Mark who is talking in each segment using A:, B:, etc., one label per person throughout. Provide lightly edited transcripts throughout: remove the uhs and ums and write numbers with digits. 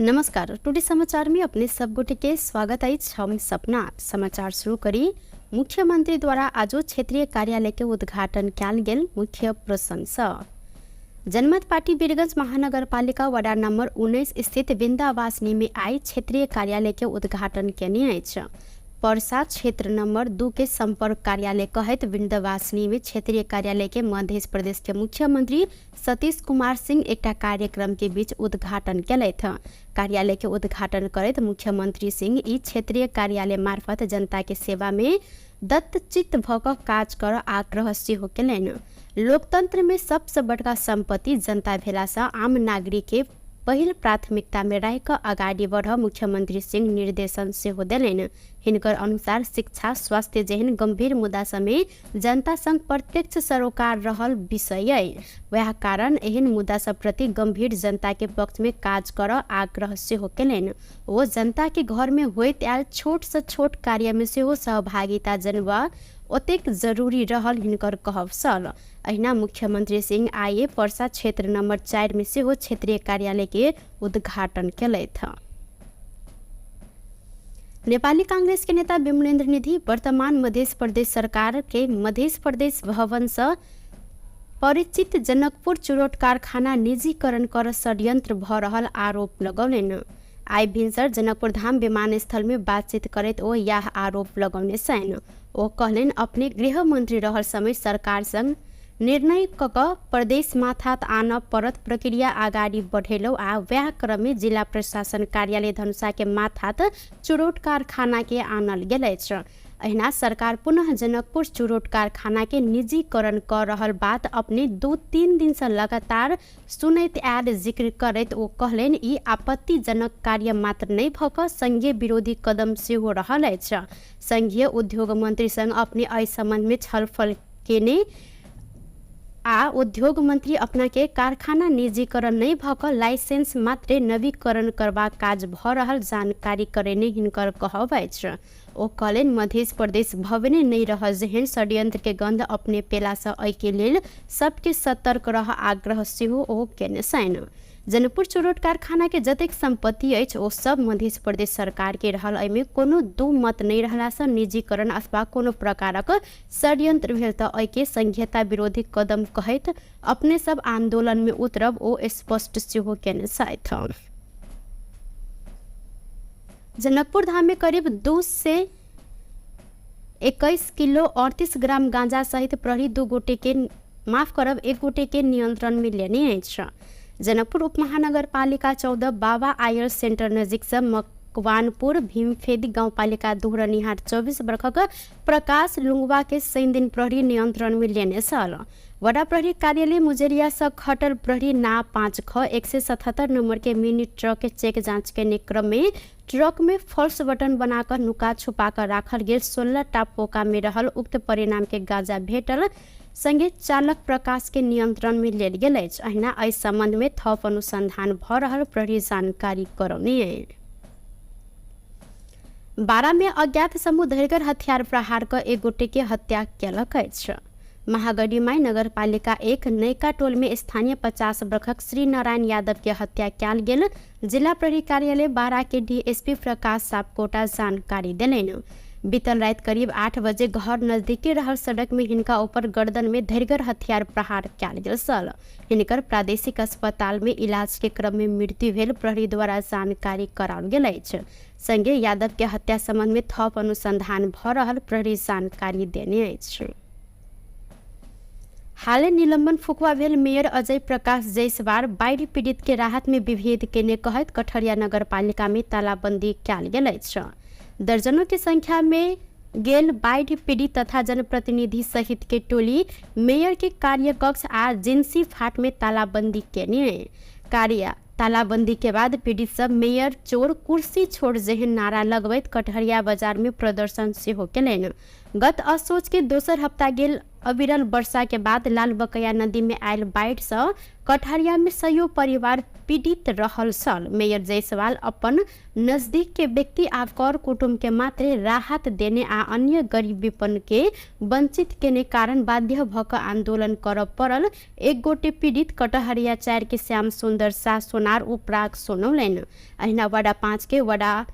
A: नमस्कार। टुडे समाचार में अपने सब गोटे के स्वागत है। सपना समाचार शुरू करी। मुख्यमंत्री द्वारा आज क्षेत्रीय कार्यालय के उद्घाटन किया गेल। मुख्य प्रशंसा जनमत पार्टी वीरगंज महानगरपालिका वडा नंबर 19 स्थित विंध्यावासिनी में आई क्षेत्रीय कार्यालय के उद्घाटन केने अछि। पर्सा क्षेत्र नंबर 2 के संपर्क कार्यालय कहत विंध्यवासिनी में क्षेत्रीय कार्यालय के मध्य प्रदेश के मुख्यमंत्री सतीश कुमार सिंह एक कार्यक्रम के बीच उद्घाटन केलथ। कार्यालय के उद्घाटन करत मुख्यमंत्री सिंह ई क्षेत्रीय कार्यालय मार्फत जनता के सेवा में दत्तचित्त भक काज कर आग्रह सेहो केलनि। लोकतंत्र में सबसे बड़का संपत्ति जनता भेला से आम नागरिक के पहिल प्राथमिकता में रह अगाडि बढ़ मुख्यमंत्री सिंह निर्देशन सेहो देलनि। हिनकर अनुसार शिक्षा स्वास्थ्य जेहन गंभीर मुद्दा समय जनता संग प्रत्यक्ष सरोकार रहल विषय है। वह कारण एहन मुद्दा सब प्रति गंभीर जनता के पक्ष में काज कर आग्रह सेहो केलनि। वो जनता के घर में होइत आयल छोट से छोट कार्य में सेहो सहभागिता जनवा ओतेक जरूरी रहल हिनकर कहब सल। अहिना मुख्यमंत्री सिंह आइए पर्सा क्षेत्र नंबर 4 में सेहो क्षेत्रीय कार्यालय के उद्घाटन केलथ। नेपाली कांग्रेस के नेता विमलेन्द्र निधि वर्तमान मध्य प्रदेश सरकार के मध्य प्रदेश भवन से परिचित जनकपुर चुरोट कारखाना निजीकरण कर षड्यंत्र भ रहल आरोप लगौलनि। आई भिनसर जनकपुर धाम विमानस्थल में बातचीत करत ओ यह आरोप लगौने सैन। ओ कहलन अपने गृह मंत्री रहल समय सरकार संग निर्णय कक प्रदेश माथात आन परत प्रक्रिया आगाड़ी बढ़ेलो आ वह क्रम में जिला प्रशासन कार्यालय धनुषा के माथात चुरोट कारखाना के आनल गेल छ। अहिना सरकार पुनः जनकपुर चुरोट कारखाना के निजीकरण कर रहल बात अपने 2-3 दिन से लगातार सुनैत आयल जिक्र करत ओ कहलन ई आपत्तिजनक कार्य मात्र नहीं भक संघीय विरोधी कदम सेहो रहल अछि। संघीय उद्योग मंत्री संग अपने एहि संबंध में छलफल केने आ उद्योग मंत्री अपना के कारखाना निजीकरण नहीं भक लाइसेंस मात्रे नवीकरण करबा काज भ रहल जानकारी करेने हिनकर कहब अछि। ओ कहलन मध्य प्रदेश भवने नहीं रह जेहन षड्यंत्र के गंध अपने पेला से एहि के लेल सबके सतर्क रह आग्रह सेहो ओ केने सैन। जनकपुर चुरोट कारखाना के जतेक संपत्ति अछि ओ सब मध्य प्रदेश सरकार के रहल। एहिमे कोनो दू मत नहीं रहला से निजीकरण अथवा कोनो प्रकारक षड्यंत्र भेल त एहि के संघीयता विरोधी कदम कहैत अपने सब आंदोलन में उतरब ओ स्पष्ट सेहो केने साथ। जनकपुर धाम में करीब 2 से 21 किलो 38 ग्राम गांजा सहित प्रहरी 1 गोटे के नियंत्रण में लेने अछि। जनकपुर उपमहानगरपालिका 14 बाबा आयर सेंटर नजीक से मकवानपुर भीमफेदी गाउँपालिका दोहरनिहार 24 वर्षक प्रकाश लुंगवा के 3 दिन प्रहरी नियंत्रण में लेने सल। वडा प्रहरी कार्यालय मुजरिया से खटल प्रहरी ना 5 ख 177 नंबर के मिनी ट्रक के चेक जांच के क्रम में ट्रक में फॉल्स बटन बनाकर नुका छुपा कर राखल गेल 16 टा पोका में रहल उक्त परिणाम के गांजा भेटल संगे चालक प्रकाश के नियंत्रण में लेल गेल अछि। अहिना एहि संबंध में थप अनुसंधान भ रहल प्रहरी जानकारी करौने। बारा में अज्ञात समूह धरगर हथियार प्रहार कर 1 गोटे के हत्या केलक अछि। महागढ़ीमाई नगरपालिका 1 नयका टोल में स्थानीय 50 वर्षक श्री नारायण यादव के हत्या कयल गेल। जिला प्रहरी कार्यालय बारा के डीएसपी प्रकाश सापकोटा जानकारी देलनि। बीतल रात करीब 8 बजे घर नजदीकी रहल सड़क में हिनका ऊपर गर्दन में धरगर हथियार प्रहार कयल गेल सल। हिनकर प्रादेशिक अस्पताल में इलाज के क्रम में मृत्यु भेल प्रहरी द्वारा जानकारी कराओल गेल अछि। संगे यादव के हत्या संबंध में थप अनुसंधान भ रहल प्रहरी जानकारी देने अछि। हालै निलंबन फुकवा भेल मेयर अजय प्रकाश जयसवाल बाढ़ि पीड़ित के राहत में विभेद केने कहत कठरिया नगरपालिका में तालाबंदी कयल गेल अछि। दर्जनों की संख्या में गेल बाढ़ पीड़ित तथा जनप्रतिनिधि सहित के टोली मेयर के कार्यकक्ष आ जिंसी फाट में तालाबंदी केने। तालाबंदी के बाद पीड़ित सब मेयर चोर कुर्सी छोड़ जेहन नारा लगबैत कटहरिया बाजार में प्रदर्शन सेहो केलनि। गत असोच के दोसर हफ्ता गेल अविरल वर्षा के बाद लालबकैया नदी में आयल बाढ़ से कटहरिया में सयो परिवार पीड़ित रहल सल। मेयर जायसवाल अपन नजदीक के व्यक्ति आ कर कुटुंब के मात्र राहत देने आ अन्य गरीबीपन के वंचित केने कारण बाध्य भक आंदोलन कर पड़ल। एक गोटे पीड़ित कटहरिया 4 के श्याम सुंदर शाह सोनार उपराग सुनौलन। अहिना वडा 5 के वडा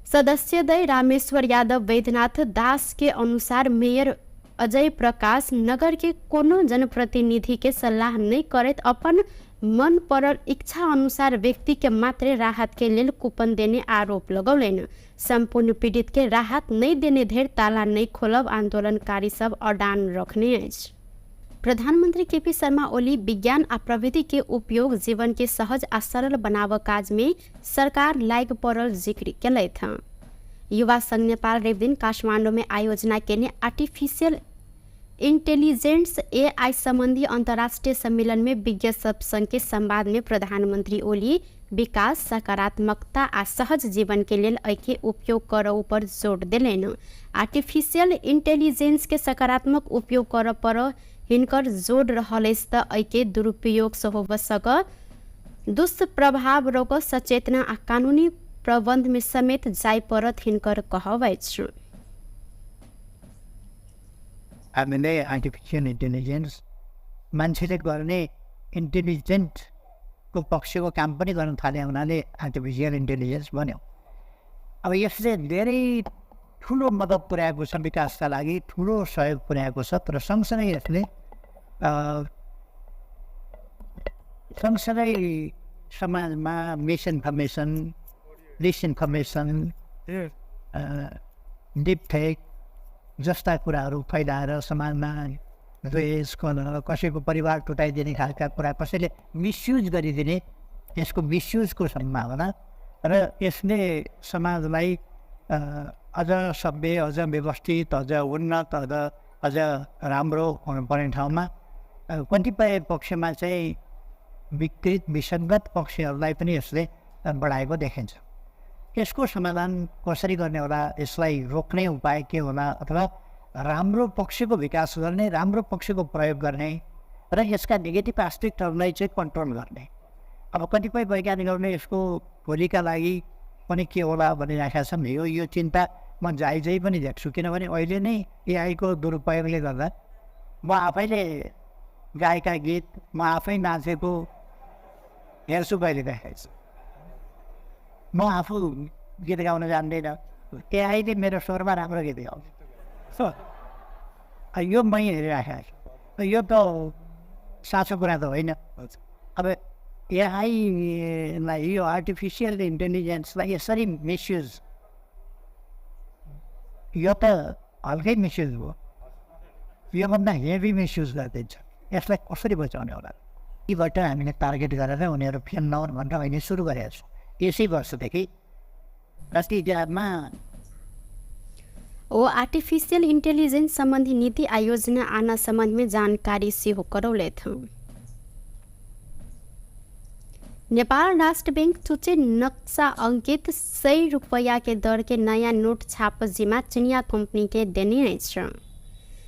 A: सदस्य दय रामेश्वर यादव वैद्यनाथ दास के अनुसार मेयर अजय प्रकाश नगर के कोनो जनप्रतिनिधि के सलाह नहीं करत अपन मन पड़ल इच्छा अनुसार व्यक्ति के मात्र राहत के लेल कूपन देने आरोप लगौलन। संपूर्ण पीड़ित के राहत नहीं देने धैर ताला नहीं खोलब आंदोलनकारी सब अडान रखने अछि। प्रधानमंत्री केपी शर्मा ओली विज्ञान आ प्रविधि के उपयोग जीवन के सहज आ सरल बनाव काज में सरकार लाग पड़ल जिक्र केलथि। युवा संघ नेपाल रेव दिन काठमाडौँ में आयोजना केने आर्टिफिशियल इंटेलिजेंस AI संबंधी अंतर्राष्ट्रीय सम्मेलन में विज्ञ सब संघ के संवाद में प्रधानमंत्री ओली विकास सकारात्मकता आ सहज जीवन के लेल एके उपयोग करौ पर जोर देलनि। आर्टिफिशियल इंटेलिजेंस के सकारात्मक उपयोग कर पर हिनकर जोर रहल त एके दुरुपयोग से हो सक दुष्प्रभाव रोक सचेतना आ कानूनी प्रबंध में समेत जाय परत हिनकर कहबै छु।
B: हामीले आर्टिफिशियल इन्टेलिजेन्स मान्छेले गर्ने इन्टेलिजेन्टको पक्षको काम पनि गर्न थाले हुनाले आर्टिफिशियल इन्टेलिजेन्स बन्यो। अब यसले धेरै ठुलो मद्दत पुर्याएको छ, विकासका लागि ठुलो सहयोग पुर्याएको छ। तर सँगसँगै यसले समाजमा मिसइन्फर्मेसन, डिसइन्फर्मेसन, डिप फेक जस्ता कुराहरू फैलाएर समाजमा द्वेष, कलह, कसैको परिवार टुटाइदिने खालका कुरा कसैले मिसयुज गरिदिने, यसको मिसयुजको सम्भावना र यसले समाजलाई अझ सभ्य, अझ व्यवस्थित, अझ उन्नत, अझ राम्रो हुनुपर्ने ठाउँमा कतिपय पक्षमा चाहिँ विकृत विसङ्गत पक्षहरूलाई पनि यसले बढाएको देखिन्छ। यसको समाधान कसरी गर्ने होला, यसलाई रोक्ने उपाय के होला, अथवा राम्रो पक्षको विकास गर्ने, राम्रो पक्षको प्रयोग गर्ने र यसका नेगेटिभ एस्पेक्टहरूलाई चाहिँ कन्ट्रोल गर्ने। अब कतिपय वैज्ञानिकहरूले यसको भोलिका लागि पनि के होला भनिराखेका छन्। यो चिन्ता म जायजै पनि देख्छु, किनभने अहिले नै AI को दुरुपयोगले गर्दा म आफैले गाएका गीत, म आफै नाचेको हेर्छु कहिले देखाइछु। म आफू गीत गाउन जान्दैन, AIले मेरो स्वरमा राम्रो गीत गाउँछ। यो मै हेरिराखेको छु। यो त साँचो कुरा त होइन। अब AI-लाई, यो आर्टिफिसियल इन्टेलिजेन्सलाई यसरी मिसयुज, यो त हल्कै मिसयुज हो, योभन्दा हेभी मिसयुज गरिदिन्छ। यसलाई कसरी बचाउने होला? यीबाट हामीले टार्गेट गरेर उनीहरू फेल नहुन् भनेर अहिले सुरु गरेका छौँ। यसै वर्षदेखि राष्ट्रिय इतिहासमा
A: आर्टिफिशियल इंटेलिजेंस संबंधी नीति आयोजना आना संबंध में जानकारी से करौले थे। नेपाल राष्ट्र बैंक चुचे नक्शा अंकित 100 रुपया के दर के नया नोट छाप जिम्मा चिनिया कंपनी के देने छ।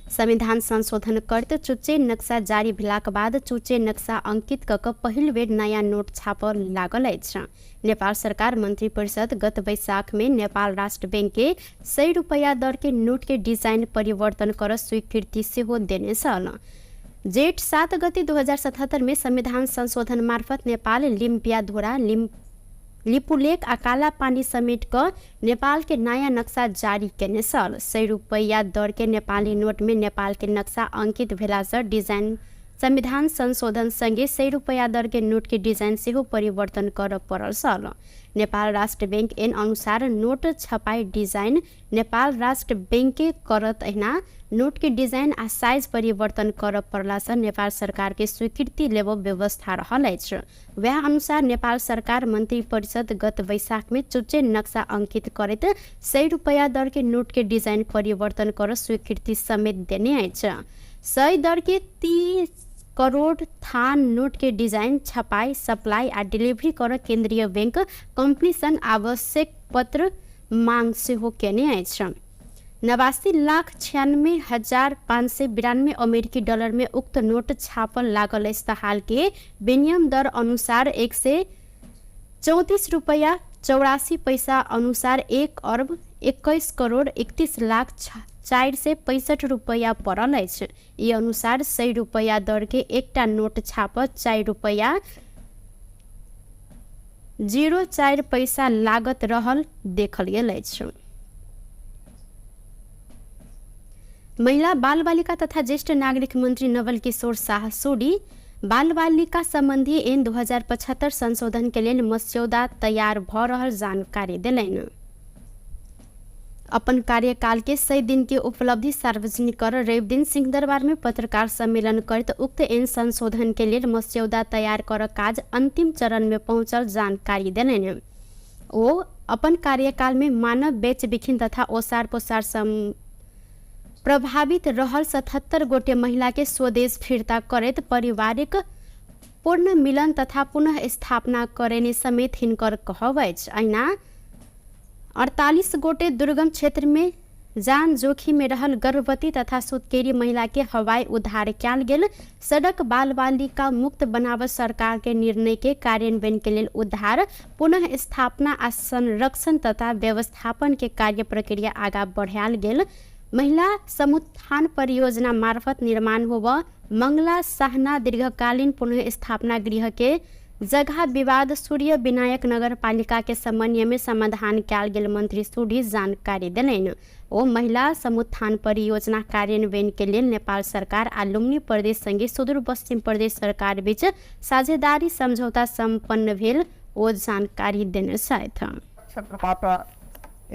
A: संविधान संशोधन करत चुचे नक्शा जारी भेलाक बाद चुचे नक्शा अंकित कक पहिल बेर नया नोट छाप लागल छ। नेपाल सरकार मंत्री परिषद गत वैशाख में नेपाल राष्ट्र बैंक के 100 रुपया दर के नोट के डिजाइन परिवर्तन कर स्वीकृति से हो देने सन। जेठ 7 गते 2077 में संविधान संशोधन मार्फत नेपाल लिम्पिया धोरा लिपुलेख आ काला पानी समेट क नेपाल के नया नक्शा जारी केने सल। 100 रुपया दर के नेपाली नोट में नेपाल के नक्शा अंकित भेला से डिजाइन संविधान संशोधन संगे 100 रुपया दर के नोट के डिजाइन से हो परिवर्तन कर पड़ल सल। नेपाल राष्ट्र बैंक एन अनुसार नोट छपाई डिजाइन नेपाल राष्ट्र बैंक के करत अहिना नोट के डिजाइन आ साइज परिवर्तन कर पड़ला से नेपाल सरकार के स्वीकृति लेव व्यवस्था रहल छ। वह अनुसार नेपाल सरकार मंत्री परिषद गत वैशाख में चुचे नक्शा अंकित करत 100 रुपया दर के नोट के डिजाइन परिवर्तन कर स्वीकृति समेत देने छ। 100 दर के 30 करोड़ थान नोट के डिजाइन छपाई सप्लाई आ डिलीवरी कर केंद्रीय बैंक कंपनी संग आवश्यक पत्र मांग से हो केने छ। $89,96,592 अमेरिकी डॉलर में उक्त नोट छापल लागल इस हाल के विनिमय दर अनुसार 134 रुपया 84 पैसा अनुसार 1,21,31,04,65 रुपया पड़ल अछि। ई अनुसार 100 रुपया दर के एकटा नोट छापत 4 रुपया 04 पैसा लागत रहल देखल गेल अछि। महिला बाल बालिका तथा ज्येष्ठ नागरिक मंत्री नवल किशोर शाह सोडी बाल बालिका संबंधी ऐन 2075 संशोधन के लिए मस्यौदा तैयार भ रहल जानकारी दिलैन। अपन कार्यकाल के 100 दिन के उपलब्धि सार्वजनिक कर रवि दिन सिंहदरबार में पत्रकार सम्मेलन करते उक्त ऐन संशोधन के लिए मस्यौदा तैयार कर काज अंतिम चरण में पहुंचल जानकारी दिलैन। ओ अपन कार्यकाल में मानव बेच बिखिन तथा ओसार पोसार प्रभावित रहल 77 गोटे महिला के स्वदेश फिरता करैत पारिवारिक पूर्ण मिलन तथा पुनः स्थापना करेने समेत हिनकर कहब अछि। अहिना 48 गोटे दुर्गम क्षेत्र में जान जोखिम में रहल गर्भवती तथा सुत्केरी महिला के हवाई उद्धार कयल गेल। सड़क बाल बालिका मुक्त बनावत सरकार के निर्णय के कार्यान्वयन के लिए उद्धार पुनः स्थापना आ संरक्षण तथा व्यवस्थापन के कार्य प्रक्रिया आगा बढ़ायल गेल। महिला समुत्थान परियोजना मार्फत निर्माण होव मंगला साहना दीर्घकालीन पुनः स्थापना गृह के जगह विवाद सूर्य विनायक नगर पालिका के समन्वय में समाधान कयल गेल मंत्री सोडी जानकारी दिलैन। ओ महिला समुत्थान परियोजना कार्यान्वयन के लिए नेपाल सरकार आ लुम्बिनी प्रदेश संगे सुदूर पश्चिम प्रदेश सरकार बीच साझेदारी समझौता संपन्न भेल ओ जानकारी देने छथि।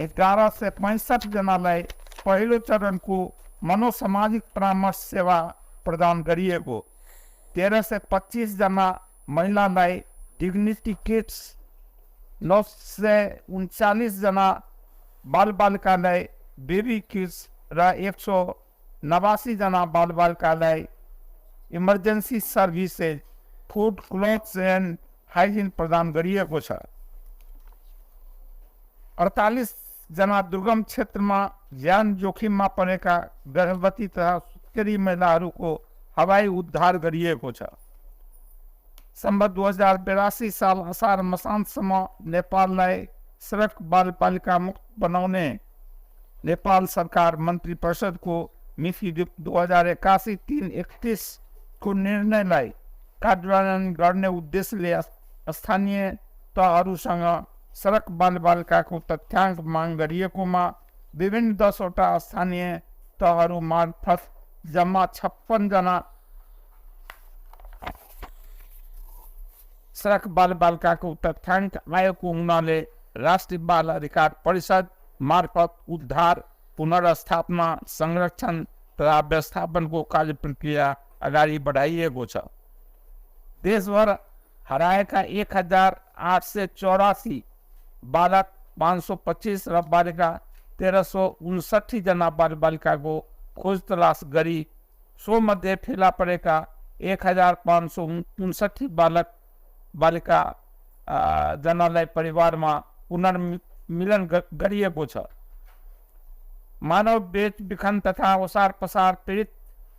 C: 11 से 65 जनालाई पहिलो चरणको मनोसामाजिक परामर्श सेवा प्रदान गरिएको, 13 से 25 जना महिलालाई डिग्निटी किट्स, 939 जना बालबालिकालाई बेबी किट्स र 189 जना बालबालिकालाई emergency services, food, clothes end hygiene प्रदान गरिएको छ। 48 जना दुर्गम क्षेत्रमा ज्यान जोखिममा परेका गर्भवती तथा सुत्केरी महिलाहरूको हवाई उद्धार गरिएको छ। सम्बत 2082 साल असार मसान्तसम्म नेपाललाई सडक बालबालिका मुक्त बनाउने नेपाल सरकार मन्त्री परिषदको मिति 2081-331 को निर्णयलाई कार्यान्वयन गर्ने उद्देश्यले स्थानीय तहहरूसँग सडक बालबालिकाको तथ्याङ्क माग गरिएकोमा विभिन्न 10 वटा स्थानीय तहहरू मार्फत जम्मा 56 जना सडक बालबालिकाको तथ्याङ्क आएको हुनाले राष्ट्रिय बाल अधिकार परिषद मार्फत उद्धार, पुनर्स्थापना, संरक्षण तथा व्यवस्थापनको कार्य प्रक्रिया अगाडि बढाइएको छ। देशभर हराएका 1884 बालक 525 र बालिका 1359 जना बालबालिकाको खोज तलास गरी सो मध्ये फेला परेका 1559 बालक बालिका जनालाई परिवारमा पुनर्मिलन गरिएको छ। मानव बेच बिखन तथा ओसार पसार पीडित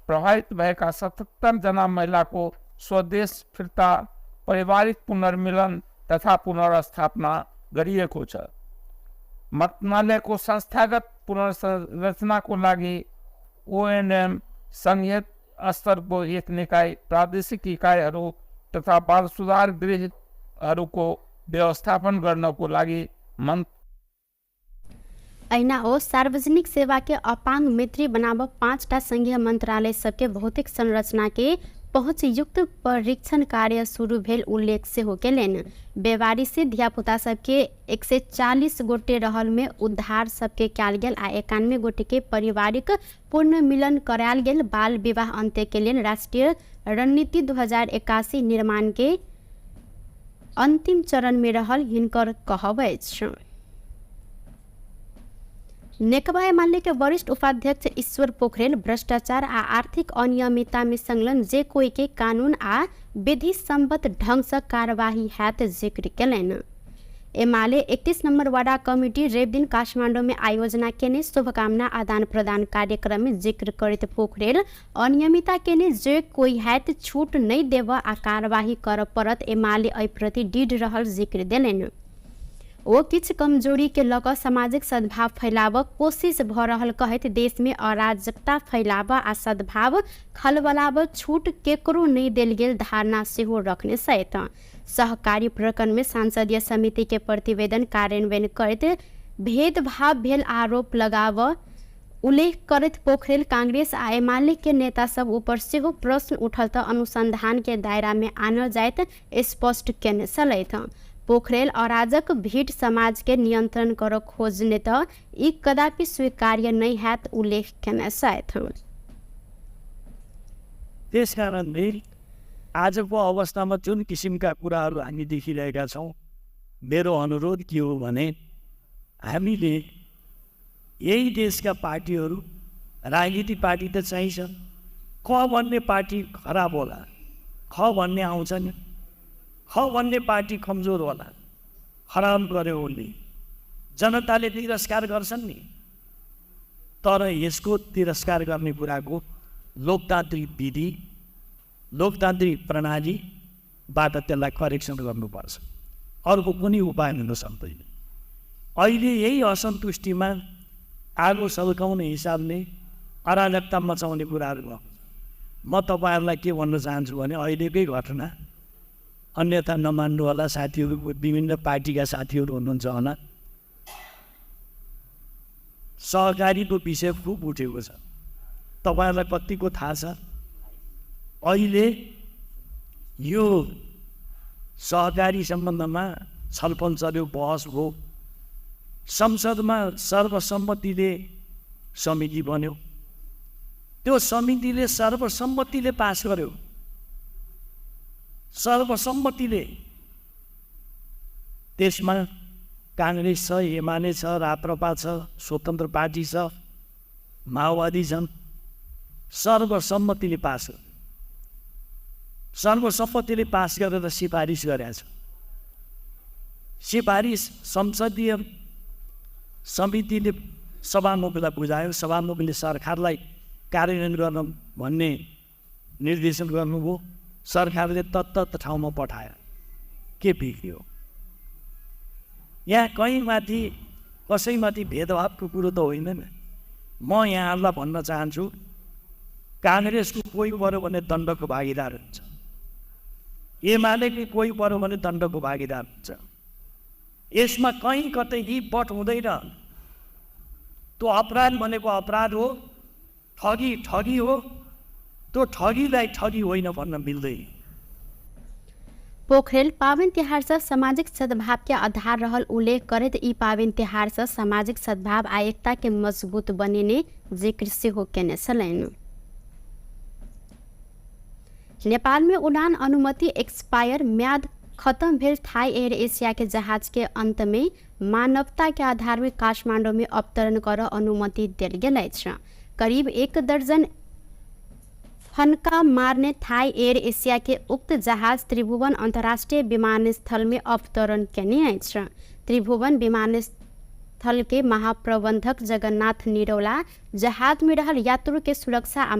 C: प्रभावित भएका 77 जना महिलाको स्वदेश फिर्ता, पारिवारिक पुनर्मिलन तथा पुनर्स्थापना गरिएको छ। मन्त्रालयको संस्थागत पुनर्संरचनाको लागि ओएनएम संघीय स्तरको एक निकाय, प्रादेशिक इकाइहरू तथा बाल सुधार गृहहरूको व्यवस्थापन गर्नको लागि
A: ऐना ओ सार्वजनिक सेवा के अपांग मित्री बनाव 5टा संघीय मंत्रालय सबके भौतिक संरचना के पहुँच युक्त परीक्षण कार्य शुरू भेल उल्लेख से हो केलेन। बेवारी से धियापुता सबके 140 गोटे रहल में उद्धार सबके कयल गेल आ 91 गोटे के पारिवारिक पूर्ण मिलन करायल गेल। बाल विवाह अंत्य के लिए राष्ट्रीय रणनीति 2081 निर्माण के अंतिम चरण में रहल हिनकर कहब अछि। नेकपा एमाले के वरिष्ठ उपाध्यक्ष ईश्वर पोखरेल भ्रष्टाचार आ आर्थिक अनियमितता में संलग्न जे कोई के कानून आ विधि सम्मत ढंग से कार्यवाही हैत जिक्र केलनि। एमाले 31 नंबर वार्ड कमिटी रेव दिन काठमाडौँ में आयोजना केने शुभकामना आदान प्रदान कार्यक्रम में जिक्र करते पोखरेल अनियमितता केने जे कोई हैत छूट नहीं देव आ कार्यवाही कर परत एमाले एहि प्रति दृढ़ रहल जिक्र देलनि। वो किछ कमजोरी के लक सामाजिक सद्भाव फैलाव कोशिश भ रहल कहत देश में अराजकता फैलाव आ सद्भाव खलबलाव छूट केकरो नहीं देल गेल धारणा सेहो रखने सहित सहकारी प्रकरण में सांसदीय समिति के प्रतिवेदन कार्यान्वयन करते भेदभाव भेल आरोप लगाव उल्लेख करत पोखरेल कांग्रेस आ एमाले के नेता सब ऊपर सेहो प्रश्न उठल त अनुसंधान के दायरा में आनल जायत स्पष्ट केने सलैथ। पोखरेल अराजक भीड़ समाज के नियंत्रण कर खोजने त ई कदापि स्वीकार्य नहीं हैत उल्लेख केने सहित।
D: त्यसकारणले आजको अवस्थामा जुन किसिमका कुराहरू हामी देखिरहेका छौँ, मेरो अनुरोध के हो भने हामीले यही देशका पार्टीहरू, राजनीतिक पार्टी त चाहिन्छ, ख भन्ने पार्टी खराब होला, ख भन्ने आउँछ नि, ख भन्ने पार्टी कमजोर होला, खराब गर्यो उसले, जनताले तिरस्कार गर्छन् नि। तर यसको तिरस्कार गर्ने कुराको लोकतान्त्रिक विधि, लोकतान्त्रिक प्रणालीबाट त्यसलाई करेक्सन गर्नुपर्छ, अर्को कुनै उपाय हुन सक्दैन। अहिले यही असन्तुष्टिमा आगो सल्काउने हिसाबले अराजकता मचाउने कुराहरू भयो। म तपाईँहरूलाई के भन्न चाहन्छु भने अहिलेकै घटना, अन्यथा नमान्नु होला साथीहरू, विभिन्न पार्टीका साथीहरू हुनुहुन्छ होला, सहकारीको विषय खुब उठेको छ। तपाईँहरूलाई कतिको थाहा छ, अहिले यो सहकारी सम्बन्धमा छलफल चल्यो, बहस भयो, संसदमा सर्वसम्मतिले समिति बन्यो, त्यो समितिले सर्वसम्मतिले पास गर्यो, सर्वसम्मतिले। त्यसमा काङ्ग्रेस छ, एमाले छ, राप्रपा छ, स्वतन्त्र पार्टी छ, माओवादी छन्, सर्वसम्मतिले पास गर्यो। सर्वसम्मतिले पास गरेर सिफारिस गरेको छ। सिफारिस संसदीय समितिले सभामुखलाई बुझायो, सभामुखले सरकारलाई कार्यान्वयन गर्न भन्ने निर्देशन गर्नुभयो, सरकारले तत्त ठाउँमा पठायो। के बिग्रियो? यहाँ कहीँमाथि कसैमाथि भेदभावको कुरो त होइन नि। म यहाँहरूलाई भन्न चाहन्छु, काङ्ग्रेसको कोही पऱ्यो भने दण्डको भागीदार हुन्छ, एमालेको कोही पऱ्यो भने दण्डको भागीदार हुन्छ। यसमा कहीँ कतै हि बट हुँदैन। त्यो अपराध भनेको अपराध हो, ठगी ठगी हो, त्यो ठगीलाई ठगी होइन भन्न मिल्दैन।
A: पोखरेल पावन तिहार से सामाजिक सद्भाव के आधार रहल उल्लेख करत ई पावन तिहार से सामाजिक सद्भाव आ एकता के मजबूत बनिने जिक्र सेहो केने छलैन। नेपाल में उड़ान अनुमति एक्सपायर म्याद खत्म भेल थाई एयर एशिया के जहाज के अंत में मानवता के आधार में काठमांडू में अवतरण कर अनुमति दिल गेल अछि। करीब 1 दर्जन फनका मारने थाई एयर एशिया के उक्त जहाज त्रिभुवन अंतर्राष्ट्रीय विमानस्थल में अवतरण केने अछि। त्रिभुवन विमानस्थल के महाप्रबंधक जगन्नाथ निरौला जहाज में रहल यात्रु के सुरक्षा आ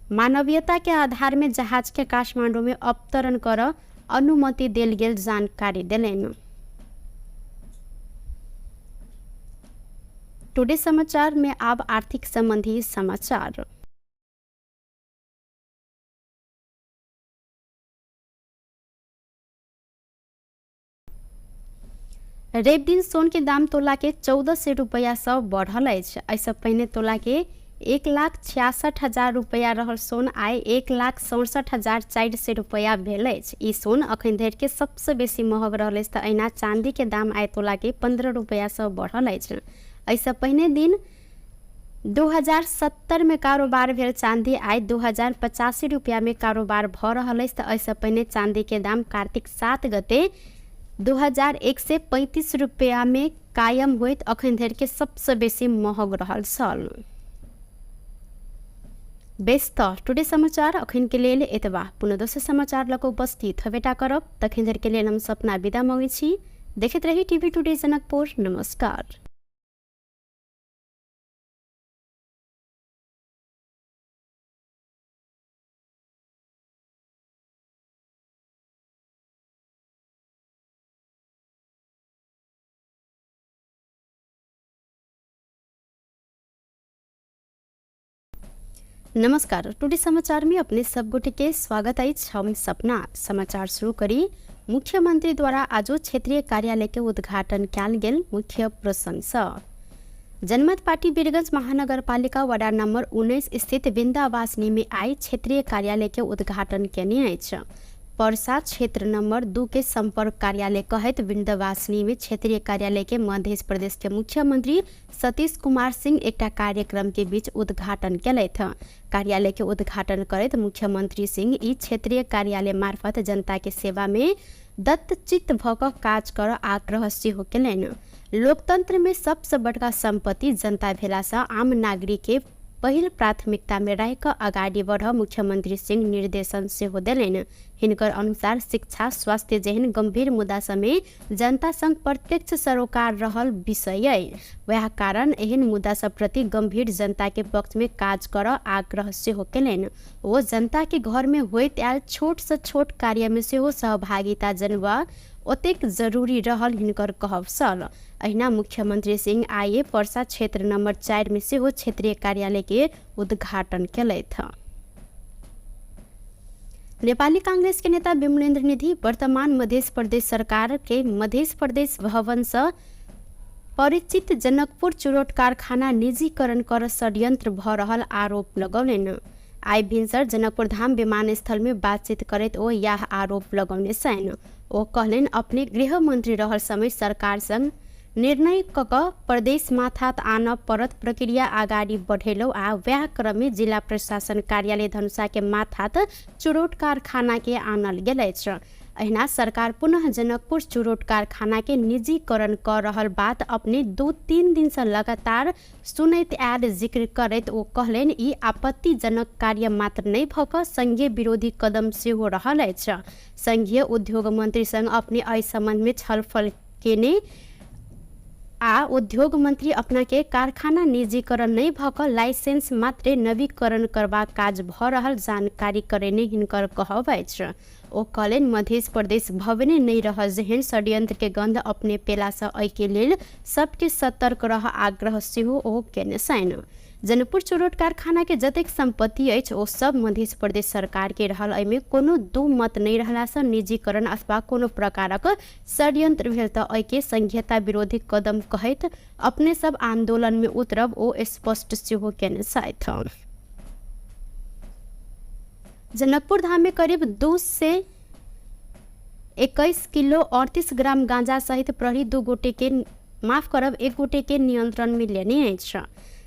A: मानवीयता के आधार में जहाज के काठमांडू में अवतरण कर अनुमति दिल गेल जानकारी दिलेन। टुडे समाचार में अब आर्थिक संबंधी समाचार। रेप दिन सोन के दाम तोला के 1400 रुपया से बढ़ल अछि। ऐसे पहले तोला के 1,66,000 रुपया रहल सोन आइ 1,67,400 रुपया भेल अछि। ई सोन अखन धरि के सबसे बेसी महग रहल अछि। अहिना चांदी के दाम आइ तोला के 15 रुपया से बढ़ल अछि। ऐसे पहले दिन 2070 में कारोबार भेल चांदी आइ 2085 रुपया में कारोबार भ रहल अछि। ऐसे पहले चांदी के दाम कार्तिक 7 गते 2135 रुपया में कायम होइत अखन धरि के सबसे बेसी महग रहल छल। व्यस्त टुडे समाचार अखिन के लेल एतबा पुनः दोसर समाचार लको उपस्थित हवेटा करब तखन धर के लेल हम सपना विदा मांगे छी। देखते रही टीवी टुडे जनकपुर। नमस्कार। नमस्कार। टुडे समाचार में अपने सब गोटे के स्वागत है। हम सपना समाचार शुरू करी। मुख्यमंत्री द्वारा आज क्षेत्रीय कार्यालय के उद्घाटन कैल गेल। मुख्य प्रशंसा जनमत पार्टी वीरगंज महानगरपालिका वडा नंबर 19 स्थित विंध्यावासिनी में आई क्षेत्रीय कार्यालय के उद्घाटन केने अछि। पर्सा क्षेत्र नंबर 2 के संपर्क कार्यालय कहत विंध्यवासिनी में क्षेत्रीय कार्यालय के मध्य प्रदेश के मुख्यमंत्री सतीश कुमार सिंह एक कार्यक्रम के बीच उद्घाटन केलथ। कार्यालय के उद्घाटन करत मुख्यमंत्री सिंह ई क्षेत्रीय कार्यालय मार्फत जनता के सेवा में दत्तचित्त भक काज कर आग्रह सेहो केलनि। लोकतंत्र में सबसे बड़का संपत्ति जनता भेला से आम नागरिक के पहिल प्राथमिकता में रह अगाडि बढ़ मुख्यमंत्री सिंह निर्देशन सेहो देलनि। हिनकर अनुसार शिक्षा स्वास्थ्य जेहन गंभीर मुद्दा समय जनता संग प्रत्यक्ष सरोकार रहल विषय है। वह कारण एहन मुद्दा सब प्रति गंभीर जनता के पक्ष में काज कर आग्रह सेहो केलनि। वो जनता के घर में होइत आयल छोट से छोट कार्य में सेहो सहभागिता जनबा ओतेक जरूरी रहल हिनकर कहब सल। अहिना मुख्यमंत्री सिंह आइए पर्सा क्षेत्र नंबर 4 में सेहो क्षेत्रीय कार्यालय के उद्घाटन केलथ। नेपाली कांग्रेस के नेता विमलेन्द्र निधि वर्तमान मध्य प्रदेश सरकार के मध्य प्रदेश भवन से परिचित जनकपुर चुरोट कारखाना निजीकरण कर षड्यंत्र भ रहल आरोप लगौलनि। आई भिनसर जनकपुर धाम विमानस्थल में बातचीत करत ओ यह आरोप लगौने छैन। ओ कहलन अपने गृह मंत्री रहल समय सरकार संग निर्णय कक प्रदेश माथात आन परत प्रक्रिया आगाड़ी बढ़ेलो आ वह क्रम में जिला प्रशासन कार्यालय धनुषा के माथात चुरोट कारखाना के आनल गेल अछि। अहिना सरकार पुनः जनकपुर चुरोट कारखाना के निजीकरण कर रहल बात अपने 2-3 दिन से लगातार सुनैत आयल जिक्र करैत ओ कहलेन ई आपत्तिजनक कार्य मात्र नहीं भक संघीय विरोधी कदम सेहो रहल अछि। संघीय उद्योग मंत्री संग अपने एहि संबंध में छलफल केने आ उद्योग मंत्री अपना के कारखाना निजीकरण नहीं भक लाइसेंस मात्रे नवीकरण करबा काज भ रहल जानकारी करेने हिनकर कहब अछि। ओ कहलेन मध्य प्रदेश भवने नहीं रह जेहन षड्यंत्र के गंध अपने पेला से एहि के लेल सबके सतर्क रह आग्रह सेहो ओ केने छैन। जनकपुर चुरोट कारखाना के जतेक संपत्ति अछि ओ सब मध्य प्रदेश सरकार के रहल। एहिमे कोनो दू मत नहीं रहला से निजीकरण अथवा कोनो प्रकारक षड्यंत्र भेल त एहि के संघीयता विरोधी कदम कहैत अपने सब आंदोलन में उतरब ओ स्पष्ट सेहो केने छथि। जनकपुर धाम में करीब 2 से 21 किलो 38 ग्राम गांजा सहित प्रहरी 1 गोटे के नियंत्रण में लेने अछि।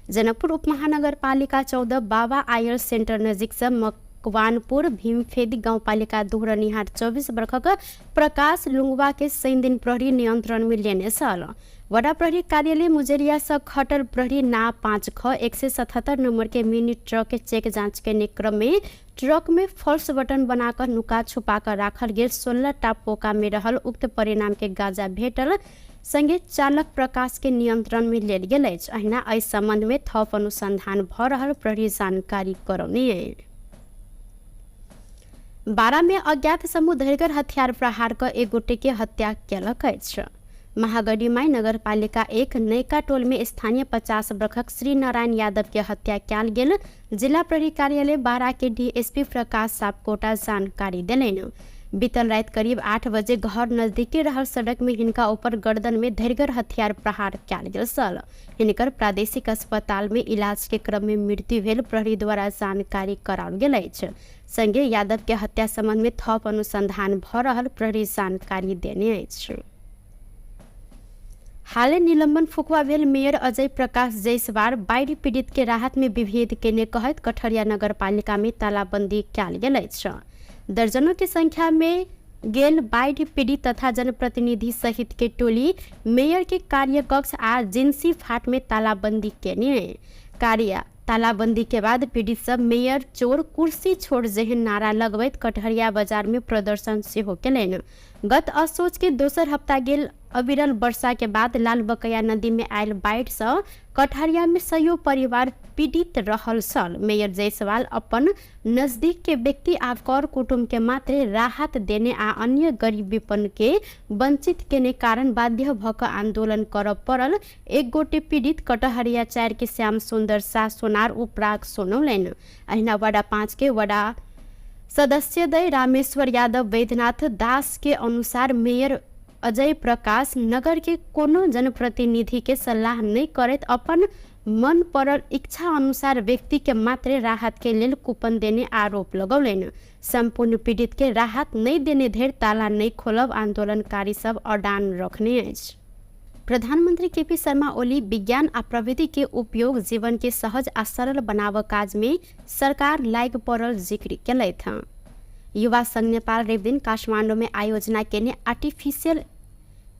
A: जनकपुर उपमहानगरपालिका 14 बाबा आयर सेंटर नजीक से मकवानपुर भीमफेदी गाउँपालिका दोहरनिहार 24 वर्षक प्रकाश लुंगवा के 3 दिन प्रहरी नियंत्रण में लेने सल। वडा प्रहरी कार्यालय मुजरिया से खटल प्रहरी ना 5 ख 177 नंबर के मिनी ट्रक के चेक जांच के क्रम में ट्रक में फॉल्स बटन बनाकर नुका छुपा कर राखल गेल 16 टा पोका में रहल उक्त परिणाम के गांजा भेटल संगे चालक प्रकाश के नियंत्रण में लेल गेल अछि। अहिना एहि संबंध में थप अनुसंधान भ रहल प्रहरी जानकारी करौने। 12 में अज्ञात समूह धरगर हथियार प्रहार कर 1 गोटे के हत्या केलक अछि। महागढ़ीमाई नगरपालिका 1 नैका टोल में स्थानीय 50 वर्षक श्री नारायण यादव के हत्या कैल गेल। जिला प्रहरी कार्यालय 12 के डीएसपी प्रकाश सापकोटा जानकारी देलनि। बीतल रात करीब 8 बजे घर नजदीकी रहल सड़क में हिनका ऊपर गर्दन में धरगर हथियार प्रहार कैल गेल सल। हिनकर प्रादेशिक अस्पताल में इलाज के क्रम में मृत्यु भेल प्रहरी द्वारा जानकारी कराओल गेल अछि। संगे यादव के हत्या संबंध में थप अनुसंधान भ रहल प्रहरी जानकारी देने अछि। हाल निलंबन फुकवा भेल मेयर अजय प्रकाश जयसवाल बाढ़ पीड़ित के राहत में विभेद केने कहत कठरिया नगरपालिका में तालाबंदी कैल गेल अछि। दर्जनों की संख्या में गेल बाढ़ पीड़ित तथा जनप्रतिनिधि सहित के टोली मेयर के कार्य कक्ष आ जिंसी फाट में तालाबंदी केने। कार्य तालाबंदी के बाद पीड़ित सब मेयर चोर कुर्सी छोड़ जेहन नारा लगबैत कटहरिया बाजार में प्रदर्शन सेहो केलनि। गत असोज के दोसर हफ्ता गेल अविरल वर्षा के बाद लाल बकैया नदी में आयल बाढ़ि से कटहरिया में सयो परिवार पीड़ित रहल छल। मेयर जायसवाल अपन नजदीक के व्यक्ति आ कर कुटुंब के मात्र राहत देने आ अन्य गरीब विपन्न के वंचित केने कारण बाध्य भक आंदोलन करब पड़ल। एक गोटे पीड़ित कटहरिया 4 के श्याम सुंदर शाह सोनार उपराग सुनौलनि। अहिना वडा 5 के वडा सदस्य दय रामेश्वर यादव वैद्यनाथ दास के अनुसार मेयर अजय प्रकाश नगर के कोनो जनप्रतिनिधि के सलाह नहीं करत अपन मन पड़ल इच्छा अनुसार व्यक्ति के मात्र राहत के लेल कूपन देने आरोप लगौलनि। संपूर्ण पीड़ित के राहत नहीं देने धरि ताला नहीं खोलब आंदोलनकारी सब अडान रखने अछि। प्रधानमंत्री केपी शर्मा ओली विज्ञान आ प्रविधि के उपयोग जीवन के सहज आ सरल बनाव काज में सरकार लाग पड़ल जिक्र केलथि। युवा संघ नेपाल रवि दिन काठमांडू में आयोजना केने आर्टिफिशियल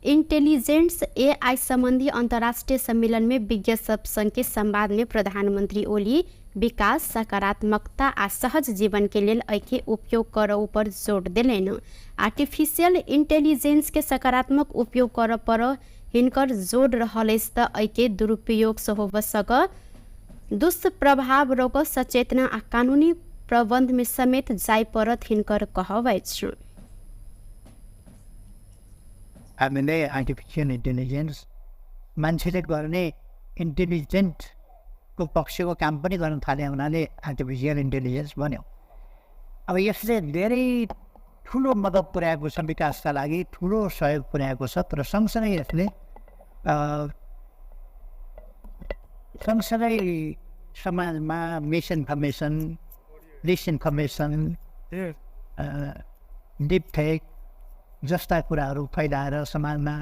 A: इंटेलिजेंस AI संबंधी अंतर्राष्ट्रीय सम्मेलन में विज्ञ सब संघ के संवाद में प्रधानमंत्री ओली विकास सकारात्मकता आ सहज जीवन के लेल एके उपयोग करऽ पर जोर देलनि। आर्टिफिशियल इंटेलिजेंस के सकारात्मक उपयोग करऽ पर हिनकर जोर रहल अछि त एके दुरुपयोग से हो सक दुष्प्रभाव रोक सचेतना आ कानूनी प्रबंध में समेत जाय परत हिनकर कहब अछि।
B: हामीले आर्टिफिसियल इन्टेलिजेन्स मान्छेले गर्ने इन्टेलिजेन्टको पक्षको काम पनि गर्न थाले हुनाले आर्टिफिसियल इन्टेलिजेन्स बन्यो। अब यसले धेरै ठुलो मद्दत पुर्याएको छ, विकासका लागि ठुलो सहयोग पुर्याएको छ। तर सँगसँगै यसले समाजमा मिसइन्फर्मेसन, डिसइन्फर्मेसन, डिप फेक जस्ता कुराहरू फैलाएर समाजमा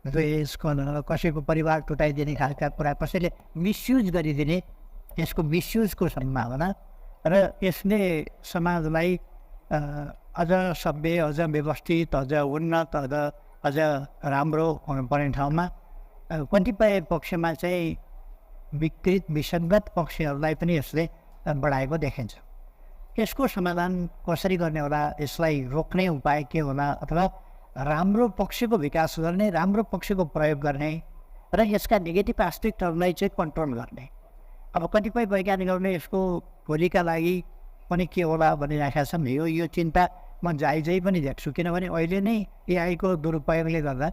B: द्वेष, कलह, कसैको परिवार टुटाइदिने खालका कुरा, कसैले मिसयुज गरिदिने, यसको मिसयुजको सम्भावना र यसले समाजलाई अझ सभ्य, अझ व्यवस्थित, अझ उन्नत, अझ राम्रो हुनुपर्ने ठाउँमा कतिपय पक्षमा चाहिँ विकृत विसङ्गत पक्षहरूलाई पनि यसले बढाएको देखिन्छ। यसको समाधान कसरी गर्ने होला, यसलाई रोक्ने उपाय के होला, अथवा राम्रो पक्षको विकास गर्ने, राम्रो पक्षको प्रयोग गर्ने र यसका नेगेटिभ एस्पेक्टहरूलाई चाहिँ कन्ट्रोल गर्ने। अब कतिपय वैज्ञानिकहरूले यसको भोलिका लागि पनि के होला भनिराखेका छन्। यो चिन्ता म जायजै पनि देख्छु, किनभने अहिले नै एआईको दुरुपयोगले गर्दा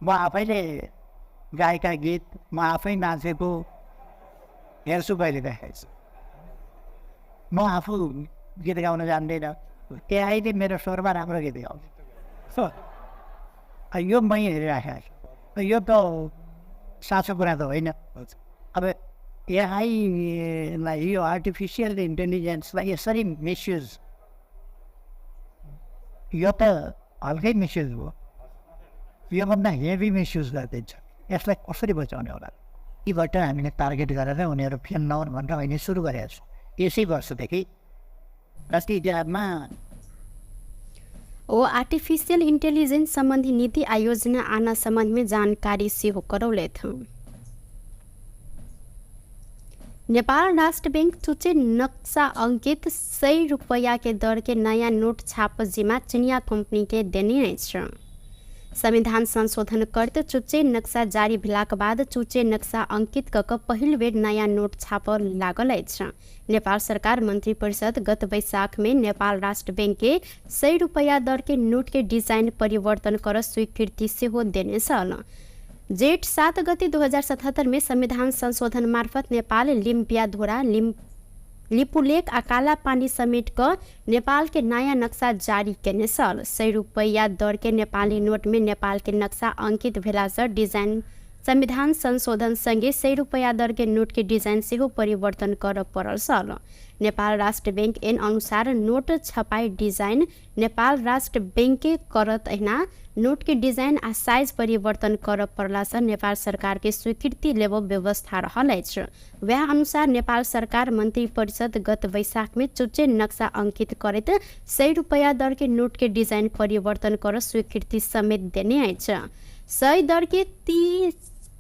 B: म आफैले गाएका गीत, म आफै नाचेको हेर्छु कहिले देखाएको छु। म आफू गीत गाउन जान्दैन, एआईले मेरो स्वरमा राम्रो गीत गाउँछ। यो मै हेरिराखेको छु। यो त साँचो कुरा त होइन। अब एआईलाई, यो आर्टिफिसियल इन्टेलिजेन्सलाई यसरी मिसयुज, यो त हल्कै मिसयुज हो, योभन्दा हेभी मिसयुज गरिदिन्छ। यसलाई कसरी बचाउने होला? यीबाट हामीले टार्गेट गरेर उनीहरू फेल नहुन् भनेर अहिले सुरु गरेका छौँ। यसै वर्षदेखि राष्ट्रिय इतिहासमा
A: आर्टिफिशियल इंटेलिजेंस संबंधी नीति आयोजना आना संबंध में जानकारी सेहो करौले थे। नेपाल राष्ट्र बैंक चुचे नक्शा अंकित 100 रुपया के दर के नया नोट छाप जिम्मा चिनिया कंपनी के देने अछि। संविधान संशोधन करते चुचे नक्शा जारी भेलाक बाद चुचे नक्शा अंकित कऽ पहिल बेर नया नोट छाप लागल अछि। नेपाल सरकार मंत्री परिषद गत वैशाख में नेपाल राष्ट्र बैंक के 100 रुपया दर के नोट के डिजाइन परिवर्तन कर स्वीकृति सेहो देने छल। जेठ 7 गते 2077 में संविधान संशोधन मार्फत नेपाल लिम्पिया धोरा लिपुलेख आ काला पानी समेट कर नेपाल के नया नक्शा जारी केने छल। 100 रुपया दर के नेपाली नोट में नेपाल के नक्शा अंकित भेला से डिजाइन संविधान संशोधन संगे 100 रुपया दर के नोट के डिजाइन सेहो परिवर्तन कर पड़ल छल। नेपाल राष्ट्र बैंक एन अनुसार नोट छपाई डिजाइन नेपाल राष्ट्र बैंक के करत अहिना नोट के डिजाइन आ साइज परिवर्तन कर पड़ला से नेपाल सरकार के स्वीकृति लेव व्यवस्था रहल अछि। वह अनुसार नेपाल सरकार मंत्री परिषद गत वैशाख में चुचे नक्शा अंकित करत 100 रुपया दर के नोट के डिजाइन परिवर्तन कर स्वीकृति समेत देने अछि। 100 दर के 30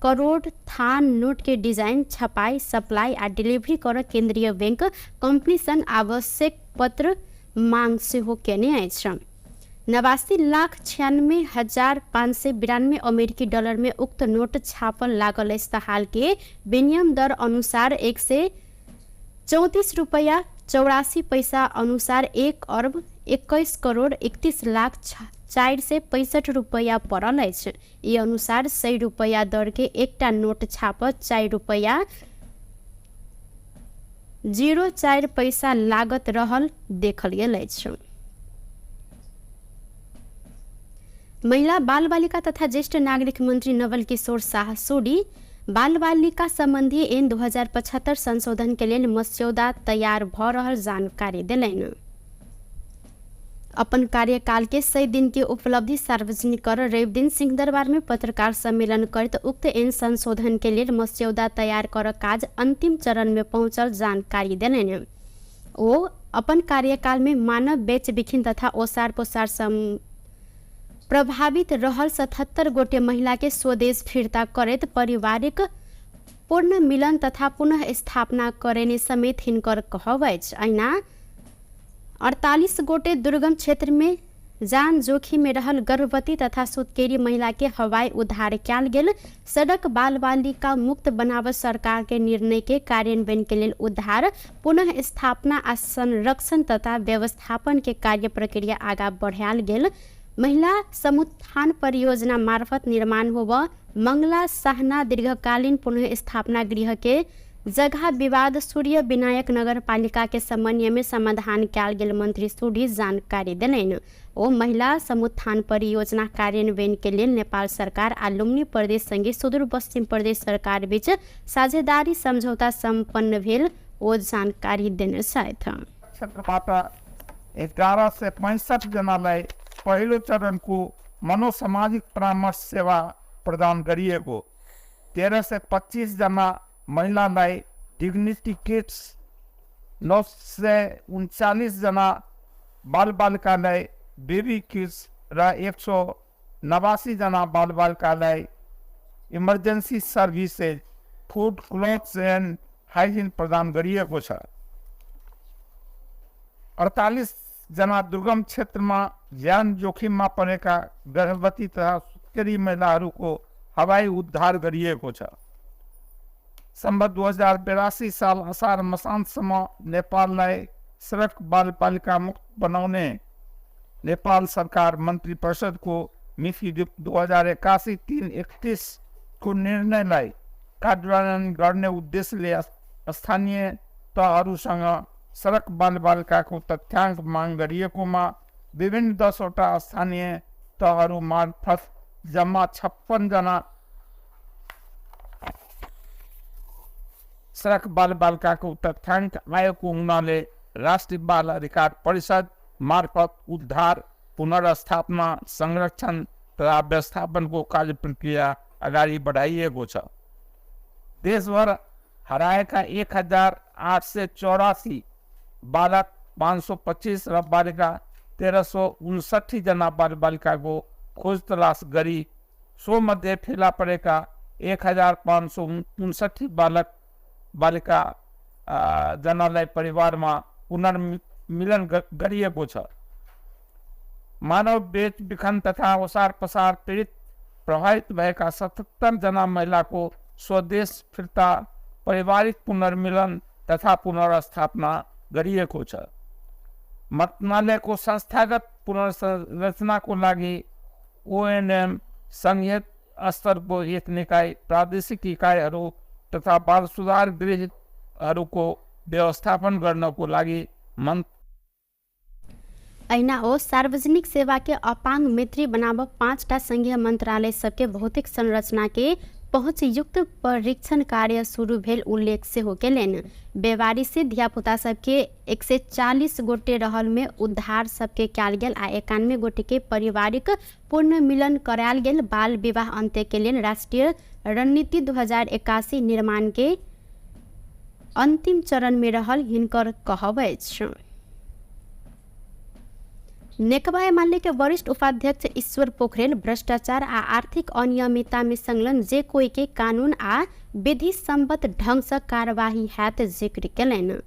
A: करोड़ थान नोट के डिजाइन छपाई सप्लाई आ डिलीवरी कर केंद्रीय बैंक कंपनी सन आवश्यक पत्र मांग से हो केने अछि 89,96,592 अमेरिकी डॉलर में उक्त नोट छापल लागल अछि त हाल के विनिमय दर अनुसार 134 रुपया 84 पैसा अनुसार 1 अरब 21 करोड़ 31 लाख 465 रुपया पड़ल अछि। ई अनुसार 100 रुपया दर के एकटा नोट छाप 4 रुपया 04 पैसा लागत रहल देखल गेल अछि। महिला बाल बालिका तथा ज्येष्ठ नागरिक मंत्री नवल किशोर शाह सोडी बाल बालिका संबंधी ऐन 2075 संशोधन के लिए मस्यौदा तैयार भ रहल जानकारी देलनि। अपन कार्यकाल के 100 दिन की उपलब्धि सार्वजनिक कर रवि दिन सिंहदरबार में पत्रकार सम्मेलन करते उक्त ऐन संशोधन के लिए मस्यौदा तैयार कर काज अंतिम चरण में पहुंचल जानकारी देलनि। ओ अपन कार्यकाल में मानव बेच बिखिन तथा ओसार पोसार प्रभावित रहल 77 गोटे महिला के स्वदेश फिरता करैत पारिवारिक पूर्ण मिलन तथा पुनः स्थापना करेने समेत हिनकर कहब अछि। अहिना 48 गोटे दुर्गम क्षेत्र में जान जोखिम में रहल गर्भवती तथा सुतकेरी महिला के हवाई उद्धार कयल गेल। सड़क बाल बालिका मुक्त बनाव सरकार के निर्णय के कार्यान्वयन के लिए उद्धार पुनः स्थापना आ संरक्षण तथा व्यवस्थापन के कार्य प्रक्रिया आगा बढ़ायल गेल। महिला समुत्थान परियोजना मार्फत निर्माण होब मंगला साहना दीर्घकालीन पुनः स्थापना गृह के जगह विवाद सूर्य विनायक नगर पालिका के समन्वय में समाधान कयल गेल मंत्री सूडी जानकारी देलनि। ओ महिला समुत्थान परियोजना कार्यान्वयन के लिए नेपाल सरकार आ लुम्बिनी प्रदेश संगे सुदूर पश्चिम प्रदेश सरकार बीच साझेदारी समझौता संपन्न भेल ओ जानकारी देने छथि।
C: क्षेत्रबाट 11 से 65 जनालाई पहिलो चरणको मनोसामाजिक परामर्श सेवा प्रदान गरिएको 13 से 25 जना महिलालाई डिग्निटी किट्स 939 जना बालबालिकालाई बेबी किट्स र 189 जना बालबालिकालाई emergency services food clothes end hygiene प्रदान गरिएको छ। 48 जना दुर्गम क्षेत्रमा ज्यान जोखिममा परेका गर्भवती तथा सुत्केरी महिलाहरूको हवाई उद्धार गरिएको छ। सम्बत 2082 साल असार मसान्तसम्म नेपाललाई सडक बालबालिका मुक्त बनाउने नेपाल सरकार मन्त्री परिषदको मिति 2081-331 को निर्णयलाई कार्यान्वयन गर्ने उद्देश्यले स्थानीय तहहरूसँग सडक बालबालिकाको तथ्याङ्क माग गरिएकोमा विभिन्न 10वटा स्थानीय तहहरू मार्फत जम्मा 56 जना सडक बालबालिकाको तथ्याङ्क आएको हुनाले राष्ट्रिय बाल अधिकार परिषद मार्फत उद्धार पुनर्स्थापना संरक्षण तथा व्यवस्थापनको कार्य प्रक्रिया अगाडि बढाइएको छ। देशभर हराएका 1884 बालक 525 र बालिका 1359 जना बालबालिकाको खोज तलास गरी सो मध्ये फेला परेका 1559 बालक बालिका जनालाई परिवारमा पुनर्मिलन गरिएको छ। मानव बेच बिखन तथा ओसार पसार पीडित प्रभावित भएका 77 जना महिलाको स्वदेश फिर्ता पारिवारिक पुनर्मिलन तथा पुनर्स्थापना गरिएको छ। मन्त्रालयको संस्थागत पुनर्संरचनाको लागि ओएनएम संघीय स्तरको एक निकाय प्रादेशिक इकाइहरू तथा बाल सुधार गृहहरूको व्यवस्थापन गर्नको लागि
A: ऐना ओ सार्वजनिक सेवा के अपांग मैत्री बनाव 5टा संघीय मंत्रालय सबके भौतिक संरचना के पहुँच युक्त परीक्षण कार्य शुरू भेल उल्लेख से हो केलन। बेवारी से धियापुता सबके 140 गोटे रहल में उद्धार सबके कयल गेल आ 91 गोटे के पारिवारिक पूर्ण मिलन करायल गेल। बाल विवाह अंत्य के लिए राष्ट्रीय रणनीति 2081 निर्माण के अंतिम चरण में रहल हिनकर कहब अछि। नेकपा एमाले के वरिष्ठ उपाध्यक्ष ईश्वर पोखरेल भ्रष्टाचार आ आर्थिक अनियमितता में संलग्न जे कोई के कानून आ विधि सम्मत ढंग से कार्यवाही हैत जिक्र कयलनि।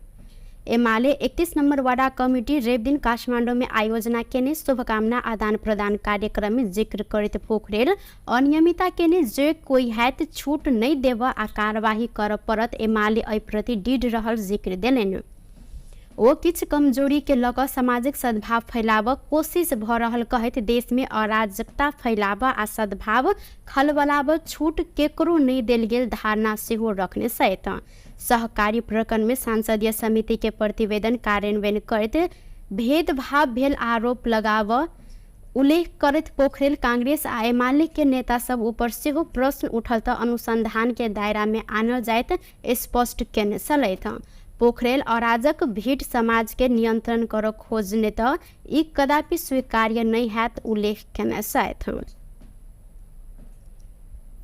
A: एमाले 31 नंबर वार्ड कमिटी रवि दिन काठमांडू में आयोजना केने शुभकामना आदान प्रदान कार्यक्रम में जिक्र करते पोखरेल अनियमितता केने जे कोई हैत छूट नहीं देव आ कार्यवाही कर परत एमाले एहि प्रति दृढ़ रहल जिक्र देलनि। ओ किछ कमजोरी के लग सामाजिक सद्भाव फैलाव कोशिश भ रहल कहत देश में अराजकता फैलाव आ सद्भाव खलबलाव छूट केकरो नहीं देल गेल धारणा सेहो रखने सहित सहकारी प्रकरण में सांसदीय समिति के प्रतिवेदन कार्यान्वयन करते भेदभाव भेल आरोप लगाव उल्लेख करत पोखरेल कांग्रेस आ एमाले के नेता सब ऊपर सेहो प्रश्न उठल त अनुसंधान के दायरा में आनल जाइत स्पष्ट केने छलैथ। पोखरेल अराजक भीड़ समाज के नियंत्रण कर खोजने त ई कदापि स्वीकार्य नहीं हैत उल्लेख केने छथि।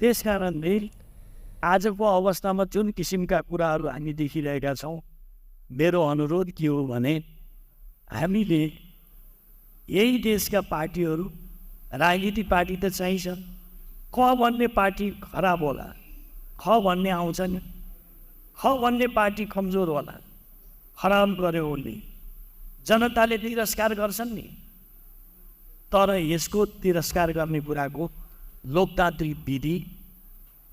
D: त्यसकारणले आजको अवस्थामा जुन किसिमका कुराहरू हामी देखिरहेका छौँ, मेरो अनुरोध के हो भने हामीले यही देशका पार्टीहरू, राजनीतिक पार्टी त चाहिन्छ, क भन्ने पार्टी खराब होला, ख भन्ने आउँछ नि, ख भन्ने पार्टी कमजोर होला, खराब गर्यो उसले, जनताले तिरस्कार गर्छन् नि। तर यसको तिरस्कार गर्ने कुराको लोकतान्त्रिक विधि,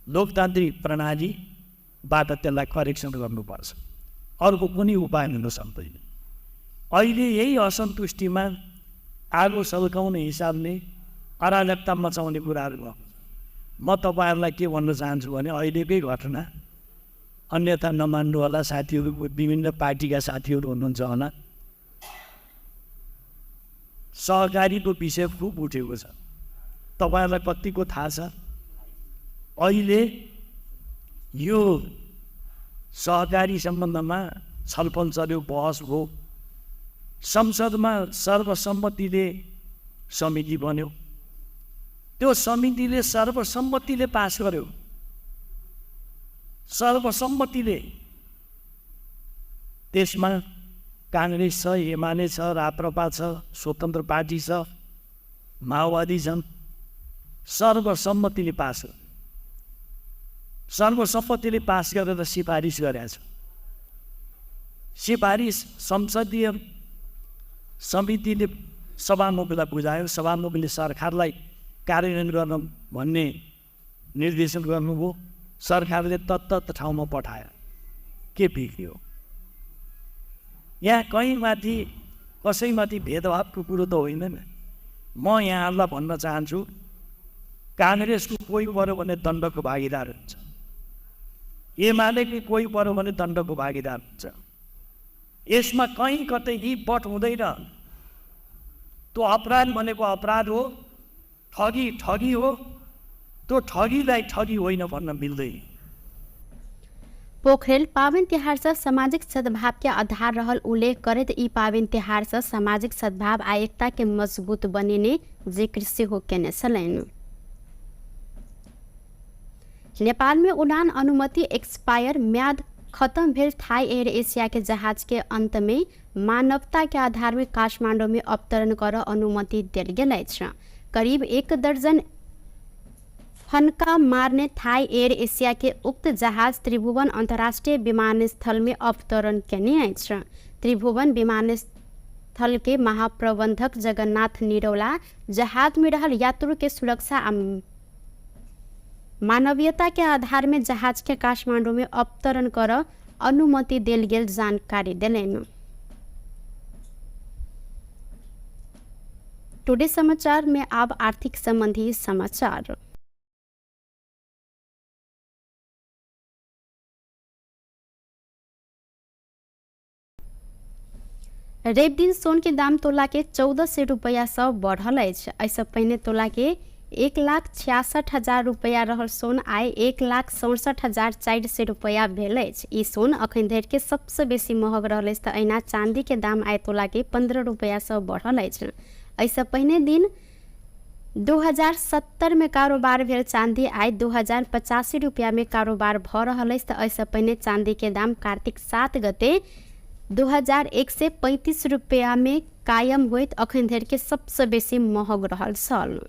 D: लोकतान्त्रिक प्रणालीबाट त्यसलाई करेक्सन गर्नुपर्छ, अर्को कुनै उपाय हुन सक्दैन। अहिले यही असन्तुष्टिमा आगो सल्काउने हिसाबले अराजकता मचाउने कुराहरू भएको छ। म तपाईँहरूलाई के भन्न चाहन्छु भने अहिलेकै घटना, अन्यथा नमान्नु होला साथीहरू, विभिन्न पार्टीका साथीहरू हुनुहुन्छ होला, सहकारीको विषय खुब उठेको छ। तपाईँहरूलाई कतिको थाहा छ, अहिले यो सहकारी सम्बन्धमा छलफल चल्यो, बहस हो, संसदमा सर्वसम्मतिले समिति बन्यो, त्यो समितिले सर्वसम्मतिले पास गर्यो, सर्वसम्मतिले। त्यसमा काङ्ग्रेस छ, एमाले छ, राप्रपा छ, स्वतन्त्र पार्टी छ, माओवादी छन्, सर्वसम्मतिले पास गर्यो। सर्वसम्मतिले पास गरेर सिफारिस गरेका छ। सिफारिस संसदीय समितिले सभामुखलाई बुझायो, सभामुखले सरकारलाई कार्यान्वयन गर्न भन्ने निर्देशन गर्नुभयो, सरकारले तत्त ठाउँमा पठायो, के बिग्रियो? यहाँ कहीँमाथि कसैमाथि भेदभावको कुरो त होइन नि। म यहाँहरूलाई भन्न चाहन्छु, काङ्ग्रेसको कोही पऱ्यो भने दण्डको भागीदार हुन्छ, एमालेको कोही पऱ्यो भने दण्डको भागीदार हुन्छ। यसमा कहीँ कतै यी बट हुँदैन। त्यो अपराध भनेको अपराध हो, ठगी ठगी हो, त्यो ठगीलाई ठगी होइन भन्न मिल्दैन।
A: पोखरेल पावन तिहार से सामाजिक सद्भाव के आधार रहल उल्लेख करत ई पावन तिहार से सामाजिक सद्भाव आ एकता के मजबूत बनिने जिक्र सेहो केने छलनि। नेपाल में उड़ान अनुमति एक्सपायर म्याद खत्म भेल थाई एयर एशिया के जहाज के अंत में मानवता के आधार में काठमांडू में अवतरण कर अनुमति दिल गेल अछि। करीब 1 दर्जन फनका मारने थाई एयर एशिया के उक्त जहाज त्रिभुवन अंतर्राष्ट्रीय विमानस्थल में अवतरण केने अछि। त्रिभुवन विमानस्थल के महाप्रबंधक जगन्नाथ निरौला जहाज में रहल यात्रु के सुरक्षा मानवीयता के आधार में जहाज के काठमांडू में अवतरण कर अनुमति देल गेल जानकारी दिलनि। टुडे समाचार में अब आर्थिक संबंधी समाचार। रवि दिन सोन के दाम तोला के 1400 रुपया से बढ़ल अछि। ऐसे पहले तोला के 1,66,000 रुपया रहल सोन आइ 1,67,400 रुपया भेल अछि। ई सोन अखन धरि के सबसे बेसी महग रहल अछि। तऽ अहिना चांदी के दाम आइ तोला के 15 रुपया से बढ़ल अछि। ऐसे पहले दिन 2070 में कारोबार भेल चांदी आइ 2085 रुपया में कारोबार भ रहल अछि। तऽ ऐसे पहले चांदी के दाम कार्तिक 7 गते 2135 रुपैयाँ में कायम होइत अखन धरि के सबसे बेसी महग रहल छल।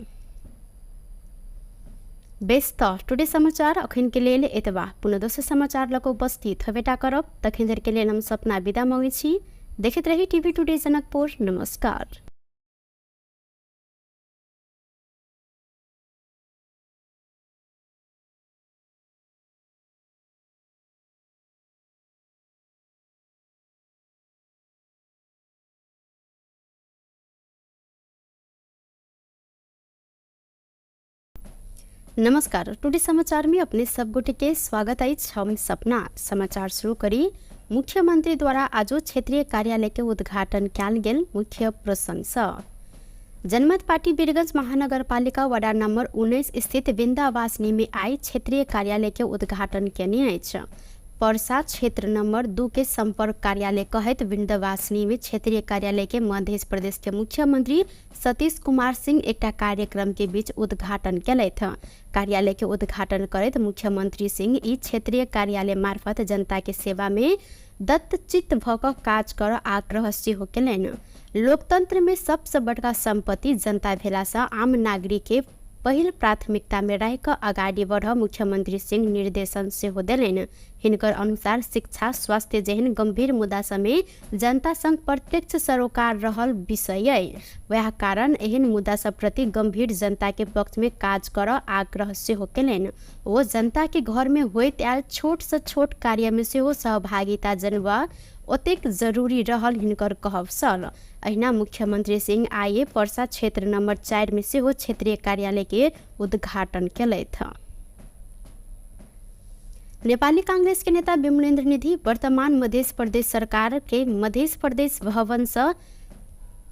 A: बेस्त टुडे समाचार अखन के लेल एतबा। पुनः दोसर समाचार लको उपस्थित हवेटा करब। तखन धरि के लेल हम सपना विदा मांगे छी। देखैत रही टीवी टुडे जनकपुर। नमस्कार। नमस्कार। टुडे समाचार में अपने सब गोटे के स्वागत है। हम सपना समाचार शुरू करी। मुख्यमंत्री द्वारा आज क्षेत्रीय कार्यालय के उद्घाटन कयल गेल। मुख्य प्रशंसा जनमत पार्टी वीरगंज महानगरपालिका वार्ड नंबर 19 स्थित विंध्यावासिनी में आई क्षेत्रीय कार्यालय के उद्घाटन केने अछि। पर्सा क्षेत्र नंबर 2 के संपर्क कार्यालय कहत विंध्यवासिनी में क्षेत्रीय कार्यालय के मध्य प्रदेश के मुख्यमंत्री सतीश कुमार सिंह एक कार्यक्रम के बीच उद्घाटन कयलथि। कार्यालय के उद्घाटन करत मुख्यमंत्री सिंह ई क्षेत्रीय कार्यालय मार्फत जनता के सेवा में दत्तचित्त भ क काज कर आग्रह सेहो केलनि। लोकतंत्र में सबसे बड़का संपत्ति जनता भेला से आम नागरिक के पहिल प्राथमिकता में रह कर अगाडि बढ़ मुख्यमंत्री सिंह निर्देशन सेहो देलनि। हिनकर अनुसार शिक्षा स्वास्थ्य जेहन गंभीर मुद्दा समेत जनता संग प्रत्यक्ष सरोकार रहल विषय है। वह कारण एहन मुद्दा सब प्रति गंभीर जनता के पक्ष में काज कर आग्रह सेहो केलनि। वो जनता के घर में होइत आयल छोट से छोट कार्य में सेहो सहभागिता जनबा ओतेक जरूरी रहल हिनकर कहब छल। अहिना मुख्यमंत्री सिंह आइए पर्सा क्षेत्र नंबर 4 में सेहो क्षेत्रीय कार्यालय के उद्घाटन कयलथि। नेपाली कांग्रेस के नेता विमलेन्द्र निधि वर्तमान मध्य प्रदेश सरकार के मध्य प्रदेश भवन से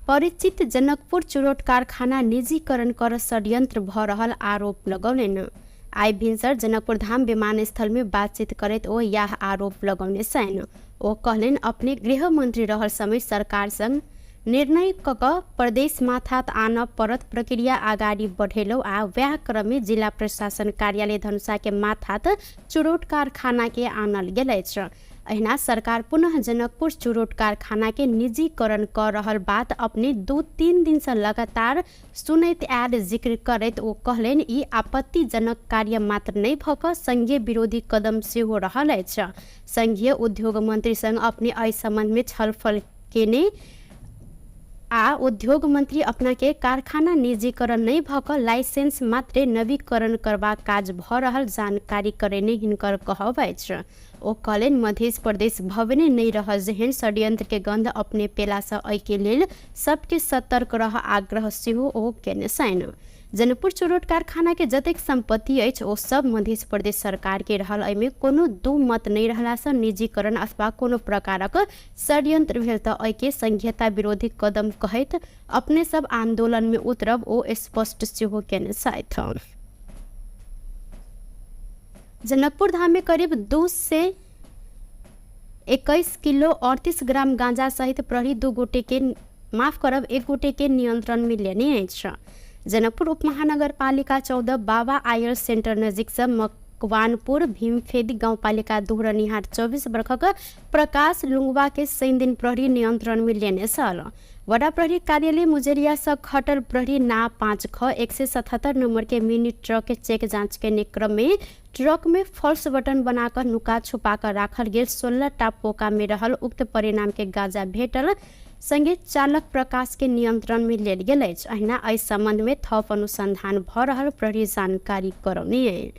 A: परिचित जनकपुर चुरोट कारखाना निजीकरण कर षड्यंत्र भ रहल आरोप लगौलनि। आई भिनसर जनकपुर धाम विमानस्थल में बातचीत करत ओ यह आरोप लगौने छन्। ओ कहलनि अपने गृह मंत्री रहल समय सरकार संग निर्णय कक प्रदेश माथात आन परत प्रक्रिया अगाडि बढ़ेलो आ वह क्रम में जिला प्रशासन कार्यालय धनुषा के माथात चुरोट कारखाना के आनल गेल अछि। अहिना सरकार पुनः जनकपुर चुरोट कारखाना के निजीकरण कर रहल बात अपने 2-3 दिन से लगातार सुनैत आयल जिक्र करैत ओ कहलनि ई आपत्तिजनक कार्य मात्र नहीं भक संघीय विरोधी कदम सेहो रहल अछि। संघीय उद्योग मंत्री संग अपने एहि संबंध में छलफल केने आ उद्योग मंत्री अपना के कारखाना निजीकरण नहीं भक लाइसेंस मात्रे नवीकरण करबा काज भ रहल जानकारी करेने हिनकर कहब अछि। ओ कहलनि मध्य प्रदेश भवने नहीं रहल जेहन षड्यंत्र के गंध अपने पेला से एहि के लेल सबके सतर्क रह आग्रह सेहो ओ केने छनि। जनकपुर चुरोट कारखाना के जतेक संपत्ति अछि ओ सब मध्य प्रदेश सरकार के रहल। एहिमे कोनो दू मत नहीं रहला से निजीकरण अथवा कोनो प्रकारक षड्यंत्र भेल त एहि के संघीयता विरोधी कदम कहैत अपने सब आंदोलन में उतरब ओ स्पष्ट सेहो केने छथि। जनकपुर धाम में करीब 2 से 21 किलो 38 ग्राम गांजा सहित प्रहरी 2 गोटे के माफ करब 1 गोटे के नियंत्रण में लेने अछि। जनकपुर उपमहानगरपालिका 14 बाबा आयर सेंटर नजीक से मकवानपुर भीमफेदी गाउँपालिका दोहरनिहार 24 वर्षक प्रकाश लुंगवा के 3 दिन प्रहरी नियंत्रण में लेने छल। वडा प्रहरी कार्यालय मुजेरिया से खटल प्रहरी ना 5 ख 177 नंबर के मिनी ट्रक के चेक जांच के क्रम में ट्रक में फॉल्स बटन बनाकर नुका छुपा कर राखल गेल 16 टा पोका में रहल उक्त परिणाम के गांजा भेटल संगे चालक प्रकाश के नियंत्रण में लेल गेल अछि। अहिना एहि संबंध में थप अनुसंधान भ रहल प्रहरी जानकारी करौने।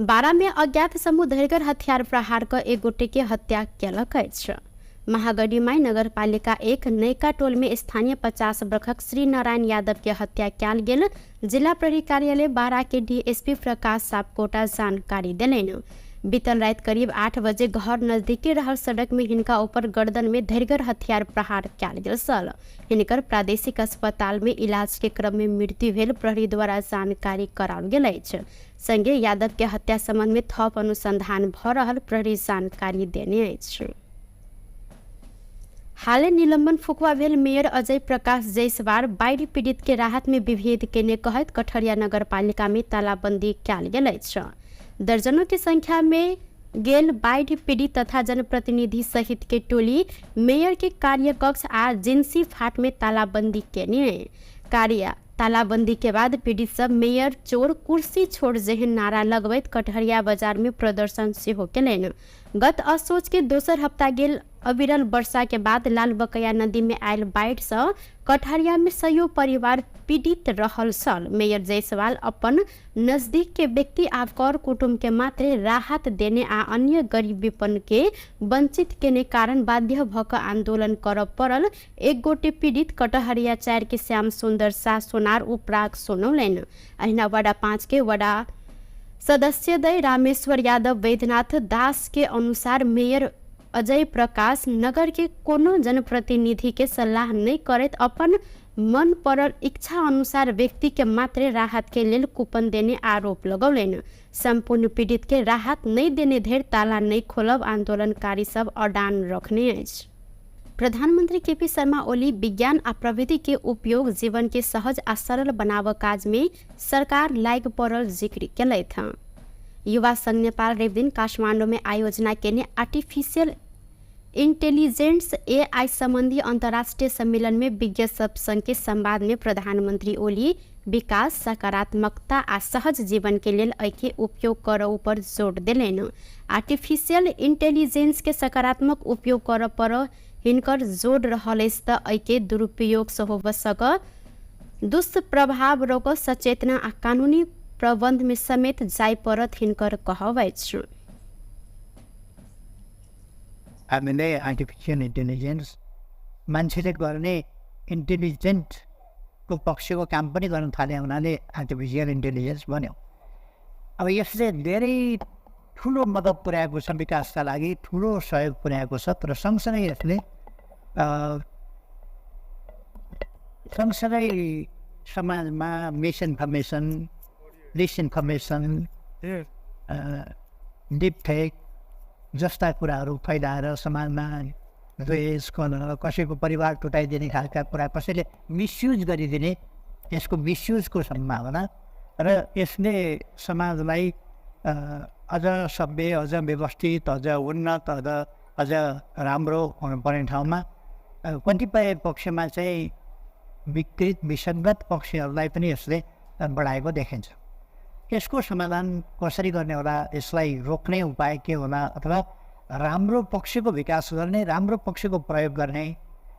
A: 12 में अज्ञात समूह धरगर हथियार प्रहार कर 1 गोटे के हत्या केलक अछि। महागढ़ीमाई नगरपालिका 1 नयका टोल में स्थानीय 50 वर्षक श्री नारायण यादव के हत्या कयल गेल। जिला प्रहरी कार्यालय 12 के डीएसपी प्रकाश सापकोटा जानकारी देलनि। बीतल रात करीब 8 बजे घर नजदीकी रहल सड़क में हिनका ऊपर गर्दन में धरगर हथियार प्रहार कयल गेल छल। हिनकर प्रादेशिक अस्पताल में इलाज के क्रम में मृत्यु भेल प्रहरी द्वारा जानकारी कराओल गेल अछि। संगे यादव के हत्या संबंध में थप अनुसंधान भ रहल प्रहरी जानकारी देने अछि। हालै निलंबन फुकवा भेल मेयर अजय प्रकाश जयसवाल बाढ़ि पीड़ित के राहत में विभेद केने कहत कठरिया नगरपालिका में तालाबंदी कयल गेल अछि। दर्जनों की संख्या में गेल बाढ़ पीड़ित तथा जनप्रतिनिधि सहित के टोली मेयर के कार्य कक्ष आ जिन्सी फाट में तालाबंदी केने कार्य तालाबंदी के बाद पीड़ित सब मेयर चोर कुर्सी छोड़ जेहन नारा लगबैत कटहरिया बाजार में प्रदर्शन सेहो केलनि। गत असोज के दोसर हफ्ता गेल अविरल वर्षा के बाद लाल बकैया नदी में आयल बाढ़ से कटहरिया में सयो परिवार पीड़ित रहल सल। मेयर जायसवाल अपन नजदीक के व्यक्ति आ कर कुटुंब के मात्र राहत देने आ अन्य गरीब विपन्न के वंचित केने कारण बाध्य भक आंदोलन करब पड़ल। एक गोटे पीड़ित कटहरिया 4 के श्याम सुंदर शाह सोनार उपराग सुनौलनि। अहिना वडा 5 के वडा सदस्य दय रामेश्वर यादव वैद्यनाथ दास के अनुसार मेयर अजय प्रकाश नगर के कोनो जनप्रतिनिधि के सलाह नहीं करत अपन मन पड़ल इच्छा अनुसार व्यक्ति के मात्र राहत के लेल कूपन देने आरोप लगौलनि। संपूर्ण पीड़ित के राहत नहीं देने धरि ताला नहीं खोलब आंदोलनकारी सब अडान रखने अछि। प्रधानमंत्री केपी शर्मा ओली विज्ञान आ प्रविधि के उपयोग जीवन के सहज आ सरल बनाव काज में सरकार लाग पड़ल जिक्र केलथि। युवा संघ नेपाल रवि दिन काठमांडू में आयोजना केने आर्टिफिशियल इंटेलिजेंस AI संबंधी अंतर्राष्ट्रीय सम्मेलन में विज्ञ सब संघ के संवाद में प्रधानमंत्री ओली विकास सकारात्मकता आ सहज जीवन के लेल एके उपयोग करऽ पर जोर देलनि। आर्टिफिशियल इंटेलिजेंस के सकारात्मक उपयोग करऽ पर हिनकर जोर रहल त एके दुरुपयोग से हो सक दुष्प्रभाव रोक सचेतना आ कानूनी प्रबंध में समेत जाय परत हिनकर कहब अछि।
B: हामीले आर्टिफिसियल इन्टेलिजेन्स मान्छेले गर्ने इन्टेलिजेन्टको पक्षको काम पनि गर्न थाले हुनाले आर्टिफिसियल इन्टेलिजेन्स बन्यो। अब यसले धेरै ठुलो मद्दत पुर्याएको छ, विकासका लागि ठुलो सहयोग पुर्याएको छ। तर सँगसँगै यसले समाजमा मिसइन्फर्मेसन, डिसइन्फर्मेसन, डिप फेक जस्ता कुराहरू फैलाएर समाजमा द्वेष, कलह, कसैको परिवार टुटाइदिने खालका कुरा कसैले मिसयुज गरिदिने, यसको मिसयुजको सम्भावना र यसले समाजलाई अझ सभ्य, अझ व्यवस्थित, अझ उन्नत, अझ राम्रो हुनुपर्ने ठाउँमा कतिपय पक्षमा चाहिँ विकृत विसङ्गत पक्षहरूलाई पनि यसले बढाएको देखिन्छ। यसको समाधान कसरी गर्ने होला, यसलाई रोक्ने उपाय के होला, अथवा राम्रो पक्षको विकास गर्ने, राम्रो पक्षको प्रयोग गर्ने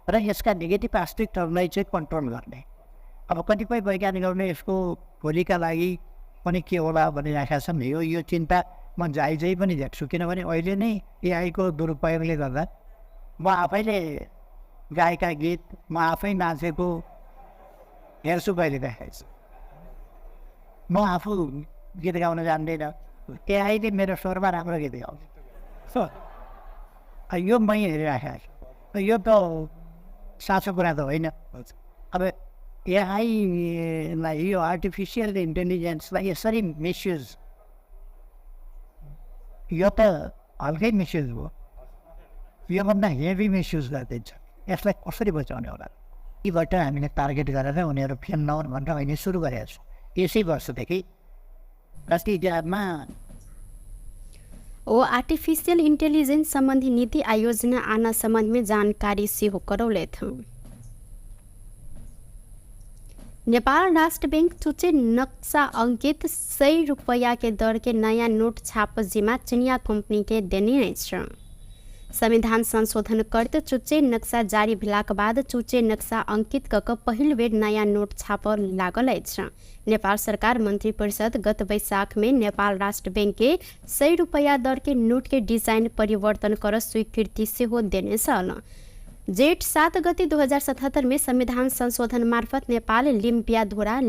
B: र यसका नेगेटिभ एस्पेक्टहरूलाई चाहिँ कन्ट्रोल गर्ने। अब कतिपय वैज्ञानिकहरूले यसको भोलिका लागि पनि के होला भनिरहेका छन्। यो चिन्ता म जायजै पनि देख्छु, किनभने अहिले नै AI को दुरुपयोगले गर्दा म आफैले गाएका गीत, म आफै नाचेको हेर्छु कहिले देखाइछु। म आफू गीत गाउन जान्दैन, AI ले मेरो स्वरमा राम्रो गीत गाउँछ। यो मै हेरिराखेको छु। यो त साँचो कुरा त होइन। अब AI लाई, यो आर्टिफिसियल इन्टेलिजेन्सलाई यसरी मिसयुज, यो त हल्कै मिसयुज हो, योभन्दा हेभी मिसयुज गरिदिन्छ। यसलाई कसरी बचाउने होला? यीबाट हामीले टार्गेट गरेर उनीहरू फेल नहुन् भनेर अहिले सुरु गरेका छौँ। यसै वर्षदेखि राष्ट्रिय इतिहासमा
A: आर्टिफिशियल इंटेलिजेंस संबंधी नीति आयोजना आना संबंध में जानकारी सेहो करौले थे। नेपाल राष्ट्र बैंक चुचे नक्शा अंकित 100 रुपया के दर के नया नोट छाप जिम्मा चिनिया कंपनी के देने अछि। संविधान संशोधन करते चुचे नक्शा जारी भेलाक बाद चुचे नक्शा अंकित कक पहिल बेर नया नोट छाप लागल अछि। नेपाल सरकार मंत्री परिषद गत वैशाख में नेपाल राष्ट्र बैंक के 100 रुपया दर के नोट के डिजाइन परिवर्तन कर स्वीकृति सेहो देने छल। जेठ 7 गते 2077 में संविधान संशोधन मार्फत नेपाल लिम्पियाधोरा,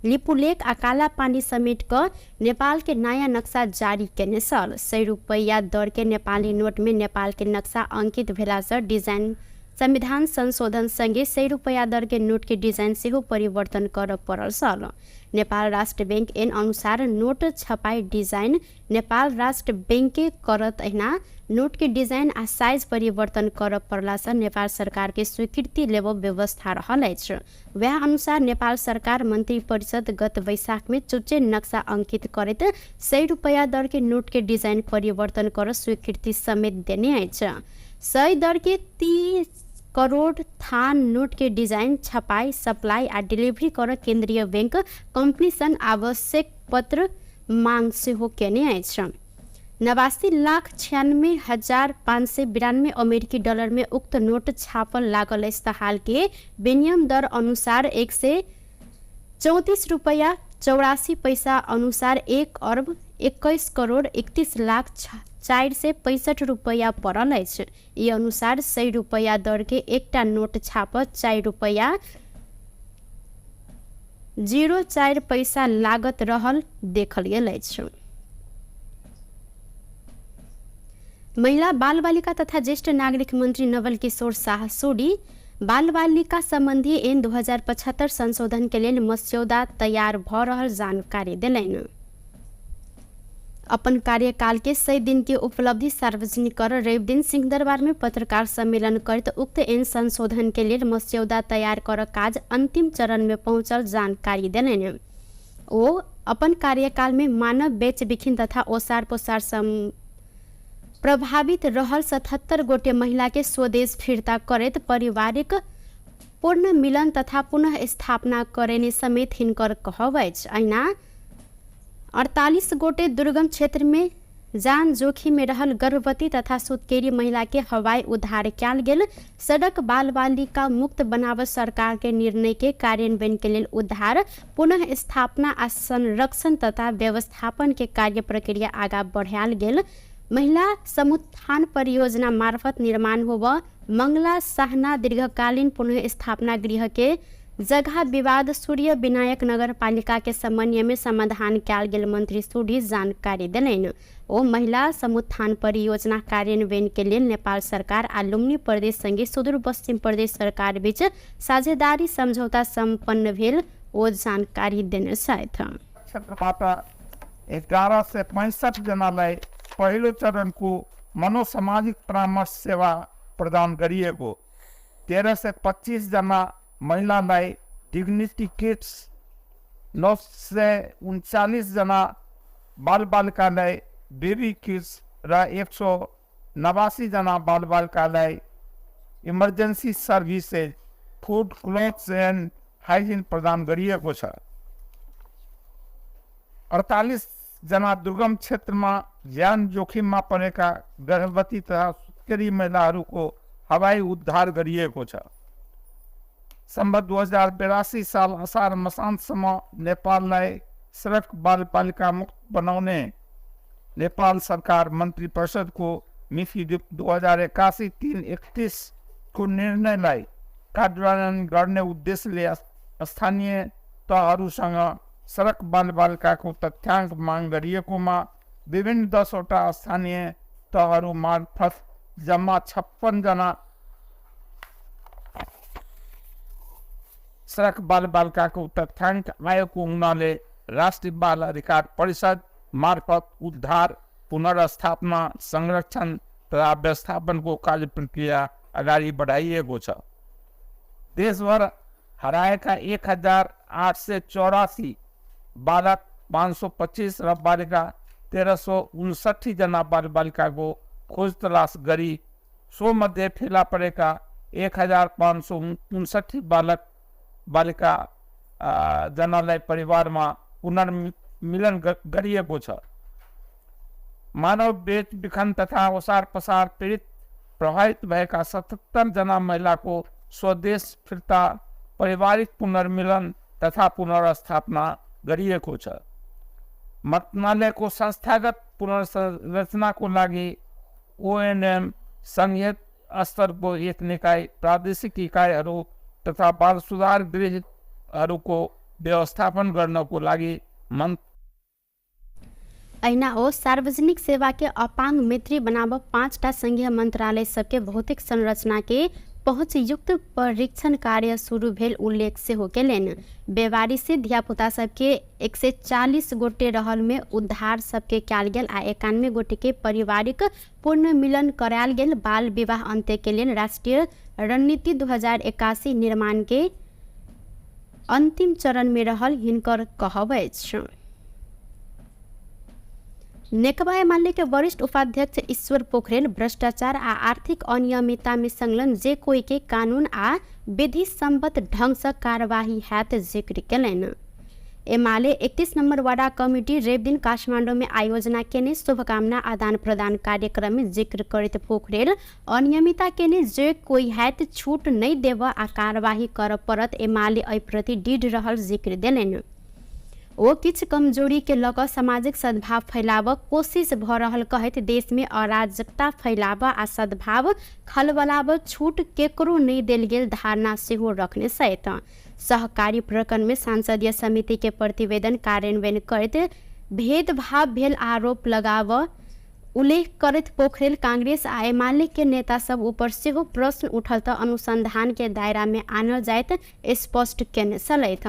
A: लिपुलेख आ काला पानी समेट कर नेपाल के नया नक्शा जारी केने छल। 100 रुपया दर के नेपाली नोट में नेपाल के नक्शा अंकित भेला से डिजाइन संविधान संशोधनसँगै 100 रुपैयाँ दरके नोटके डिजाइन सेहो परिवर्तन कर परल सल। नेपाल राष्ट्र बैंक एन अनुसार नोट छपाई डिजाइन नेपाल राष्ट्र बैंके करत ऐना नोट के डिजाइन आ साइज परिवर्तन कर परला से नेपाल सरकार के स्वीकृति लेबो व्यवस्था रहल अछि। वह अनुसार नेपाल सरकार मंत्री परिषद गत वैशाख में चुच्चे नक्शा अंकित करैत 100 रुपैयाँ दर के नोट के डिजाइन परिवर्तन कर स्वीकृति समेत देने अछि। 100 दर के 30 करोड़ थान नोट के डिजाइन छपाई सप्लाई आ डिलीवरी कर केंद्रीय बैंक कंपनी सन आवश्यक पत्र मांग सेहो केने अछि। 89,96,592 अमेरिकी डॉलर में उक्त नोट छापल लागल अछि। हाल के विनिमय दर अनुसार 134 रुपैयाँ 84 पैसा अनुसार 1 अरब 21 करोड़ 31 लाख 465 रुपैयाँ पड़ल अछि। ई अनुसार 100 रुपैयाँ दर के एकटा नोट छाप 4 रुपैयाँ 04 पैसा लागत रहल देखल गेल अछि। महिला बाल बालिका तथा ज्येष्ठ नागरिक मंत्री नवल किशोर शाह सोडी बाल बालिका संबंधी ऐन 2075 संशोधन के लिए मस्यौदा तैयार भ रहल जानकारी दिलैन। अपन कार्यकाल के 100 दिन की उपलब्धि सार्वजनिक कर रवि दिन सिंहदरबार में पत्रकार सम्मेलन करते उक्त ऐन संशोधन के लिए मस्यौदा तैयार कर काज अंतिम चरण में पहुंचल जानकारी दिलैन। ओ अपन कार्यकाल में मानव बेच बिखिन तथा ओसार पोसार प्रभावित रहल 77 गोटे महिला के स्वदेश फिरता करैत पारिवारिक पूर्ण मिलन तथा पुनः स्थापना करेने समेत हिनकर कहब अछि। ऐना 48 गोटे दुर्गम क्षेत्र में जान जोखिम में रहल गर्भवती तथा सुतकेरी महिला के हवाई उद्धार कयल गेल। सड़क बाल बालिका मुक्त बनाव सरकार के निर्णय के कार्यान्वयन के लिए उद्धार पुनः स्थापना आ संरक्षण तथा व्यवस्थापन के कार्य प्रक्रिया आगा बढ़ायल गेल। महिला समुत्थान परियोजना मार्फत निर्माण होब मंगला साहना दीर्घकालीन पुनः स्थापना गृह के जगह विवाद सूर्य विनायक नगर पालिका के समन्वय में समाधान कयल गेल मंत्री सोडी जानकारी दिलैन। ओ महिला समुत्थान परियोजना कार्यान्वयन के लिए नेपाल सरकार आ लुम्बिनी प्रदेश संगे सुदूर पश्चिम प्रदेश सरकार बीच साझेदारी समझौता संपन्न भेल ओ जानकारी देने छथि।
C: क्षेत्रबाट 11 से 65 जनालाई पहिलो चरणको मनोसामाजिक परामर्श सेवा प्रदान गरिएको, 13 से 25 जना महिलालाई डिग्निटी किट्स, 939 जना बालबालिकालाई बेबी किट्स र 189 जना बालबालिकालाई emergency services food clothes end hygiene प्रदान गरिएको छ। 48 जना दुर्गम क्षेत्रमा ज्यान जोखिममा परेका गर्भवती तथा सुत्केरी महिलाहरूको हवाई उद्धार गरिएको छ। सम्बत 2082 साल असार मसान्तसम्म नेपाललाई सडक बालबालिका मुक्त बनाउने नेपाल सरकार मन्त्री परिषदको मिति 2081-331 को निर्णयलाई कार्यान्वयन गर्ने उद्देश्यले स्थानीय तहहरूसँग सडक बालबालिकाको तथ्याङ्क माग गरिएकोमा विभिन्न 10वटा स्थानीय तहहरू मार्फत जम्मा 56 जना सडक बालबालिकाको तथ्याङ्क आएको हुनाले राष्ट्रिय बाल अधिकार परिषद मार्फत उद्धार पुनर्स्थापना संरक्षण तथा व्यवस्थापनको कार्य प्रक्रिया अगाडि बढाइएको छ। देशभर हराएका 1884 बालक 525 र बालिका 1359 जना बालबालिकाको खोज तलास गरी सो मध्ये फेला परेका 1559 बालक बालिका जनालाई परिवारमा पुनर्मिलन गरिएको छ। मानव बेच बिखन तथा ओसार पसार पीडित प्रभावित भएका 77 जना महिलाको स्वदेश फिर्ता पारिवारिक पुनर्मिलन तथा पुनर्स्थापना गरिएको छ। मन्त्रालयको संस्थागत पुनर्संरचनाको लागि ओएनएम संघीय स्तरको एक निकाय प्रादेशिक इकाइहरू तथा बाल सुधार गृहहरूको व्यवस्थापन गर्नको लागि
A: ऐना ओ सार्वजनिक सेवा के अपांग मैत्री बनाव 5टा संघीय मंत्रालय सबके भौतिक संरचना के पहुँचयुक्त परीक्षण कार्य शुरू भेल उल्लेख सेहो केलनि। बेवारी से धियापुता सबके 140 गोटे रहल में उद्धार सबके कयल गेल आ 91 गोटे के पारिवारिक पूर्ण मिलन करायल गेल। बाल विवाह अंत्य के लिए राष्ट्रीय रणनीति 2081 निर्माण के अंतिम चरण में रहल हिनकर कहब अछि। नेकपा एमाले के वरिष्ठ उपाध्यक्ष ईश्वर पोखरेल भ्रष्टाचार आ आर्थिक अनियमितता में संलग्न जे कोई के कानून आ विधि सम्मत ढंग से कार्यवाही हैत जिक्र केलनि। एमाले 31 नंबर वार्ड कमिटी रवि दिन काठमांडू में आयोजना केने शुभकामना आदान प्रदान कार्यक्रम में जिक्र करते पोखरेल अनियमितता केने जे कोई हैत छूट नहीं देव आ कार्यवाही कर पड़त एमाले एहि प्रति दृढ़ रहल जिक्र देलनि। वो किछ कमजोरी के लक सामाजिक सद्भाव फैलाव कोशिश भ रहल कहत देश में अराजकता फैलाव आ सद्भाव खलबलाव छूट केकरो नहीं देल गेल धारणा सेहो रखने सहित सहकारी प्रकरण में सांसदीय समिति के प्रतिवेदन कार्यान्वयन करत भेदभाव भेल आरोप लगाव उल्लेख करत पोखरेल कांग्रेस आ एमाले के नेता सब ऊपर सेहो प्रश्न उठल त अनुसंधान के दायरा में आनल जायत स्पष्ट केने छलैथ।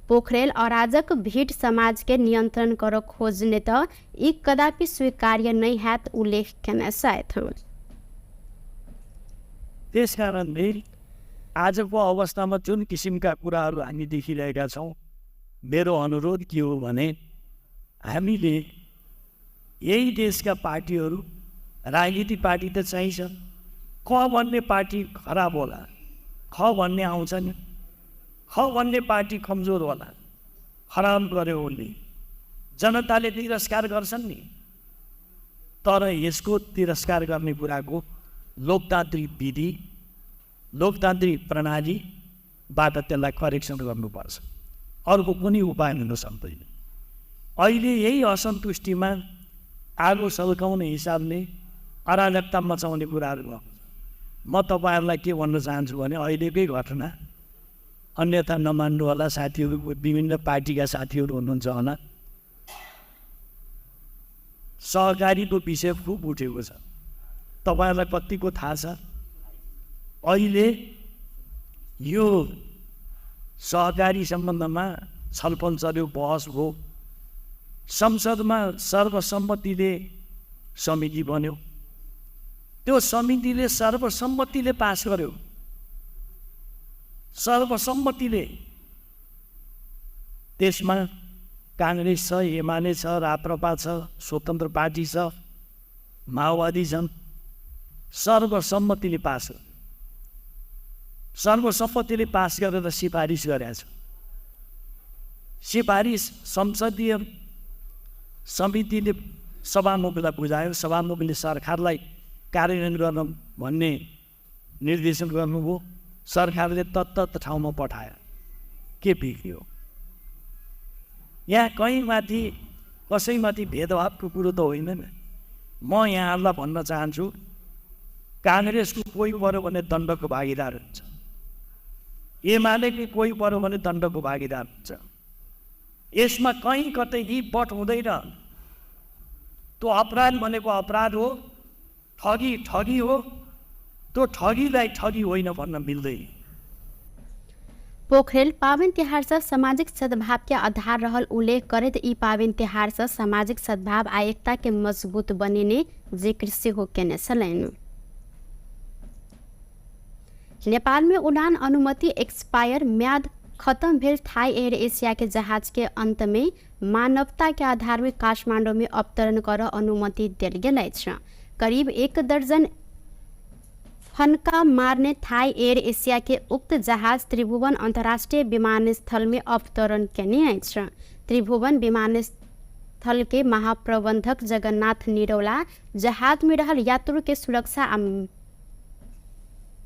A: पोखरेल अराजक भीड़ समाज के नियंत्रण कर खोजने त ई कदापि स्वीकार्य नहीं हैत उल्लेख केने छथि।
D: त्यसकारणले आजको अवस्थामा जुन किसिमका कुराहरू हामी देखिरहेका छौँ, मेरो अनुरोध के हो भने हामीले यही देशका पार्टीहरू, राजनीतिक पार्टी त चाहिन्छ, क भन्ने पार्टी खराब होला, ख भन्ने आउँछ नि, ख भन्ने पार्टी कमजोर होला, खराब गर्यो उसले, जनताले तिरस्कार गर्छन् नि। तर यसको तिरस्कार गर्ने कुराको लोकतान्त्रिक विधि, लोकतान्त्रिक प्रणालीबाट त्यसलाई करेक्सन गर्नुपर्छ, अर्को कुनै उपाय हुन सक्दैन। अहिले यही असन्तुष्टिमा आगो सल्काउने हिसाबले अराजकता मचाउने कुराहरू भयो। म तपाईँहरूलाई के भन्न चाहन्छु भने अहिलेकै घटना, अन्यथा नमान्नु होला साथीहरू, विभिन्न पार्टीका साथीहरू हुनुहुन्छ होला, सहकारीको विषय खुब उठेको छ। तपाईँहरूलाई कतिको थाहा छ, अहिले यो सहकारी सम्बन्धमा छलफल चल्यो, बहस भयो, संसदमा सर्वसम्मतिले समिति बन्यो, त्यो समितिले सर्वसम्मतिले पास गर्यो, सर्वसम्मतिले। त्यसमा कांग्रेस छ, एमाले छ, राप्रपा छ, स्वतन्त्र पार्टी छ, माओवादी छन्, सर्वसम्मतिले पास गर्यो। सर्वसम्मतिले पास गरेर सिफारिस गरेको छ। सिफारिस संसदीय समितिले सभामुखलाई बुझायो, सभामुखले सरकारलाई कार्यान्वयन गर्न भन्ने निर्देशन गर्नुभयो, सरकारले तत्त ठाउँमा पठायो। के बिग्रियो? यहाँ कहीँ माथि कसैमाथि भेदभावको कुरो त होइन नि। म यहाँहरूलाई भन्न चाहन्छु, काङ्ग्रेसको कोही पऱ्यो भने दण्डको भागीदार हुन्छ, एमालेको कोही पऱ्यो भने दण्डको भागीदार हुन्छ। यसमा कहीँ कतै हिपबट हुँदैन। त्यो अपराध भनेको अपराध हो, ठगी ठगी हो, त्यो ठगीलाई ठगी होइन भन्न मिल्दैन।
A: पोखरेल पावन तिहार से सामाजिक सद्भाव के आधार रहल उल्लेख करत ई पावन तिहार से सामाजिक सद्भाव आ एकता के मजबूत बनिने जिक्र सेहो केने छलनि। नेपाल में उड़ान अनुमति एक्सपायर म्याद खत्म भेल थाई एयर एशिया के जहाज के अंत में मानवता के आधार में काठमांडू में अवतरण कर अनुमति दिल गेल अछि। करीब 1 दर्जन फनका मारने थाई एयर एशिया के उक्त जहाज त्रिभुवन अंतर्राष्ट्रीय विमानस्थल में अवतरण केने अछि। त्रिभुवन विमानस्थल के महाप्रबंधक जगन्नाथ निरौला जहाज में रहल यात्रु के सुरक्षा आ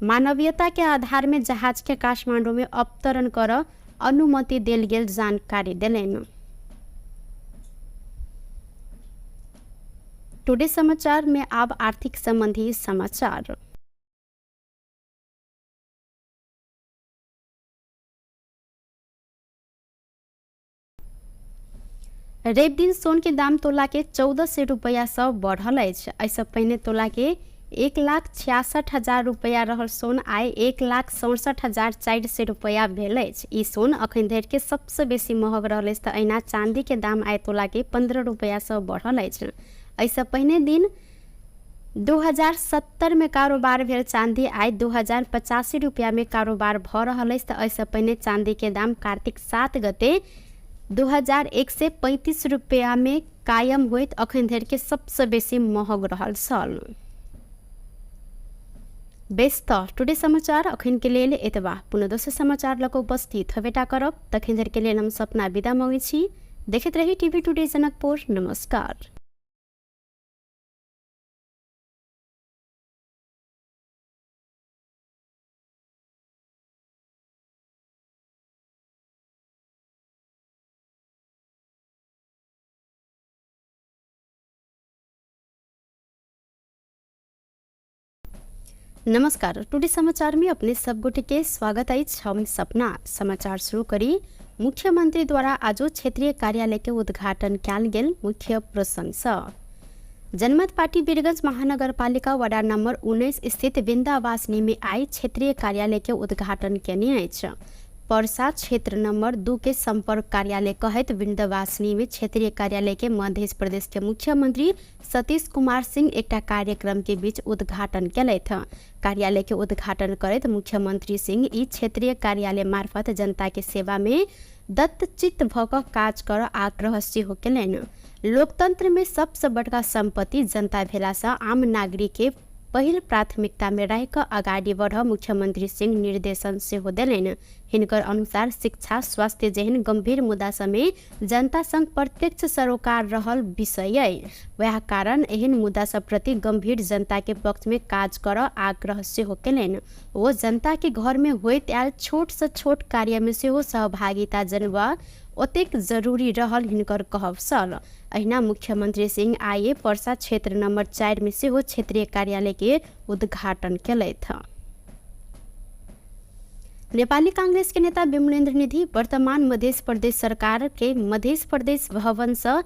A: मानवीयता के आधार में जहाज के काठमांडू में अवतरण कर अनुमति दिल गेल जानकारी दिलनि। टुडे समाचार में अब आर्थिक संबंधी समाचार। रेप दिन सोन के दाम तोला के 1400 रुपया से बढ़ल अछि। ऐसे पहले तोला के 1,66,000 रुपैआ रहल सोन आइ 1,67,400 रुपैआ भेल अछि। ई सोन अखन धरि के सबसे बेसी महग रहल अछि तऽ अहिना चांदी के दाम आइ तोला के 15 रुपैआ सँ बढ़ल अछि। एहिसँ पहिने दिन 2070 में कारोबार भेल चांदी आइ 2085 रुपैआ में कारोबार भऽ रहल अछि। तऽ एहिसँ पहिने चांदी के दाम कार्तिक 7 गते 2135 रुपैआ में कायम होइत अखन धरि के सबसे बेसी महग रहल छल। बेस तऽ टुडे समाचार अखन के लेल एतबा। पुनः दोसर समाचार लऽ कऽ उपस्थित हेबेटा करब। तखन धरि के लेल हम सपना विदा मांगै छी। देखैत रही टीवी टुडे जनकपुर। नमस्कार। नमस्कार, टुडे समाचार में अपने सब गोटे के स्वागत है। हम सपना समाचार शुरू करी। मुख्यमंत्री द्वारा आज क्षेत्रीय कार्यालय के उद्घाटन कयल गेल। मुख्य प्रसंग सँ जनमत पार्टी वीरगंज महानगरपालिका वार्ड नंबर 19 स्थित विंध्यावासिनी में आई क्षेत्रीय कार्यालय के उद्घाटन केने अछि। परसा क्षेत्र नंबर 2 के संपर्क कार्यालय कहत विंध्यवासिनी में क्षेत्रीय कार्यालय के मध्य प्रदेश के मुख्यमंत्री सतीश कुमार सिंह एकटा कार्यक्रम के बीच उद्घाटन केलथि। कार्यालय के उद्घाटन करैत मुख्यमंत्री सिंह ई क्षेत्रीय कार्यालय मार्फत जनता के सेवा में दत्तचित्त भऽ कऽ काज कर आग्रह सेहो केलनि। लोकतंत्र में सबसे बड़का संपत्ति जनता भेला सँ आम नागरिक के पहिल प्राथमिकता में रह कऽ आगाड़ी बढ़ मुख्यमंत्री सिंह निर्देशन सेहो देलनि। हिनकर अनुसार शिक्षा स्वास्थ्य जेहन गंभीर मुद्दा समेत जनता संग प्रत्यक्ष सरोकार रहल विषय अइ। वएह कारण एहन मुद्दा सब प्रति गंभीर जनता के पक्ष में काज कर आग्रह सेहो केलनि। ओ जनता के घर में होइत आयल छोट से छोट कार्य में सेहो सहभागिता जनबा ओतेक जरूरी रहल हिनकर कहब छल। अहिना मुख्यमंत्री सिंह आइए परसा क्षेत्र नंबर 4 में सेहो क्षेत्रीय कार्यालय के उद्घाटन केलथि। नेपाली कांग्रेस के नेता विमलेन्द्र निधि वर्तमान मध्य प्रदेश सरकार के मध्य प्रदेश भवन से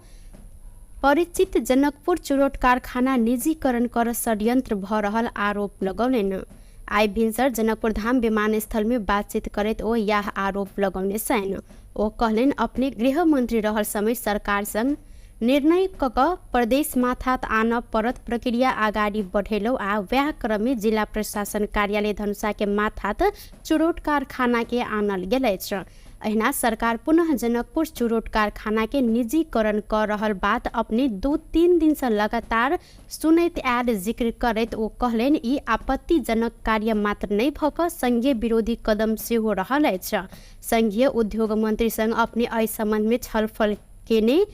A: परिचित जनकपुर चुरोट कारखाना निजीकरण कर षड्यंत्र भऽ रहल आरोप लगौलनि। आई भिनसर जनकपुर धाम विमानस्थल में बातचीत करैत ओ यह आरोप लगौने छनि। ओ कहलनि अपने गृह मंत्री रहल समय सरकार संग निर्णय कऽ कऽ प्रदेश माथात आनऽ पड़त प्रक्रिया आगाड़ी बढ़ेलौ आ वएह क्रम में जिला प्रशासन कार्यालय धनुषा के माथात चुरोट कारखाना के आनल गेल अछि। अहिना सरकार पुनः जनकपुर चुरोट कारखाना के निजीकरण कर रहल बात अपने 2-3 दिन से लगातार सुनैत आयल जिक्र करैत ओ कहलनि ई आपत्तिजनक कार्य मात्र नहीं भऽ कऽ संघीय विरोधी कदम सेहो रहल अछि। संघीय उद्योग मंत्री संग अपने एहि संबंध में छलफल केने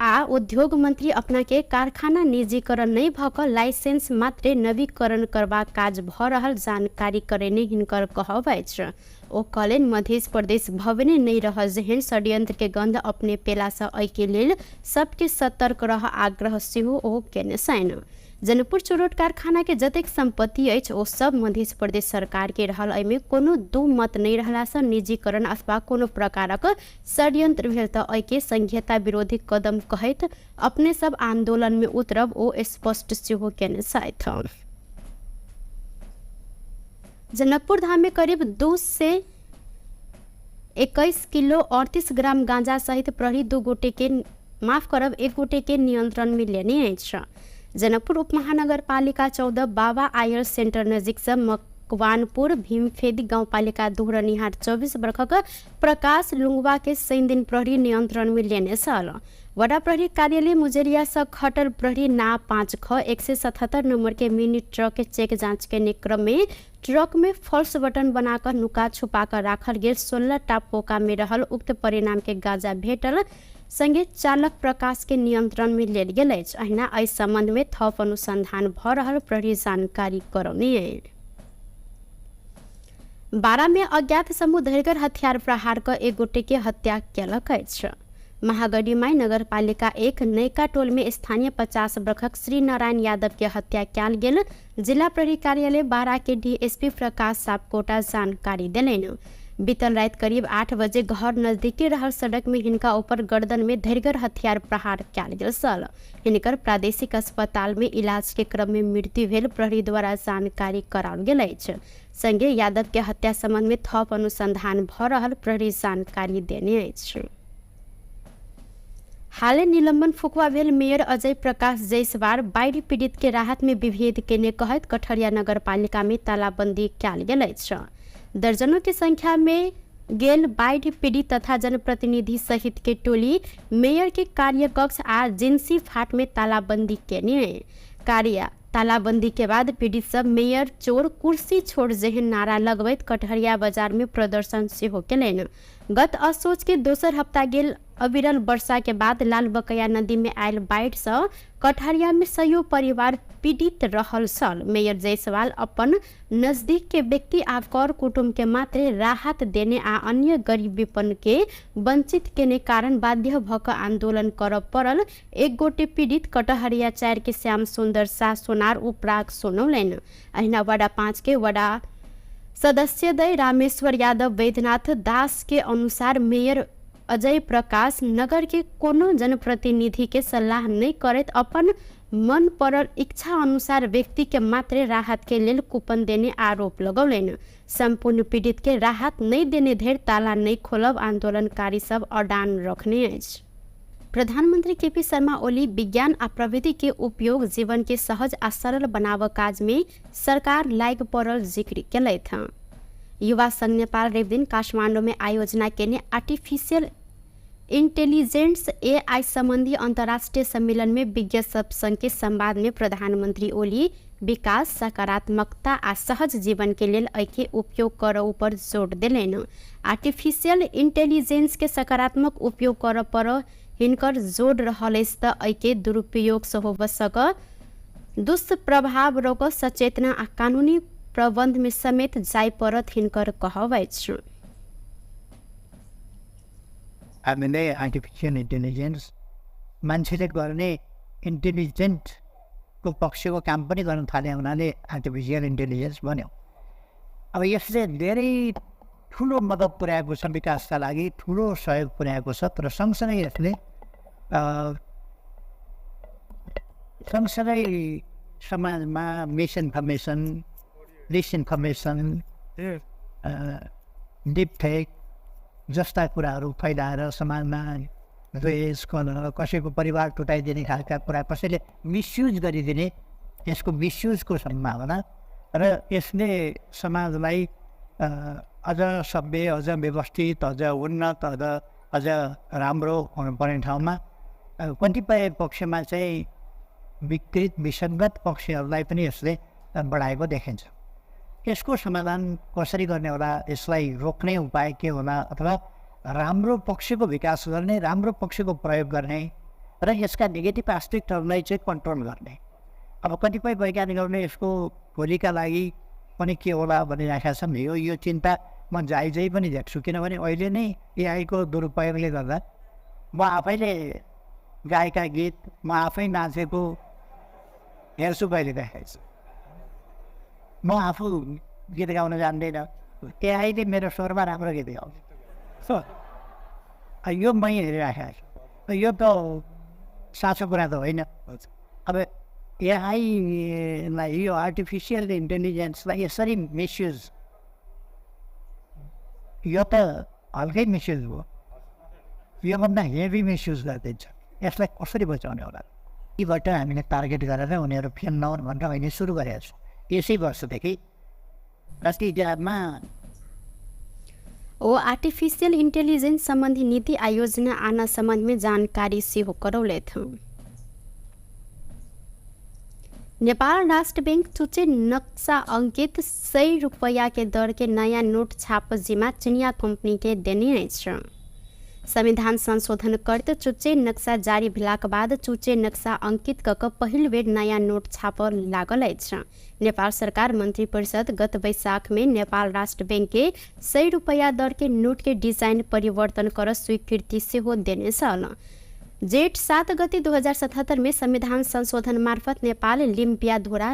A: आ उद्योग मंत्री अपना के कारखाना निजीकरण नहीं भऽ कऽ लाइसेंस मात्रे नवीकरण करबा काज भऽ रहल जानकारी करेने हिनकर कहब अछि। ओ कहलनि मध्य प्रदेश भवने नहीं रह जेहन षड्यंत्र के गंध अपने पेला सँ एहि के लेल सबके सतर्क रह आग्रह सेहो ओ केने छनि। जनकपुर चुरोट कारखाना के जतेक संपत्ति अछि ओ सब मध्य प्रदेश सरकार के रहल। एहिमे कोनो दू मत नहीं रहला सँ निजीकरण अथवा कोनो प्रकारक षड्यंत्र भेल तऽ एहि के संघीयता विरोधी कदम कहैत अपने सब आंदोलन में उतरब ओ स्पष्ट सेहो केने छथि। जनकपुर धाम में करीब 2 से 21 किलो 38 ग्राम गांजा सहित प्रहरी 1 गोटे के नियंत्रण में लेने अछि। जनकपुर उप महानगर पालिका 14 बाबा आयर सेंटर नजीक से मकवानपुर भीमफेदी गांव पालिका दोहरनिहार 24 वर्षक प्रकाश लुंगवा के 3 दिन प्रहरी नियंत्रण में लेने छल। वडा प्रहरी कार्यालय मुजरिया से खटल प्रहरी ना 5ख 177 नंबर के मिनी ट्रक के चेक जांच के क्रम में ट्रक में फॉल्स बटन बनाकर नुका छुपा कर राखल गेल 16 टा पोका में रहल उक्त परिणाम के गांजा भेटल संगे चालक प्रकाश के नियंत्रण में लेल गेल अछि। अहिना एहि संबंध में थप अनुसंधान भऽ रहल प्रहरी जानकारी करौने। 12 में अज्ञात समूह धरकर हथियार प्रहार कर 1 गोटे के हत्या केलक अछि। महागढ़ी माई नगर पालिका 1 नयका टोल में स्थानीय 50 वर्षक श्री नारायण यादव के हत्या कयल गेल। जिला प्रहरी कार्यालय 12 के डीएसपी प्रकाश सापकोटा जानकारी देलनि। बीतल रात करीब 8 बजे घर नजदीकी रहल सड़क में हिनका ऊपर गर्दन में धैर्यगर हथियार प्रहार कयल गेल छल। हिनकर प्रादेशिक अस्पताल में इलाज के क्रम में मृत्यु भेल प्रहरी द्वारा जानकारी कराओल गेल अछि। संगे यादव के हत्या संबंध में थप अनुसंधान भ रहल प्रहरी जानकारी देने अछि। हालै निलंबन फुकवा भेल मेयर अजय प्रकाश जायसवाल बाढ़ि पीड़ित के राहत में विभेद केने कहत कठरिया नगरपालिका में तालाबंदी कयल गेल अछि। दर्जनों की संख्या में गेल बाढ़ पीड़ित तथा जनप्रतिनिधि सहित के टोली मेयर के कार्यकक्ष आ जिंसी फाट में तालाबंदी केने कार्य तालाबंदी के बाद पीड़ित सब मेयर चोर कुर्सी छोड़ जेहन नारा लगबैत कटहरिया बाजार में प्रदर्शन सेहो केलनि। गत असोच के दोसर हफ्ता गेल अविरल वर्षा के बाद लाल बकैया नदी में आयल बाढ़ से कटहरिया में सयो परिवार पीड़ित रहल छल। मेयर जायसवाल अपन नजदीक के व्यक्ति आ कर कुटुंब के मात्र राहत देने आ अन्य गरीब विपन्न के वंचित केने कारण बाध्य भ क आंदोलन करब पड़ल। एक गोटे पीड़ित कटहरिया 4 के श्याम सुंदर शाह सोनार उपराग सुनौलनि। अहिना वाडा 5 के वाडा सदस्य दय रामेश्वर यादव वैद्यनाथ दास के अनुसार मेयर अजय प्रकाश नगर के कोनो जनप्रतिनिधि के सलाह नहीं करत अपन मन पड़ल इच्छा अनुसार व्यक्ति के मात्र राहत के लेल कूपन देने आरोप लगौलनि। संपूर्ण पीड़ित के राहत नहीं देने धरि ताला नहीं खोलब आंदोलनकारी सब अडान रखने अछि। प्रधानमंत्री केपी शर्मा ओली विज्ञान आ प्रविधि के उपयोग जीवन के सहज आ सरल बनाव काज में सरकार लाग पड़ल जिक्र केलथि। युवा संघ नेपाल रवि दिन काठमांडू में आयोजना केने आर्टिफिशियल इंटेलिजेंस AI संबंधी अंतर्राष्ट्रीय सम्मेलन में विज्ञ सब संघ के संवाद में प्रधानमंत्री ओली विकास सकारात्मकता आ सहज जीवन के लेल एके उपयोग करऽ पर जोर देलनि। आर्टिफिशियल इंटेलिजेंस के सकारात्मक उपयोग करऽ पर हिनकर जोर रहल अछि त एके दुरुपयोग से हो सक दुष्प्रभाव रोक सचेतना आ कानूनी प्रबंध में समेत जाय परत हिनकर कहब अछि।
B: हामीले आर्टिफिसियल इन्टेलिजेन्स मान्छेले गर्ने इन्टेलिजेन्टको पक्षको काम पनि गर्न थाले हुनाले आर्टिफिसियल इन्टेलिजेन्स बन्यो। अब यसले धेरै ठुलो मद्दत पुर्याएको छ, विकासका लागि ठुलो सहयोग पुर्याएको छ। तर सँगसँगै यसले समाजमा मिसइन्फर्मेसन, डिसइन्फर्मेसन, डिपफेक जस्ता कुराहरू फैलाएर समाजमा द्वेष, कलह, कसैको परिवार टुटाइदिने खालका कुरा, कसैले मिसयुज गरिदिने, यसको मिसयुजको सम्भावना र यसले समाजलाई अझ सभ्य, अझ व्यवस्थित, अझ उन्नत, अझ राम्रो हुनुपर्ने ठाउँमा कतिपय पक्षमा चाहिँ विकृत विसङ्गत पक्षहरूलाई पनि यसले बढाएको देखिन्छ। यसको समाधान कसरी गर्ने होला, यसलाई रोक्ने उपाय के होला, अथवा राम्रो पक्षको विकास गर्ने, राम्रो पक्षको प्रयोग गर्ने र यसका नेगेटिभ एस्पेक्टहरूलाई चाहिँ कन्ट्रोल गर्ने। अब कतिपय वैज्ञानिकहरूले यसको भोलिका लागि पनि के होला भनिराखेका छन्। यो चिन्ता म जायजै पनि देख्छु, किनभने अहिले नै AI को दुरुपयोगले गर्दा म आफैले गाएका गीत, म आफै नाचेको हेर्छु कहिले देखाइछु। म आफू गीत गाउन जान्दैन, AI ले मेरो स्वरमा राम्रो गीत गाउँछ। यो मै हेरिराखेको छु। यो त साँचो कुरा त होइन। अब AI लाई, यो आर्टिफिसियल इन्टेलिजेन्सलाई यसरी मिसयुज, यो त हल्कै मिसयुज हो, योभन्दा हेभी मिसयुज गरिदिन्छ। यसलाई कसरी बचाउने होला? यीबाट हामीले टार्गेट गरेर उनीहरू फेल नहुन् भनेर अहिले सुरु गरेका छौँ। यसै वर्षदेखि राष्ट्रिय इतिहासमा
A: आर्टिफिशियल इंटेलिजेंस संबंधी नीति आयोजना आना संबंध में जानकारी सेहो करौले थे। नेपाल राष्ट्र बैंक चुचे नक्शा अंकित 100 रुपया के दर के नया नोट छाप जिम्मा चिनिया कंपनी के देने छ। संविधान संशोधन करते चुचे नक्शा जारी भेलाक बाद चुचे नक्शा अंकित कक पहिल बेर नया नोट छाप लागल अछि। नेपाल सरकार मंत्री परिषद गत वैशाख में नेपाल राष्ट्र बैंक के 100 रुपया दर के नोट के डिजाइन परिवर्तन कर स्वीकृति सेहो देने छल। जेठ 7 गते 2077 में संविधान संशोधन मार्फत नेपाल लिम्पियाद्वारा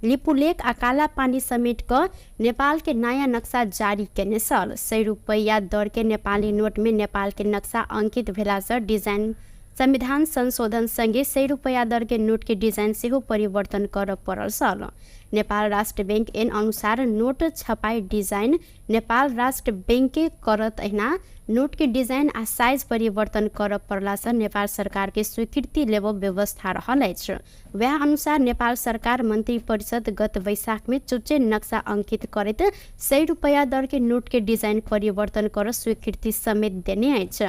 A: लिपुलेक आ काला पानी समेट क नेपाल के नया नक्शा जारी केने सल। 100 रुपैया दर के नेपाली नोट में नेपाल के नक्शा अंकित भेला से डिजाइन संविधान संशोधन संगे 100 रुपैया दर के नोट के डिजाइन से परिवर्तन कर पड़ल सल। नेपाल राष्ट्र बैंक एन अनुसार नोट छपाई डिजाइन नेपाल राष्ट्र बैंक के करत अहिना नोट के डिजाइन आ साइज परिवर्तन कर पड़ला से नेपाल सरकार के स्वीकृति लेबो व्यवस्था रहल अछि। वह अनुसार नेपाल सरकार मंत्री परिषद गत वैशाख में चुच्चे नक्शा अंकित करैत 100 रुपैया दर के नोट के डिजाइन परिवर्तन कर स्वीकृति समेत देने अछि।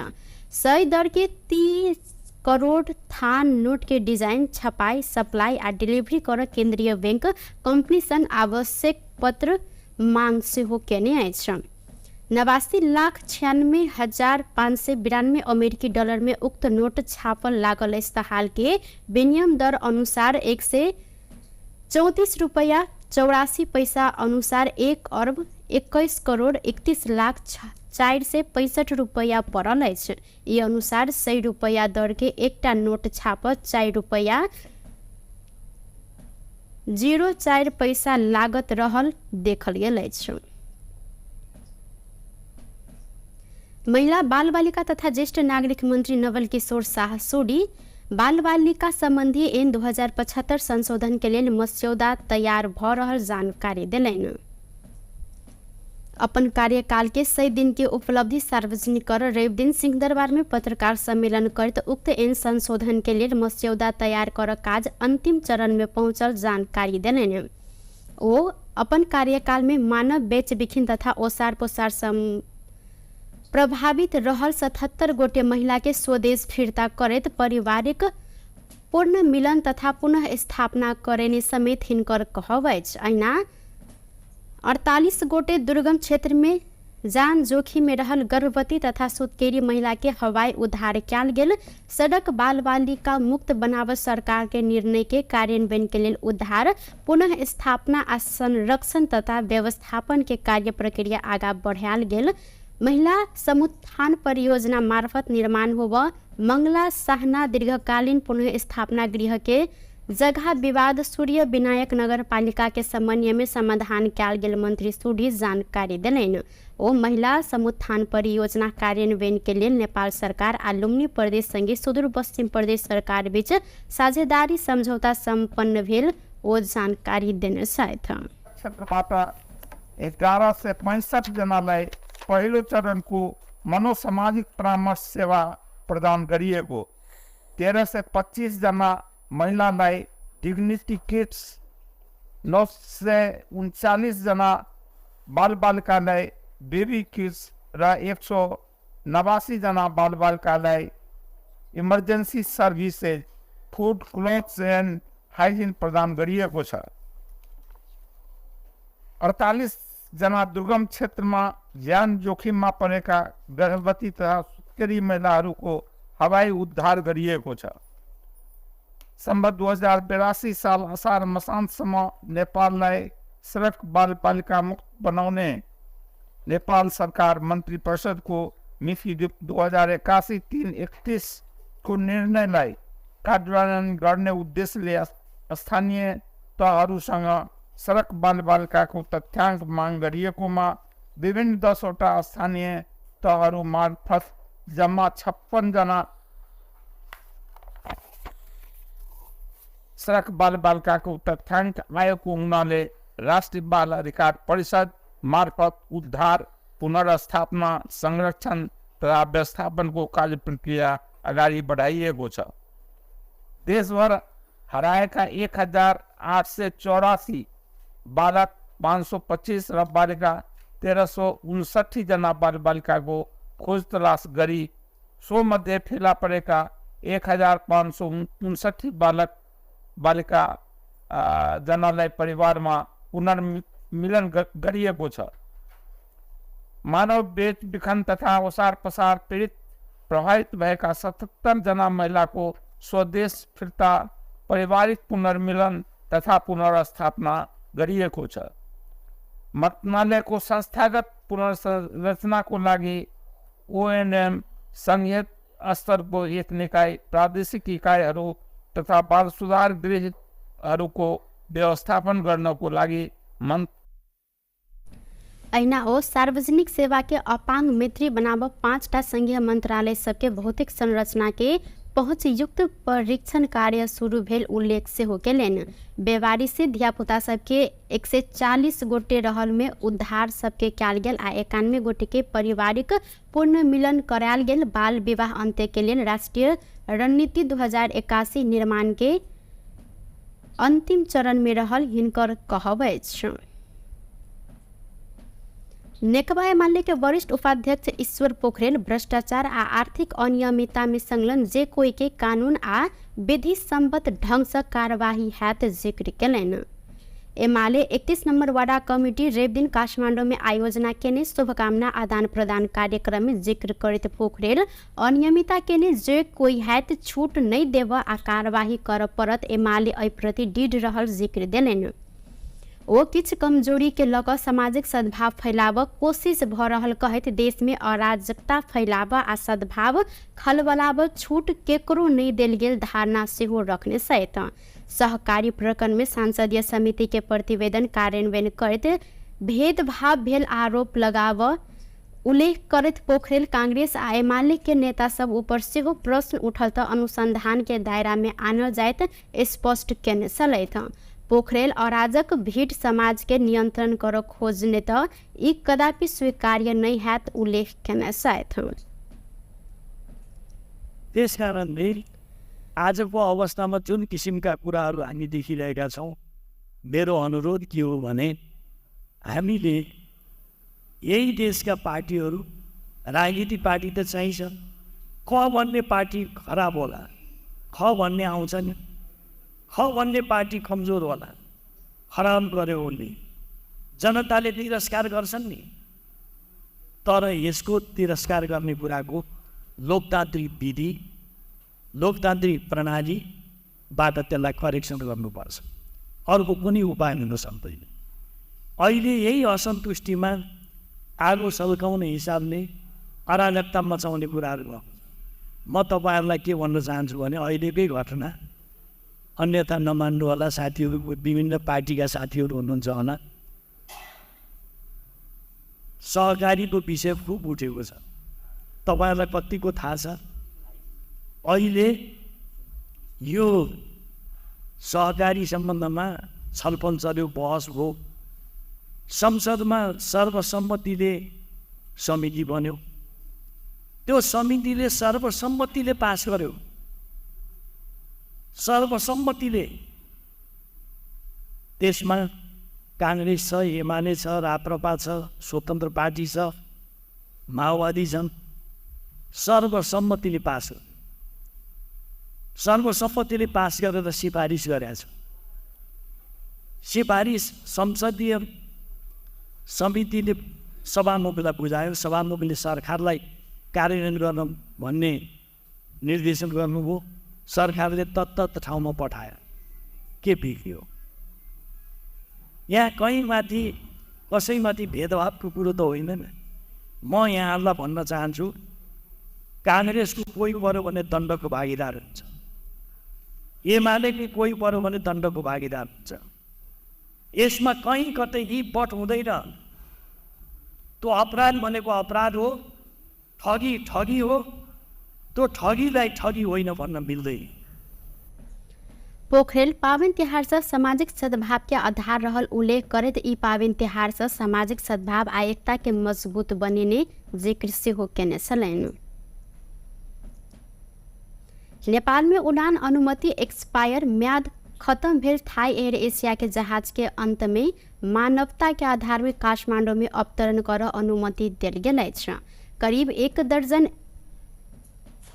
A: 100 दर के 30 करोड़ थान नोट के डिजाइन छपाई सप्लाई आ डिलीवरी कर केंद्रीय बैंक कंपनी सन आवश्यक पत्र मांग से हो केने अछि। 89,96,592 अमेरिकी डॉलर में उक्त नोट छापल लागल अछि। हाल के विनिमय दर अनुसार 134 रुपया 84 पैसा अनुसार 1 अरब 21 करोड़ 31 लाख 465 रुपया पड़ल अछि। ई अनुसार 100 रुपया दर के एकटा नोट छाप 4 रुपया 04 पैसा लागत रहल देखल गेल अछि। महिला बाल बालिका तथा ज्येष्ठ नागरिक मंत्री नवल किशोर शाह सोडी बाल बालिका संबंधी ऐन 2075 संशोधन के लिए मस्यौदा तैयार भ रहल जानकारी देलनि। अपन कार्यकाल के 100 दिन के उपलब्धि सार्वजनिक कर रवि दिन सिंहदरबार में पत्रकार सम्मेलन करत उक्त ऐन संशोधन के लिए मस्यौदा तैयार कर काज अंतिम चरण में पहुंचल जानकारी देलनि। ओ अपन कार्यकाल में मानव बेच बिखिन तथा ओसार पोसार प्रभावित रहल 77 गोटे महिला के स्वदेश फिरता करत पारिवारिक पूर्ण मिलन तथा पुनः स्थापना करेने समेत हिनकर कहब अछि। अहिना 48 गोटे दुर्गम क्षेत्र में जान जोखिम में रहल गर्भवती तथा सुतकेरी महिला के हवाई उद्धार कयल गेल। सड़क बाल बालिका मुक्त बनावत सरकार के निर्णय के कार्यान्वयन के लिए उद्धार पुनः स्थापना आ संरक्षण तथा व्यवस्थापन के कार्य प्रक्रिया आगा बढ़ायल गेल। महिला समुत्थान परियोजना मार्फत निर्माण होब मंगला साहना दीर्घकालीन पुनः स्थापना गृह के जगह विवाद सूर्य विनायक नगर पालिका के समन्वय में समाधान कयल गेल मंत्री सूडी जानकारी देलनि। ओ महिला समुत्थान परियोजना कार्यान्वयन के लिए नेपाल सरकार आ लुम्बिनी प्रदेश संगे सुदूर पश्चिम प्रदेश सरकार बीच साझेदारी समझौता संपन्न भेल ओ जानकारी देने छथि।
C: 11 से 65 जनालाई पहिलो चरणको मनोसामाजिक परामर्श सेवा प्रदान गरिएको, 13 से 25 जना महिलालाई डिग्निटी किट्स, 939 जना बालबालिकालाई बेबी किट्स र 189 जना बालबालिकालाई emergency services food clothes end hygiene प्रदान गरिएको छ। 48 जना दुर्गम क्षेत्रमा ज्यान जोखिममा परेका गर्भवती तथा सुत्केरी महिलाहरूको हवाई उद्धार गरिएको छ। सम्बत 2082 साल असार मसान्तसम्म नेपाललाई सडक बालबालिका मुक्त बनाउने नेपाल सरकार मन्त्री परिषदको मिति 2081-331 को निर्णयलाई कार्यान्वयन गर्ने उद्देश्यले स्थानीय तहहरूसँग सडक बालबालिकाको तथ्याङ्क माग गरिएकोमा विभिन्न 10वटा स्थानीय तहहरू मार्फत जम्मा 56 जना सडक बालबालिकाको तथ्याङ्क आएको हुनाले राष्ट्रिय बाल अधिकार परिषद मार्फत उद्धार पुनर्स्थापना संरक्षण तथा व्यवस्थापनको कार्य प्रक्रिया अगाडि बढाइएको छ। देशभर हराएका 1884 बालक 525 र बालिका 1359 जना बालबालिकाको खोज तलास गरी सो मध्ये फेला परेका 1559 बालक बालिका जनालाई परिवारमा पुनर्मिलन गरिएको छ। मानव बेच बिखन तथा ओसार पसार पीडित प्रभावित भएका 77 जना महिलाको स्वदेश फिर्ता पारिवारिक पुनर्मिलन तथा पुनर्स्थापना गरिएको छ। मन्त्रालयको संस्थागत पुनर्संरचनाको लागि ओएनएम संघीय स्तरको एक निकाय प्रादेशिक इकाइहरू तथा बाल सुधार गृहहरूको व्यवस्थापन गर्नको लागि
A: ऐना हो सार्वजनिक सेवा के अपांग मित्री बनाव 5टा संघीय मंत्रालय सबके भौतिक संरचना के पहुँच युक्त परीक्षण कार्य शुरू भेल उल्लेख से हो केलन। बेवारी से धियापुता सबके 140 गोटे रहल में उद्धार सबके कयल गेल आ 91 गोटे के पारिवारिक पूर्ण मिलन करायल गेल। बाल विवाह अंत्य के लिए राष्ट्रीय रणनीति 2081 निर्माण के अंतिम चरण में रहल हिनकर कहब अछि। नेकपा एमाले के वरिष्ठ उपाध्यक्ष ईश्वर पोखरेल भ्रष्टाचार आ आर्थिक अनियमितता में संलग्न जे कोई के कानून आ विधि सम्मत ढंग से कार्यवाही हैत जिक्र केलन। एमाले 31 नंबर वार्ड कमिटी रेव दिन काठमांडू में आयोजना केने शुभकामना आदान प्रदान कार्यक्रम में जिक्र करते पोखरेल अनियमितता केने जे कोई हैत छूट नहीं देव आ कार्यवाही कर परत एमाले एहि प्रति दृढ़ रहल जिक्र देलन। वो किछ कमजोरी के लक सामाजिक सद्भाव फैलाव कोशिश भ रहल कहत देश में अराजकता फैलाव आ सद्भाव खलबलाव छूट केकरो नहीं देल गेल धारणा सेहो रखने सहित सहकारी प्रकरण में सांसदीय समिति के प्रतिवेदन कार्यान्वयन करत भेदभाव भेल आरोप लगाव उल्लेख करत पोखरेल कांग्रेस आ एमाले के नेता सब ऊपर सेहो प्रश्न उठल त अनुसंधान के दायरा में आनल जायत स्पष्ट केने चलत। पोखरेल अराजक भीड़ समाज के नियंत्रण कर खोजने त ई कदापि स्वीकार्य नहीं हैत उल्लेख केने साथ।
D: त्यसकारणले आजको अवस्थामा जुन किसिमका कुराहरू हामी देखिरहेका छौँ, मेरो अनुरोध के हो भने हामीले यही देशका पार्टीहरू राजनीतिक पार्टी त चाहिन्छ, क भन्ने पार्टी खराब होला, ख भन्ने आउँछ नि, ख भन्ने पार्टी कमजोर होला, खराब गर्यो उसले जनताले तिरस्कार गर्छन् नि। तर यसको तिरस्कार गर्ने कुराको लोकतान्त्रिक विधि लोकतान्त्रिक प्रणालीबाट त्यसलाई करेक्सन गर्नुपर्छ, अर्को कुनै उपाय हुन सक्दैन। अहिले यही असन्तुष्टिमा आगो सल्काउने हिसाबले अराजकता मचाउने कुराहरू भयो। म तपाईँहरूलाई के भन्न चाहन्छु भने अहिलेकै घटना, अन्यथा नमान्नु होला साथीहरू, विभिन्न पार्टीका साथीहरू हुनुहुन्छ होला, सहकारीको विषय खुब उठेको छ। तपाईँहरूलाई कतिको थाहा छ, अहिले यो सहकारी सम्बन्धमा छलफल चल्यो, बहस भयो, संसदमा सर्वसम्मतिले समिति बन्यो, त्यो समितिले सर्वसम्मतिले पास गर्यो, सर्वसम्मतिले। त्यसमा कांग्रेस छ, एमाले छ, राप्रपा छ, स्वतन्त्र पार्टी छ, माओवादी छन्, सर्वसम्मतिले पास गर्यो। सर्वसम्मतिले पास गरेर सिफारिस गरेको छ। सिफारिस संसदीय समितिले सभामुखलाई बुझायो, सभामुखले सरकारलाई कार्यान्वयन गर्न भन्ने निर्देशन गर्नुभयो, सरकारले तत्त ठाउँमा पठायो। के बिग्रियो? यहाँ कहीँ माथि कसैमाथि भेदभावको कुरो त होइन नि। म यहाँहरूलाई भन्न चाहन्छु, काङ्ग्रेसको कोही पऱ्यो भने दण्डको भागीदार हुन्छ, एमालेको कोही पऱ्यो भने दण्डको भागीदार हुन्छ। यसमा कहीँ कतै यी बट हुँदैन। त्यो अपराध भनेको अपराध हो, ठगी ठगी हो, त्यो ठगीलाई ठगी होइन भन्न मिल्दैन।
A: पोखरेल पावन तिहार से सामाजिक सद्भाव के आधार रहल उल्लेख करत ई पावन तिहार से सामाजिक सद्भाव आ एकता के मजबूत बनिने जिक्र सेहो केने छलैन। नेपाल में उड़ान अनुमति एक्सपायर म्याद खत्म भेल थाई एयर एशिया के जहाज के अंत में मानवता के आधार में काठमांडू में अवतरण कर अनुमति दिल गेल अछि। करीब 1 दर्जन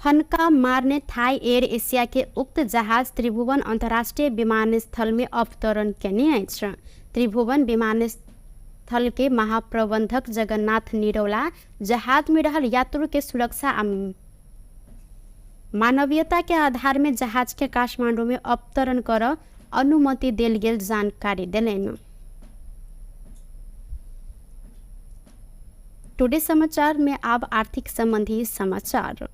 A: फनका मारने थाई एयर एशिया के उक्त जहाज त्रिभुवन अंतर्राष्ट्रीय विमानस्थल में अवतरण केने अछि। त्रिभुवन विमानस्थल के महाप्रबंधक जगन्नाथ निरौला जहाज में रहल यात्रु के सुरक्षा आ मानवीयता के आधार में जहाज के काठमांडू में अवतरण कर अनुमति दिल गेल जानकारी दिलेन। टुडे समाचार में अब आर्थिक संबंधी समाचार।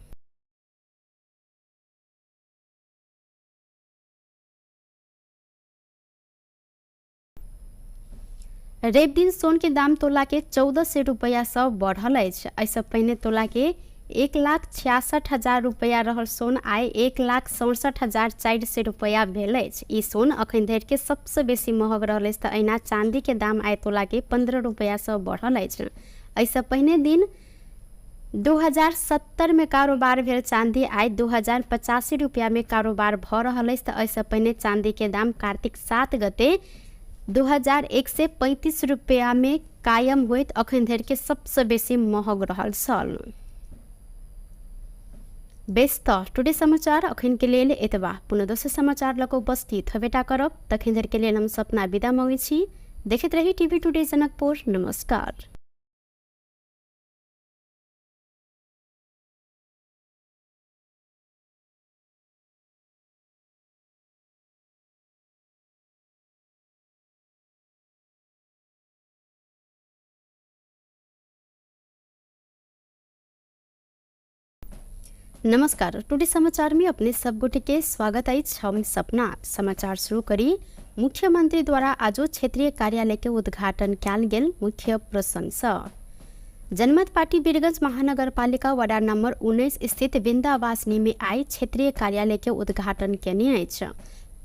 A: रेप दिन सोन के दाम तोला के 1400 रुपया से बढ़ल अछि। ऐसे पहिने तोला के 1,66,000 रुपया रहल सोन आइ 1,67,400 रुपया भेल अछि। ई सोन अखन धरि के सबसे बेसी महग रहल अछि। तऽ अहिना चांदी के दाम आइ तोला के 15 रुपया से बढ़ल अछि। ऐसे पहिने दिन 2070 में कारोबार भेल चांदी आइ 2085 रुपया में कारोबार भ रहल अछि। तऽ ऐसे पहिने चांदी के दाम कार्तिक 7 गते 2135 रुपया में कायम होइत अखन धरि के सबसे बेसी महग रहल छल। बेस त टुडे समाचार अखन के लेल एतबा। पुनः दोसर समाचार लक उपस्थित हेबेटा करब। तखन धरि के लेल हम सपना विदा मांगै छी। देखैत रही टीवी टुडे जनकपुर। नमस्कार। नमस्कार, टुडे समाचार में अपने सब गोटे के स्वागत अछि। हम सपना। समाचार शुरू करी। मुख्यमंत्री द्वारा आज क्षेत्रीय कार्यालय के उद्घाटन कयल गेल। मुख्य प्रसंग सँ जनमत पार्टी वीरगंज महानगरपालिका वार्ड नंबर 19 स्थित वृंदावासिनी में आई क्षेत्रीय कार्यालय के उद्घाटन केने अछि।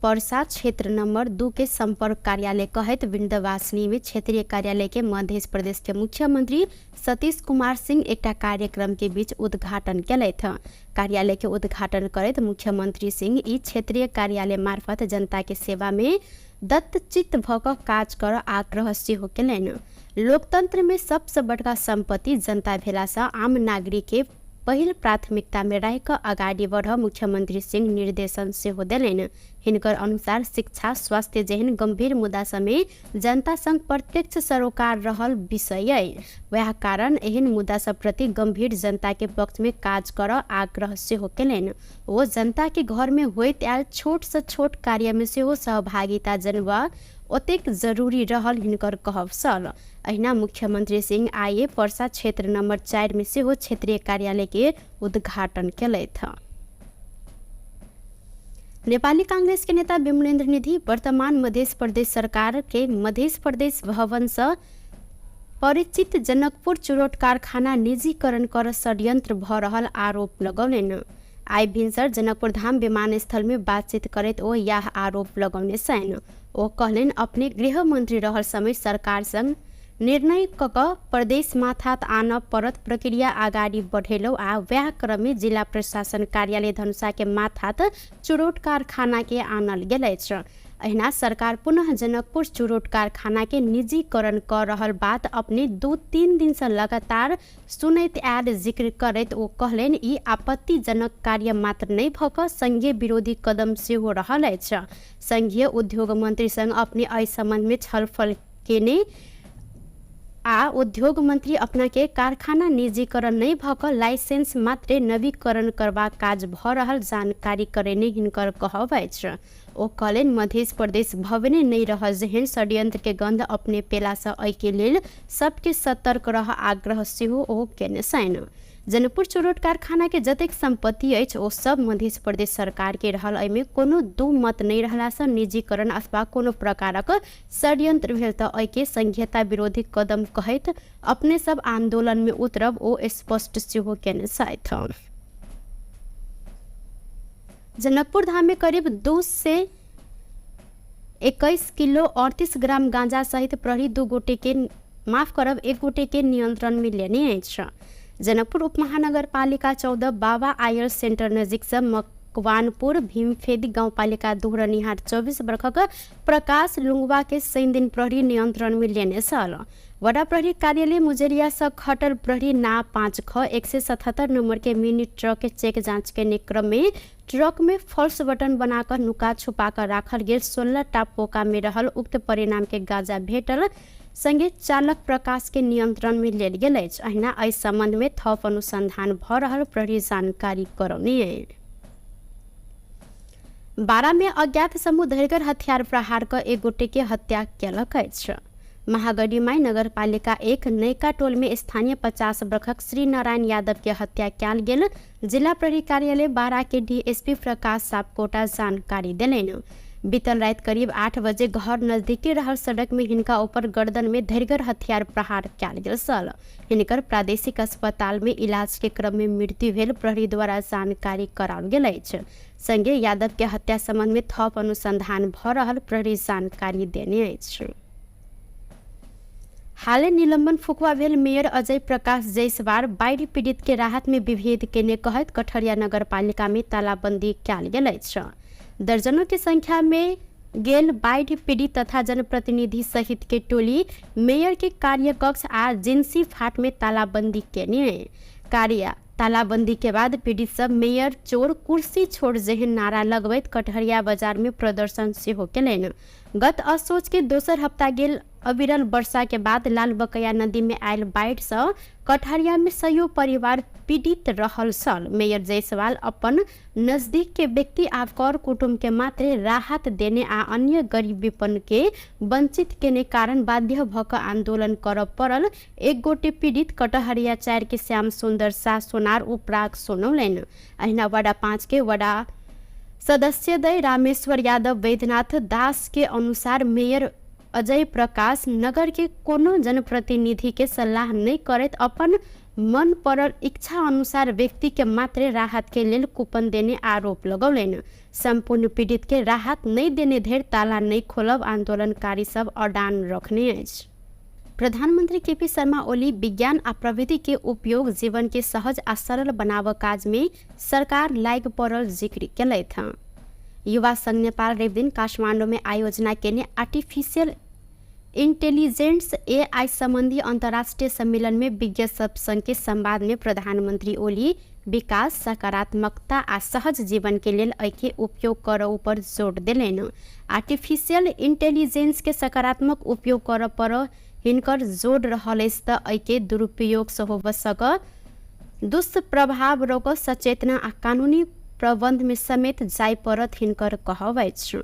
A: परसा क्षेत्र नंबर 2 के संपर्क कार्यालय कहत वृंदावासिनी में क्षेत्रीय कार्यालय के मध्य प्रदेश के मुख्यमंत्री सतीश कुमार सिंह एकटा कार्यक्रम के बीच उद्घाटन केलथि। कार्यालय के उद्घाटन करैत मुख्यमंत्री सिंह ई क्षेत्रीय कार्यालय मार्फत जनता के सेवा में दत्तचित्त भ क काज कर आग्रह सेहो केलनि। लोकतंत्र में सबसे बड़का संपत्ति जनता भेला से आम नागरिक के पहिल प्राथमिकता में रह क अगाडि बढ़ मुख्यमंत्री सिंह निर्देशन सेहो देलनि। हिनकर अनुसार शिक्षा स्वास्थ्य जेहन गंभीर मुद्दा समें जनता संग प्रत्यक्ष सरोकार रहल विषय अइ। वएह कारण एहन मुद्दा सब प्रति गंभीर जनता के पक्ष में काज कर आग्रह सेहो केलनि। ओ जनता के घर में होइत आयल छोट से छोट कार्य में सेहो सहभागिता जनबा ओतेक जरूरी रहल हिनकर कहब छल। अहिना मुख्यमंत्री सिंह आइए परसा क्षेत्र नंबर 4 में सेहो क्षेत्रीय कार्यालय के उद्घाटन केलथि। नेपाली कांग्रेस के नेता विमलेन्द्र निधि वर्तमान मध्य प्रदेश सरकार के मध्य प्रदेश भवन से परिचित जनकपुर चुरोट कारखाना निजीकरण कर षड्यंत्र भ रहल आरोप लगौलनि। आई भिनसर जनकपुर धाम विमानस्थल में बातचीत करैत ओ यह आरोप लगौने छन्। ओ कहलनि अपने गृह मंत्री रहल समय सरकार संग निर्णय क प्रदेश माथात आन परत प्रक्रिया आगाड़ी बढ़ेलौ आ वएह क्रम में जिला प्रशासन कार्यालय धनुषा के माथात चुरोट कारखाना के आनल गेल अछि। अहिना सरकार पुनः जनकपुर चुरोट कारखाना के निजीकरण कर रहल बात अपने 2-3 दिन से लगातार सुनैत आयल जिक्र करैत ओ कहलनि ई आपत्तिजनक कार्य मात्र नहीं भ क संघीय विरोधी कदम सेहो रहल अछि। संघीय उद्योग मंत्री संग अपने एहि संबंध में छलफल केने आ उद्योग मंत्री अपना के कारखाना निजीकरण नहीं भ क लाइसेंस मात्रे नवीकरण करबा काज भ रहल जानकारी करेने हिनकर कहब अछि। ओ कहलनि मध्य प्रदेश भवने नहीं रह जेहन षड्यंत्र के गंध अपने पेला से एहि के लेल सबके सतर्क रह आग्रह सेहो ओ केने छनि। जनकपुर चुरोट कारखाना के जतेक संपत्ति अछि ओ सब मध्य प्रदेश सरकार के रहल। एहिमे कोनो दू मत नहीं रहला से निजीकरण अथवा कोनो प्रकारक षड्यंत्र भेल त एहि के संघीयता विरोधी कदम कहैत अपने सब आंदोलन में उतरब ओ स्पष्ट सेहो केने छथि। जनकपुर धाम में करीब 2 से 21 किलो 38 ग्राम गांजा सहित प्रहरी 2 गोटे के माफ करब 1 गोटे के नियंत्रण में लेने अछि। जनकपुर उपमहानगरपालिका 14 बाबा आयर सेंटर नजीक से मकवानपुर भीमफेदी गाउँपालिका दोहरनिहार 24 वर्षक प्रकाश लुंगवा के 3 दिन प्रहरी नियंत्रण में लेने छल। वडा प्रहरी कार्यालय मुजरिया से खटल प्रहरी ना 5 ख 177 नंबर के मिनी ट्रक के चेक जांच के क्रम में ट्रक में फॉल्स बटन बनाकर नुका छुपा कर राखल गेल 16 टा पोका में रहल उक्त परिणाम के गांजा भेटल संगे चालक प्रकाश के नियंत्रण में लेल गेल अछि। अहिना एहि संबंध में थप अनुसंधान भ रहल प्रहरी जानकारी करौने। बारा में अज्ञात समूह धरकर हथियार प्रहार कर 1 गोटे के हत्या केलक अछि। महागढ़ीमाई नगरपालिका 1 नयका टोल में स्थानीय 50 वर्षक श्री नारायण यादव के हत्या कयल गेल। जिला प्रहरी कार्यालय बारा के डीएसपी प्रकाश सापकोटा जानकारी देलनि। बीतल रात करीब 8 बजे घर नजदीकी रहल सड़क में हिनका ऊपर गर्दन में धरगर हथियार प्रहार कयल गेल छल। हिनकर प्रादेशिक अस्पताल में इलाज के क्रम में मृत्यु भेल प्रहरी द्वारा जानकारी कराओल गेल अछि। संगे यादव के हत्या संबंध में थप अनुसंधान भ रहल प्रहरी जानकारी देने अछि। हालै निलंबन फुकवा भेल मेयर अजय प्रकाश जायसवाल बाढ़ि पीड़ित के राहत में विभेद केने कहत कठरिया नगरपालिका में तालाबंदी कयल गेल अछि। दर्जनों की संख्या में गेल बाढ़ पीड़ित तथा जनप्रतिनिधि सहित के टोली मेयर के कार्यकक्ष आ जिंसी फाट में तालाबंदी केने। तालाबंदी के बाद पीड़ित सब मेयर चोर कुर्सी छोड़ जेहन नारा लगबैत कटहरिया बाजार में प्रदर्शन सेहो केलनि। गत असोच के दोसर हफ्ता गेल अविरल वर्षा के बाद लाल बकैया नदी में आयल बाढ़ से कटहरिया में सयो परिवार पीड़ित रहल छल। मेयर जायसवाल अपन नजदीक के व्यक्ति आ कर कुटुंब के मात्र राहत देने आ अन्य गरीब विपन्न के वंचित केने कारण बाध्य भ क आंदोलन करब पड़ल। एक गोटे पीड़ित कटहरिया 4 के श्याम सुंदर शाह सोनार उपराग सुनौलनि। अहिना वार्ड 5 के वडा सदस्य दय रामेश्वर यादव वैद्यनाथ दास के अनुसार मेयर अजय प्रकाश नगर के कोनो जनप्रतिनिधि के सलाह नहीं करत अपन मन पड़ल इच्छा अनुसार व्यक्ति के मात्र राहत के लेल कूपन देने आरोप लगौलनि। संपूर्ण पीड़ित के राहत नहीं देने धरि ताला नहीं खोलब आंदोलनकारी सब अडान रखने अछि। प्रधानमंत्री केपी शर्मा ओली विज्ञान आ प्रविधि के उपयोग जीवन के सहज आ सरल बनाव काज में सरकार लाग पड़ल जिक्र केलथि। युवा संघ नेपाल रवि दिन काठमांडू में आयोजना केने आर्टिफिशियल इंटेलिजेंस AI संबंधी अंतर्राष्ट्रीय सम्मेलन में विज्ञ सब संघ के संवाद में प्रधानमंत्री ओली विकास सकारात्मकता आ सहज जीवन के लेल एके उपयोग करऽ पर जोर देलनि। आर्टिफिशियल इंटेलिजेंस के सकारात्मक उपयोग करऽ पर हिनकर जोर रहल अछि त एके दुरुपयोग से हो सक दुष्प्रभाव रोक सचेतना आ कानूनी प्रबंध में समेत जाय पड़त हिनकर कहब अछि।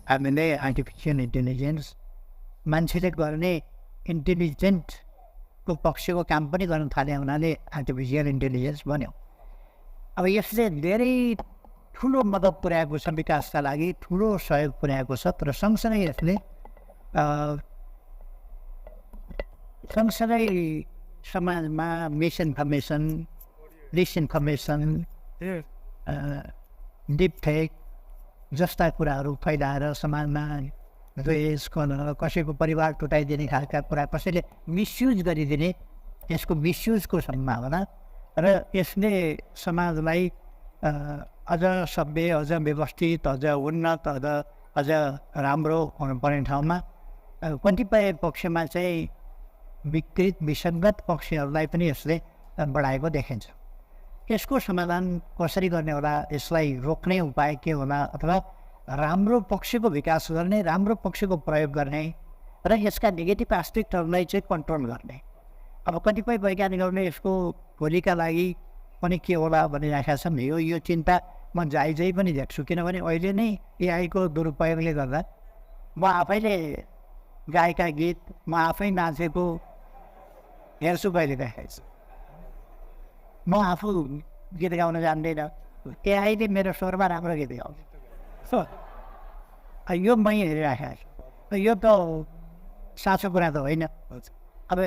B: हामीले आर्टिफिसियल इन्टेलिजेन्स मान्छेले गर्ने इन्टेलिजेन्टको पक्षको काम पनि गर्न थाले हुनाले आर्टिफिसियल इन्टेलिजेन्स बन्यो। अब यसले धेरै ठुलो मद्दत पुर्याएको छ, विकासका लागि ठुलो सहयोग पुर्याएको छ। तर सँगसँगै यसले समाजमा मिसइन्फर्मेसन, डिसइन्फर्मेसन, डिपफेक जस्ता कुराहरू फैलाएर समाजमा द्वेष, कलह, कसैको परिवार टुटाइदिने खालका कुरा, कसैले मिसयुज गरिदिने, यसको मिसयुजको सम्भावना र यसले समाजलाई अझ सभ्य, अझ व्यवस्थित, अझ उन्नत, अझ राम्रो हुनुपर्ने ठाउँमा कतिपय पक्षमा चाहिँ विकृत विसङ्गत पक्षहरूलाई पनि यसले बढाएको देखिन्छ। यसको समाधान कसरी गर्ने होला, यसलाई रोक्ने उपाय के होला, अथवा राम्रो पक्षको विकास गर्ने, राम्रो पक्षको प्रयोग गर्ने र यसका नेगेटिभ एस्पेक्टहरूलाई चाहिँ कन्ट्रोल गर्ने। अब कतिपय वैज्ञानिकहरूले यसको भोलिका लागि पनि के होला भनिराखेका छन्। यो चिन्ता म जायजै पनि देख्छु, किनभने अहिले नै AI को दुरुपयोगले गर्दा म आफैले गाएका गीत, म आफै नाचेको हेर्छु कहिले देखाइछु। म आफू गीत गाउन जान्दैन, AIले मेरो स्वरमा राम्रो गीत गाउँछ। यो मै हेरिराखेको छु। यो त साँचो कुरा त होइन। अब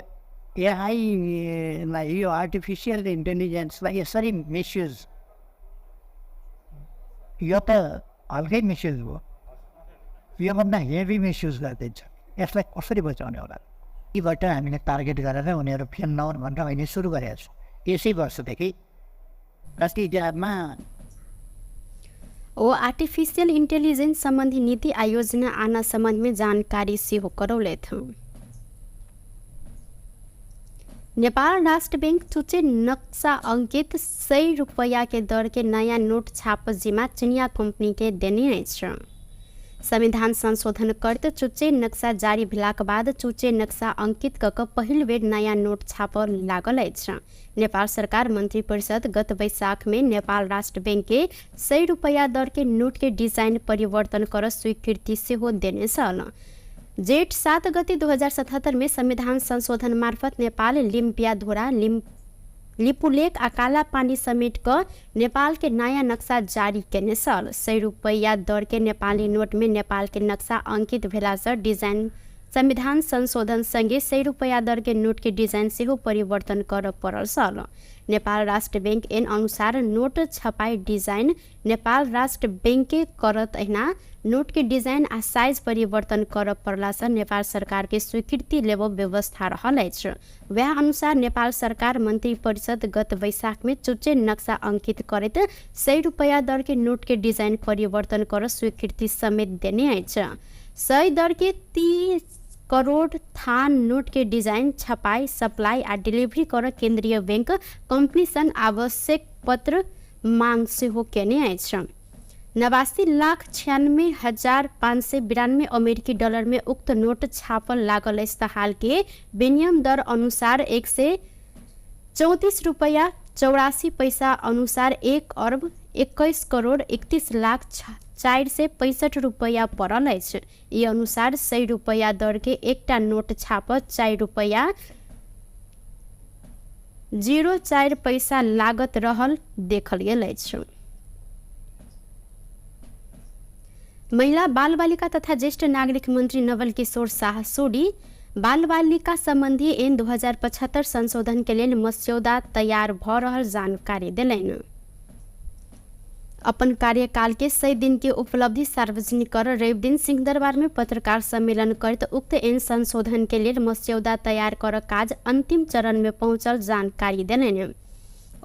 B: AI-लाई, यो आर्टिफिसियल इन्टेलिजेन्सलाई यसरी मिसयुज, यो त हल्कै मिसयुज भयो, योभन्दा हेभी मिसयुज गरिदिन्छ। यसलाई कसरी बचाउने होला? यीबाट हामीले टार्गेट गरेर उनीहरू फेल नहुन् भनेर अहिले सुरु गरेका छौँ। यसै वर्षदेखि राष्ट्रियमा
A: वो आर्टिफिशियल इंटेलिजेंस संबंधी नीति आयोजना आना संबंध में जानकारी सेहो करौले थे। नेपाल राष्ट्र बैंक चुचे नक्शा अंकित 100 रुपया के दर के नया नोट छाप जिम्मा चिनिया कंपनी के देने अछि। संविधान संशोधन करत चुचे नक्शा जारी भेलाक बाद चुचे नक्शा अंकित कऽ पहिल बेर नया नोट छाप लागल अछि। नेपाल सरकार मंत्री परिषद गत वैशाख में नेपाल राष्ट्र बैंक के 100 रुपया दर के नोट के डिजाइन परिवर्तन कर स्वीकृति सेहो देने छल। जेठ 7 गते 2077 में संविधान संशोधन मार्फत नेपाल लिम्पियाधुरा लिपुलेक आ काला पानी समेट क नेपाल के नया नक्शा जारी केने सल। 100 रुपैया दर के नेपाली नोट में नेपाल के नक्शा अंकित भेला से डिजाइन संविधान संशोधन संगे 100 रुपैया दर के नोट के डिजाइन सेहो परिवर्तन कर पड़ल सल। नेपाल राष्ट्र बैंक एन अनुसार नोट छपाई डिजाइन नेपाल राष्ट्र बैंक के करत अहिना नोट के डिजाइन आ साइज परिवर्तन कर पड़ला से नेपाल सरकार के स्वीकृति लेब व्यवस्था रहल अछि। वह अनुसार नेपाल सरकार मंत्री परिषद गत वैशाख में चुच्चे नक्शा अंकित करैत 100 रुपैया दर के नोट के डिजाइन परिवर्तन कर स्वीकृति समेत देने अछि। 100 दर के 30 करोड़ थान नोट के डिजाइन छपाई सप्लाई आ डिलीवरी कर केंद्रीय बैंक कंपनी सन आवश्यक पत्र मांग सेहो केने अछि। 89,96,592 अमेरिकी डॉलर में उक्त नोट छापल लागल अछि। हाल के विनिमय दर अनुसार 134 रुपया 84 पैसा अनुसार 1 अरब 21 करोड़ 31 लाख 465 रुपया पड़ल अछि। ई अनुसार 100 रुपया दर के एकटा नोट छापत 4 रुपया 04 पैसा लागत रहल देखल गेल अछि। महिला बाल बालिका तथा ज्येष्ठ नागरिक मंत्री नवल किशोर शाह सोडी बाल बालिका संबंधी ऐन 2075 संशोधन के लेल मस्यौदा तैयार भ रहल जानकारी देलनि। अपन कार्यकाल के 100 दिन के उपलब्धि सार्वजनिक कर रवि दिन सिंहदरबार में पत्रकार सम्मेलन करत उक्त ऐन संशोधन के लिए मस्यौदा तैयार कर काज अंतिम चरण में पहुंचल जानकारी देलनि।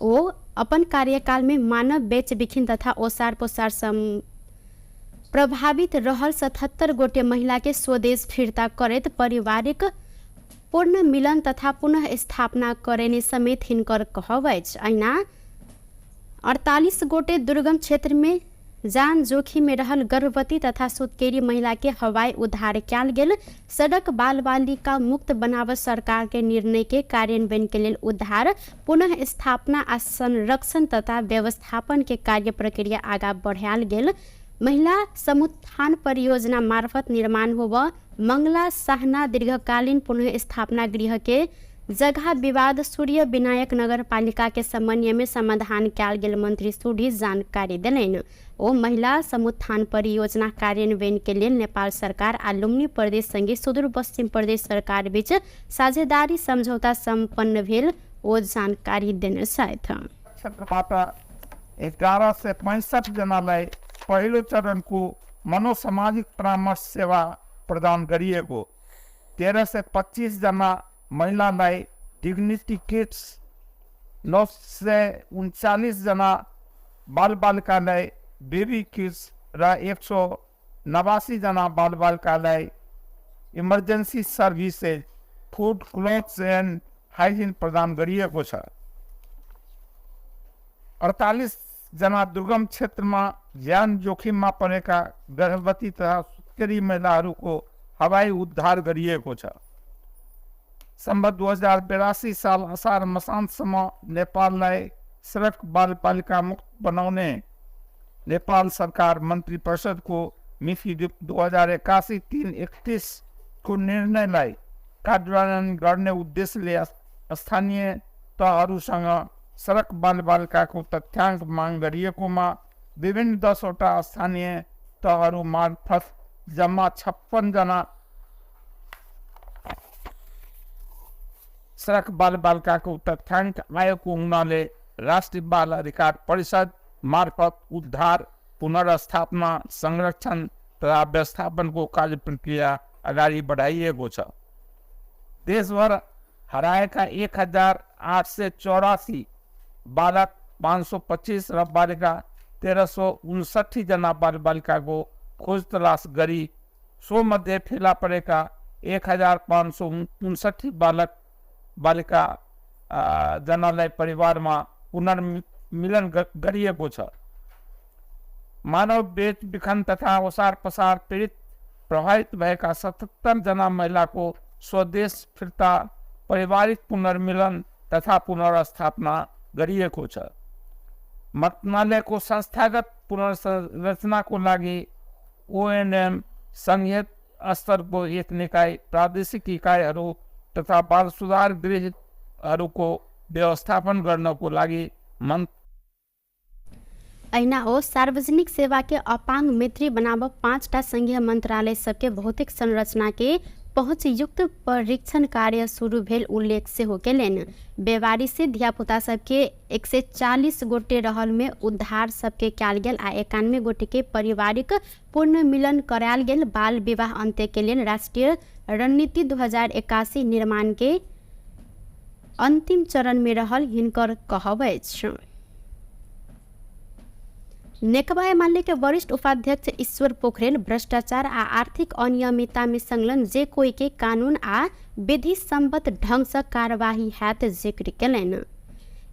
A: ओ अपन कार्यकाल में मानव बेच बिखिन तथा ओसार पोसार प्रभावित रहल 77 गोटे महिला के स्वदेश फिरता करैत पारिवारिक पूर्ण मिलन तथा पुनः स्थापना करेने समेत हिनकर कहब अछि। अहिना 48 गोटे दुर्गम क्षेत्र में जान जोखिम में रहल गर्भवती तथा सुतकेरी महिला के हवाई उद्धार कयल गेल। सड़क बाल बालिका मुक्त बनावत सरकार के निर्णय के कार्यान्वयन के लेल उद्धार पुनः स्थापना आ संरक्षण तथा व्यवस्थापन के कार्य प्रक्रिया आगा बढ़ायल गेल। महिला समुत्थान परियोजना मार्फत निर्माण होब मंगला साहना दीर्घकालीन पुनः स्थापना गृह के जगह विवाद सूर्य विनायक नगर पालिका के समन्वय में समाधान कयल गेल मंत्री सोडी जानकारी देलनि। ओ महिला समुत्थान परियोजना कार्यान्वयन के लिए नेपाल सरकार आ लुम्बिनी प्रदेश संगे सुदूर पश्चिम प्रदेश सरकार बीच साझेदारी समझौता संपन्न भेल ओ जानकारी देने छथि।
C: 11 से 65 जनालाई पहिलो चरणको मनोसामाजिक परामर्श सेवा प्रदान गरिएको, 13 से 25 जना महिलालाई डिग्निटी किट्स, 939 जना बालबालिकालाई बेबी किट्स र 189 जना बालबालिकालाई emergency services food clothes end hygiene प्रदान गरिएको छ। 48 जना दुर्गम क्षेत्रमा ज्यान जोखिममा परेका गर्भवती तथा सुत्केरी महिलाहरूको हवाई उद्धार गरिएको छ। सम्बत 2082 साल असार मसान्तसम्म नेपाललाई सडक बालबालिका मुक्त बनाउने नेपाल सरकार मन्त्री परिषदको मिति 2081-331 को निर्णयलाई कार्यान्वयन गर्ने उद्देश्यले स्थानीय तहहरूसँग सडक बालबालिकाको तथ्याङ्क माग गरिएकोमा विभिन्न 10 वटा स्थानीय तहहरू मार्फत जम्मा 56 जना सडक बालबालिकाको तथ्याङ्क आएको हुनाले राष्ट्रिय बाल अधिकार परिषद मार्फत उद्धार पुनर्स्थापना संरक्षण तथा व्यवस्थापनको कार्य प्रक्रिया अगाडि बढाइएको छ। देशभर हराएका 1884 बालक 525 र बालिका 1359 जना बालबालिकाको खोज तलास गरी सो मध्ये फेला परेका 1559 बालक बालिका जनालाई परिवारमा पुनर्मिलन गरिएको छ। मानव बेच बिखन तथा ओसार पसार पीडित प्रभावित भएका 77 जना महिलाको स्वदेश फिर्ता पारिवारिक पुनर्मिलन तथा पुनर्स्थापना गरिएको छ। मन्त्रालयको संस्थागत पुनर्संरचनाको लागि ओएनएम संघीय स्तरको एक निकाय, प्रादेशिक इकाइहरू तथा बाल सुधार गृहहरूको व्यवस्थापन गर्नको लागि
A: ऐना हो सार्वजनिक सेवा के अपांग मैत्री बनाव 5टा संघीय मंत्रालय सबके भौतिक संरचना के पहुँच युक्त परीक्षण कार्य शुरू भेल उल्लेख से हो केलन। बेवारी से धियापुता सबके 140 गोटे रहल में उद्धार सबके कयल गेल आ 91 गोटे के पारिवारिक पूर्ण मिलन करायल गेल। बाल विवाह अंत्य के लिए राष्ट्रीय रणनीति 2081 निर्माण के अंतिम चरण में रहल हिनकर कहब अछि। नेकपा एमाले के वरिष्ठ उपाध्यक्ष ईश्वर पोखरेल भ्रष्टाचार आ आर्थिक अनियमितता में संलग्न जे कोई के कानून आ विधि सम्मत ढंग से कार्यवाही हैत जिक्र केलन।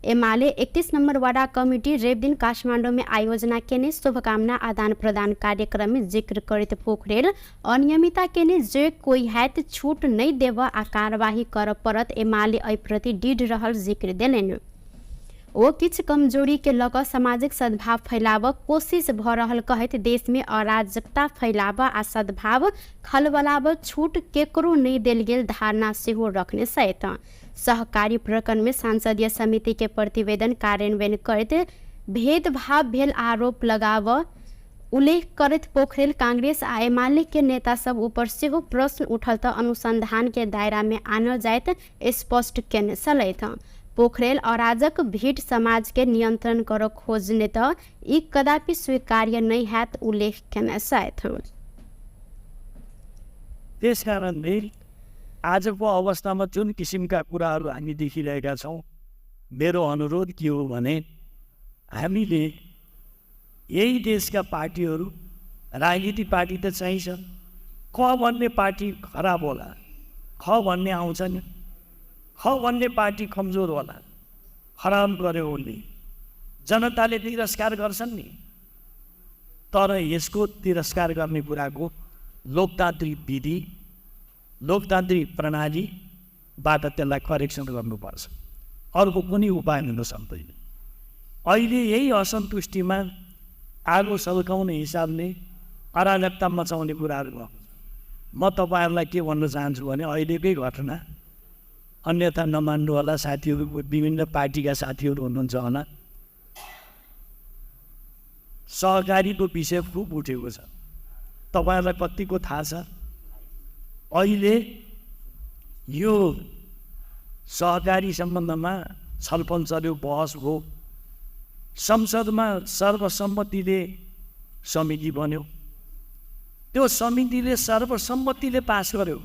A: एमाले 31 नंबर वार्ड कमिटी रेव दिन काठमांडू में आयोजना केने शुभकामना आदान प्रदान कार्यक्रम में जिक्र करते पोखरेल अनियमितता केने जे कोई हैत छूट नहीं देव आ कार्यवाही कर परत एमाले एहि प्रति दृढ़ रहल जिक्र देलन। वो किछ कमजोरी के लक सामाजिक सद्भाव फैलाव कोशिश भ रहल कहत देश में अराजकता फैलाव आ सद्भाव खलबलाव छूट केकरो नहीं देल गेल धारणा सेहो रखने सहित सहकारी प्रकरण में सांसदीय समिति के प्रतिवेदन कार्यान्वयन करते भेदभाव भेल आरोप लगाव उल्लेख करत पोखरेल कांग्रेस आ एमाले के नेता सब ऊपर सेहो प्रश्न उठल त अनुसंधान के दायरा में आनल जायत स्पष्ट केने सलैथ। पोखरेल अराजक भीड़ समाज के नियंत्रण कर खोजने त ई कदापि स्वीकार्य नहीं हैत उल्लेख केने सहित।
D: त्यसकारणले आजको अवस्थामा जुन किसिमका कुराहरू हामी देखिरहेका छौँ, मेरो अनुरोध के हो भने हामीले यही देशका पार्टीहरू, राजनीतिक पार्टी त चाहिन्छ, क भन्ने पार्टी खराब होला, ख भन्ने आउँछ नि, ख भन्ने पार्टी कमजोर होला, खराब गर्यो उसले, जनताले तिरस्कार गर्छन् नि। तर यसको तिरस्कार गर्ने कुराको लोकतान्त्रिक विधि, लोकतान्त्रिक प्रणालीबाट त्यसलाई करेक्सन गर्नुपर्छ, अर्को कुनै उपाय हुन सक्दैन। अहिले यही असन्तुष्टिमा आगो सल्काउने हिसाबले अराजकता मचाउने कुराहरू भयो। म तपाईँहरूलाई के भन्न चाहन्छु भने अहिलेकै घटना, अन्यथा नमान्नु होला साथीहरू, विभिन्न पार्टीका साथीहरू हुनुहुन्छ होला, सहकारीको विषय खुब उठेको छ। तपाईँहरूलाई कतिको थाहा छ, अहिले यो सहकारी सम्बन्धमा छलफल चल्यो, बहस भयो, संसदमा सर्वसम्मतिले समिति बन्यो, त्यो समितिले सर्वसम्मतिले पास गर्यो,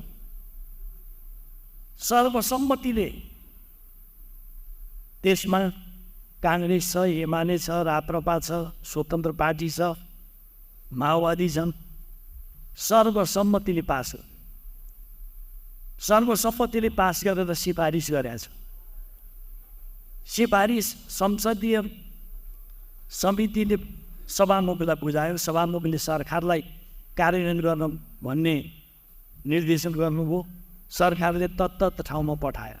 D: सर्वसम्मतिले। त्यसमा कांग्रेस छ, एमाले छ, राप्रपा छ, स्वतन्त्र पार्टी छ, माओवादी छन्, सर्वसम्मतिले पास गर्यो। सर्वसम्मतिले पास गरेर सिफारिस गरेको छ। सिफारिस संसदीय समितिले सभामुखलाई बुझायो, सभामुखले सरकारलाई कार्यान्वयन गर्न भन्ने निर्देशन गर्नुभयो, सरकारले तत्त ठाउँमा पठायो,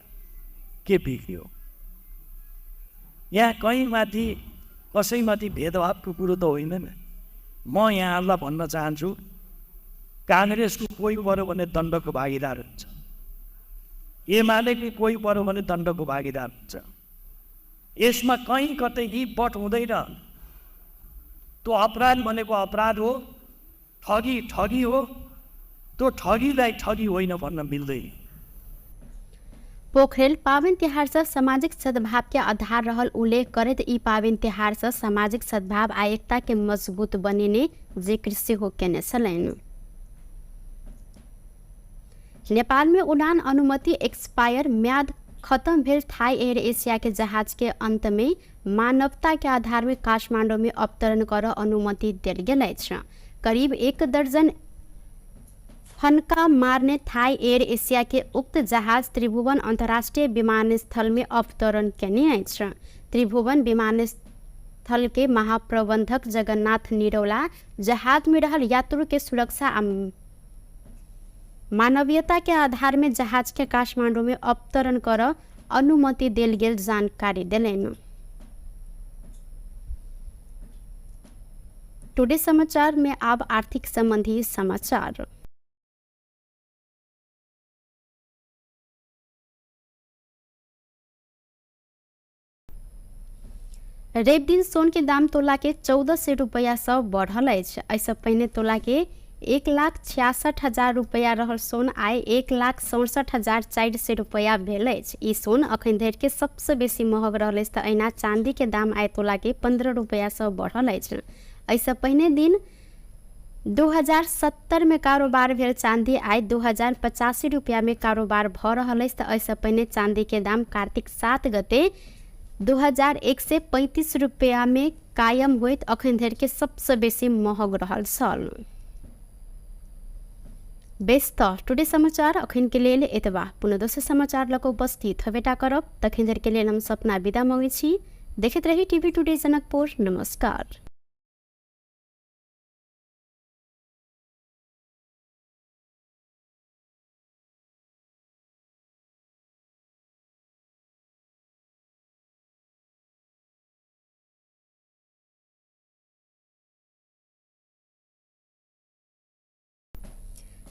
D: के बिग्रियो? यहाँ कहीँ माथि कसैमाथि भेदभावको कुरो त होइन नि। म यहाँहरूलाई भन्न चाहन्छु, काङ्ग्रेसको कोही पऱ्यो भने दण्डको भागीदार हुन्छ, एमालेको कोही पऱ्यो भने दण्डको भागीदार हुन्छ। यसमा कहीँ कतै यी बट हुँदैन। त्यो अपराध भनेको अपराध हो, ठगी ठगी हो, त्यो ठगीलाई ठगी होइन भन्न मिल्दैन।
A: पोखरेल पावन तिहार से सामाजिक सद्भाव के आधार रहल उल्लेख करत ई पावन तिहार से सामाजिक सद्भाव आ एकता के मजबूत बनिने जिक्र से हो केने छलैन। नेपाल में उड़ान अनुमति एक्सपायर म्याद खत्म भेल थाई एयर एशिया के जहाज के अंत में मानवता के आधार में काठमांडू में अवतरण कर अनुमति दिल गेल अछि। करीब 1 दर्जन फनका मारने थाई एयर एशिया के उक्त जहाज त्रिभुवन अंतर्राष्ट्रीय विमानस्थल में अवतरण केने अछि। त्रिभुवन विमानस्थल के महाप्रबंधक जगन्नाथ निरौला जहाज में रहल यात्रु के सुरक्षा आ मानवीयता के आधार में जहाज के काठमांडू में अवतरण कर अनुमति दिल गेल जानकारी दिलेन। टुडे समाचार में अब आर्थिक संबंधी समाचार। रेप दिन सोन के दाम तोला के 1400 रुपया से बढ़ल अछि। ऐसे पहिने तोला के 1,66,000 रुपया रहल सोन आइ 1,67,400 रुपया भेल अछि। ई सोन अखन धरि के सबसे बेसी महग रहल अछि। अहिना चांदी के दाम आइ तोला के 15 रुपया से बढ़ल अछि। ऐसे पहिने दिन 2070 में कारोबार भेल चांदी आइ 2085 रुपया में कारोबार भ रहल अछि। ऐसे पहिने चांदी के दाम कार्तिक 7 गते 2135 रुपया में कायम होइत अखन धरि के सबसे बेसी महग रहल छल। बेस त टुडे समाचार अखन के लेल एतबा। पुनः दोसर समाचार लक उपस्थित हवेटा करब। तखन धरि के लेल हम सपना विदा मांगै छी। देखैत रही टीवी टुडे जनकपुर। नमस्कार।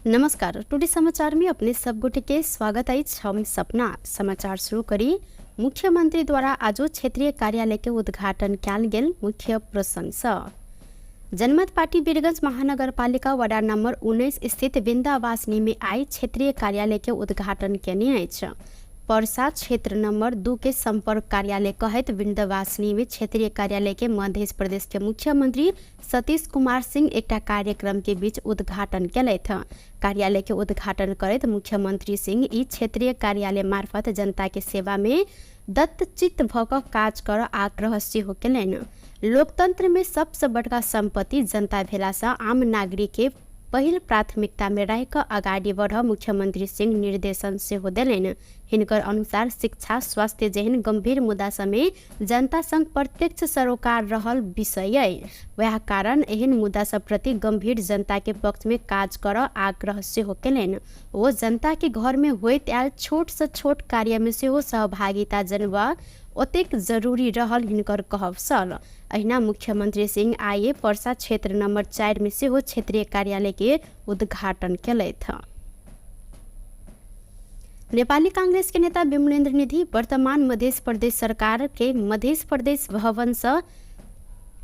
A: नमस्कार। टुडे समाचार में अपने सब गोटे के स्वागत है। हम सपना समाचार शुरू करी। मुख्यमंत्री द्वारा आज क्षेत्रीय कार्यालय के उद्घाटन कयल गेल। मुख्य प्रसंग जनमत पार्टी वीरगंज महानगरपालिका वडा नंबर 19 स्थित वृंदावासिनी में आई क्षेत्रीय कार्यालय के उद्घाटन केने अछि। पर्सा क्षेत्र नंबर 2 के संपर्क कार्यालय कहत वृंदावासिनी में क्षेत्रीय कार्यालय के मध्य प्रदेश के मुख्यमंत्री सतीश कुमार सिंह एकटा कार्यक्रम के बीच उद्घाटन कयलथि। कार्यालय के उद्घाटन करत मुख्यमंत्री सिंह ई क्षेत्रीय कार्यालय मार्फत जनता के सेवा में दत्तचित्त भ क काज कर आग्रह सेहो केलनि। लोकतंत्र में सबसे बड़का संपत्ति जनता भेला से आम नागरिक के पहिल प्राथमिकता में रह क अगाडि बढ़ मुख्यमंत्री सिंह निर्देशन सेहो देलनि। हिनकर अनुसार शिक्षा स्वास्थ्य जेहन गंभीर मुद्दा समेत जनता संग प्रत्यक्ष सरोकार रहल विषय है। वह कारण एहन मुद्दा सब प्रति गंभीर जनता के पक्ष में काज कर आग्रह सेहो केलनि। वो जनता के घर में होइत आयल छोट से छोट कार्य में सेहो सहभागिता जनबा ओतेक जरूरी रहल हिनकर कहब छल। अहिना मुख्यमंत्री सिंह आइए पर्सा क्षेत्र नंबर 4 में सेहो क्षेत्रीय कार्यालय के उद्घाटन कयलथि। नेपाली कांग्रेस के नेता विमलेन्द्र निधि वर्तमान मध्य प्रदेश सरकार के मध्य प्रदेश भवन से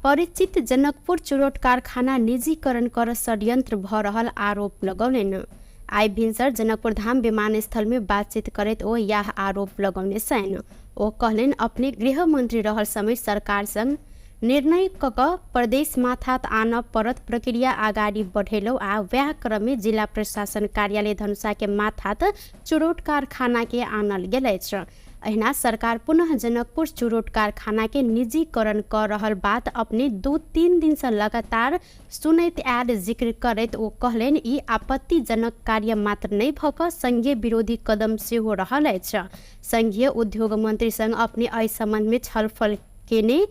A: परिचित जनकपुर चुरोट कारखाना निजीकरण कर षड्यंत्र भ रहल आरोप लगौलनि। आई भिनसर जनकपुर धाम विमानस्थल में बातचीत करत ओ यह आरोप लगौने छन्। ओ कहलनि अपने गृह मंत्री रहल समय सरकार संग निर्णय कक प्रदेश माथात आन परत प्रक्रिया आगाड़ी बढ़ेलौ आ वह क्रम में जिला प्रशासन कार्यालय धनुषा के माथात चुरोट कारखाना के आनल गेल अछि। अहिना सरकार पुनः जनकपुर चुरोट कारखाना के निजीकरण कर रहल बात अपने 2-3 दिन से लगातार सुनैत आयल जिक्र करैत ओ कहलनि ई आपत्तिजनक कार्य मात्र नहीं भ क संघीय विरोधी कदम सेहो रहल अछि। संघीय उद्योग मंत्री संग अपने एहि संबंध में छलफल केने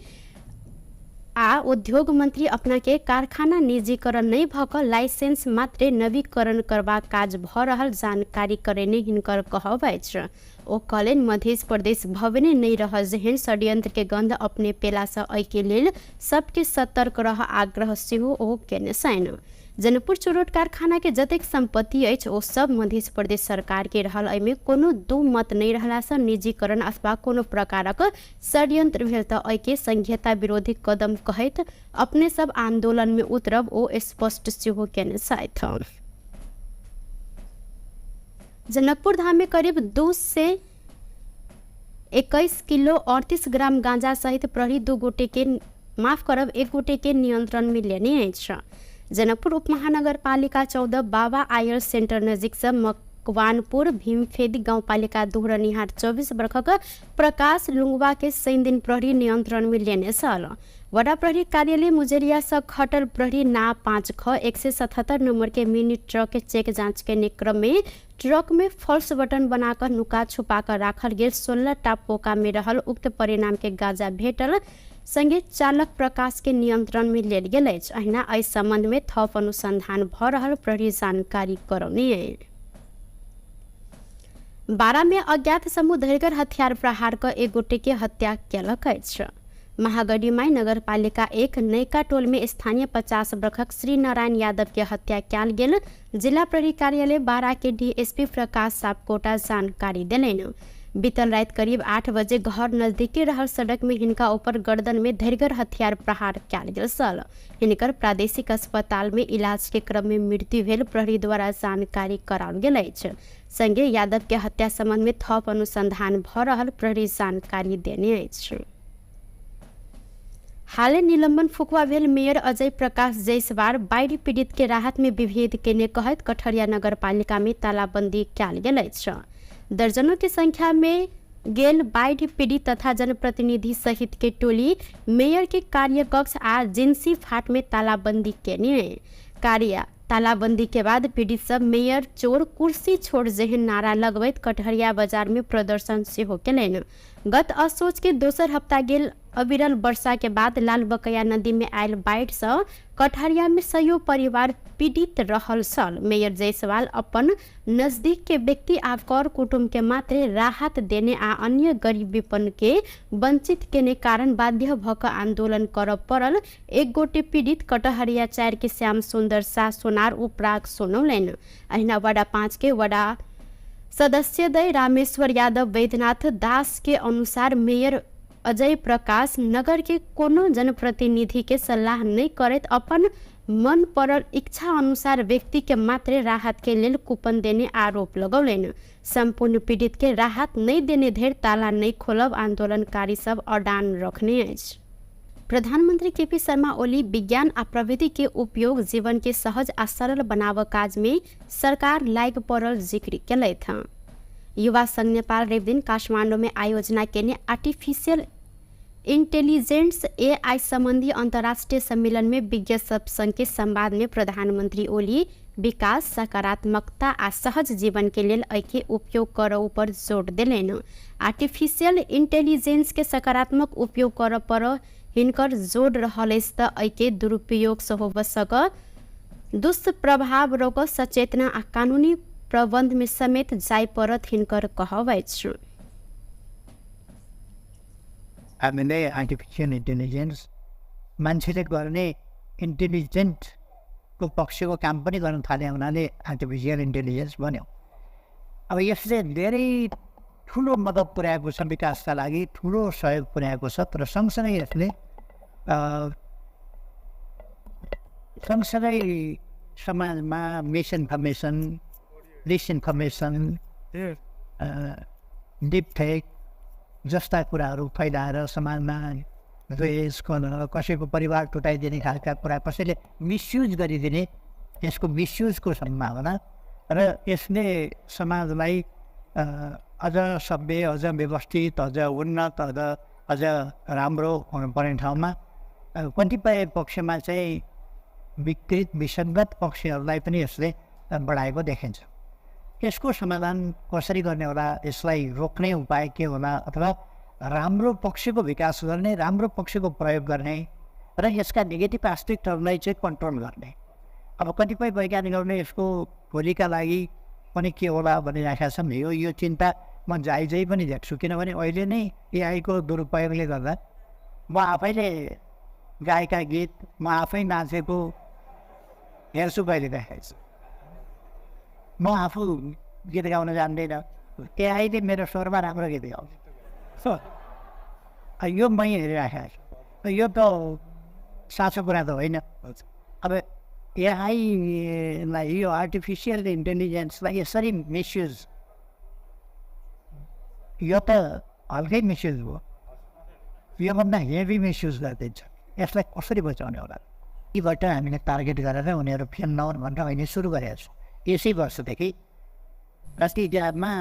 A: आ उद्योग मंत्री अपना के कारखाना निजीकरण नहीं भ क लाइसेंस मात्रे नवीकरण करबा काज भ रहल जानकारी करेने हिनकर कहब अछि। ओ कहलनि मध्य प्रदेश भवने नहीं रह जेहन षड्यंत्र के गंध अपने पेला से एहि के लेल सबके सतर्क रह आग्रह सेहो ओ केने छनि। जनकपुर चुरोट कारखाना के जतेक संपत्ति अछि ओ सब मध्य प्रदेश सरकार के रहल। एहिमे कोनो दू मत नहीं रहला से निजीकरण अथवा कोनो प्रकारक षड्यंत्र भेल त एहि के संघीयता विरोधी कदम कहैत अपने सब आंदोलन में उतरब ओ स्पष्ट सेहो केने छथि। जनकपुर धाम में करीब 2 से 21 किलो 38 ग्राम गांजा सहित प्रहरी 1 गोटे के नियंत्रण में लेने अछि। जनकपुर उपमहानगरपालिका 14 बाबा आयर सेंटर नजीक से मकवानपुर भीमफेदी गाउँपालिका दोहरनिहार 24 वर्षक प्रकाश लुंगवा के 3 दिन प्रहरी नियंत्रण में लेने छल। वडा प्रहरी कार्यालय मुजरिया से खटल प्रहरी ना 5 ख 177 नंबर के मिनी ट्रक के चेक जांच के क्रम में ट्रक में फॉल्स बटन बनाकर नुका छुपा कर राखल गेल 16 टा पोका में रहल उक्त परिणाम के गांजा भेटल संगे चालक प्रकाश के नियंत्रण में लेल गेल अछि। अहिना एहि संबंध में थप अनुसंधान भ रहल प्रहरी जानकारी करौने। बारा में अज्ञात समूह धरकर हथियार प्रहार कर 1 गोटे के हत्या केलक अछि। महागढ़ीमाई नगरपालिका 1 नयका टोल में स्थानीय 50 वर्षक श्री नारायण यादव के हत्या कयल गेल। जिला प्रहरी कार्यालय बारा के डीएसपी प्रकाश सापकोटा जानकारी देलनि। बीतल रात करीब 8 बजे घर नजदीकी रहल सड़क में हिनका ऊपर गर्दन में धैर्यगर हथियार प्रहार कयल गेल छल। हिनकर प्रादेशिक अस्पताल में इलाज के क्रम में मृत्यु भेल प्रहरी द्वारा जानकारी कराओल गेल अछि। संगे यादव के हत्या संबंध में थप अनुसंधान भ रहल प्रहरी जानकारी देने अछि। हालै निलंबन फुकवा भेल मेयर अजय प्रकाश जायसवाल बाढ़ि पीड़ित के राहत में विभेद केने कहत कठरिया नगरपालिका में तालाबंदी कयल गेल अछि। दर्जनों की संख्या में गेल बाढ़ि पीड़ित तथा जनप्रतिनिधि सहित के टोली मेयर के कार्यकक्ष आ जिंसी फाट में तालाबंदी केने। तालाबंदी के बाद पीड़ित सब मेयर चोर कुर्सी छोड़ जेहन नारा लगबैत कटहरिया बाजार में प्रदर्शन सेहो केलनि। गत असोच के दोसर हफ्ता गेल अविरल वर्षा के बाद लाल बकैया नदी में आयल बाढ़ि से कटहरिया में सयो परिवार पीड़ित रहल छल। मेयर जायसवाल अपन नजदीक के व्यक्ति आ कर कुटुंब के मात्र राहत देने आ अन्य गरीब विपन्न के वंचित केने कारण बाध्य भक आंदोलन करब पड़ल। एक गोटे पीड़ित कटहरिया 4 के श्याम सुंदर शाह सोनार उपराग सुनौलनि। अहिना वडा 5 के वडा सदस्य दय रामेश्वर यादव वैद्यनाथ दास के अनुसार मेयर अजय प्रकाश नगर के कोनो जनप्रतिनिधि के सलाह नहीं करत अपन मन पड़ल इच्छा अनुसार व्यक्ति के मात्र राहत के लेल कूपन देने आरोप लगौलनि। संपूर्ण पीड़ित के राहत नहीं देने धरि ताला नहीं खोलब आंदोलनकारी सब अडान रखने अछि। प्रधानमंत्री केपी शर्मा ओली विज्ञान आ प्रविधि के उपयोग जीवन के सहज आ सरल बनाव काज में सरकार लाग पड़ल जिक्र केलथि। युवा संघ नेपाल रवि दिन काठमांडू में आयोजना केने आर्टिफिशियल इंटेलिजेंस AI संबंधी अंतर्राष्ट्रीय सम्मेलन में विज्ञ सब संघ के संवाद में प्रधानमंत्री ओली विकास सकारात्मकता आ सहज जीवन के लेल एके उपयोग करऽ पर जोर देलनि। आर्टिफिशियल इंटेलिजेंस के सकारात्मक उपयोग करऽ पर हिनकर जोर रहल अछि त एके दुरुपयोग से हो सक दुष्प्रभाव रोक सचेतना आ कानूनी प्रबंध में समेत जाय पड़त हिनकर कहब अछि।
B: हामीले आर्टिफिसियल इन्टेलिजेन्स मान्छेले गर्ने इन्टेलिजेन्टको पक्षको काम पनि गर्न थाले हुनाले आर्टिफिसियल इन्टेलिजेन्स बन्यो। अब यसले धेरै ठुलो मद्दत पुर्याएको छ, विकासका लागि ठुलो सहयोग पुर्याएको छ। तर सँगसँगै यसले समाजमा मिसइन्फर्मेसन, डिसइन्फर्मेसन, डिप फेक जस्ता कुराहरू फैलाएर समाजमा द्वेष, कलह, कसैको परिवार टुटाइदिने खालका कुरा कसैले मिसयुज गरिदिने, यसको मिसयुजको सम्भावना र यसले समाजलाई अझ सभ्य, अझ व्यवस्थित, अझ उन्नत, अझ राम्रो हुनुपर्ने ठाउँमा कतिपय पक्षमा चाहिँ विकृत विसङ्गत पक्षहरूलाई पनि यसले बढाएको देखिन्छ। यसको समाधान कसरी गर्ने होला, यसलाई रोक्ने उपाय के होला, अथवा राम्रो पक्षको विकास गर्ने, राम्रो पक्षको प्रयोग गर्ने र यसका नेगेटिभ एस्पेक्टहरूलाई चाहिँ कन्ट्रोल गर्ने। अब कतिपय वैज्ञानिकहरूले यसको भोलिका लागि पनि के होला भनिराखेका छन्। यो चिन्ता म जायजै पनि देख्छु, किनभने अहिले नै AI को दुरुपयोगले गर्दा म आफैले गाएका गीत, म आफै नाचेको हेर्छु कहिले देखाइछु। म आफू गीत गाउन जान्दैन, AIले मेरो स्वरमा राम्रो गीत गाउँछ। यो मै हेरिराखेको छु। यो त साँचो कुरा त होइन। अब AI-लाई, यो आर्टिफिसियल इन्टेलिजेन्सलाई यसरी मिसयुज, यो त हल्कै मिसयुज हो, योभन्दा हेभी मिसयुज गरिदिन्छ। यसलाई कसरी बचाउने होला? यीबाट हामीले टार्गेट गरेर उनीहरू फेल नहुन् भनेर अहिले सुरु गरेका छौँ। यसै वर्षदेखि राष्ट्रिय इतिहासमा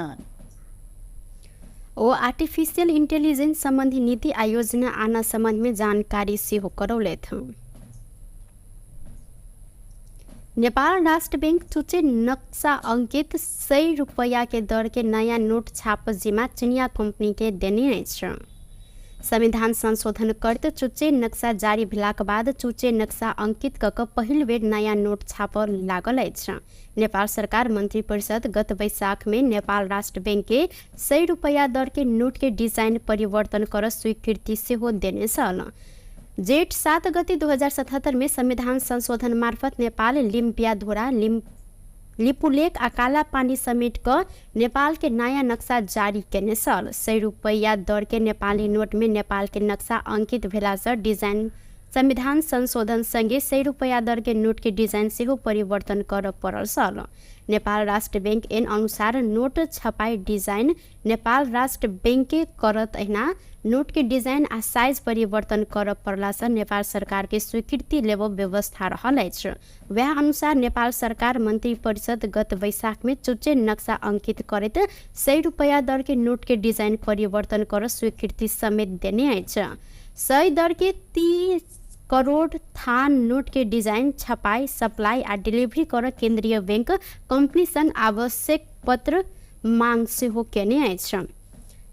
A: आर्टिफिशियल इंटेलिजेंस संबंधी नीति आयोजना आना संबंध में जानकारी सेहो करौले थे। नेपाल राष्ट्र बैंक चुचे नक्शा अंकित 100 रुपया के दर के नया नोट छाप जिम्मा चिनिया कंपनी के देने अछि। संविधान संशोधन करत चुचे नक्शा जारी भेलाक बाद चुचे नक्शा अंकित कऽ पहिल बेर नया नोट छाप लागल अछि। नेपाल सरकार मंत्री परिषद गत वैशाख में नेपाल राष्ट्र बैंक के 100 रुपया दर के नोट के डिजाइन परिवर्तन कर स्वीकृति सेहो देने छल। जेठ 7 गते 2077 में संविधान संशोधन मार्फत नेपाल लिम्पियाधोरा लिपुलेक आ काला पानी समेट क नेपाल के नया नक्शा जारी केने सल। 100 रुपैया दर के नेपाली नोट में नेपाल के नक्शा अंकित भेला से डिजाइन संविधान संशोधन संगे 100 रुपैया दर के नोट के डिजाइन सेहो परिवर्तन कर पड़ल सल। नेपाल राष्ट्र बैंक एन अनुसार नोट छपाई डिजाइन नेपाल राष्ट्र बैंक के करत अहिना नोट के डिजाइन आ साइज परिवर्तन कर पड़ला से नेपाल सरकार के स्वीकृति लेब व्यवस्था रहल अछि। वह अनुसार नेपाल सरकार मंत्री परिषद गत वैशाख में चुच्चे नक्शा अंकित करैत 100 रुपैया दर के नोट के डिजाइन परिवर्तन कर स्वीकृति समेत देने अछि। 100 दर के 30 करोड़ थान नोट के डिजाइन छपाई सप्लाई आ डिलीवरी कर केंद्रीय बैंक कंपनी संग आवश्यक पत्र मांग सेहो केने अछि।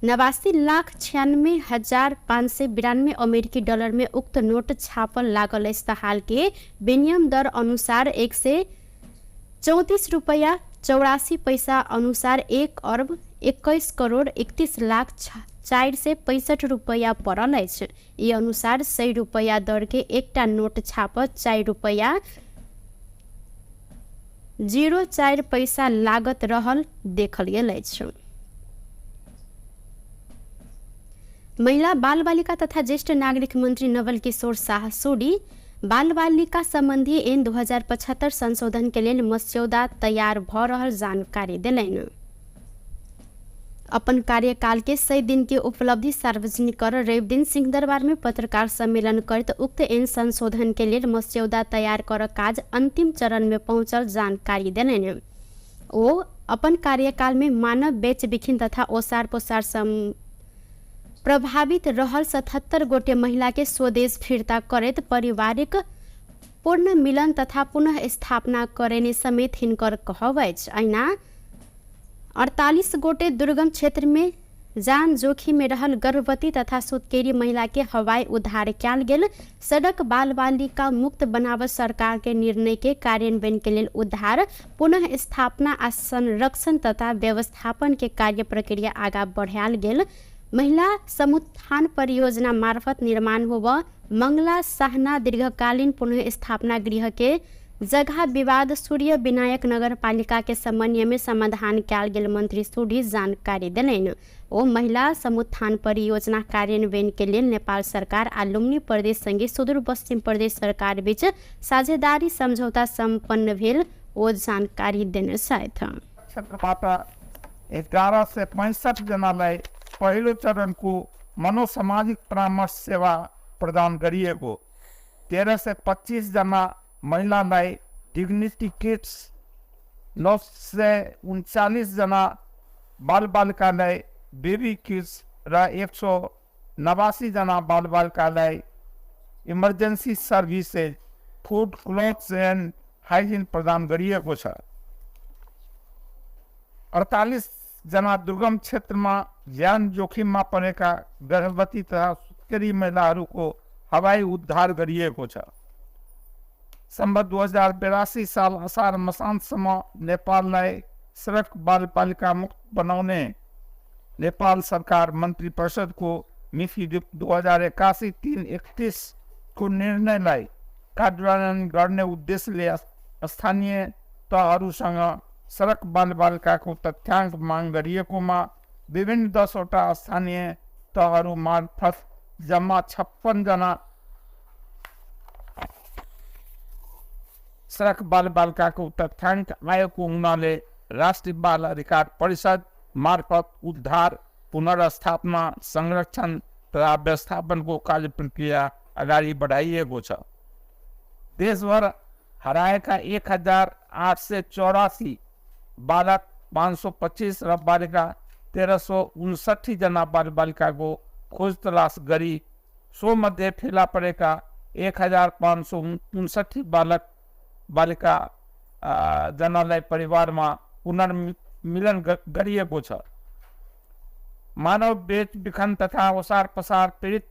A: 89,96,592 अमेरिकी डॉलर में उक्त नोट छापल लागल अछि। हाल के विनिमय दर अनुसार 134 रुपया 84 पैसा अनुसार 1 अरब 21 करोड़ 31 लाख 465 रुपया पड़ल अछि। ई अनुसार 100 रुपया दर के एकटा नोट छापत 4 रुपया 04 पैसा लागत रहल देखल गेल अछि। महिला बाल बालिका तथा ज्येष्ठ नागरिक मंत्री नवल किशोर शाह सोडी बाल बालिका संबंधी ऐन 2075 संशोधन के लेल मस्यौदा तैयार भ रहल जानकारी देलनि। अपन कार्यकाल के 100 दिन के उपलब्धि सार्वजनिक कर रवि दिन सिंहदरबार में पत्रकार सम्मेलन करते उक्त ऐन संशोधन के लिए मस्यौदा तैयार कर काज अंतिम चरण में पहुंचल जानकारी देलनि। ओ अपन कार्यकाल में मानव बेच बिखिन तथा ओसार पोसार प्रभावित रहल 77 गोटे महिला के स्वदेश फिरता करैत पारिवारिक पूर्ण मिलन तथा पुनः स्थापना करेने समेत हिनकर कहब अछि। अहिना 48 गोटे दुर्गम क्षेत्र में जान जोखिम में रहल गर्भवती तथा सुतकेरी महिला के हवाई उद्धार कयल गेल। सड़क बाल बालिका मुक्त बनावत सरकार के निर्णय के कार्यान्वयन के लेल उद्धार पुनः स्थापना आ संरक्षण तथा व्यवस्थापन के कार्य प्रक्रिया आगा बढ़ायल गेल। महिला समुत्थान परियोजना मार्फत निर्माण होब मंगला साहना दीर्घकालीन पुनः स्थापना गृह के जगह विवाद सूर्य विनायक नगर पालिका के समन्वय में समाधान कयल गेल मंत्री सोडी जानकारी देलनि। ओ महिला समुत्थान परियोजना कार्यान्वयन के लिए नेपाल सरकार आ लुम्बिनी प्रदेश संगे सुदूर पश्चिम प्रदेश सरकार बीच साझेदारी समझौता संपन्न भेल ओ जानकारी देने छथि।
C: 11 से 65 जनालाई पहिलो चरणको मनोसामाजिक परामर्श सेवा प्रदान गरिएको, 13 से 25 जना महिलालाई डिग्निटी किट्स, 939 जना बालबालिकालाई बेबी किट्स र 189 जना बालबालिकालाई emergency services food clothes end hygiene प्रदान गरिएको छ। 48 जना दुर्गम क्षेत्रमा ज्यान जोखिममा परेका गर्भवती तथा सुत्केरी महिलाहरूको हवाई उद्धार गरिएको छ। सम्बत 2082 साल असार मसान्तसम्म नेपाललाई सडक बालबालिका मुक्त बनाउने नेपाल सरकार मन्त्री परिषदको मिति 2081-331 को निर्णयलाई कार्यान्वयन गर्ने उद्देश्यले स्थानीय तहहरूसँग सडक बालबालिकाको तथ्याङ्क माग गरिएकोमा विभिन्न 10 वटा स्थानीय तहहरू मार्फत जम्मा 56 जना सडक बालबालिकाको तथ्याङ्क आएको हुनाले राष्ट्रिय बाल अधिकार परिषद मार्फत उद्धार पुनर्स्थापना संरक्षण तथा व्यवस्थापनको कार्य प्रक्रिया अगाडि बढाइएको छ। देशभर हराएका 1884 बालक 525 र बालिका 1359 जना बालबालिकाको खोज तलास गरी सो मध्ये फेला परेका 1559 बालक बालिका जनालाई परिवारमा पुनर्मिलन गरिएको छ। मानव बेच बिखन तथा ओसार पसार पीडित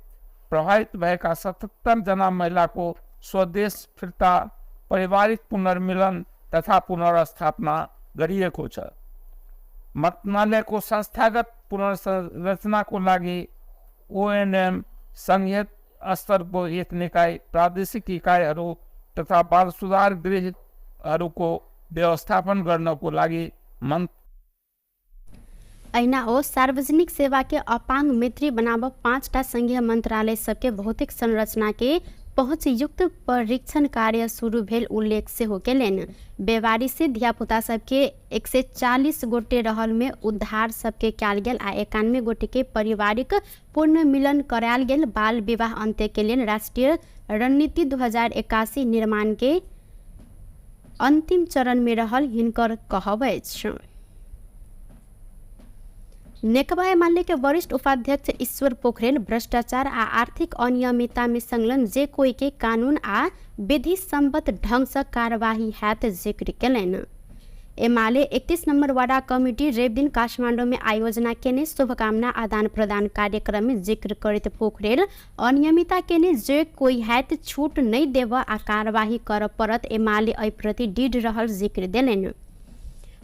C: प्रभावित भएका 77 जना महिलाको स्वदेश फिर्ता पारिवारिक पुनर्मिलन तथा पुनर्स्थापना गरिएको छ। मन्त्रालयको संस्थागत पुनर्संरचनाको लागि ओएनएम संघीय स्तरको एक निकाय, प्रादेशिक इकाइहरू तथा बाल सुधार गृहहरूको व्यवस्थापन गर्नको लागि
A: ऐना हो सार्वजनिक सेवा के अपांग मित्री बनाव 5टा संघीय मंत्रालय सबके भौतिक संरचना के पहुँच युक्त परीक्षण कार्य शुरू भेल उल्लेख से हो केलन। बेवारी से धियापुता सबके 140 गोटे रहल में उद्धार सबके कयल गेल आ 91 गोटे के पारिवारिक पूर्ण मिलन करायल गेल। बाल विवाह अंत्य के लिए राष्ट्रीय रणनीति 2081 निर्माण के अंतिम चरण में रहल हिनकर कहबै छ। नेकपा एमाले के वरिष्ठ उपाध्यक्ष ईश्वर पोखरेल भ्रष्टाचार आ आर्थिक अनियमितता में संलग्न जे कोई के कानून आ विधि सम्मत ढंग से कार्यवाही हैत जिक्र केलन। एमाले 31 नंबर वार्ड कमिटी रवि दिन काठमांडू में आयोजना केने शुभकामना आदान प्रदान कार्यक्रम में जिक्र करते पोखरेल अनियमितता केने जे कोई हैत छूट नहीं देव आ कार्यवाही कर परत एमाले एहि प्रति दृढ़ रहल जिक्र देलन।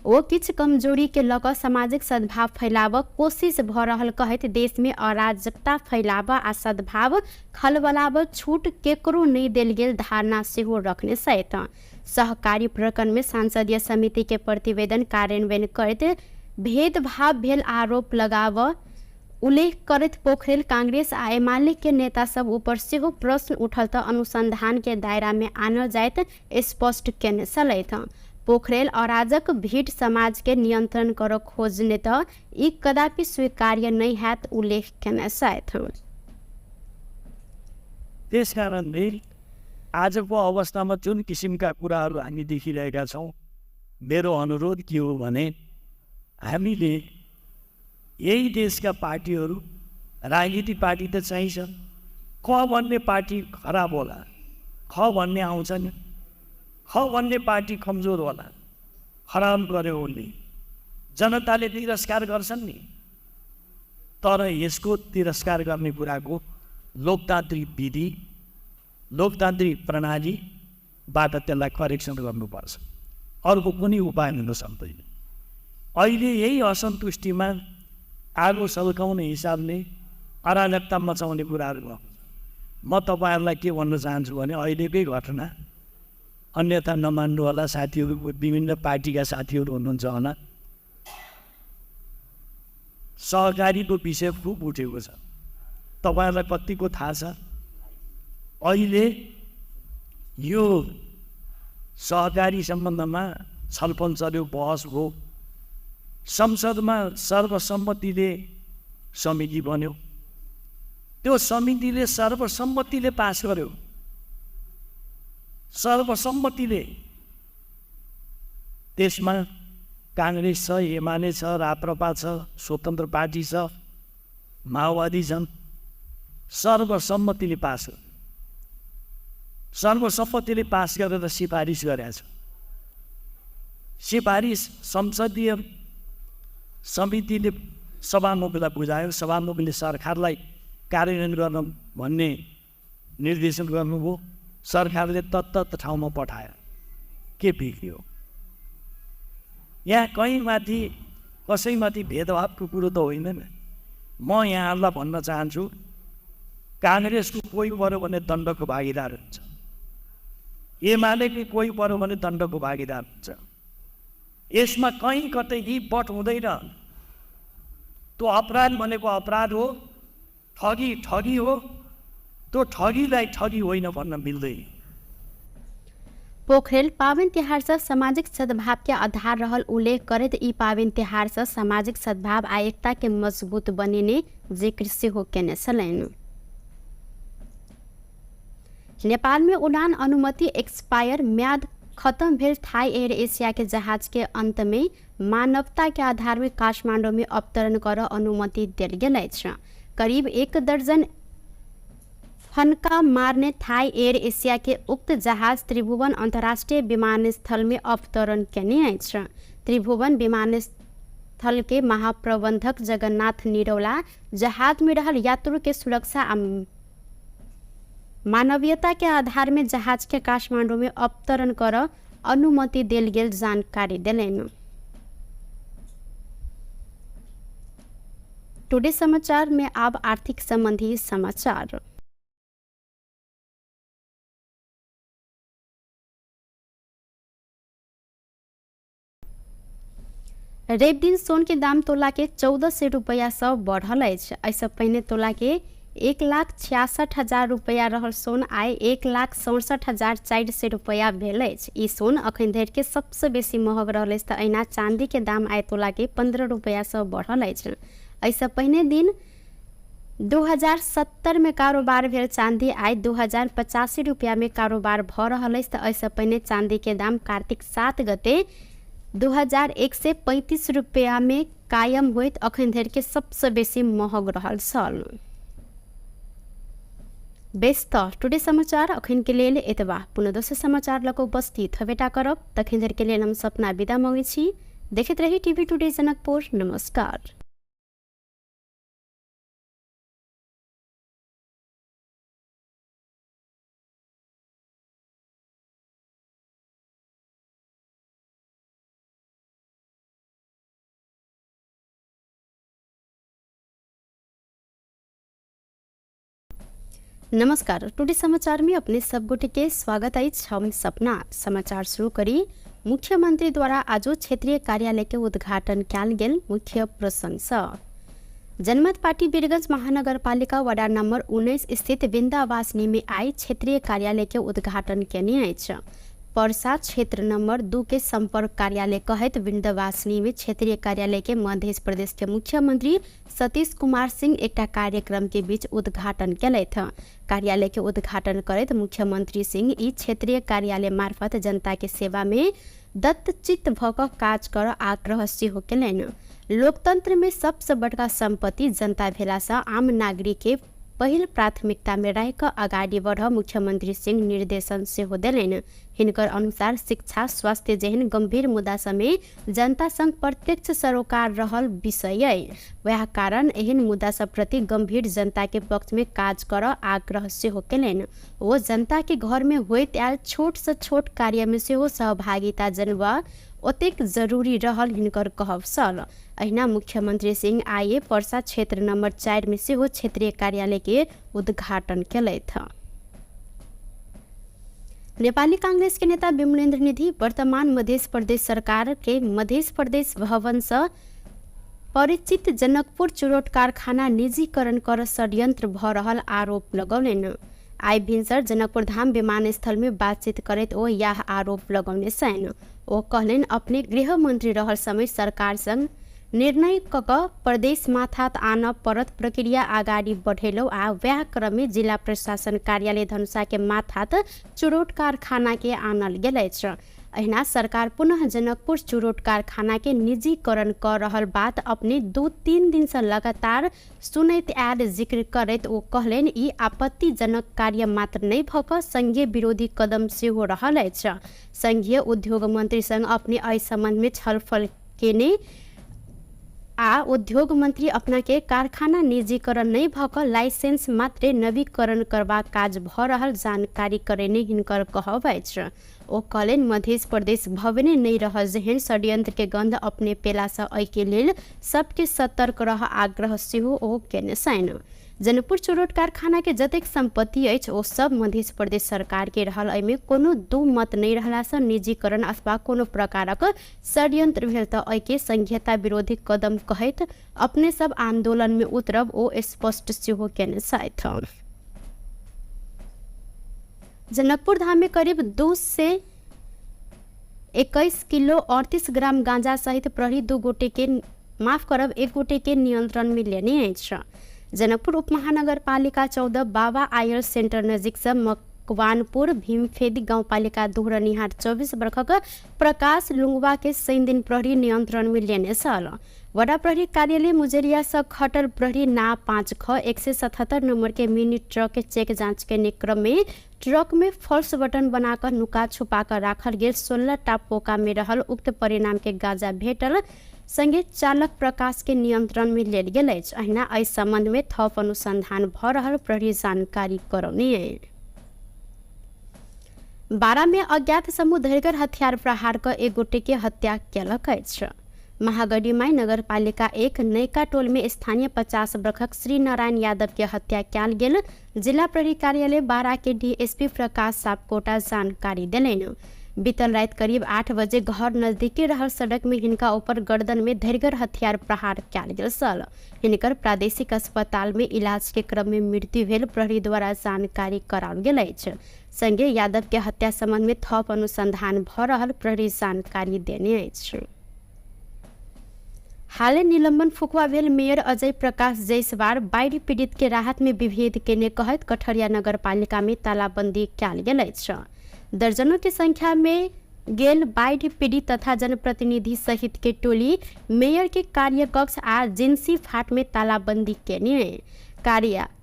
A: वो किछ कमजोरी के लक सामाजिक सद्भाव फैलाव कोशिश भ रहल कहत देश में अराजकता फैलाव आ सद्भाव खलबलाव छूट केकरो नहीं देल गेल धारणा सेहो रखने सहित सहकारी प्रकरण में सांसदीय समिति के प्रतिवेदन कार्यान्वयन करते भेदभाव भेल आरोप लगाव उल्लेख करत पोखरेल कांग्रेस आ एमाले के नेता सब ऊपर सेहो प्रश्न उठल त अनुसंधान के दायरा में आनल जायत स्पष्ट केने सलैत। पोखरेल अराजक भीड़ समाज के नियंत्रण कर खोजने त ई कदापि स्वीकार्य नहीं हैत उल्लेख केने सहित।
D: त्यसकारणले आजको अवस्थामा जुन किसिमका कुराहरू हामी देखिरहेका छौँ, मेरो अनुरोध के हो भने हामीले यही देशका पार्टीहरू, राजनीतिक पार्टी त चाहिन्छ, क भन्ने पार्टी खराब होला, ख भन्ने आउँछ नि, ख भन्ने पार्टी कमजोर होला, खराब गर्यो उसले, जनताले तिरस्कार गर्छन् नि। तर यसको तिरस्कार गर्ने कुराको लोकतान्त्रिक विधि, लोकतान्त्रिक प्रणालीबाट त्यसलाई करेक्सन गर्नुपर्छ, अर्को कुनै उपाय हुन सक्दैन। अहिले यही असन्तुष्टिमा आगो सल्काउने हिसाबले अराजकता मचाउने कुराहरू भयो। म तपाईँहरूलाई के भन्न चाहन्छु भने अहिलेकै घटना, अन्यथा नमान्नु होला साथीहरू, विभिन्न पार्टीका साथीहरू हुनुहुन्छ होला, सहकारीको विषय खुब उठेको छ। तपाईँहरूलाई कतिको थाहा छ, अहिले यो सहकारी सम्बन्धमा छलफल चल्यो, बहस भयो, संसदमा सर्वसम्मतिले समिति बन्यो, त्यो समितिले सर्वसम्मतिले पास गर्यो, सर्वसम्मतिले। त्यसमा कांग्रेस छ, एमाले छ, राप्रपा छ, स्वतन्त्र पार्टी छ, माओवादी छन्, सर्वसम्मतिले पास गर्यो। सर्वसम्मतिले पास गरेर सिफारिस गरेको छ। सिफारिस संसदीय समितिले सभामुखलाई बुझायो, सभामुखले सरकारलाई कार्यान्वयन गर्न भन्ने निर्देशन गर्नुभयो, सरकारले तत्त ठाउँमा पठायो। के बिग्रियो? यहाँ कहीँमाथि कसैमाथि भेदभावको कुरो त होइन नि। म यहाँहरूलाई भन्न चाहन्छु, काङ्ग्रेसको कोही पऱ्यो भने दण्डको भागीदार हुन्छ, एमालेको कोही पऱ्यो भने दण्डको भागीदार हुन्छ। यसमा कहीँ कतै यी बट हुँदैन। त्यो अपराध भनेको अपराध हो, ठगी ठगी हो, त्यो ठगीलाई ठगी होइन भन्न मिल्दैन।
A: पोखरेल पावन तिहार से सामाजिक सद्भाव के आधार रहल उल्लेख करत ई पावन तिहार से सामाजिक सद्भाव आ एकता के मजबूत बनिने जिक्र सेहो केने छलैन। नेपाल में उड़ान अनुमति एक्सपायर म्याद खत्म भेल थाई एयर एशिया के जहाज के अंत में मानवता के आधार में काठमांडू में अवतरण कर अनुमति दिल गेल छ। करीब 1 दर्जन फनका मारने थाई एयर एशिया के उक्त जहाज त्रिभुवन अंतर्राष्ट्रीय विमानस्थल में अवतरण केने छ। त्रिभुवन विमानस्थल के महाप्रबंधक जगन्नाथ निरौला जहाज में रहल यात्रु के सुरक्षा मानवीयता के आधार में जहाज के काठमांडू में अवतरण कर अनुमति दिल गेल जानकारी दिलेन। टुडे समाचार में अब आर्थिक संबंधी समाचार। रेप दिन सोन के दाम तोला के 1400 रुपया से बढ़ल अछि। ऐसे पहिने तोला के 1,66,000 रुपया रहल सोन आइ 1,67,400 रुपया भेल अछि। ई सोन अखन धरि के सबसे बेसी महग रहल अछि। अहिना चांदी के दाम आइ तोला के 15 रुपया से बढ़ल अछि। ऐसे पहिने दिन 2070 में कारोबार भेल चांदी आइ 2085 रुपया में कारोबार भ रहल अछि। ऐसे पहिने चांदी के दाम कार्तिक 7 गते 2135 रुपया में कायम होइत अखन धरि के सबसे बेसी महग रहल छल। बेस्त टुडे समाचार अखन के लेल एतबा। पुनः दोसर समाचार लक उपस्थित हवेटा करब। तखन धरि के लेल हम सपना विदा मांगै छी। देखैत रही टीवी टुडे जनकपुर। नमस्कार। नमस्कार। टुडे समाचार में अपने सब गोटे के स्वागत अछि। हम सपना। समाचार शुरू करी। मुख्यमंत्री द्वारा आज क्षेत्रीय कार्यालय के उद्घाटन कयल गेल। मुख्य प्रसंग जनमत पार्टी वीरगंज महानगरपालिका वडा नंबर 19 स्थित विंध्यावासिनी में आई क्षेत्रीय कार्यालय के उद्घाटन केने अछि। पर्सा क्षेत्र नंबर 2 के संपर्क कार्यालय कहत विंध्यवासिनी में क्षेत्रीय कार्यालय के मध्य प्रदेश के मुख्यमंत्री सतीश कुमार सिंह एकटा कार्यक्रम के बीच उद्घाटन कयलथि। कार्यालय के उद्घाटन करत मुख्यमंत्री सिंह ई क्षेत्रीय कार्यालय मार्फत जनता के सेवा में दत्तचित्त भ क काज कर आग्रह सेहो केलनि। लोकतंत्र में सबसे बड़का संपत्ति जनता भेला से आम नागरिक के पहिल प्राथमिकता में रह क अगाडि बढ़ मुख्यमंत्री सिंह निर्देशन सेहो देलनि। हिनकर अनुसार शिक्षा स्वास्थ्य जेहन गंभीर मुद्दा समेत जनता संग प्रत्यक्ष सरोकार रहल विषय अइ। वह कारण एहन मुद्दा सब प्रति गंभीर जनता के पक्ष में काज कर आग्रह सेहो केलनि। वो जनता के घर में होइत आयल छोट से छोट कार्य में सेहो सहभागिता जनबा ओतेक जरूरी रहल हिनकर कहब छल। अहिना मुख्यमंत्री सिंह आइए पर्सा क्षेत्र नंबर 4 में सेहो क्षेत्रीय कार्यालय के उद्घाटन कयलथि। नेपाली कांग्रेस के नेता विमलेन्द्र निधि वर्तमान मध्य प्रदेश सरकार के मध्य प्रदेश भवन से परिचित जनकपुर चुरोट कारखाना निजीकरण कर षड्यंत्र भ रहल आरोप लगौलनि। आई भिनसर जनकपुर धाम विमानस्थल में बातचीत करत ओ यह आरोप लगौने छन्। ओ कहलनि अपने गृह मंत्री रहल समय सरकार संग निर्णय कक प्रदेश माथात आन परत प्रक्रिया आगाड़ी बढ़ेलौ आ वह क्रम में जिला प्रशासन कार्यालय धनुषा के माथात चुरोट कारखाना के आनल गेल अछि। अहिना सरकार पुनः जनकपुर चुरोट कारखाना के निजीकरण कर रहल बात अपने 2-3 दिन से लगातार सुनैत आयल जिक्र करैत ओ कहलनि ई आपत्तिजनक कार्य मात्र नहीं भ क संघीय विरोधी कदम सेहो रहल अछि। संघीय उद्योग मंत्री संग अपने एहि संबंध में छलफल केने आ उद्योग मंत्री अपना के कारखाना निजीकरण नहीं भ क लाइसेंस मात्रे नवीकरण करबा काज भ रहल जानकारी करेने हिनकर कहब अछि। ओ कहलनि मध्य प्रदेश भवने नहीं रह जेहन षड्यंत्र के गंध अपने पेला से एहि के लेल सबके सतर्क रह आग्रह सेहो ओ केने छनि। जनकपुर चुरोट कारखाना के जतेक संपत्ति अछि ओ सब मध्य प्रदेश सरकार के रहल। एहिमे कोनो दू मत नहीं रहला से निजीकरण अथवा कोनो प्रकारक षड्यंत्र भेल त एहि के संघीयता विरोधी कदम कहैत अपने सब आंदोलन में उतरब ओ स्पष्ट सेहो केने छथि। जनकपुर धाम में करीब 2 से 21 किलो 38 ग्राम गांजा सहित प्रहरी 1 गोटे के नियंत्रण में लेने अछि। जनकपुर उपमहानगरपालिका 14 बाबा आयर सेंटर नजीक से मकवानपुर भीमफेदी गाउँपालिका दोहरनिहार 24 वर्षक प्रकाश लुंगवा के 3 दिन प्रहरी नियंत्रण में लेने छल। वडा प्रहरी कार्यालय मुजरिया से खटल प्रहरी ना 5 ख 177 नंबर के मिनी ट्रक के चेक जांच के क्रम में ट्रक में फॉल्स बटन बनाकर नुका छुपा कर राखल गेल 16 टा पोका में रहल उक्त परिणाम के गांजा भेटल संगे चालक प्रकाश के नियंत्रण में लेल गेल अछि। अहिना एहि संबंध में थप अनुसंधान भ रहल प्रहरी जानकारी करौने। बारा में अज्ञात समूह धरकर हथियार प्रहार कर 1 गोटे के हत्या केलक अछि। महागढ़ीमाई नगरपालिका 1 नयका टोल में स्थानीय 50 वर्षक श्री नारायण यादव के हत्या कयल गेल। जिला प्रहरी कार्यालय बारा के डीएसपी प्रकाश सापकोटा जानकारी देलनि। बीतल रात करीब 8 बजे घर नजदीकी रहल सड़क में हिनका ऊपर गर्दन में धैर्यगर हथियार प्रहार कयल गेल छल। हिनकर प्रादेशिक अस्पताल में इलाज के क्रम में मृत्यु भेल प्रहरी द्वारा जानकारी कराओल गेल अछि। संगे यादव के हत्या संबंध में थप अनुसंधान भ रहल प्रहरी जानकारी देने अछि। हालै निलंबन फुकवा भेल मेयर अजय प्रकाश जायसवाल बाढ़ि पीड़ित के राहत में विभेद केने कहत कठरिया नगरपालिका में तालाबंदी कयल गेल अछि। दर्जनों की संख्या में गेल बाढ़ि पीड़ित तथा जनप्रतिनिधि सहित के टोली मेयर के कार्यकक्ष आ जिंसी फाट में तालाबंदी केने।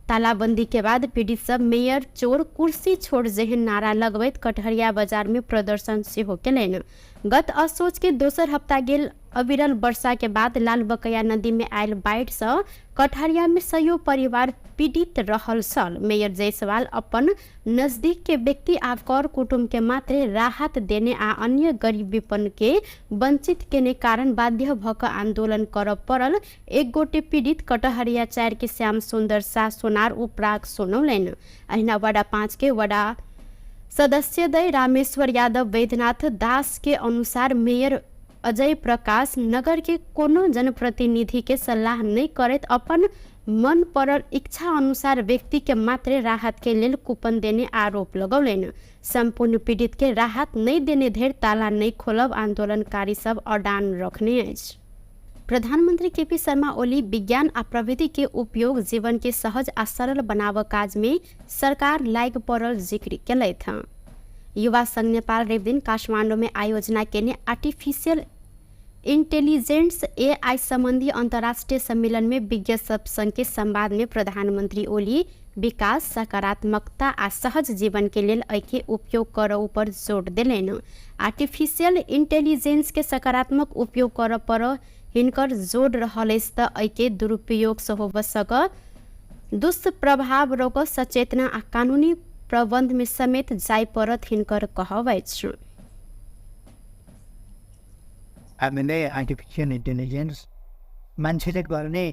A: तालाबंदी के बाद पीड़ित सब मेयर चोर कुर्सी छोड़ जेहन नारा लगबैत कटहरिया बाजार में प्रदर्शन सेहो केलनि। गत असोच के दोसर हफ्ता गेल अविरल वर्षा के बाद लाल बकैया नदी में आयल बाढ़ि से कटहरिया में सयो परिवार पीड़ित रहल छल। मेयर जायसवाल अपन नजदीक के व्यक्ति आ कर कुटुंब के मात्र राहत देने आ अन्य गरीब विपन्न के वंचित केने कारण बाध्य भक आंदोलन करब पड़ल। एक गोटे पीड़ित कटहरिया 4 के श्याम सुंदर शाह सोनार उपराग सुनौलनि। अहिना वडा 5 के वडा सदस्य दय रामेश्वर यादव वैद्यनाथ दास के अनुसार मेयर अजय प्रकाश नगर के कोनो जनप्रतिनिधि के सलाह नहीं करत अपन मन पड़ल इच्छा अनुसार व्यक्ति के मात्र राहत के लेल कूपन देने आरोप लगौलनि। संपूर्ण पीड़ित के राहत नहीं देने धरि ताला नहीं खोलब आंदोलनकारी सब अडान रखने अछि। प्रधानमंत्री केपी शर्मा ओली विज्ञान आ प्रविधि के उपयोग जीवन के सहज आ सरल बनाव काज में सरकार लाग पड़ल जिक्र केलथि। युवा संघ नेपाल रवि दिन काठमांडू में आयोजना केने आर्टिफिशियल इंटेलिजेंस AI संबंधी अंतर्राष्ट्रीय सम्मेलन में विज्ञ सब संघ के संवाद में प्रधानमंत्री ओली विकास सकारात्मकता आ सहज जीवन के लेल एके उपयोग करऽ पर जोर देलनि। आर्टिफिशियल इंटेलिजेंस के सकारात्मक उपयोग करऽ पर हिनकर जोर रहल अछि त एके दुरुपयोग से हो सक दुष्प्रभाव रोक सचेतना आ कानूनी प्रबंध में समेत जाय परत हिनकर कहब अछि।
B: हामीले आर्टिफिसियल इन्टेलिजेन्स मान्छेले गर्ने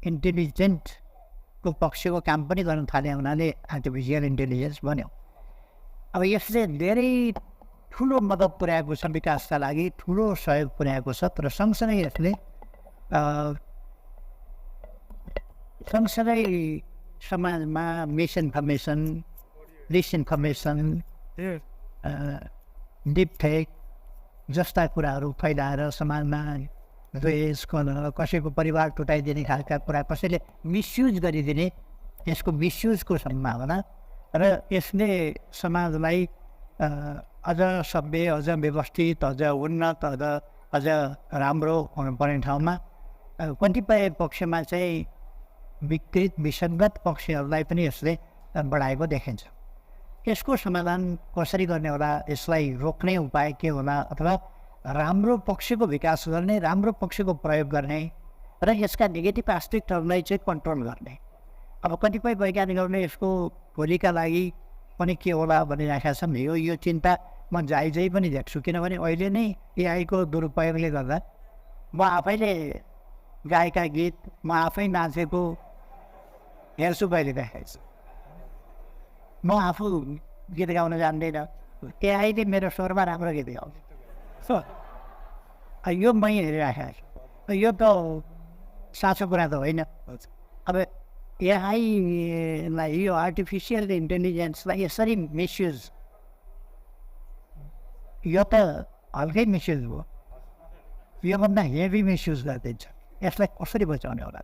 B: इन्टेलिजेन्टको पक्षको काम पनि गर्न थाले हुनाले आर्टिफिसियल इन्टेलिजेन्स बन्यो। अब यसले धेरै ठुलो मद्दत पुर्याएको छ, विकासका लागि ठुलो सहयोग पुर्याएको छ। तर सँगसँगै यसले समाजमा मिसइन्फर्मेसन, डिसइन्फर्मेसन, डिप फेक जस्ता कुराहरू फैलाएर समाजमा द्वेष, कलह, कसैको परिवार टुटाइदिने खालका कुरा, कसैले मिसयुज गरिदिने, यसको मिसयुजको सम्भावना र यसले समाजलाई अझ सभ्य, अझ व्यवस्थित, अझ उन्नत, अझ राम्रो हुनुपर्ने ठाउँमा कतिपय पक्षमा चाहिँ विकृत विसङ्गत पक्षहरूलाई पनि यसले बढाएको देखिन्छ। यसको समाधान कसरी गर्ने होला, यसलाई रोक्ने उपाय के होला, अथवा राम्रो पक्षको विकास गर्ने, राम्रो पक्षको प्रयोग गर्ने र यसका नेगेटिभ एस्पेक्टहरूलाई चाहिँ कन्ट्रोल गर्ने। अब कतिपय वैज्ञानिकहरूले यसको भोलिका लागि पनि के होला भनिराखेका छन्। यो चिन्ता म जायजै पनि देख्छु, किनभने अहिले नै AI को दुरुपयोगले गर्दा म आफैले गाएका गीत, म आफै नाचेको हेर्छु कहिले देखाइछु। म आफू गीत गाउन जान्दैन, AIले मेरो स्वरमा राम्रो गीत गाउँछ। यो मै हेरिराखेको छु। यो त साँचो कुरा त होइन। अब AI-लाई, यो आर्टिफिसियल इन्टेलिजेन्सलाई यसरी मिसयुज, यो त हल्कै मिसयुज हो, योभन्दा हेभी मिसयुज गरिदिन्छ। यसलाई कसरी बचाउने होला?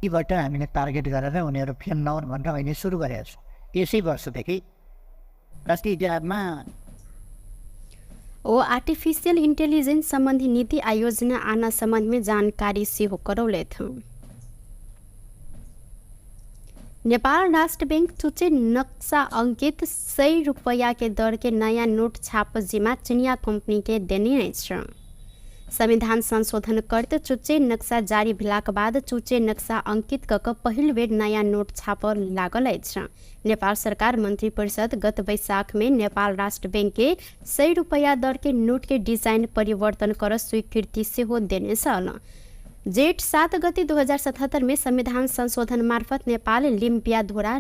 B: यीबाट हामीले टार्गेट गरेर उनीहरू फेल नहुन् भनेर अहिले सुरु गरेका छौँ। यसै वर्षदेखि राष्ट्रिय इतिहासमा
A: आर्टिफिशियल इंटेलिजेंस संबंधी नीति आयोजना आना संबंध में जानकारी सेहो करौले थे। नेपाल राष्ट्र बैंक चुचे नक्शा अंकित 100 रुपया के दर के नया नोट छाप जिम्मा चिनिया कंपनी के देने अछि। संविधान संशोधन करत चुचे नक्शा जारी भेलाक बाद चुचे नक्शा अंकित कऽ पहिल बेर नया नोट छाप लागल अछि। नेपाल सरकार मंत्री परिषद गत वैशाख में नेपाल राष्ट्र बैंक के 100 रुपया दर के नोट के डिजाइन परिवर्तन कर स्वीकृति सेहो देने छल। जेठ 7 गते 2077 में संविधान संशोधन मार्फत नेपाल लिम्पियाधोरा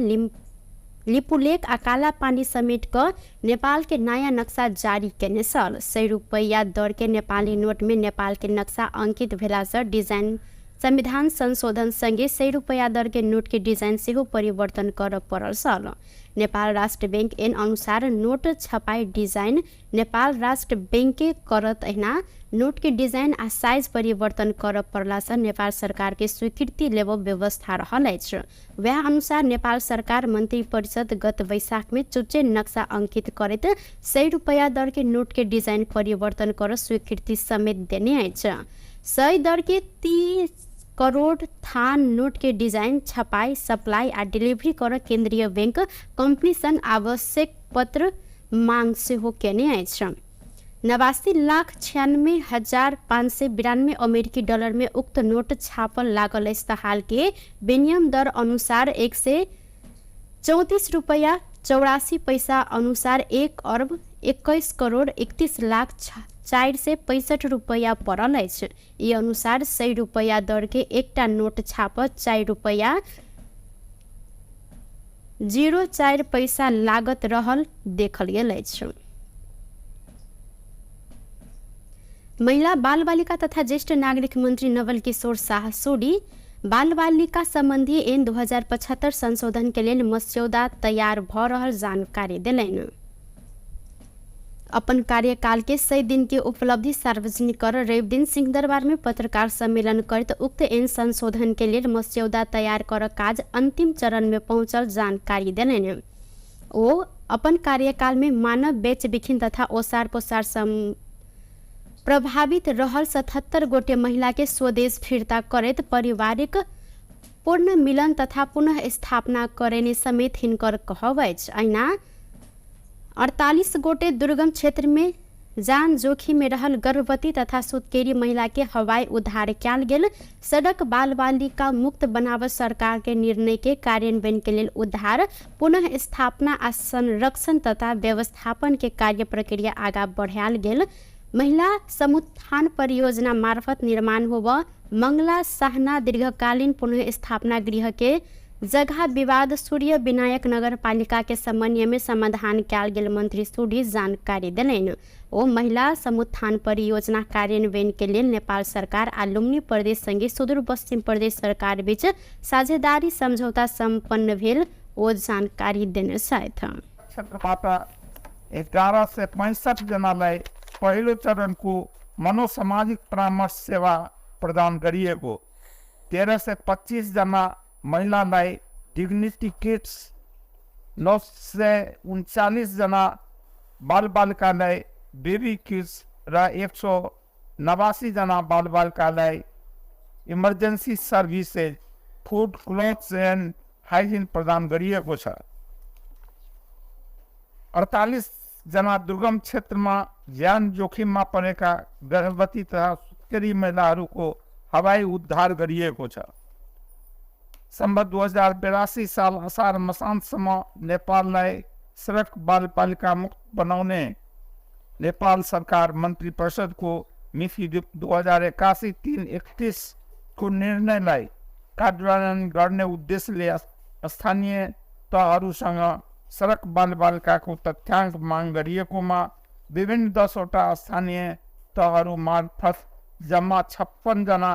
A: लिपुलेक आ काला पानी समेट क नेपाल के नया नक्शा जारी केने सल। 100 रुपैया दर के नेपाली नोट में नेपाल के नक्शा अंकित भेला से डिजाइन संविधान संशोधन संगे 100 रुपैया दर के नोट के डिजाइन सेहो परिवर्तन कर पड़ल सल। नेपाल राष्ट्र बैंक एन अनुसार नोट छपाई डिजाइन नेपाल राष्ट्र बैंक के करत अहिना नोट के डिजाइन आ साइज परिवर्तन कर पड़ला से नेपाल सरकार के स्वीकृति लेब व्यवस्था रहल अछि। वह अनुसार नेपाल सरकार मंत्री परिषद गत वैशाख में चुच्चे नक्शा अंकित करैत 100 रुपैया दर के नोट के डिजाइन परिवर्तन कर स्वीकृति समेत देने अछि। 100 दर के 30 करोड़ थान नोट के डिजाइन छपाई सप्लाई आ डिलीवरी कर केंद्रीय बैंक कंपनी सन आवश्यक पत्र मांग से हो केने अछि। 89,96,592 अमेरिकी डॉलर में उक्त नोट छापल लागल अछि। हाल के विनिमय दर अनुसार 134 रुपया 84 पैसा अनुसार 1 अरब 21 करोड़ 31 लाख 465 रुपया पड़ल अछि। ई अनुसार 100 रुपया दर के एकटा नोट छाप 4 रुपया 04 पैसा लागत रहल देखल गेल अछि। महिला बाल बालिका तथा ज्येष्ठ नागरिक मंत्री नवल किशोर शाह सोडी बाल बालिका संबंधी ऐन 2075 संशोधन के लिए मस्यौदा तैयार भ रहल जानकारी देलनि। अपन कार्यकाल के 100 दिन के उपलब्धि सार्वजनिक कर रवि दिन सिंहदरबार में पत्रकार सम्मेलन करते उक्त ऐन संशोधन के लिए मस्यौदा तैयार कर काज अंतिम चरण में पहुंचल जानकारी देलनि। ओ अपन कार्यकाल में मानव बेच बिखिन तथा ओसार पोसार प्रभावित रहल 77 गोटे महिला के स्वदेश फिरता करैत पारिवारिक पूर्ण मिलन तथा पुनः स्थापना करेने समेत हिनकर कहब अछि। अहिना 48 गोटे दुर्गम क्षेत्र में जान जोखिम में रहल गर्भवती तथा सुतकेरी महिला के हवाई उद्धार कयल गेल। सड़क बाल बालिका मुक्त बनावत सरकार के निर्णय के कार्यान्वयन के लिए उद्धार पुनः स्थापना आ संरक्षण तथा व्यवस्थापन के कार्य प्रक्रिया आगा बढ़ायल गेल। महिला समुत्थान परियोजना मार्फत निर्माण होब मंगला साहना दीर्घकालीन पुनः स्थापना गृह के जगह विवाद सूर्य विनायक नगर पालिका के समन्वय में समाधान कयल गेल मंत्री सूडी जानकारी देलनि। ओ महिला समुत्थान परियोजना कार्यान्वयन के लिए नेपाल सरकार आ लुम्बिनी प्रदेश संगे सुदूर पश्चिम प्रदेश सरकार बीच साझेदारी समझौता संपन्न भेल ओ जानकारी देने छथि।
C: क्षेत्रबाट 11 से 65 जनालाई पहिलो चरणको मनोसामाजिक परामर्श सेवा प्रदान गरिएको, 13 से 25 जना महिलालाई डिग्निटी किट्स, 939 जना बालबालिकालाई बेबी किट्स र 189 जना बालबालिकालाई emergency services food clothes end hygiene प्रदान गरिएको छ। 48 जना दुर्गम क्षेत्रमा ज्यान जोखिममा परेका गर्भवती तथा सुत्केरी महिलाहरूको हवाई उद्धार गरिएको छ। सम्बत 2082 साल असार मसान्तसम्म नेपाललाई सडक बालबालिका मुक्त बनाउने नेपाल सरकार मन्त्री परिषदको मिति 2081-331 को निर्णयलाई कार्यान्वयन गर्ने उद्देश्यले स्थानीय तहहरूसँग सडक बालबालिकाको तथ्याङ्क माग गरिएकोमा विभिन्न 10 वटा स्थानीय तहहरू मार्फत जम्मा 56 जना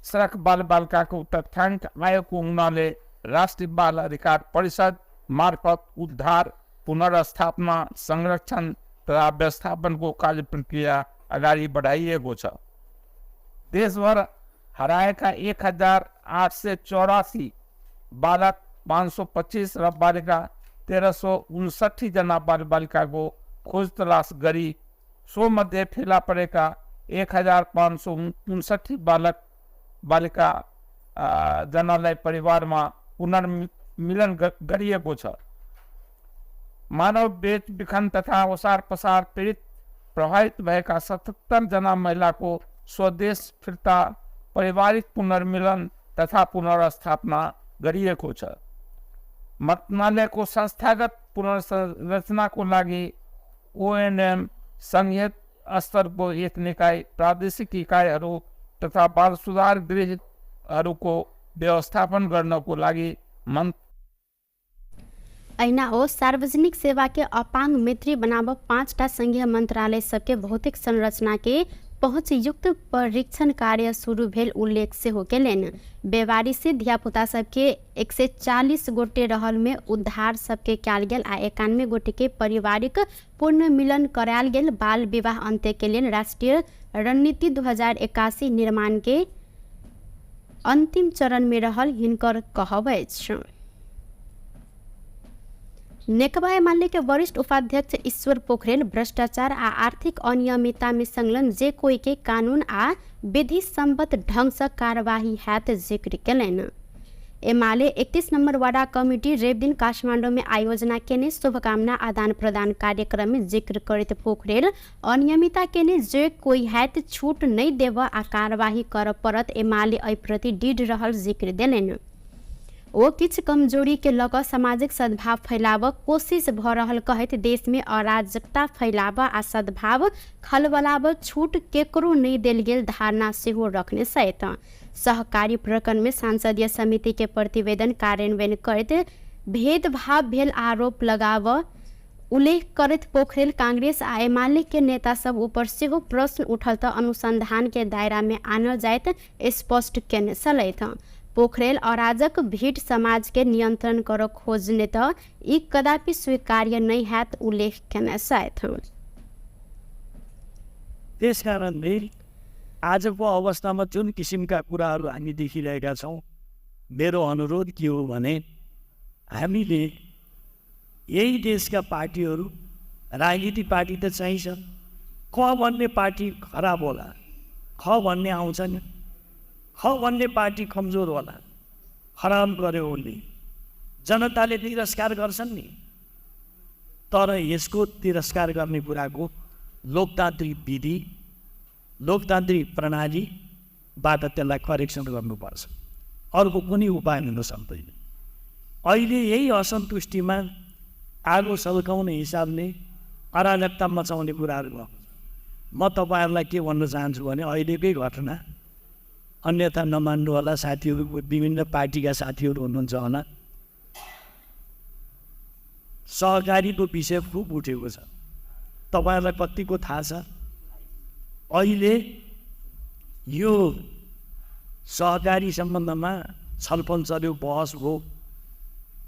C: सडक बालबालिकाको तथ्याङ्क आएको हुनाले राष्ट्रिय बाल अधिकार परिषद मार्फत उद्धार पुनर्स्थापना संरक्षण तथा व्यवस्थापनको कार्य प्रक्रिया अगाडि बढाइएको छ। देशभर हराएका 1884 बालक 525 र बालिका 1359 जना बालबालिकाको खोज तलास गरी सो मध्ये फेला परेका 1559 बालक बालिका जनालाई परिवारमा पुनर्मिलन गरिएको छ। मानव बेच बिखन तथा ओसार पसार पीडित प्रभावित भएका 77 जना महिलाको स्वदेश फिर्ता पारिवारिक पुनर्मिलन तथा पुनर्स्थापना गरिएको छ। मन्त्रालयको संस्थागत पुनर्संरचनाको लागि ओएनएम संघीय स्तरको एक निकाय, प्रादेशिक इकाइहरू तथा बाल सुधार गृहहरूको व्यवस्थापन गर्नको लागि
A: ऐना हो सार्वजनिक सेवा के अपांग मैत्री बनाव 5टा संघीय मंत्रालय सबके भौतिक संरचना के पहुँच युक्त परीक्षण कार्य शुरू भेल उल्लेख से हो गेलन। बेवारी से धियापुता सबके 140 गोटे रहल में उद्धार सबके कयल गेल आ 91 गोटे के पारिवारिक पूर्ण मिलन करायल गेल। बाल विवाह अंत्य के लिए राष्ट्रीय रणनीति 2081 निर्माण के अंतिम चरण में रहल हिनकर कहबै छ। नेकपा एमाले के वरिष्ठ उपाध्यक्ष ईश्वर पोखरेल भ्रष्टाचार आ आर्थिक अनियमितता में संलग्न जे कोई के कानून आ विधि सम्मत ढंग से कार्यवाही हैत जिक्र केलन। एमाले 31 नंबर वार्ड कमिटी रेव दिन काठमांडू में आयोजना केने शुभकामना आदान प्रदान कार्यक्रम में जिक्र करते पोखरेल अनियमितता केने जे कोई हैत छूट नहीं देव आ कार्यवाही कर परत एमाले एहि प्रति दृढ़ रहल जिक्र देलन। वो किछ कमजोरी के लग सामाजिक सद्भाव फैलाव कोशिश भ रहल कहत देश में अराजकता फैलाव आ सद्भाव खलबलाव छूट केकरो नहीं देल गेल धारणा सेहो रखने सहित सहकारी प्रकरण में सांसदीय समिति के प्रतिवेदन कार्यान्वयन करते भेदभाव भेल आरोप लगाव उल्लेख करत पोखरेल कांग्रेस आ एमाले के नेता सब ऊपर सेहो प्रश्न उठल त अनुसंधान के दायरा में आनल जायत स्पष्ट केने सलैत। पोखरेल अराजक भीड़ समाज के नियंत्रण कर खोजने त ई कदापि स्वीकार्य नहीं हैत उल्लेख केने साथ।
D: त्यसकारणले आजको अवस्थामा जुन किसिमका कुराहरू हामी देखिरहेका छौँ, मेरो अनुरोध के हो भने हामीले यही देशका पार्टीहरू, राजनीतिक पार्टी त चाहिन्छ, क भन्ने पार्टी खराब होला, ख भन्ने आउँछ नि, ख भन्ने पार्टी कमजोर होला, खराब गर्यो उसले, जनताले तिरस्कार गर्छन् नि। तर यसको तिरस्कार गर्ने कुराको लोकतान्त्रिक विधि, लोकतान्त्रिक प्रणालीबाट त्यसलाई करेक्सन गर्नुपर्छ, अर्को कुनै उपाय हुन सक्दैन। अहिले यही असन्तुष्टिमा आगो सल्काउने हिसाबले अराजकता मचाउने कुराहरू भयो। म तपाईँहरूलाई के भन्न चाहन्छु भने अहिलेकै घटना, अन्यथा नमान्नु होला साथीहरू, विभिन्न पार्टीका साथीहरू हुनुहुन्छ होला, सहकारीको विषय खुब उठेको छ। तपाईँहरूलाई कतिको थाहा छ, अहिले यो सहकारी सम्बन्धमा छलफल चल्यो, बहस भयो,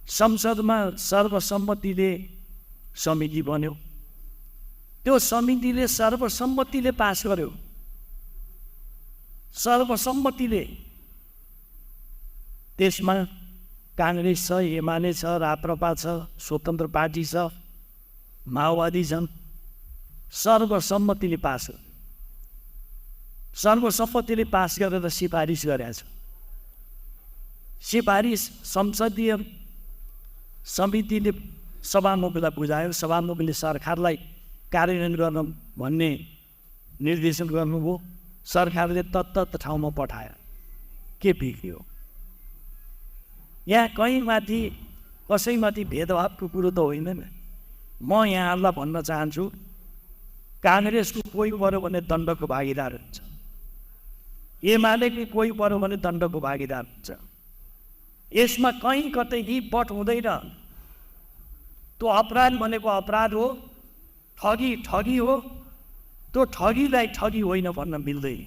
D: संसदमा सर्वसम्मतिले समिति बन्यो, त्यो समितिले सर्वसम्मतिले पास गर्यो, सर्वसम्मतिले। त्यसमा कांग्रेस छ, एमाले छ, राप्रपा छ, स्वतन्त्र पार्टी छ, माओवादी छन्, सर्वसम्मतिले पास गर्यो। सर्वसम्मतिले पास गरेर सिफारिस गरेको छ। सिफारिस संसदीय समितिले सभामुखलाई बुझायो, सभामुखले सरकारलाई कार्यान्वयन गर्न भन्ने निर्देशन गर्नुभयो, सरकारले तत्त ठाउँमा पठायो। के बिग्रियो? यहाँ कहीँमाथि कसैमाथि भेदभावको कुरो त होइन नि। म यहाँहरूलाई भन्न चाहन्छु, काङ्ग्रेसको कोही पऱ्यो भने दण्डको भागीदार हुन्छ, एमालेको कोही पऱ्यो भने दण्डको भागीदार हुन्छ। यसमा कहीँ कतै हिपबट हुँदैन। त्यो अपराध भनेको अपराध हो, ठगी ठगी हो, त्यो ठगीलाई ठगी होइन भन्न मिल्दैन।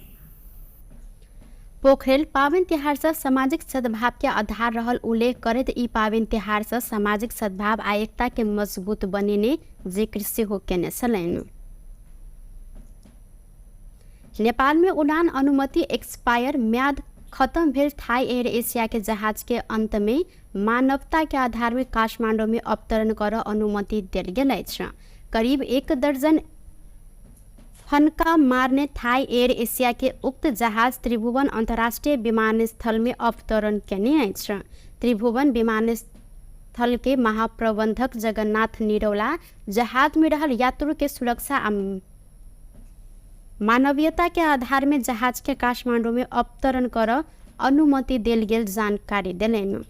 A: पोखरेल पावन तिहार से सामाजिक सद्भाव के आधार रहल उल्लेख करत ई पावन तिहार से सामाजिक सद्भाव आ एकता के मजबूत बनिने जिक्र से हो केने छलैन। नेपाल में उड़ान अनुमति एक्सपायर म्याद खत्म भेल थाई एयर एशिया के जहाज के अंत में मानवता के आधार में काठमांडू में अवतरण कर अनुमति दिल गेल छ। करीब 1 दर्जन फनका मारने थाई एयर एशिया के उक्त जहाज त्रिभुवन अंतर्राष्ट्रीय विमानस्थल में अवतरण केने छ। त्रिभुवन विमानस्थल के महाप्रबंधक जगन्नाथ निरौला जहाज में रहल यात्रु के सुरक्षा मानवीयता के आधार में जहाज के काठमांडू में अवतरण कर अनुमति दिल गेल जानकारी दिलेन।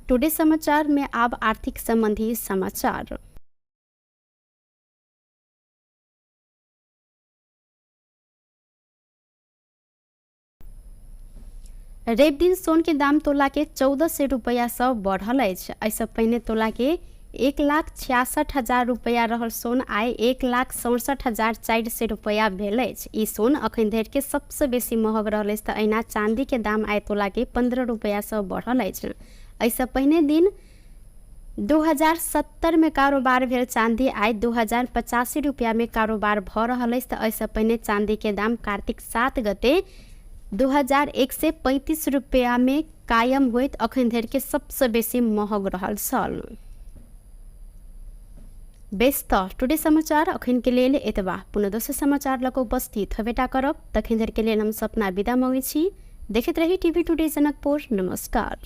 A: टुडे समाचार में अब आर्थिक संबंधी समाचार। रेप दिन सोन के दाम तोला के 1400 रुपया से बढ़ल अछि। ऐसे पहिने तोला के 1,66,000 रुपया रहल सोन आइ 1,67,400 रुपया भेल अछि। ई सोन अखन धरि के सबसे बेसी महग रहल अछि। अहिना चांदी के दाम आइ तोला के 15 रुपया से बढ़ल अछि। ऐसे पहिने दिन 2070 में कारोबार भेल चांदी आइ 2085 रुपया में कारोबार भ रहल अछि। ऐसे पहिने चांदी के दाम कार्तिक 7 गते 2135 रुपया में कायम होइत अखन धरि के सबसे बेसी महग रहल छल। बेस्त टुडे समाचार अखन के लेल एतबा। पुनः दोसर समाचार लक उपस्थित हवेटा करब। तखन धरि के लेल हम सपना विदा मांगै छी। देखैत रही टीवी टुडे जनकपुर। नमस्कार।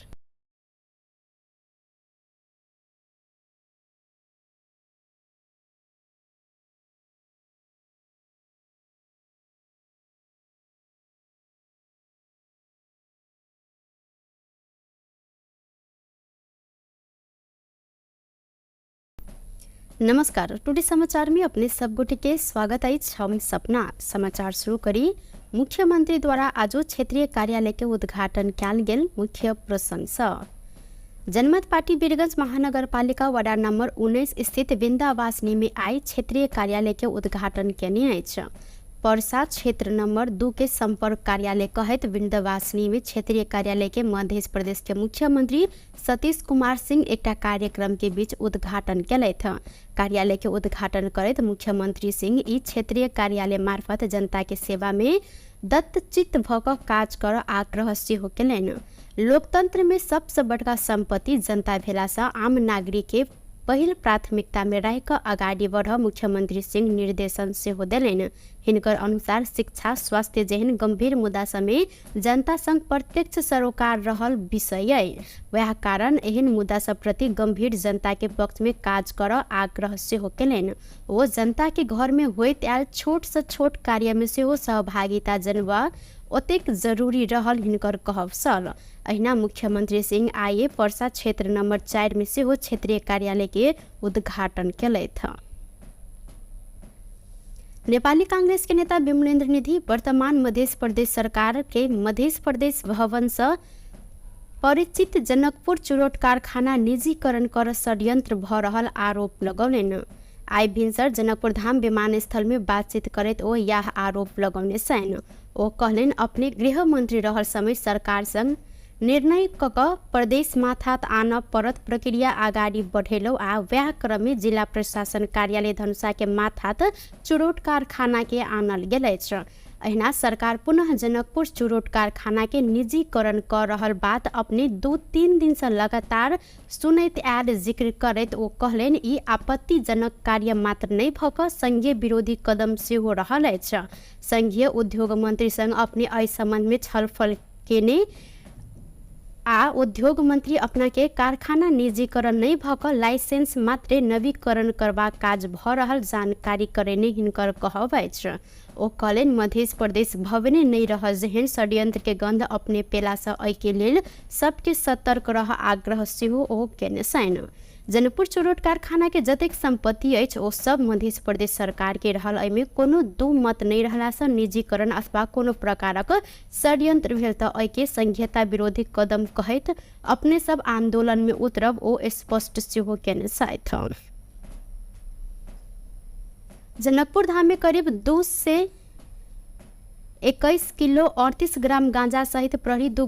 A: नमस्कार। टुडे समाचार में अपने सब गोटे के स्वागत है। हम सपना समाचार शुरू करी। मुख्यमंत्री द्वारा आज क्षेत्रीय कार्यालय के उद्घाटन कयल गेल। मुख्य प्रसंग जनमत पार्टी वीरगंज महानगरपालिका वार्ड नंबर 19 स्थित विंध्यावासिनी में आई क्षेत्रीय कार्यालय के उद्घाटन केने अछि। परसा क्षेत्र नंबर 2 के संपर्क कार्यालय कहत विंध्यवासिनी में क्षेत्रीय कार्यालय के मध्य प्रदेश के मुख्यमंत्री सतीश कुमार सिंह एक कार्यक्रम के बीच उद्घाटन कयलथि। कार्यालय के उद्घाटन करत मुख्यमंत्री सिंह ई क्षेत्रीय कार्यालय मार्फत जनता के सेवा में दत्तचित्त भ क काज कर आग्रह सेहो केलनि। लोकतंत्र में सबसे बड़का संपत्ति जनता भेला से आम नागरिक के पहिल प्राथमिकता में रह कर आगाड़ी बढ़ मुख्यमंत्री सिंह निर्देशन सेहो देलनि। हिनकर अनुसार शिक्षा स्वास्थ्य जेहन गंभीर मुद्दा समेत जनता संग प्रत्यक्ष सरोकार रहल विषय है। वह कारण एहन मुद्दा सब प्रति गंभीर जनता के पक्ष में काज कर आग्रह सेहो केलनि। वो जनता के घर में होइत आयल छोट से छोट कार्य में सेहो सहभागिता जनबा ओतेक जरूरी रहल हिनकर कहब छल। अहिना मुख्यमंत्री सिंह आइए परसा क्षेत्र नंबर 4 में सेहो क्षेत्रीय कार्यालय के उद्घाटन कयलथि। नेपाली कांग्रेस के नेता विमलेन्द्र निधि वर्तमान मध्य प्रदेश सरकार के मध्य प्रदेश भवन से परिचित जनकपुर चुरोट कारखाना निजीकरण कर षड्यंत्र भ रहल आरोप लगौलनि। आई भिनसर जनकपुर धाम विमानस्थल में बातचीत करत ओ यह आरोप लगौने छन्। ओ कहलनि अपने गृह मंत्री रहल समय सरकार संग निर्णय कक प्रदेश माथात आन परत प्रक्रिया आगाड़ी बढ़ेलो आ वह क्रम में जिला प्रशासन कार्यालय धनुषा के माथात चुरोट कारखाना के आनल गेल अछि। अहिना सरकार पुनः जनकपुर चुरोट कारखाना के निजीकरण कर रहल बात अपने 2-3 दिन से लगातार सुनैत आयल जिक्र करैत ओ कहलनि ई आपत्तिजनक कार्य मात्र नहीं भक संघीय विरोधी कदम सेहो रहल अछि। संघीय उद्योग मंत्री संग अपने एहि संबंध में छलफल केने आ उद्योग मंत्री अपना के कारखाना निजीकरण नहीं भक लाइसेंस मात्रे नवीकरण करबा काज भ रहल जानकारी करेने हिनकर कहब अछि। ओ कहलनि मध्य प्रदेश भवने नहीं रह जेहन षड्यंत्र के गंध अपने पेला से एहि के लेल सबके सतर्क रह आग्रह सेहो ओ केने छनि। जनकपुर चुरोट कारखाना के जतेक संपत्ति अछि ओ सब मध्य प्रदेश सरकार के रहल। एहिमे कोनो दू मत नहीं रहला से निजीकरण अथवा कोनो प्रकारक षड्यंत्र भेल त एहि के संघीयता विरोधी कदम कहैत अपने सब आंदोलन में उतरब ओ स्पष्ट सेहो केने छथि। जनकपुर धाम में करीब 2 से 21 किलो 38 ग्राम गांजा सहित प्रहरी 1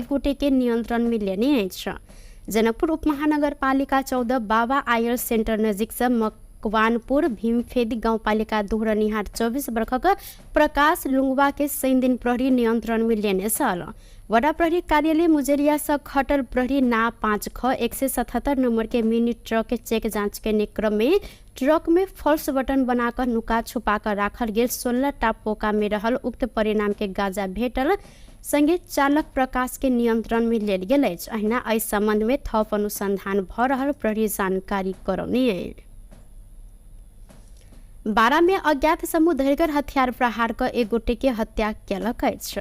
A: गोटे के नियंत्रण में लेने अछि। जनकपुर उपमहानगरपालिका 14 बाबा आयल सेंटर नजीक से मकवानपुर भीमफेदी गाउँपालिका दोहरनिहार 24 वर्षक प्रकाश लुंगवा के 3 दिन प्रहरी नियंत्रण में लेने छल। वडा प्रहरी कार्यालय मुजेरिया से खटल प्रहरी ना 5 ख 177 नंबर के मिनी ट्रक के चेक जांच के क्रम में ट्रक में फॉल्स बटन बनाकर नुका छुपा कर राखल गेल 16 टा पोका में रहल उक्त परिणाम के गांजा भेटल संगे चालक प्रकाश के नियंत्रण में लेल गेल अछि। अहिना एहि संबंध में थप अनुसंधान भ रहल प्रहरी जानकारी करौने। 12 में अज्ञात समूह धरकर हथियार प्रहार कर 1 गोटे के हत्या केलक अछि।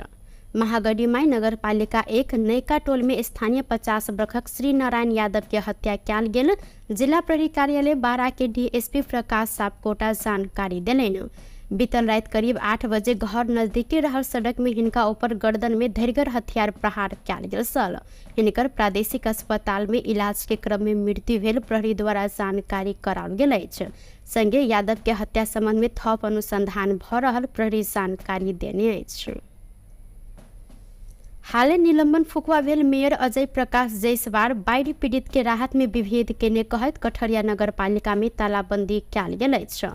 A: महागढ़ीमाई नगरपालिका 1 नयका टोल में स्थानीय 50 वर्षक श्री नारायण यादव के हत्या कयल गेल। जिला प्रहरी कार्यालय 12 के डीएसपी प्रकाश सापकोटा जानकारी देलनि। बीतल रात करीब 8 बजे घर नजदीके रहल सड़क में हिनका ऊपर गर्दन में धैर्गर हथियार प्रहार कयल गेल छल। हिनकर प्रादेशिक अस्पताल में इलाज के क्रम में मृत्यु भेल प्रहरी द्वारा जानकारी कराओल गेल अछि। संगे यादव के हत्या संबंध में थप अनुसंधान भ रहल प्रहरी जानकारी देने अछि। हालै निलंबन फुकुआ भेल मेयर अजय प्रकाश जायसवाल बाढ़ि पीड़ित के राहत में विभेद केने कहत कठरिया नगरपालिका में तालाबंदी कयल गेल अछि।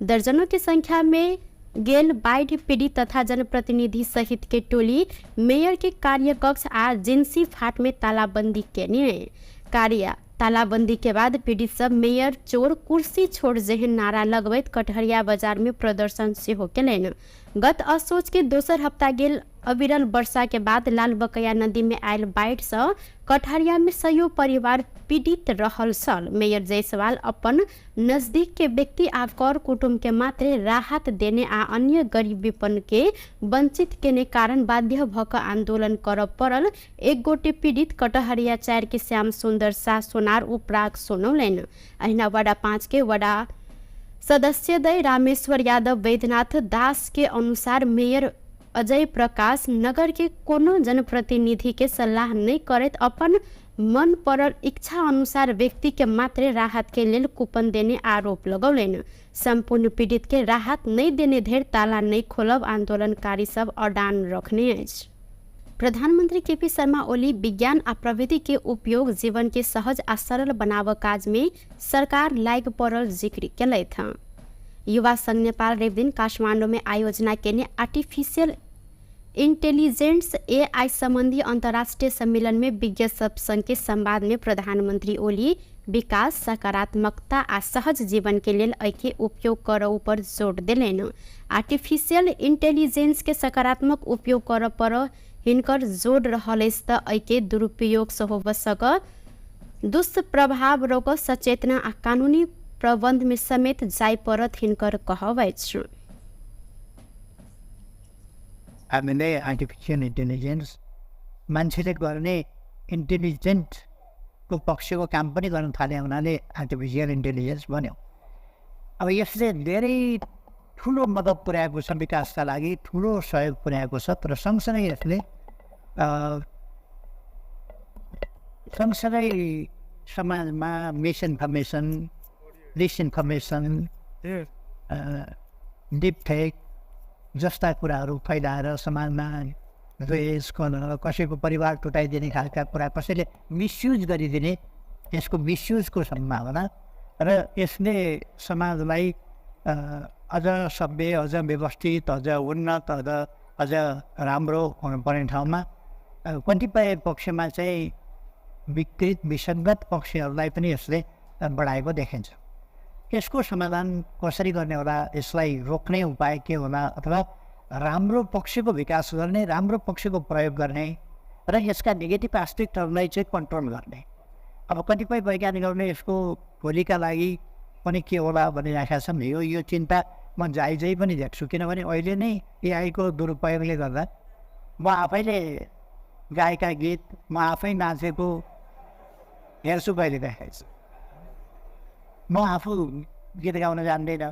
A: दर्जनों की संख्या में गेल बाढ़ि पीड़ित तथा जनप्रतिनिधि सहित के टोली मेयर के कार्यकक्ष आ जिंसी फाट में तालाबंदी केने कार्य तालाबंदी के बाद पीड़ित सब मेयर चोर कुर्सी छोड़ जेहन नारा लगबैत कटहरिया बाजार में प्रदर्शन सेहो केलनि। गत असोच के दोसर हफ्ता गेल अविरल वर्षा के बाद लाल बकैया नदी में आयल बाढ़ से कटहरिया में सयो परिवार पीड़ित रहल छल। मेयर जायसवाल अपन नजदीक के व्यक्ति आ कर कुटुंब के मात्र राहत देने आ अन्य गरीब विपन्न के वंचित केने कारण बाध्य भ क आंदोलन करब पड़ल। एक गोटे पीड़ित कटहरिया 4 के श्याम सुंदर शाह सोनार उपराग सुनौलनि। अहिना वडा 5 के वडा सदस्य दय रामेश्वर यादव वैद्यनाथ दास के अनुसार मेयर अजय प्रकाश नगर के कोनो जनप्रतिनिधि के सलाह नहीं करत अपन मन पड़ल इच्छा अनुसार व्यक्ति के मात्र राहत के लेल कूपन देने आरोप लगौलनि। संपूर्ण पीड़ित के राहत नहीं देने धरि ताला नहीं खोलब आंदोलनकारी सब अडान रखने अछि। प्रधानमंत्री केपी शर्मा ओली विज्ञान आ प्रविधि के उपयोग जीवन के सहज आ सरल बनाव काज में सरकार लाग पड़ल जिक्र केलथि। युवा संघ नेपाल रवि दिन काठमांडू में आयोजना केने आर्टिफिशियल इंटेलिजेंस AI संबंधी अंतर्राष्ट्रीय सम्मेलन में विज्ञ सब संघ के संवाद में प्रधानमंत्री ओली विकास सकारात्मकता आ सहज जीवन के लेल एके उपयोग करऽ पर जोर देलनि। आर्टिफिशियल इंटेलिजेंस के सकारात्मक उपयोग करऽ पर हिनकर जोर रहल त एके दुरुपयोग से हो सक दुष्प्रभाव रोक सचेतना आ कानूनी प्रबंध में समेत जाय पड़त हिनकर कहब अछि।
B: हामीले आर्टिफिसियल इन्टेलिजेन्स मान्छेले गर्ने इन्टेलिजेन्टको पक्षको काम पनि गर्न थाले हुनाले आर्टिफिसियल इन्टेलिजेन्स बन्यो। अब यसले धेरै ठुलो मद्दत पुर्याएको छ, विकासका लागि ठुलो सहयोग पुर्याएको छ। तर सँगसँगै यसले समाजमा मिसइन्फर्मेसन, डिसइन्फर्मेसन, डिप फेक जस्ता कुराहरू फैलाएर समाजमा द्वेष, कलह, कसैको परिवार टुटाइदिने खालका कुरा कसैले मिसयुज गरिदिने, यसको मिसयुजको सम्भावना र यसले समाजलाई अझ सभ्य, अझ व्यवस्थित, अझ उन्नत, अझ राम्रो हुनुपर्ने ठाउँमा कतिपय पक्षमा चाहिँ विकृत विसङ्गत पक्षहरूलाई पनि यसले बढाएको देखिन्छ। यसको समाधान कसरी गर्ने होला, यसलाई रोक्ने उपाय के होला, अथवा राम्रो पक्षको विकास गर्ने, राम्रो पक्षको प्रयोग गर्ने र यसका नेगेटिभ एस्पेक्टहरूलाई चाहिँ कन्ट्रोल गर्ने। अब कतिपय वैज्ञानिकहरूले यसको भोलिका लागि पनि के होला भनिरहेका छन्। यो चिन्ता म जायजै पनि देख्छु, किनभने अहिले नै AI को दुरुपयोगले गर्दा म आफैले गाएका गीत, म आफै नाचेको हेर्छु कहिले देखाइछु। म आफू गीत गाउन जान्दैन,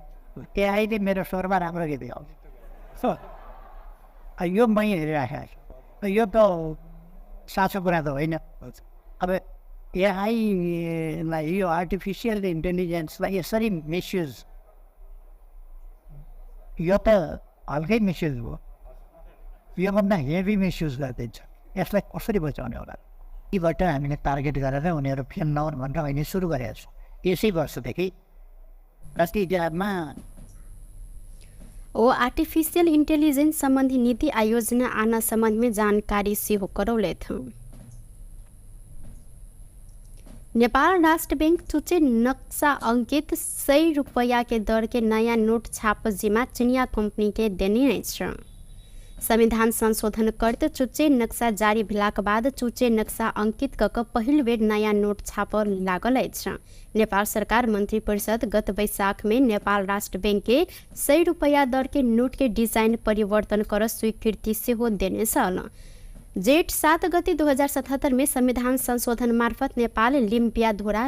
B: AI ले मेरो स्वरमा राम्रो गीत गाउँछ। यो मै हेरिराखेको छु। यो त साँचो कुरा त होइन। अब AI लाई, यो आर्टिफिसियल इन्टेलिजेन्सलाई यसरी मिसयुज, यो त हल्कै मिसयुज हो, योभन्दा हेभी मिसयुज गरिदिन्छ। यसलाई कसरी बचाउने होला? यीबाट हामीले टार्गेट गरेर उनीहरू फेल नहुन् भनेर अहिले सुरु गरेका छौँ। यसै वर्षदेखि राष्ट्रिय इतिहासमा
A: आर्टिफिशियल इंटेलिजेंस संबंधी नीति आयोजना आना संबंध में जानकारी सेहो करौले थे। नेपाल राष्ट्र बैंक चुचे नक्शा अंकित 100 रुपया के दर के नया नोट छाप जिम्मा चिनिया कंपनी के देने अछि। संविधान संशोधन करते चुचे नक्शा जारी भेलाक बाद चुचे नक्शा अंकित कऽ पहिल बेर नया नोट छाप लागल अछि। नेपाल सरकार मंत्री परिषद गत वैशाख में नेपाल राष्ट्र बैंक के 100 रुपया दर के नोट के डिजाइन परिवर्तन कर स्वीकृति सेहो देने छल। जेठ 7 गते 2077 में संविधान संशोधन मार्फत नेपाल लिम्पिया धोरा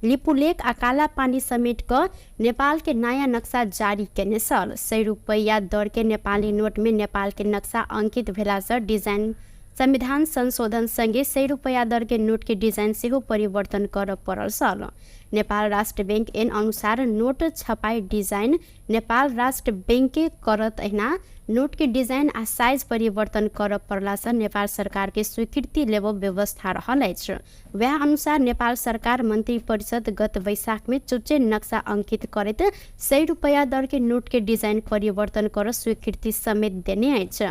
A: लिपुलेक आ काला पानी समेट कर नेपाल के नया नक्शा जारी करने सल। 100 रुपैया दर के नेपाली नोट में नेपाल के नक्शा अंकित भेला से डिजाइन संविधान संशोधन संगे 100 रुपैया दर के नोट के डिजाइन से परिवर्तन कर पड़ल सल। नेपाल राष्ट्र बैंक एन अनुसार नोट छपाई डिजाइन नेपाल राष्ट्र बैंक के करत ऐना नोट के डिजाइन आ साइज परिवर्तन कर पड़ला से नेपाल सरकार के स्वीकृति लेव व्यवस्था रहल अछि। वह अनुसार नेपाल सरकार मंत्री परिषद गत वैशाख में चुच्चे नक्शा अंकित करत 100 रुपैया दर के नोट के डिजाइन परिवर्तन कर स्वीकृति समेत देने अछि।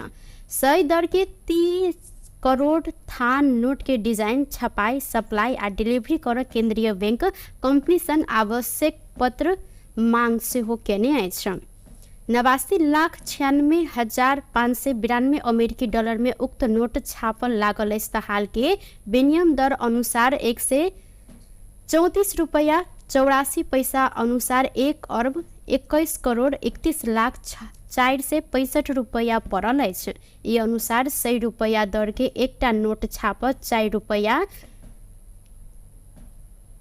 A: 100 दर के 30 करोड़ थान नोट के डिजाइन छपाई सप्लाई आ डिलीवरी कर केंद्रीय बैंक कंपनी सन आवश्यक पत्र मांग से हो केने अछि। 89,96,592 अमेरिकी डॉलर में उक्त नोट छापल लागल अछि। हाल के विनिमय दर अनुसार 134 रुपया 84 पैसा अनुसार 1 अरब 21 करोड़ 31 लाख 465 रुपया पड़ल अछि। ई अनुसार 100 रुपया दर के एकटा नोट छाप 4 रुपया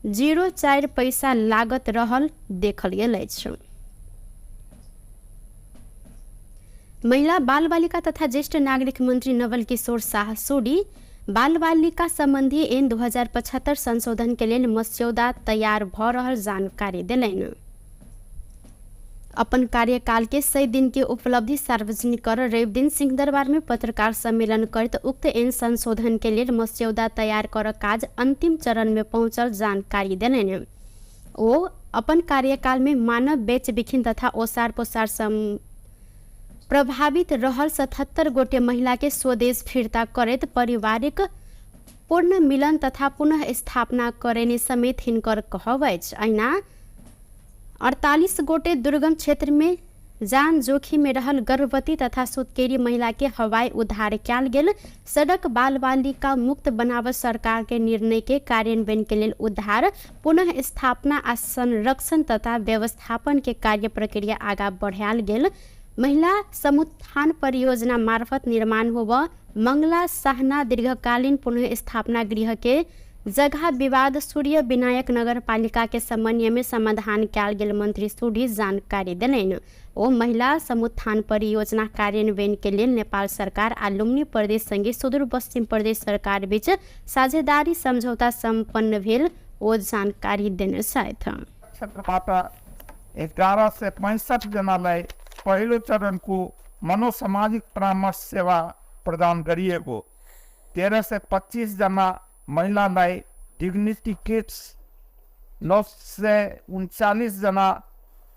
A: 04 पैसा लागत रहल देखल गेल अछि। महिला बाल बालिका तथा ज्येष्ठ नागरिक मंत्री नवल किशोर शाह सोडी बाल बालिका संबंधी ऐन 2075 संशोधन के लिए मस्यौदा तैयार भ रहल जानकारी दिलैन। अपन कार्यकाल के 100 दिन के उपलब्धि सार्वजनिक कर रवि दिन सिंहदरबार में पत्रकार सम्मेलन करते उक्त ऐन संशोधन के लिए मस्यौदा तैयार कर काज अंतिम चरण में पहुंचल जानकारी दिलैन। ओ अपन कार्यकाल में मानव बेच बिखिन तथा ओसार पोसार प्रभावित रहल 77 गोटे महिला के स्वदेश फिरता करत पारिवारिक पूर्ण मिलन तथा पुनः स्थापना करेने समेत हिनकर कहब अछि। ऐना 48 गोटे दुर्गम क्षेत्र में जान जोखिम में रहल गर्भवती तथा सुतकेरी महिला के हवाई उद्धार कयल गेल। सड़क बाल बालिका मुक्त बनाव सरकार के निर्णय के कार्यान्वयन के लिए उद्धार पुनः स्थापना आ संरक्षण तथा व्यवस्थापन के कार्य प्रक्रिया आगा बढ़ायल गेल। महिला समुत्थान परियोजना मार्फत निर्माण होब मंगला साहना दीर्घकालीन पुनः स्थापना गृह के जगह विवाद सूर्य विनायक नगर पालिका के समन्वय में समाधान कयल गेल मंत्री सूडी जानकारी दिलैन। ओ महिला समुत्थान परियोजना कार्यान्वयन के लिए नेपाल सरकार आ लुम्बिनी प्रदेश संगे सुदूर पश्चिम प्रदेश सरकार बीच साझेदारी समझौता संपन्न भेल ओ जानकारी देने छथि।
C: क्षेत्रबाट 11 से 65 जनालाई पहिलो चरणको मनोसामाजिक परामर्श सेवा प्रदान गरिएको, 13 से 25 जना महिलालाई डिग्निटी किट्स, 939 जना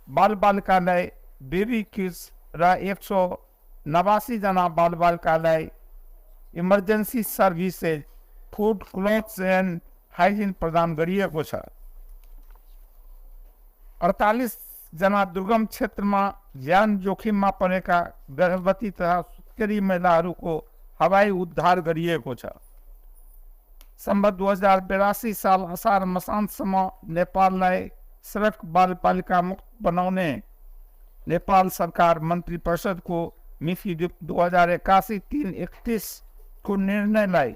C: बालबालिकालाई बेबी किट्स र 189 जना बालबालिकालाई emergency services, food, clothes end hygiene प्रदान गरिएको छ। 48 जना दुर्गम क्षेत्रमा ज्यान जोखिममा परेका गर्भवती तथा सुत्केरी महिलाहरूको हवाई उद्धार गरिएको छ। सम्बत 2082 साल असार मसान्तसम्म नेपाललाई सडक बालबालिका मुक्त बनाउने नेपाल सरकार मन्त्री परिषदको मिति 2081-331 को निर्णयलाई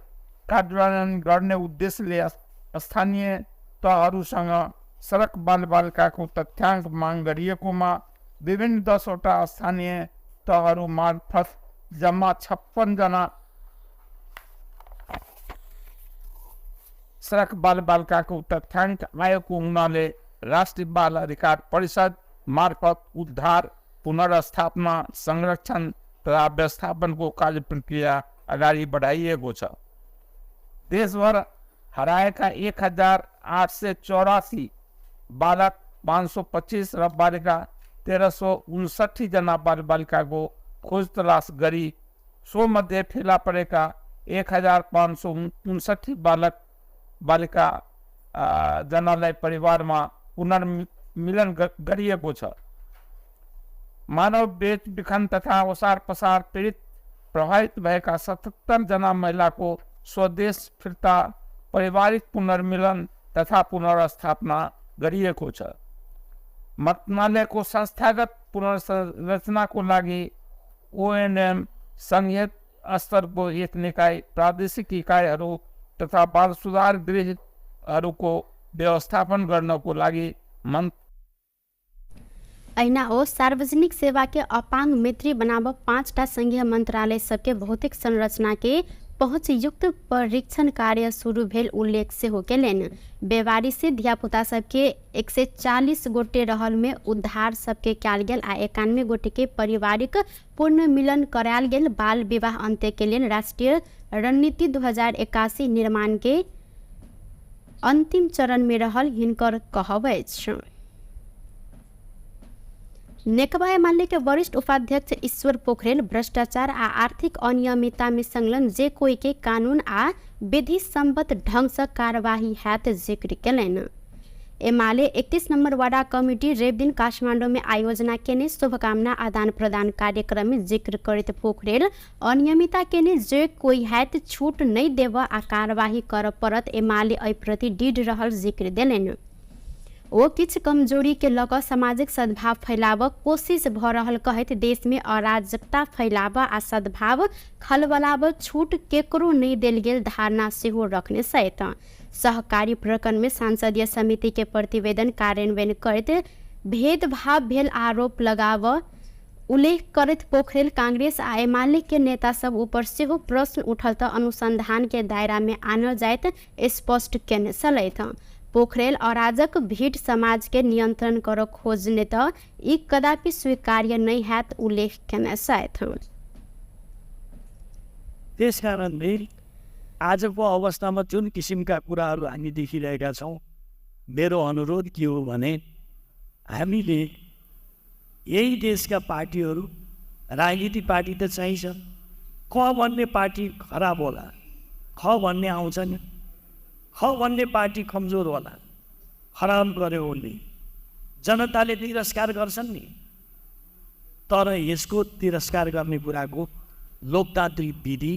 C: कार्यान्वयन गर्ने उद्देश्यले स्थानीय तहहरूसँग सडक बालबालिकाको तथ्याङ्क माग गरिएकोमा विभिन्न 10वटा स्थानीय तहहरू मार्फत जम्मा 56 जना सडक बालबालिकाको तथ्याङ्क आएको हुनाले राष्ट्रिय बाल अधिकार परिषद मार्फत उद्धार, पुनर्स्थापना, संरक्षण तथा व्यवस्थापनको कार्य प्रक्रिया अगाडि बढाइएको छ। देशभर हराएका 1884 बालक 525 र बालिका 1359 जना बालबालिकाको खोज तलास गरी सो मध्ये फेला परेका 1559 बालक बालिका जनालाई परिवारमा पुनर्मिलन गरिएको छ। मानव बेच बिखन तथा ओसार पसार पीडित प्रभावित भएका 77 जना महिलाको स्वदेश फिर्ता, पारिवारिक पुनर्मिलन तथा पुनर्स्थापना गरिएको छ। मन्त्रालयको संस्थागत पुनर्संरचनाको लागि ओएनएम संघीय स्तरको एक निकाय, प्रादेशिक इकाइहरू तथा बाल सुधार गृहहरूको व्यवस्थापन गर्नको लागि
A: ऐना ओ सार्वजनिक सेवा के अपांग मैत्री बनाव 5टा संघीय मंत्रालय सबके भौतिक संरचना के पहुँच युक्त परीक्षण कार्य शुरू भेल उल्लेख से हो केलन। बेवारी से धियापुता सबके 140 गोटे रहल में उद्धार सबके कयल गेल आ 91 गोटे के पारिवारिक पूर्ण मिलन करायल गेल। बाल विवाह अंत्य के लिए राष्ट्रीय रणनीति 2081 निर्माण के अंतिम चरण में रहल हिनकर कहब अछि। नेकपा एमाले के वरिष्ठ उपाध्यक्ष ईश्वर पोखरेल भ्रष्टाचार आ आर्थिक अनियमितता में संलग्न जे कोई के कानून आ विधि सम्मत ढंग से कार्यवाही हैत जिक्र केलन। एमाले 31 नंबर वार्ड कमिटी रेव दिन काठमांडू में आयोजना केने शुभकामना आदान प्रदान कार्यक्रम में जिक्र करते पोखरेल अनियमितता केने जे कोई हैत छूट नहीं देव आ कार्यवाही कर परत एमाले एहि प्रति दृढ़ रहल जिक्र देलन। ओ किछ कमजोरी के लग सामाजिक सद्भाव फैलाव कोशिश भ रहल कहत देश में अराजकता फैलाव आ सद्भाव खलबलाव छूट केकरो नहीं देल गेल धारणा सेहो रखने सहित सहकारी प्रकरण में सांसदीय समिति के प्रतिवेदन कार्यान्वयन करत भेदभाव भेल आरोप लगाव उल्लेख करत पोखरेल कांग्रेस आ एमाले के नेता सब ऊपर सेहो प्रश्न उठल त अनुसंधान के दायरा में आनल जायत स्पष्ट केने छलैथ। पोखरेल अराजक भीड़ समाज के नियंत्रण कर खोजने त ई कदापि स्वीकार्य नहीं हैत उल्लेख केने छथि।
D: त्यसकारणले आजको अवस्थामा जुन किसिमका कुराहरू हामी देखिरहेका छौँ, मेरो अनुरोध के हो भने हामीले यही देशका पार्टीहरू, राजनीतिक पार्टी त चाहिन्छ, क भन्ने पार्टी खराब होला, ख भन्ने आउँछ नि, ख भन्ने पार्टी कमजोर होला, खराब गर्यो उसले, जनताले तिरस्कार गर्छन् नि। तर यसको तिरस्कार गर्ने कुराको लोकतान्त्रिक विधि,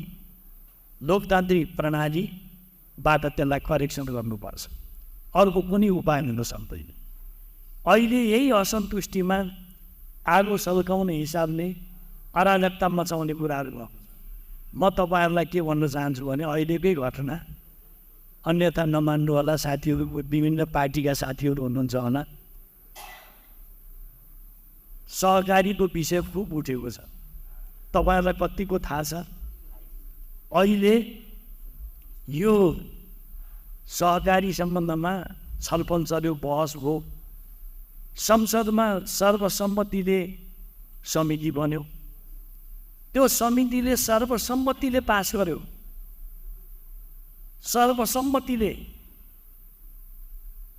D: लोकतान्त्रिक प्रणालीबाट त्यसलाई करेक्सन गर्नुपर्छ, अर्को कुनै उपाय हुन सक्दैन। अहिले यही असन्तुष्टिमा आगो सल्काउने हिसाबले अराजकता मचाउने कुराहरू भयो। म तपाईँहरूलाई के भन्न चाहन्छु भने अहिलेकै घटना, अन्यथा नमान्नु होला साथीहरू, विभिन्न पार्टीका साथीहरू हुनुहुन्छ होला, सहकारीको विषय खुब उठेको छ। तपाईँहरूलाई कतिको थाहा छ, अहिले यो सहकारी सम्बन्धमा छलफल चल्यो, बहस भयो, संसदमा सर्वसम्मतिले समिति बन्यो, त्यो समितिले सर्वसम्मतिले पास गर्यो, सर्वसम्मतिले।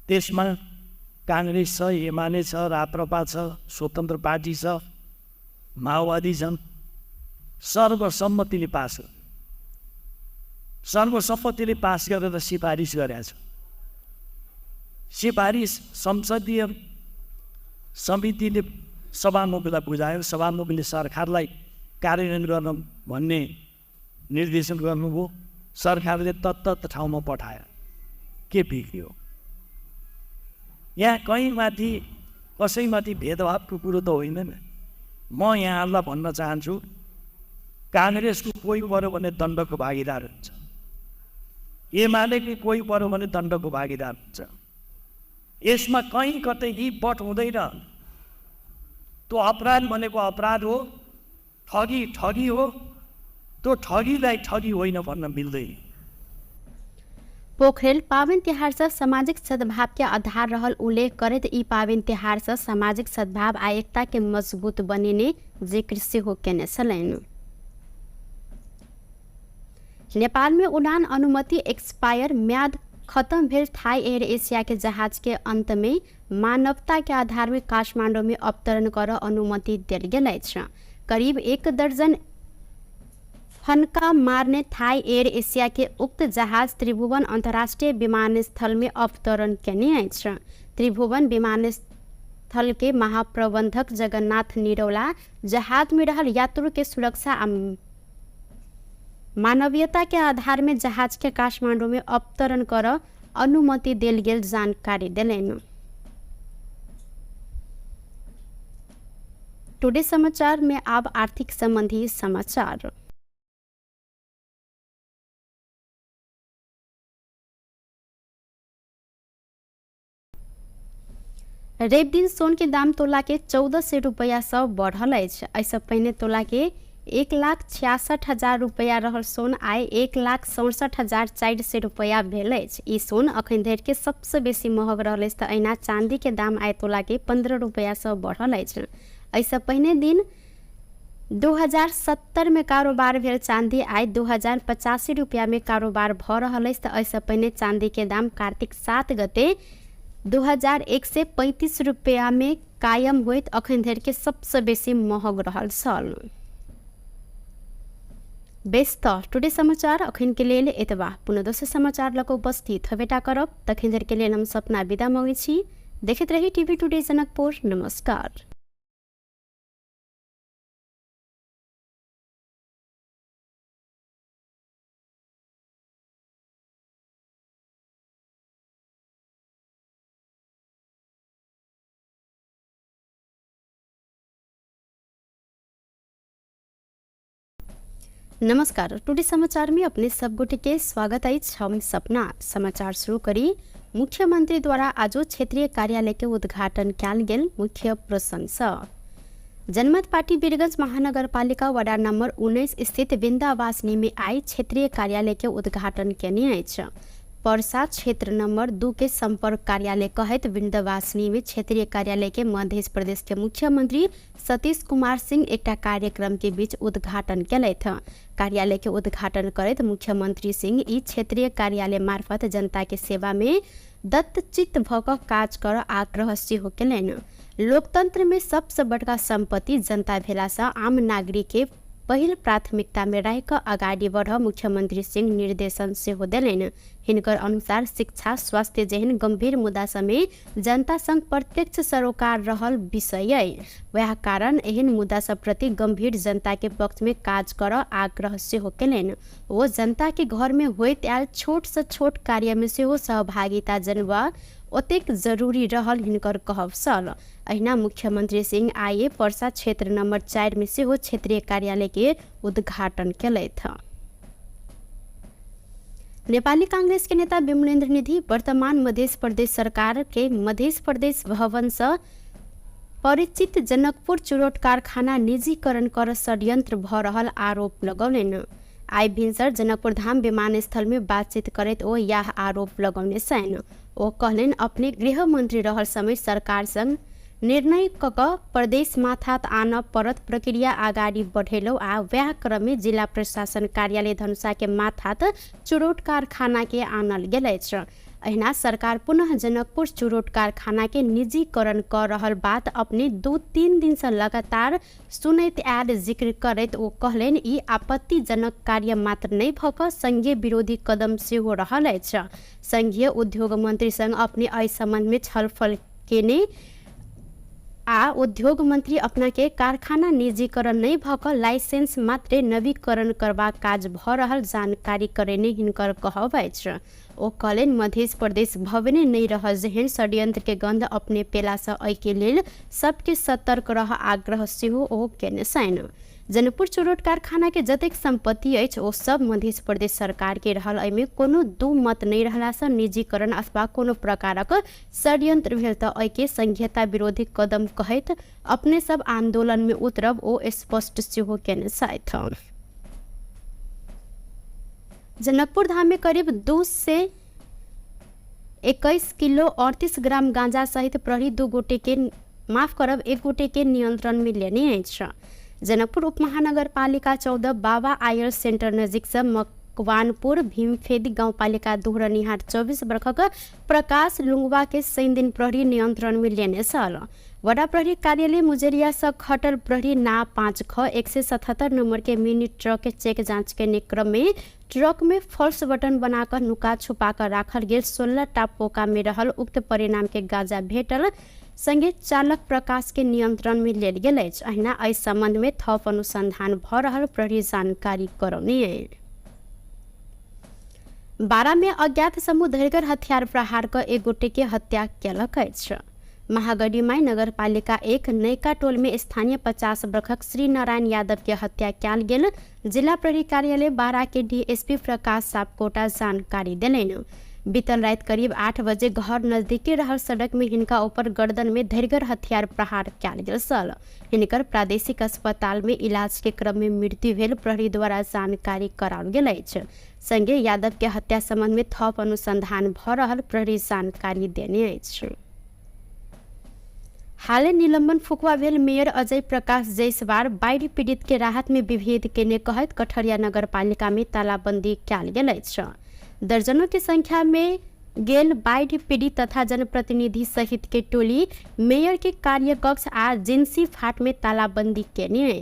D: त्यसमा कांग्रेस छ, एमाले छ, राप्रपा छ, स्वतन्त्र पार्टी छ, माओवादी छन्, सर्वसम्मतिले पास गर्यो। सर्वसम्मतिले पास गरेर सिफारिस गरेको छ। सिफारिस संसदीय समितिले सभामुखलाई बुझायो, सभामुखले सरकारलाई कार्यान्वयन गर्न भन्ने निर्देशन गर्नुभयो, सरकारले तत्त ठाउँमा पठायो। के बिग्रियो? यहाँ कहीँ माथि कसैमाथि भेदभावको कुरो त होइन नि। म यहाँहरूलाई भन्न चाहन्छु, काङ्ग्रेसको कोही पऱ्यो भने दण्डको भागीदार हुन्छ, एमालेको कोही पऱ्यो भने दण्डको भागीदार हुन्छ। यसमा कहीँ कतै यी बट हुँदैन। त्यो अपराध भनेको अपराध हो, ठगी ठगी हो, त्यो ठगीलाई ठगी होइन भन्न मिल्दैन।
A: पोखरेल पावन तिहार से सामाजिक सद्भाव के आधार रहल उल्लेख करत ई पावन तिहार से सामाजिक सद्भाव आ एकता के मजबूत बनिने जिक्र से हो केने छलैन। नेपाल में उड़ान अनुमति एक्सपायर म्याद खत्म भेल थाई एयर एशिया के जहाज के अंत में मानवता के आधार में काठमांडू में अवतरण कर अनुमति दिल गेल अछि। करीब 1 दर्जन फनका मारने थाई एयर एशिया के उक्त जहाज त्रिभुवन अंतर्राष्ट्रीय विमानस्थल में अवतरण केने अछि। त्रिभुवन विमानस्थल के महाप्रबंधक जगन्नाथ निरौला जहाज में रहल यात्रु के सुरक्षा आ मानवीयता के आधार में जहाज के काठमांडू में अवतरण कर अनुमति दिल गेल जानकारी दिलेन। टुडे समाचार में अब आर्थिक संबंधी समाचार। रेप दिन सोन के दाम तोला के 1400 रुपया सँ बढ़ल अछि। एहिसँ पहिने तोला के 1,66,000 रुपया रहल सोन आइ 1,67,400 रुपया भेल अछि। ई सोन अखन धरि के सबसँ बेसी महग रहल अछि तऽ अहिना चांदी के दाम आइ तोला के 15 रुपया सँ बढ़ल अछि। एहिसँ पहिने दिन 2070 में कारोबार भेल चांदी आइ 2085 रुपया में कारोबार भऽ रहल अछि। तऽ एहिसँ पहिने चांदी के दाम कार्तिक 7 गते 2135 रुपया में कायम होइत अखन धरि के सबसँ बेसी महग रहल छल। बेस तऽ टुडे समाचार अखन के लेल एतबा। पुनः दोसर समाचार लऽ कऽ उपस्थित हेबेटा करब। तखन धरि के लेल हम सपना विदा मांगै छी। देखैत रही टीवी टुडे जनकपुर। नमस्कार। नमस्कार। टुडे समाचार में अपने सब गोटे के स्वागत है। हम सपना। समाचार शुरू करी। मुख्यमंत्री द्वारा आज क्षेत्रीय कार्यालय के उद्घाटन कयल गेल। मुख्य प्रसंग सँ जनमत पार्टी वीरगंज महानगरपालिका वार्ड नंबर 19 स्थित विंध्यावासिनी में आई क्षेत्रीय कार्यालय के उद्घाटन केने अछि। परसा क्षेत्र नंबर 2 के संपर्क कार्यालय कहत विंध्यवासिनी में क्षेत्रीय कार्यालय के मध्य प्रदेश के मुख्यमंत्री सतीश कुमार सिंह एकटा कार्यक्रम के बीच उद्घाटन केलथि। कार्यालय के उद्घाटन करैत मुख्यमंत्री सिंह ई क्षेत्रीय कार्यालय मार्फत जनता के सेवा में दत्तचित्त भऽ कऽ काज कर आग्रह सेहो केलनि। लोकतंत्र में सबसे बड़का संपत्ति जनता भेला सँ आम नागरिक के पहिल प्राथमिकता में राखि कऽ आगाड़ी बढ़ मुख्यमंत्री सिंह निर्देशन सेहो देलनि। हिनकर अनुसार शिक्षा स्वास्थ्य जेहन गंभीर मुद्दा समेत जनता संग प्रत्यक्ष सरोकार रहल विषय अइ। वएह कारण एहन मुद्दा सब प्रति गंभीर जनता के पक्ष में काज कर आग्रह सेहो केलनि। ओ जनता के घर में होइत आयल छोट से छोट कार्य में सेहो सहभागिता जनबा ओतेक जरूरी रहल हिनकर कहब छल। अहिना मुख्यमंत्री सिंह आइए परसा क्षेत्र नंबर 4 में सेहो क्षेत्रीय कार्यालय के उद्घाटन केलथि। नेपाली कांग्रेस के नेता विमलेन्द्र निधि वर्तमान मध्य प्रदेश सरकार के मध्य प्रदेश भवन से परिचित जनकपुर चुरोट कारखाना निजीकरण कर षड्यंत्र भऽ रहल आरोप लगौलनि। आई भिनसर जनकपुर धाम विमानस्थल में बातचीत करैत ओ यह आरोप लगौने छनि। ओ कहलनि अपने गृह मंत्री रहल समय सरकार संग निर्णय कऽ कऽ प्रदेश माथात आनऽ पड़त प्रक्रिया आगाड़ी बढ़ेलौ आ वएह क्रम में जिला प्रशासन कार्यालय धनुषा के माथात चुरोट कारखाना के आनल गेल अछि। अहिना सरकार पुनः जनकपुर चुरोट कारखाना के निजीकरण कर रहल बात अपने 2-3 दिन से लगातार सुनैत आयल जिक्र करैत ओ कहलनि ई आपत्तिजनक कार्य मात्र नहीं भऽ कऽ संघीय विरोधी कदम सेहो रहल अछि। संघीय उद्योग मंत्री संग अपने एहि संबंध में छलफल केने आ उद्योग मंत्री अपना के कारखाना निजीकरण नहीं भऽ कऽ लाइसेंस मात्रे नवीकरण करबा काज भऽ रहल जानकारी करेने हिनकर कहब अछि। ओ कहलनि मध्य प्रदेश भवने नहीं रह जेहन षड्यंत्र के गंध अपने पेला सँ एहि के लेल सबके सतर्क रह आग्रह सेहो ओ केने छनि। जनकपुर चुरोट कारखाना के जतेक संपत्ति अछि ओ सब मध्य प्रदेश सरकार के रहल। एहिमे कोनो दू मत नहीं रहला सँ निजीकरण अथवा कोनो प्रकारक षड्यंत्र भेल तऽ एहि के संघीयता विरोधी कदम कहैत अपने सब आंदोलन में उतरब ओ स्पष्ट सेहो केने छथि। जनकपुर धाम में करीब 2 से 21 किलो 38 ग्राम गांजा सहित प्रहरी 1 गोटे के नियंत्रण में लेने अछि। जनकपुर उप महानगर पालिका 14 बाबा आयर सेंटर नजीक से मकवानपुर भीमफेदी गांव पालिका दोहरनिहार 24 वर्षक प्रकाश लुंगवा के 3 दिन प्रहरी नियंत्रण में लेने छल। वडा प्रहरी कार्यालय मुजरिया से खटल प्रहरी ना 5ख 177 नंबर के मिनी ट्रक के चेक जांच के क्रम में ट्रक में फॉल्स बटन बनाकर नुका छुपा कर राखल गेल 16 टा पोका में रहल उक्त परिणाम के गांजा भेटल संगे चालक प्रकाश के नियंत्रण में लेल गेल अछि। अहिना एहि संबंध में थप अनुसंधान भऽ रहल प्रहरी जानकारी करौने। 12 में अज्ञात समूह धरगर हथियार प्रहार कर 1 गोटे के हत्या केलक अछि। महागढ़ीमाई नगर पालिका 1 नयका टोल में स्थानीय 50 वर्षक श्री नारायण यादव के हत्या कयल गेल। जिला प्रहरी कार्यालय 12 के डीएसपी प्रकाश सापकोटा जानकारी देलनि। बीतल रात करीब 8 बजे घर नजदीके रहल सड़क में हिनका ऊपर गर्दन में धैर्गर हथियार प्रहार कयल गेल छल। हिनकर प्रादेशिक अस्पताल में इलाज के क्रम में मृत्यु भेल प्रहरी द्वारा जानकारी कराओल गेल अछि। संगे यादव के हत्या संबंध में थप अनुसंधान भ रहल प्रहरी जानकारी देने अछि। हालै निलंबन फुकवा भेल मेयर अजय प्रकाश जायसवाल बाढ़ि पीड़ित के राहत में विभेद केने कहत कठरिया नगरपालिका में तालाबंदी कयल गेल अछि। दर्जनों की संख्या में गेल बाढ़ पीड़ित तथा जनप्रतिनिधि सहित के टोली मेयर के कार्यकक्ष आ जिंसी फाट में तालाबंदी केने।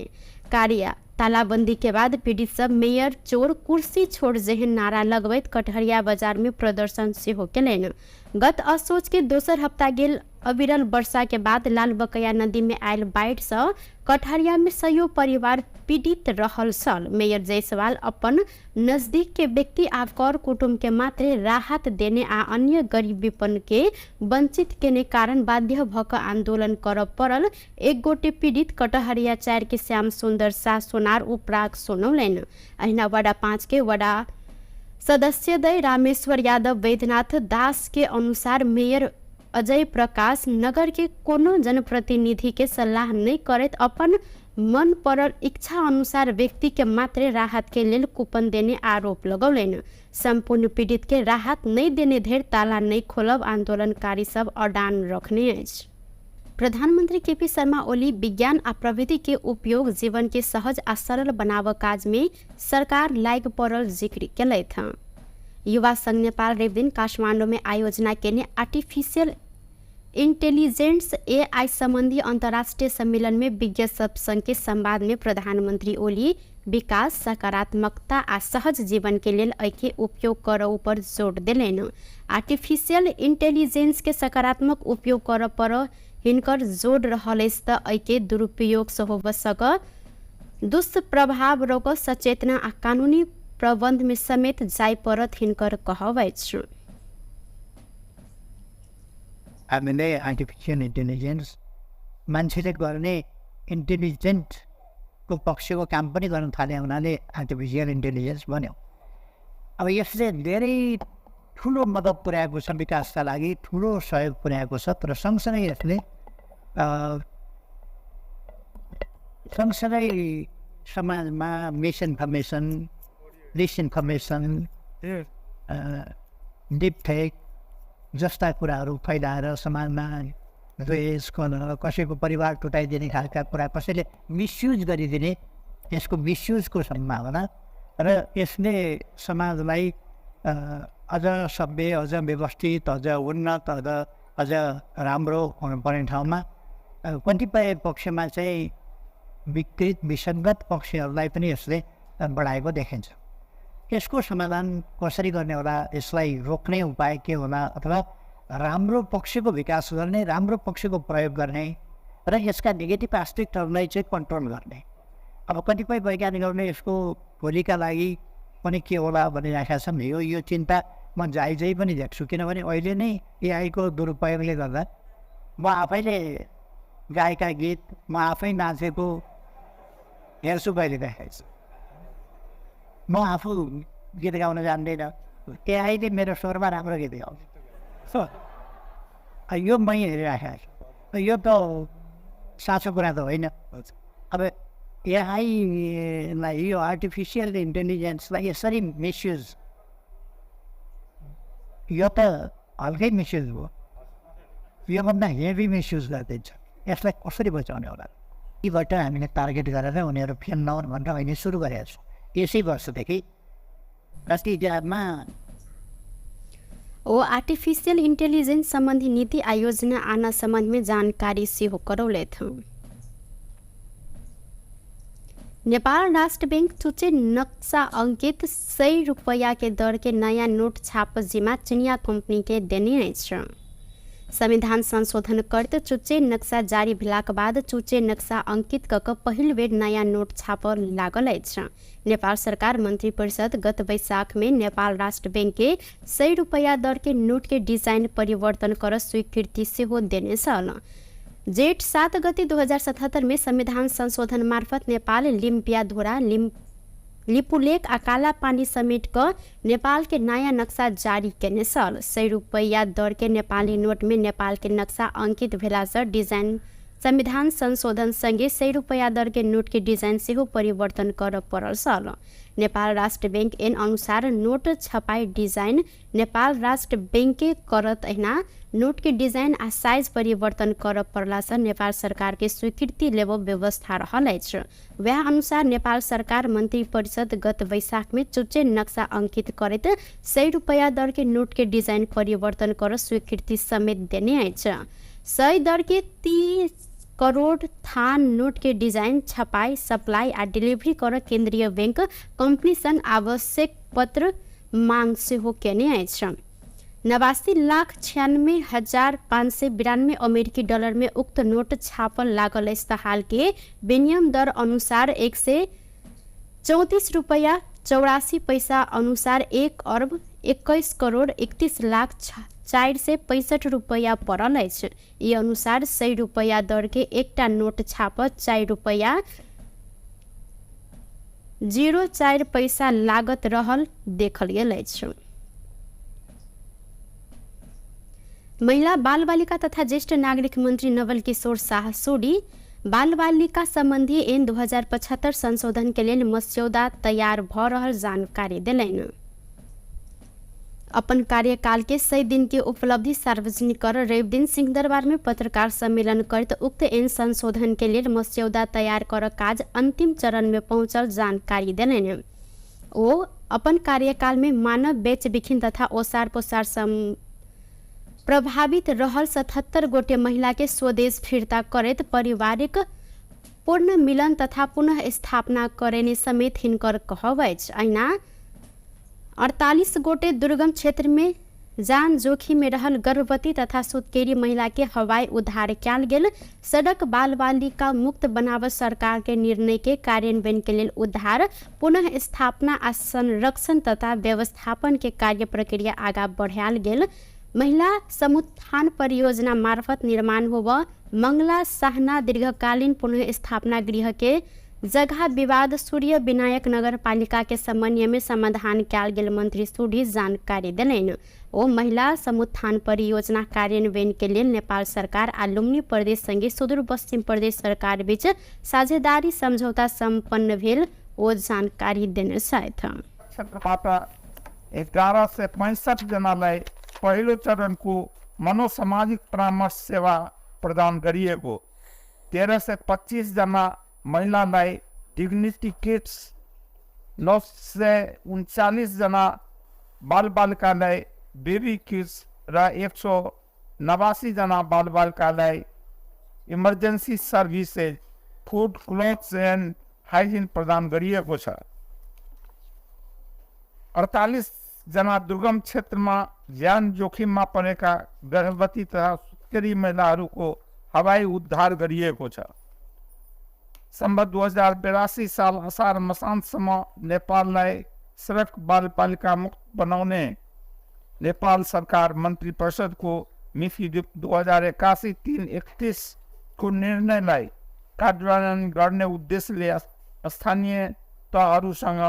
A: तालाबंदी के बाद पीड़ित सब मेयर चोर कुर्सी छोड़ जेहन नारा लगबैत कटहरिया बाजार में प्रदर्शन सेहो केलनि। गत असोच के दोसर हफ्ता गेल अविरल वर्षा के बाद लाल बकैया नदी में आयल बाढ़ से कटहरिया में सयो परिवार पीड़ित रहल छल। मेयर जायसवाल अपन नजदीक के व्यक्ति आ कर कुटुंब के मात्र राहत देने आ अन्य गरीब विपन्न के वंचित केने कारण बाध्य भ क आंदोलन करब पड़ल। एक गोटे पीड़ित कटहरिया 4 के श्याम सुंदर शाह सोनार उपराग सुनौलनि। अहिना वार्ड 5 के वडा सदस्य दय रामेश्वर यादव वैद्यनाथ दास के अनुसार मेयर अजय प्रकाश नगर के कोनो जनप्रतिनिधि के सलाह नहीं करत अपन मन पड़ल इच्छा अनुसार व्यक्ति के मात्र राहत के लेल कूपन देने आरोप लगौलनि। संपूर्ण पीड़ित के राहत नहीं देने धरि ताला नहीं खोलब आंदोलनकारी सब अडान रखने अछि। प्रधानमंत्री केपी शर्मा ओली विज्ञान आ प्रविधि के उपयोग जीवन के सहज आ सरल बनाव काज में सरकार लाग पड़ल जिक्र केलथि। युवा संघ नेपाल रवि दिन काठमांडू में आयोजना केने आर्टिफिशियल इंटेलिजेंस AI संबंधी अंतर्राष्ट्रीय सम्मेलन में विज्ञ सब संघ के संवाद में प्रधानमंत्री ओली विकास सकारात्मकता आ सहज जीवन के लेल एके उपयोग करऽ पर जोर देलनि। आर्टिफिशियल इंटेलिजेंस के सकारात्मक उपयोग करऽ पर हिनकर जोर रहल अछि त एके दुरुपयोग से हो सक दुष्प्रभाव रोक सचेतना आ कानूनी प्रबंध में समेत जाय परत हिनकर कहब अछि।
B: हामीले आर्टिफिसियल इन्टेलिजेन्स मान्छेले गर्ने इन्टेलिजेन्टको पक्षको काम पनि गर्न थाले हुनाले आर्टिफिसियल इन्टेलिजेन्स बन्यो। अब यसले धेरै ठुलो मद्दत पुर्याएको छ, विकासका लागि ठुलो सहयोग पुर्याएको छ। तर सँगसँगै यसले समाजमा मिसइन्फर्मेसन, डिसइन्फर्मेसन, डिप फेक जस्ता कुराहरू फैलाएर समाजमा द्वेष, कलह, कसैको परिवार टुटाइदिने खालका कुरा, कसैले मिसयुज गरिदिने, यसको मिसयुजको सम्भावना र यसले समाजलाई अझ सभ्य, अझ व्यवस्थित, अझ उन्नत, अझ राम्रो हुनुपर्ने ठाउँमा कतिपय पक्षमा चाहिँ विकृत विसङ्गत पक्षहरूलाई पनि यसले बढाएको देखिन्छ। यसको समाधान कसरी गर्ने होला, यसलाई रोक्ने उपाय के होला, अथवा राम्रो पक्षको विकास गर्ने, राम्रो पक्षको प्रयोग गर्ने र यसका नेगेटिभ एस्पेक्टहरूलाई चाहिँ कन्ट्रोल गर्ने। अब कतिपय वैज्ञानिकहरूले यसको भोलिका लागि पनि के होला भनिरहेका छन्। यो चिन्ता म जायजै पनि देख्छु, किनभने अहिले नै एआईको दुरुपयोगले गर्दा म आफैले गाएका गीत, म आफै नाचेको हेर्छु कहिले देखाइछु। म आफू गीत गाउन जान्दैन, एआईले मेरो स्वरमा राम्रो गीत गाउँछ। यो मै हेरिराखेको छु। यो त साँचो कुरा त होइन। अब एआईलाई, यो आर्टिफिसियल इन्टेलिजेन्सलाई यसरी मिसयुज, यो त हल्कै मिसयुज भयो, योभन्दा हेभी मिसयुज गरिदिन्छ। यसलाई कसरी बचाउने होला? यीबाट हामीले टार्गेट गरेर उनीहरू फेल नहुन् भनेर अहिले सुरु गरेका छौँ। यसै वर्षदेखि राष्ट्रियमा
A: वो आर्टिफिशियल इंटेलिजेंस संबंधी नीति आयोजना आना संबंध में जानकारी सेहो करौले थे। नेपाल राष्ट्र बैंक चुचे नक्शा अंकित 100 रुपया के दर के नया नोट छाप जिम्मा चिनिया कंपनी के देने छ। संविधान संशोधन करते चुचे नक्शा जारी भेलाक बाद चुचे नक्शा अंकित कक पहिल बेर नया नोट छाप लागल अछि। नेपाल सरकार मंत्री परिषद गत वैशाख में नेपाल राष्ट्र बैंक के 100 रुपया दर के नोट के डिजाइन परिवर्तन कर स्वीकृति सेहो देने छल। जेठ 7 गते 2077 में संविधान संशोधन मार्फत नेपाल लिम्पियाधोरा लिपुलेक आ काला पानी समेट क नेपाल के नया नक्शा जारी केने सल। 100 रुपैया दर के नेपाली नोट में नेपाल के नक्शा अंकित भेला से डिजाइन संविधान संशोधन संगे 100 रुपैया दर के नोट के डिजाइन से परिवर्तन कर पड़ल सल। नेपाल राष्ट्र बैंक एन अनुसार नोट छपाई डिजाइन नेपाल राष्ट्र बैंक के करत ऐना नोट के डिजाइन आ साइज परिवर्तन कर पड़ला से नेपाल सरकार के स्वीकृति लेबो व्यवस्था रहल अछि। वह अनुसार नेपाल सरकार मंत्री परिषद गत वैशाख में चुच्चे नक्शा अंकित करैत 100 रुपैया दर के नोट के डिजाइन परिवर्तन कर स्वीकृति समेत देने अछि। 100 दर के 30 करोड़ थान नोट के डिजाइन छपाई सप्लाई आ डिलीवरी कर केंद्रीय बैंक कंपनी सन आवश्यक पत्र मांग से हो केने अछि। 89,96,592 अमेरिकी डॉलर में उक्त नोट छापल लागल अछि। हाल के विनिमय दर अनुसार 134 रुपया 84 पैसा अनुसार 1 अरब 21 करोड़ 31 लाख 465 रुपया पड़ल अछि। ई अनुसार 100 रुपया दर के एकटा नोट छाप 4 रुपया 04 पैसा लागत रहल देखल गेल अछि। महिला बाल बालिका तथा ज्येष्ठ नागरिक मंत्री नवल किशोर शाह सोडी बाल बालिका संबंधी ऐन 2075 संशोधन के लिए मस्यौदा तैयार भ रहल जानकारी दिलैन। अपन कार्यकाल के 100 दिन के उपलब्धि सार्वजनिक कर रवि दिन सिंहदरबार में पत्रकार सम्मेलन करत उक्त ऐन संशोधन के लिए मस्यौदा तैयार कर काज अंतिम चरण में पहुंचल जानकारी दिलैन। ओ अपन कार्यकाल में मानव बेच बिखिन तथा ओसार पोसार प्रभावित रहल 77 गोटे महिला के स्वदेश फिरता करत पारिवारिक पूर्ण मिलन तथा पुनः स्थापना करेने समेत हिनकर कहब अछि। ऐना 48 गोटे दुर्गम क्षेत्र में जान जोखिम में रहल गर्भवती तथा सुतकेरी महिला के हवाई उद्धार कयल गेल। सड़क बाल बालिका मुक्त बनाव सरकार के निर्णय के कार्यान्वयन के लिए उद्धार पुनः स्थापना आ संरक्षण तथा व्यवस्थापन के कार्य प्रक्रिया आगा बढ़ायल गेल। महिला समुत्थान परियोजना मार्फत निर्माण होब मंगला साहना दीर्घकालीन पुनः स्थापना गृह के जगह विवाद सूर्य विनायक नगर पालिका के समन्वय में समाधान कयल गेल मंत्री सोडी जानकारी दिलैन। ओ महिला समुत्थान परियोजना कार्यान्वयन के लिए नेपाल सरकार आ लुम्बिनी प्रदेश संगे सुदूर पश्चिम प्रदेश सरकार बीच साझेदारी समझौता संपन्न भेल ओ जानकारी देने छथि।
C: 11 से 65 जनालाई पहिलो चरणको मनोसामाजिक परामर्श सेवा प्रदान गरिएको, 13 से 25 जना महिलालाई डिग्निटी किट्स, 939 जना बालबालिकालाई बेबी किट्स र 189 जना बालबालिकालाई emergency services food clothes end hygiene प्रदान गरिएको छ। 48 जना दुर्गम क्षेत्रमा ज्यान जोखिममा परेका गर्भवती तथा सुत्केरी महिलाहरूको हवाई उद्धार गरिएको छ। सम्बत 2082 साल असार मसान्तसम्म नेपाललाई सडक बालबालिका मुक्त बनाउने नेपाल सरकार मन्त्री परिषदको मिति 2081-331 को निर्णयलाई कार्यान्वयन गर्ने उद्देश्यले स्थानीय तहहरूसँग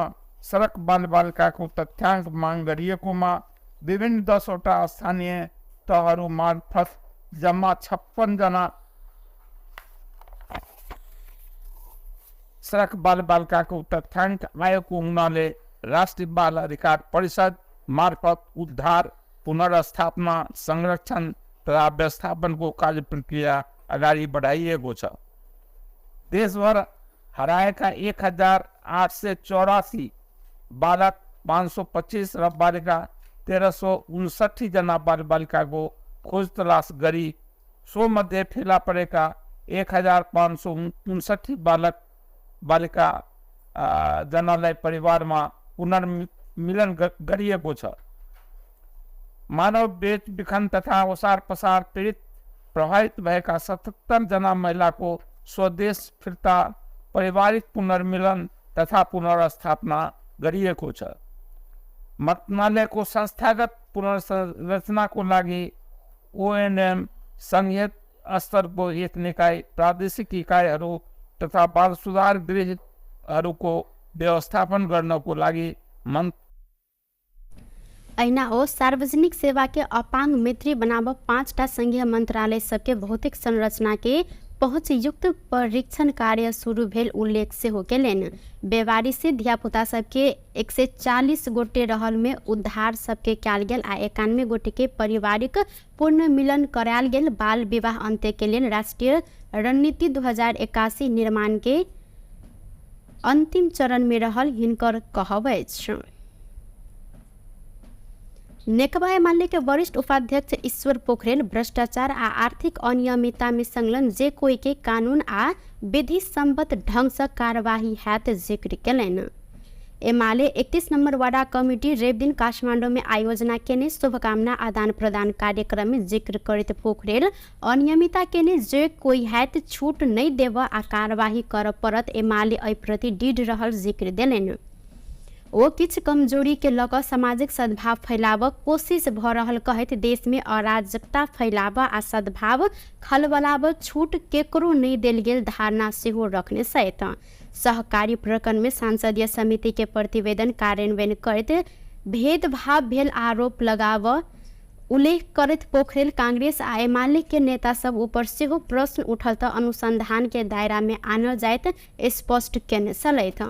C: सडक बालबालिकाको तथ्याङ्क माग गरिएकोमा विभिन्न 10 वटा स्थानीय तहहरू मार्फत जम्मा 56 जना सडक बालबालिकाको तथ्याङ्क आएको हुनाले राष्ट्रिय बाल अधिकार परिषद मार्फत उद्धार पुनर्स्थापना संरक्षण तथा व्यवस्थापनको कार्य प्रक्रिया अगाडि बढाइएको छ। देशभर हराएका 1884 बालक 525 र बालिका 1359 जना बालबालिकाको खोज तलास गरी सो मध्ये फेला परेका 1559 बालक बालिका जनालाई परिवारमा पुनर्मिलन गरिएको छ। मानव बेच बिखन तथा ओसार पसार पीडित प्रभावित भएका 77 जना महिलाको स्वदेश फिर्ता पारिवारिक पुनर्मिलन तथा पुनर्स्थापना गरिएको छ। मन्त्रालयको संस्थागत पुनर्संरचनाको लागि ओएनएम संघीय स्तरको एक निकाय प्रादेशिक इकाइहरू तथा बाल सुधार गृहहरूको व्यवस्थापन गर्नको लागि
A: ऐना हो सार्वजनिक सेवा के अपांग मित्री बनाव 5टा संघीय मंत्रालय सबके भौतिक संरचना के पहुँच युक्त परीक्षण कार्य शुरू भेल उल्लेख से हो केलेन। बेवारी से धियापुता सबके 140 गोटे रहल में उद्धार सबके कयल गेल आ 91 गोटे के पारिवारिक पूर्ण मिलन करायल गेल। बाल विवाह अंत्य के लिए राष्ट्रीय रणनीति 2081 निर्माण के अंतिम चरण में रहल हिनकर कहब अछि। नेकपा एमाले के वरिष्ठ उपाध्यक्ष ईश्वर पोखरेल भ्रष्टाचार आ आर्थिक अनियमितता में संलग्न जे कोई के कानून आ विधि सम्मत ढंग से कार्यवाही हैत जिक्र केलन। एमाले 31 नंबर वार्ड कमिटी रेव दिन काठमांडू में आयोजना केने शुभकामना आदान प्रदान कार्यक्रम में जिक्र करते पोखरेल अनियमितता केने जे कोई हैत छूट नहीं देव आ कार्यवाही कर परत एमाले एहि प्रति दृढ़ रहल जिक्र देलन। वो किछ कमजोरी के लक सामाजिक सद्भाव फैलाव कोशिश भ रहल कहत देश में अराजकता फैलाव आ सद्भाव खलबलाव छूट केकरो नहीं देल गेल धारणा सेहो रखने सहित सहकारी प्रकरण में सांसदीय समिति के प्रतिवेदन कार्यान्वयन करत भेदभाव भेल आरोप लगाव उल्लेख करत पोखरेल कांग्रेस आ एमाले के नेता सब ऊपर सेहो प्रश्न उठल त अनुसंधान के दायरा में आनल जायत स्पष्ट केने सलैथ।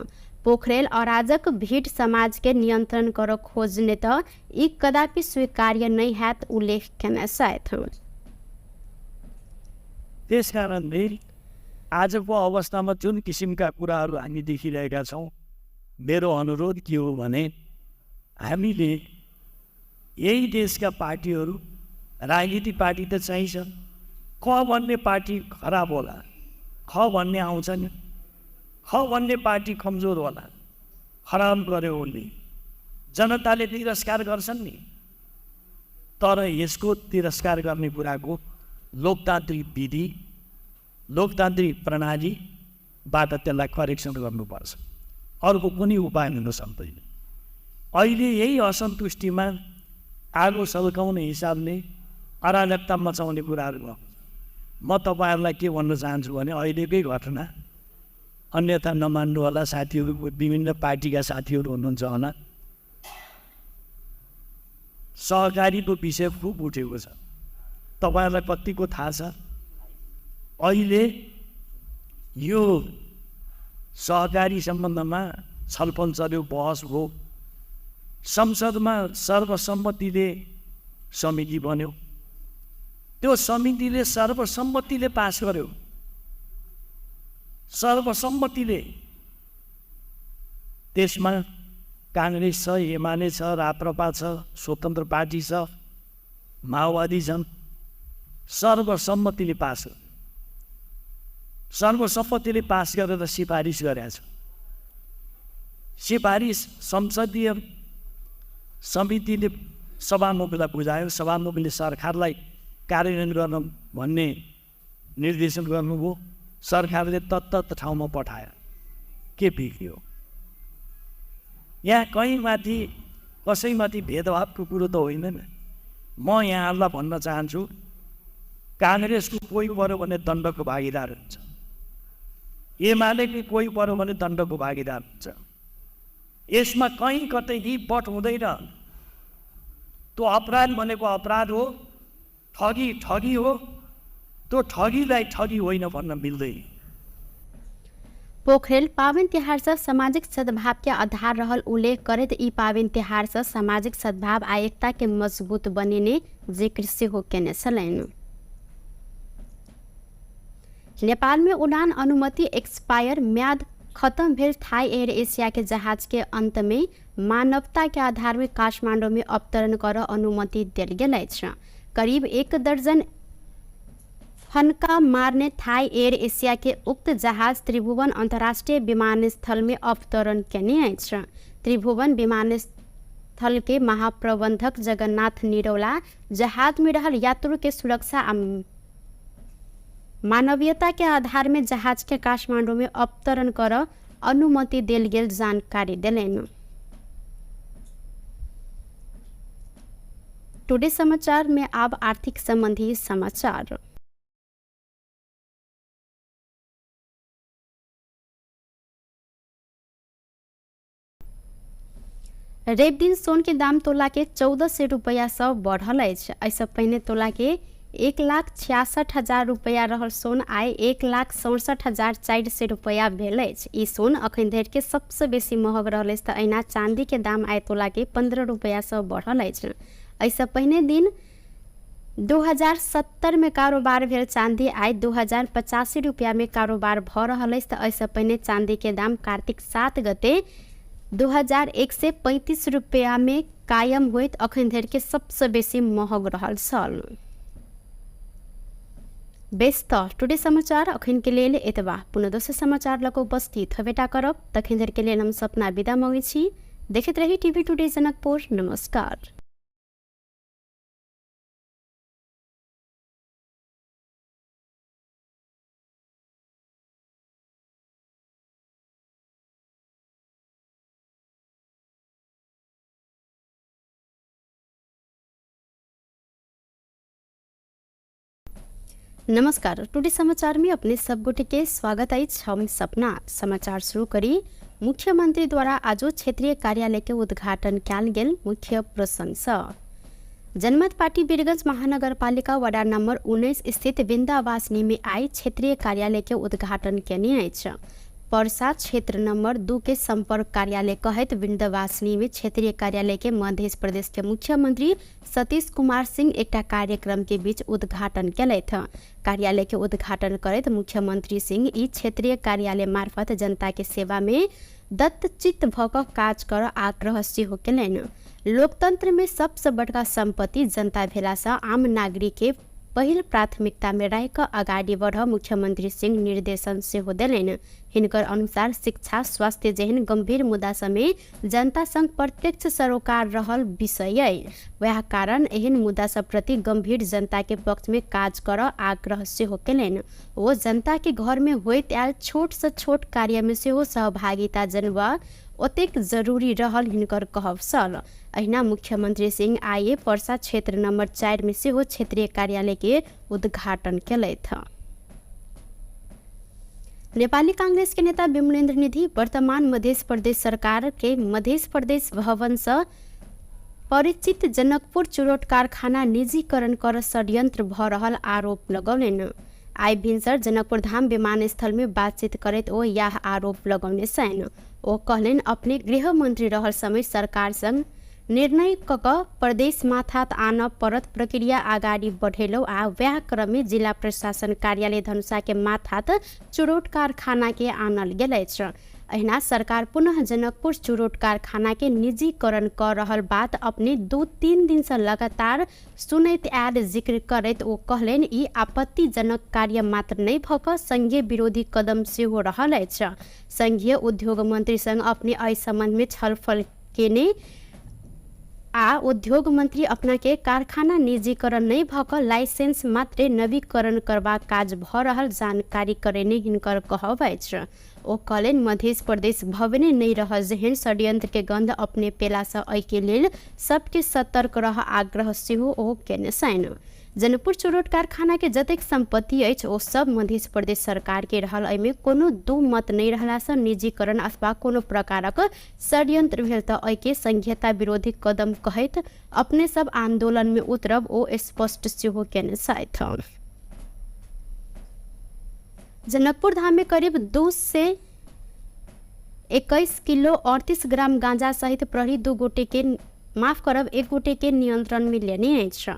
A: पोखरेल अराजक भीड़ समाज के नियंत्रण कर खोजने त ई कदापि स्वीकार्य नहीं हैत उल्लेख केने सहित।
D: त्यसकारणले आजको अवस्थामा जुन किसिमका कुराहरू हामी देखिरहेका छौँ, मेरो अनुरोध के हो भने हामीले यही देशका पार्टीहरू राजनीतिक पार्टी त चाहिन्छ, क भन्ने पार्टी खराब होला, ख भन्ने आउँछ नि, ख भन्ने पार्टी कमजोर होला, खराब गर्यो उसले जनताले तिरस्कार गर्छन् नि। तर यसको तिरस्कार गर्ने कुराको लोकतान्त्रिक विधि लोकतान्त्रिक प्रणालीबाट त्यसलाई करेक्सन गर्नुपर्छ, अर्को कुनै उपाय हुन सक्दैन। अहिले यही असन्तुष्टिमा आगो सल्काउने हिसाबले अराजकता मचाउने कुराहरू भयो। म तपाईँहरूलाई के भन्न चाहन्छु भने अहिलेकै घटना, अन्यथा नमान्नु होला साथीहरू, विभिन्न पार्टीका साथीहरू हुनुहुन्छ होला, सहकारीको विषय खुब उठेको छ। तपाईँहरूलाई कतिको थाहा छ, अहिले यो सहकारी सम्बन्धमा छलफल चल्यो, बहस भयो, संसदमा सर्वसम्मतिले समिति बन्यो, त्यो समितिले सर्वसम्मतिले पास गर्यो, सर्वसम्मतिले। त्यसमा कांग्रेस छ, एमाले छ, राप्रपा छ, स्वतन्त्र पार्टी छ, माओवादी छन्, सर्वसम्मतिले पास गर्यो। सर्वसम्मतिले पास गरेर सिफारिस गरेको छ। सिफारिस संसदीय समितिले सभामुखलाई बुझायो, सभामुखले सरकारलाई कार्यान्वयन गर्न भन्ने निर्देशन गर्नुभयो, सरकारले तत्त ठाउँमा पठायो। के बिग्रियो? यहाँ कहीँ माथि कसैमाथि भेदभावको कुरो त होइन नि। म यहाँहरूलाई भन्न चाहन्छु, काङ्ग्रेसको कोही पऱ्यो भने दण्डको भागीदार हुन्छ, एमालेको कोही पऱ्यो भने दण्डको भागीदार हुन्छ। यसमा कहीँ कतै हिपट हुँदैन। त्यो अपराध भनेको अपराध हो, ठगी ठगी हो, त्यो ठगीलाई ठगी होइन भन्न मिल्दैन।
A: पोखरेल पावन तिहार से सामाजिक सद्भाव के आधार रहल उल्लेख करत ई पावन तिहार से सामाजिक सद्भाव आ एकता के मजबूत बनिने जिक्र से हो केने छलैन। नेपाल में उड़ान अनुमति एक्सपायर म्याद खत्म भेल थाई एयर एशिया के जहाज के अंत में मानवता के आधार में काठमांडू में अवतरण कर अनुमति दिल गेल अछि। करीब 1 दर्जन फनका मारने थाई एयर एशिया के उक्त जहाज त्रिभुवन अंतर्राष्ट्रीय विमानस्थल में अवतरण केने अछि। त्रिभुवन विमानस्थल के महाप्रबंधक जगन्नाथ निरौला जहाज में रहल यात्रु के सुरक्षा आ मानवीयता के आधार में जहाज के काठमांडू में अवतरण कर अनुमति दिल गेल जानकारी दिलेन। टुडे समाचार में अब आर्थिक संबंधी समाचार। रेप दिन सोन के दाम तोला के 1400 रुपया से बढ़ल अछि। ऐसे पहिने तोला के 1,66,000 रुपया रहल सोन आइ 1,67,400 रुपया भेल अछि। ई सोन अखन धरि के सबसे बेसी महग रहल अछि। तऽ अहिना चांदी के दाम आइ तोला के 15 रुपया से बढ़ल अछि। ऐसे पहिने दिन 2070 में कारोबार भेल चांदी आइ 2085 रुपया में कारोबार भ रहल अछि। तऽ ऐसे पहिने चांदी के दाम कार्तिक 7 गते 2135 रुपया में कायम होइत अखन धरि के सबसे बेसी महग रहल छल। बेस त टुडे समाचार अखन के लेल एतबा। पुनः दोसर समाचार लक उपस्थित हेबेटा करब। तखन धरि के लेल हम सपना विदा मांगै छी। देखैत रही टीवी टुडे जनकपुर। नमस्कार। नमस्कार, टुडे समाचार में अपने सब गोटे के स्वागत अछि। हम सपना। समाचार शुरू करी। मुख्यमंत्री द्वारा आज क्षेत्रीय कार्यालय के उद्घाटन कयल गेल। मुख्य प्रसंग सँ जनमत पार्टी वीरगंज महानगरपालिका वार्ड नंबर 19 स्थित विंध्यावासिनी में आई क्षेत्रीय कार्यालय के उद्घाटन केने अछि। परसा क्षेत्र नंबर 2 के संपर्क कार्यालय कहत विंध्यवासिनी में क्षेत्रीय कार्यालय के मध्य प्रदेश के मुख्यमंत्री सतीश कुमार सिंह एक कार्यक्रम के बीच उद्घाटन केलथि। कार्यालय के उद्घाटन करत मुख्यमंत्री सिंह ई क्षेत्रीय कार्यालय मार्फत जनता के सेवा में दत्तचित्त भ क काज कर आग्रह सेहो केलनि। लोकतंत्र में सबसे बड़का संपत्ति जनता भेला से आम नागरिक के पहिल प्राथमिकता में रह क अगाडि बढ़ मुख्यमंत्री सिंह निर्देशन सेहो देलनि। हिनकर अनुसार शिक्षा स्वास्थ्य जेहन गंभीर मुद्दा समें जनता संग प्रत्यक्ष सरोकार रहल विषय अइ। वह कारण एहन मुद्दा सब प्रति गंभीर जनता के पक्ष में काज कर आग्रह सेहो केलनि। वो जनता के घर में होइत आयल छोट से छोट कार्य में सेहो सहभागिता जनबा ओतेक जरूरी रहल हिनकर कहब छल। अहिना मुख्यमंत्री सिंह आइए परसा क्षेत्र नंबर 4 में सेहो क्षेत्रीय कार्यालय के उद्घाटन केलथि। नेपाली कांग्रेस के नेता विमलेन्द्र निधि वर्तमान मध्य प्रदेश सरकार के मध्य प्रदेश भवन से परिचित जनकपुर चुरोट कारखाना निजीकरण कर षड्यंत्र भ रहल आरोप लगौलनि। आई भिनसर जनकपुर धाम विमानस्थल में बातचीत करत ओ यह आरोप लगौने छन्। ओ कहलनि अपने गृह मंत्री रहल समय सरकार संग निर्णय क प्रदेश माथात आन परत प्रक्रिया आगाड़ी बढ़ेलौ आ वह क्रम में जिला प्रशासन कार्यालय धनुषा के माथात चुरोट कारखाना के आनल गेल अछि। अहिना सरकार पुनः जनकपुर चुरोट कारखाना के निजीकरण कर रहल बात अपने 2-3 दिन से लगातार सुनैत आयल जिक्र करैत ओ कहलनि ई आपत्तिजनक कार्य मात्र नहीं भक संघीय विरोधी कदम सेहो रहल अछि। संघीय उद्योग मंत्री संग अपने एहि संबंध में छलफल केने आ उद्योग मंत्री अपना के कारखाना निजीकरण नहीं भक लाइसेंस मात्रे नवीकरण करबा काज भ रहल जानकारी करेने हिनकर कहब अछि। ओ कहलनि मध्य प्रदेश भवने नहीं रह जेहन षड्यंत्र के गंध अपने पेला से एहि के लेल सबके सतर्क रह आग्रह सेहो ओ केने छनि। जनकपुर चुरोट कारखाना के जतेक संपत्ति अछि ओ सब मध्य प्रदेश सरकार के रहल। एहिमे कोनो दू मत नहीं रहला से निजीकरण अथवा कोनो प्रकारक षड्यंत्र भेल तऽ एहि के संघीयता विरोधी कदम कहैत अपने सब आंदोलन में उतरब ओ स्पष्ट सेहो केने छथि। जनकपुर धाम में करीब 2 से 21 किलो 38 ग्राम गांजा सहित प्रहरी 2 गोटे के माफ करब 1 गोटे के नियंत्रण में लेने अछि।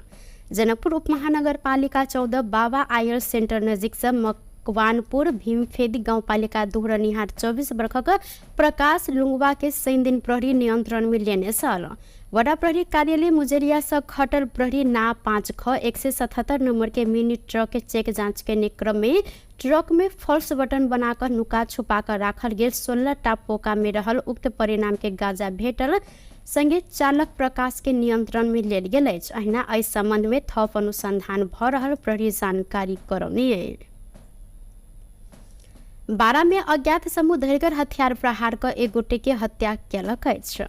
A: जनकपुर उप महानगरपालिका 14 बाबा आयर सेंटर नजीक से मकवानपुर भीमफेदी गाउँपालिका दोहरनिहार 24 वर्षक प्रकाश लुंगवा के 3 दिन प्रहरी नियंत्रण में लेने छल। वडा प्रहरी कार्यालय मुजरिया से खटल प्रहरी ना 5 ख 177 नंबर के मिनी ट्रक के चेक जांच के क्रम में ट्रक में फॉल्स बटन बनाकर नुका छुपा कर राखल गेल 16 टा पोका में रहल उक्त परिणाम के गांजा भेटल संगे चालक प्रकाश के नियंत्रण में लेल गेल अछि। अहिना एहि संबंध में थप अनुसंधान भ रहल प्रहरी जानकारी करौने। बारा में अज्ञात समूह धरकर हथियार प्रहार कर 1 गोटे के हत्या केलक अछि।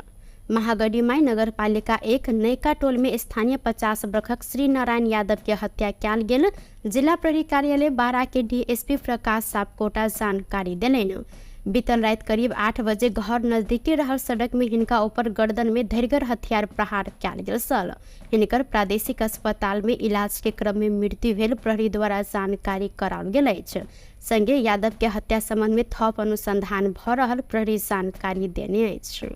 A: महागढ़ीमाई नगरपालिका 1 नयका टोल में स्थानीय 50 वर्षक श्री नारायण यादव के हत्या कयल गेल। जिला प्रहरी कार्यालय बारा के डीएसपी प्रकाश सापकोटा जानकारी देलनि। बीतल रात करीब 8 बजे घर नजदीकी रहल सड़क में हिनका ऊपर गर्दन में धैर्यगर हथियार प्रहार कयल गेल छल। हिनकर प्रादेशिक अस्पताल में इलाज के क्रम में मृत्यु भेल प्रहरी द्वारा जानकारी कराओल गेल अछि। संगे यादव के हत्या संबंध में थप अनुसंधान भ रहल प्रहरी जानकारी देने अछि।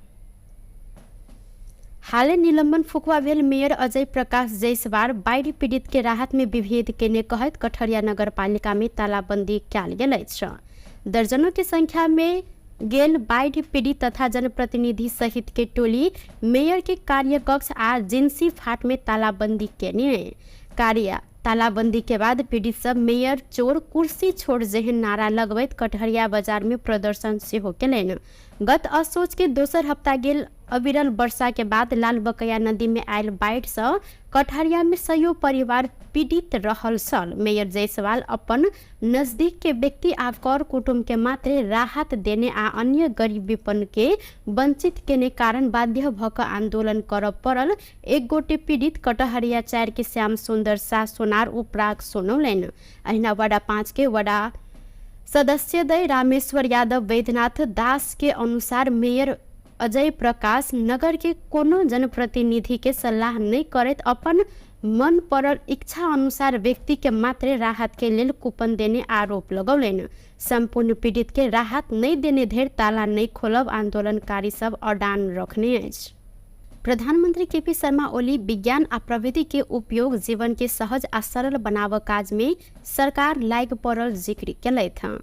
A: हालै निलंबन फुकवा भेल मेयर अजय प्रकाश जायसवाल बाढ़ि पीड़ित के राहत में विभेद केने कहत कठरिया नगरपालिका में तालाबंदी कयल गेल अछि। दर्जनों की संख्या में गेल बाढ़ पीड़ित तथा जनप्रतिनिधि सहित के टोली मेयर के कार्यकक्ष आ जिंसी फाट में तालाबंदी केने। तालाबंदी के बाद पीड़ित सब मेयर चोर कुर्सी छोड़ जेहन नारा लगबैत कटहरिया बाजार में प्रदर्शन सेहो केलनि। गत असोज के दोसर हफ्ता गेल अविरल वर्षा के बाद लाल बकैया नदी में आयल बाढ़ से कटहरिया में सयो परिवार पीड़ित रहल छल। मेयर जायसवाल अपन नजदीक के व्यक्ति आ कर कुटुंब के मात्र राहत देने आ अन्य गरीब विपन्न के वंचित केने कारण बाध्य भक आंदोलन करब पड़ल। एक गोटे पीड़ित कटहरिया 4 के श्याम सुंदर शाह सोनार उपराग सुनौलनि। अहिना वार्ड 5 के वडा सदस्य दय रामेश्वर यादव वैद्यनाथ दास के अनुसार मेयर अजय प्रकाश नगर के कोनो जनप्रतिनिधि के सलाह नहीं करत अपन मन पड़ल इच्छा अनुसार व्यक्ति के मात्र राहत के लेल कूपन देने आरोप लगौलनि। संपूर्ण पीड़ित के राहत नहीं देने धरि ताला नहीं खोलब आंदोलनकारी सब अडान रखने अछि। प्रधानमंत्री केपी शर्मा ओली विज्ञान आ प्रविधि के उपयोग जीवन के सहज आ सरल बनाव काज में सरकार लाग पड़ल जिक्र केलथि।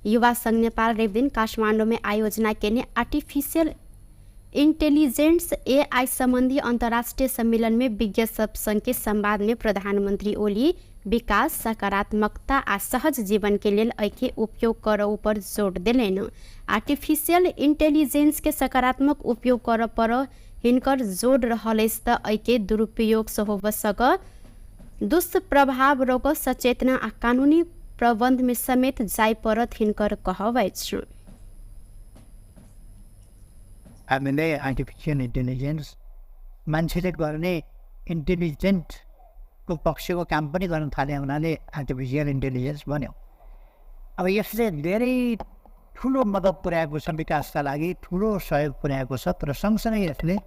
A: युवा संघ नेपाल रवि दिन काठमांडू में आयोजना केने आर्टिफिशियल इंटेलिजेंस AI संबंधी अंतर्राष्ट्रीय सम्मेलन में विज्ञ सब संघ के संवाद में प्रधानमंत्री ओली विकास सकारात्मकता आ सहज जीवन के लेल एके उपयोग करऽ पर जोर देलनि। आर्टिफिशियल इंटेलिजेंस के सकारात्मक उपयोग करऽ पर हिनकर जोर रहल अछि त एके दुरुपयोग से हो सक दुष्प्रभाव रोक सचेतना आ कानूनी प्रबंध में समेत जाय पड़त हिनकर कहब अछि।
B: हामीले आर्टिफिसियल इन्टेलिजेन्स मान्छेले गर्ने इन्टेलिजेन्टको पक्षको काम पनि गर्न थाले हुनाले आर्टिफिसियल इन्टेलिजेन्स बन्यो। अब यसले धेरै ठुलो मद्दत पुर्याएको छ, विकासका लागि ठुलो सहयोग पुर्याएको छ। तर सँगसँगै यसले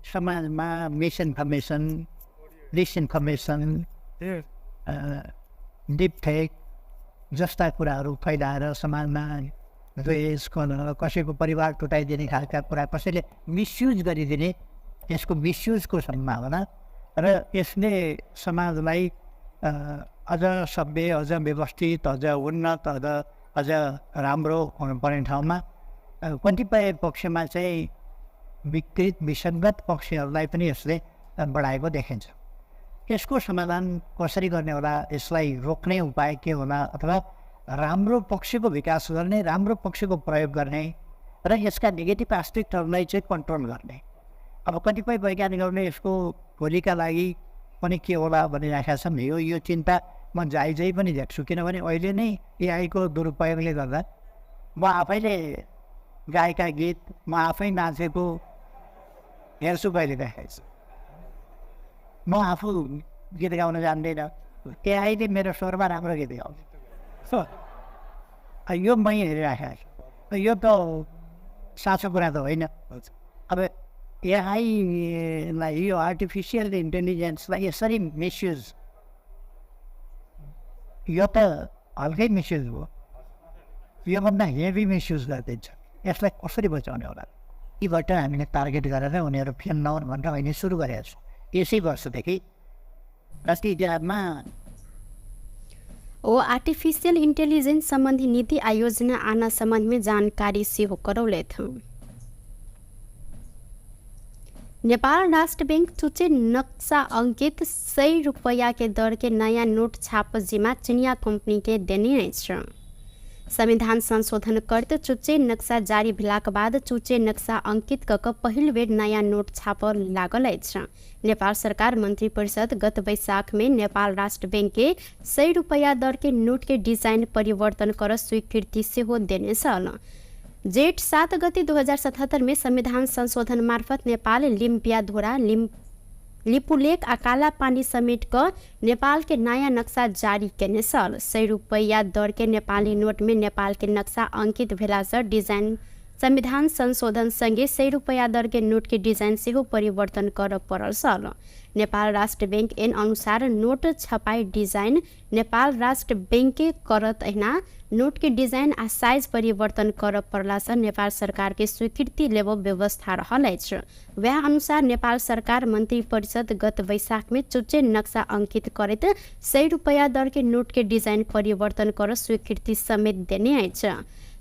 B: समाजमा मिसइन्फर्मेसन, डिसइन्फर्मेसन, डिपफेक जस्ता कुराहरू फैलाएर समाजमा द्वेष, कलह, कसैको परिवार टुटाइदिने खालका कुरा, कसैले मिसयुज गरिदिने, यसको मिसयुजको सम्भावना र यसले समाजलाई अझ सभ्य, अझ व्यवस्थित, अझ उन्नत, अझ राम्रो हुनुपर्ने ठाउँमा कतिपय पक्षमा चाहिँ विकृत विसङ्गत पक्षहरूलाई पनि यसले बढाएको देखिन्छ। यसको समाधान कसरी गर्ने होला, यसलाई रोक्ने उपाय के होला, अथवा राम्रो पक्षको विकास गर्ने, राम्रो पक्षको प्रयोग गर्ने र यसका नेगेटिभ एस्पेक्टहरूलाई चाहिँ कन्ट्रोल गर्ने। अब कतिपय वैज्ञानिकहरूले यसको भोलिका लागि पनि के होला भनिराखेका छन्। यो चिन्ता म जायजै पनि देख्छु, किनभने अहिले नै AI को दुरुपयोगले गर्दा म आफैले गाएका गीत, म आफै नाचेको हेर्छु कहिले देखाइछु। म आफू गीत गाउन जान्दैन, AIले मेरो स्वरमा राम्रो गीत गाउँछ। यो मै हेरिराखेको छु। यो त साँचो कुरा त होइन। अब AI-लाई, यो आर्टिफिसियल इन्टेलिजेन्सलाई यसरी मिसयुज, यो त हल्कै मिसयुज हो, योभन्दा हेभी मिसयुज गरिदिन्छ। यसलाई कसरी बचाउने होला? यीबाट हामीले टार्गेट गरेर उनीहरू फेल नहुन् भनेर अहिले सुरु गरेका छौँ। यसै वर्षदेखि राष्ट्रियमा
A: आर्टिफिशियल इंटेलिजेंस संबंधी नीति आयोजना आना संबंध में जानकारी सेहो करौले थे। नेपाल राष्ट्र बैंक चुचे नक्शा अंकित 100 रुपया के दर के नया नोट छाप जिम्मा चिनिया कंपनी के देने अछि। संविधान संशोधन करत चुचे नक्शा जारी भेलाक बाद चुचे नक्शा अंकित कऽ पहिल बेर नया नोट छाप लागल अछि। नेपाल सरकार मंत्री परिषद गत वैशाख में नेपाल राष्ट्र बैंक के 100 रुपया दर के नोट के डिजाइन परिवर्तन कर स्वीकृति सेहो देने छल। जेठ 7 गते 2077 में संविधान संशोधन मार्फत नेपाल लिम्पियाधोरा लिपुलेक आ काला पानी समेट क नेपाल के नया नक्शा जारी केने सल। 100 रुपैया दर के नेपाली नोट में नेपाल के नक्शा अंकित भेला से डिजाइन संविधान संशोधन संगे 100 रुपैया दर के नोट के डिजाइन सेहो परिवर्तन कर पड़ल सल। नेपाल राष्ट्र बैंक एन अनुसार नोट छपाई डिजाइन नेपाल राष्ट्र बैंक के करत अहिना नोट के डिजाइन आ साइज परिवर्तन कर पड़ला से नेपाल सरकार के स्वीकृति लेब व्यवस्था रहल अछि। वह अनुसार नेपाल सरकार मंत्री परिषद गत वैशाख में चुच्चे नक्शा अंकित करैत 100 रुपैया दर के नोट के डिजाइन परिवर्तन कर स्वीकृति समेत देने अछि।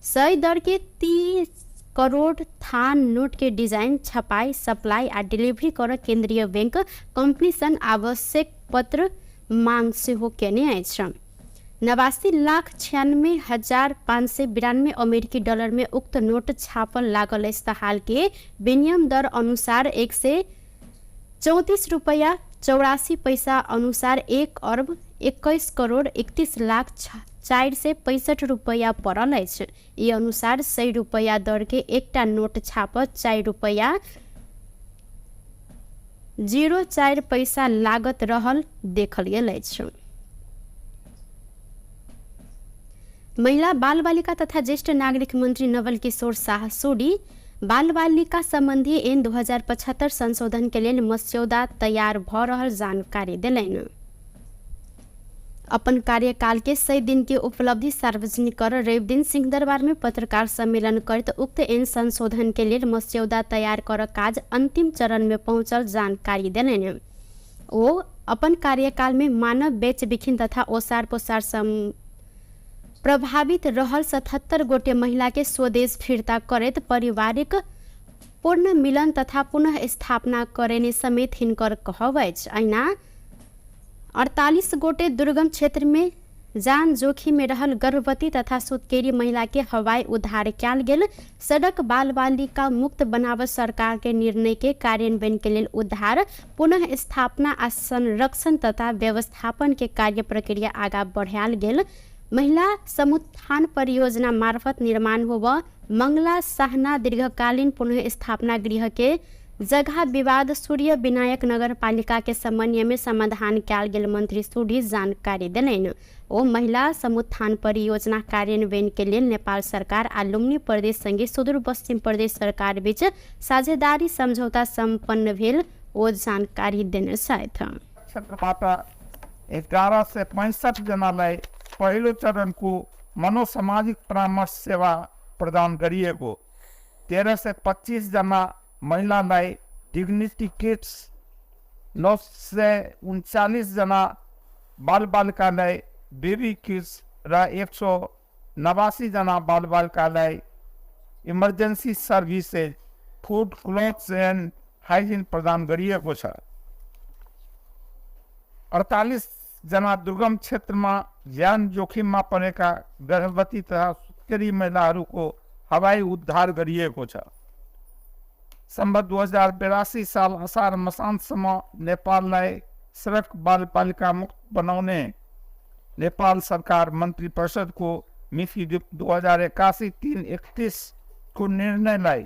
A: 100 दर के 30 करोड़ थान नोट के डिजाइन छपाई सप्लाई आ डिलीवरी कर केंद्रीय बैंक कंपनी सन आवश्यक पत्र मांग सेहो केने अछि। 89,96,592 अमेरिकी डॉलर में उक्त नोट छापल लागल अछि। हाल के विनिमय दर अनुसार 134 रुपया 84 पैसा अनुसार 1 अरब 21 करोड़ 31 लाख 465 रुपया पड़ल अछि। ई अनुसार 100 रुपया दर के एकटा नोट छापत 4 रुपया 04 पैसा लागत रहल देखल गेल अछि। महिला बाल बालिका तथा ज्येष्ठ नागरिक मंत्री नवल किशोर शाह सोडी बाल बालिका संबंधी ऐन 2075 संशोधन के लेल मस्यौदा तैयार भ रहल जानकारी देलनि। अपन कार्यकाल के 100 दिन के उपलब्धि सार्वजनिक कर रवि दिन सिंहदरबार में पत्रकार सम्मेलन करत उक्त ऐन संशोधन के लिए मस्यौदा तैयार कर काज अंतिम चरण में पहुंचल जानकारी देलनि। ओ अपन कार्यकाल में मानव बेच बिखिन तथा ओसार पोसार प्रभावित रहल 77 गोटे महिला के स्वदेश फिरता करैत पारिवारिक पूर्ण मिलन तथा पुनः स्थापना करेने समेत हिनकर कहब अछि। अहिना 48 गोटे दुर्गम क्षेत्र में जान जोखिम में रहल गर्भवती तथा सुतकेरी महिला के हवाई उद्धार कयल गेल। सड़क बाल बालिका मुक्त बनावत सरकार के निर्णय के कार्यान्वयन के लेल उद्धार पुनः स्थापना आ संरक्षण तथा व्यवस्थापन के कार्य प्रक्रिया आगा बढ़ायल गेल। महिला समुत्थान परियोजना मार्फत निर्माण होब मंगला साहना दीर्घकालीन पुनः स्थापना गृह के जगह विवाद सूर्य विनायक नगर पालिका के समन्वय में समाधान कयल गेल मंत्री सोडी जानकारी देलनि। ओ महिला समुत्थान परियोजना कार्यान्वयन के लिए नेपाल सरकार आ लुम्बिनी प्रदेश संगे सुदूर पश्चिम प्रदेश सरकार बीच साझेदारी समझौता संपन्न भेल ओ जानकारी देने छथि।
C: 11 से 65 जनालाई पहिलो चरणको मनोसामाजिक परामर्श सेवा प्रदान गरिएको, 13 से 25 जना महिलालाई डिग्निटी किट्स, 939 जना बालबालिकालाई बेबी किट्स र 189 जना बालबालिकालाई emergency services food clothes end hygiene प्रदान गरिएको छ। 48 जना दुर्गम क्षेत्रमा ज्यान जोखिममा परेका गर्भवती तथा सुत्केरी महिलाहरूको हवाई उद्धार गरिएको छ। सम्बत 2082 साल असार मसान्तसम्म नेपाललाई सडक बालबालिका मुक्त बनाउने नेपाल सरकार मन्त्री परिषदको मिति 2081-331 को निर्णयलाई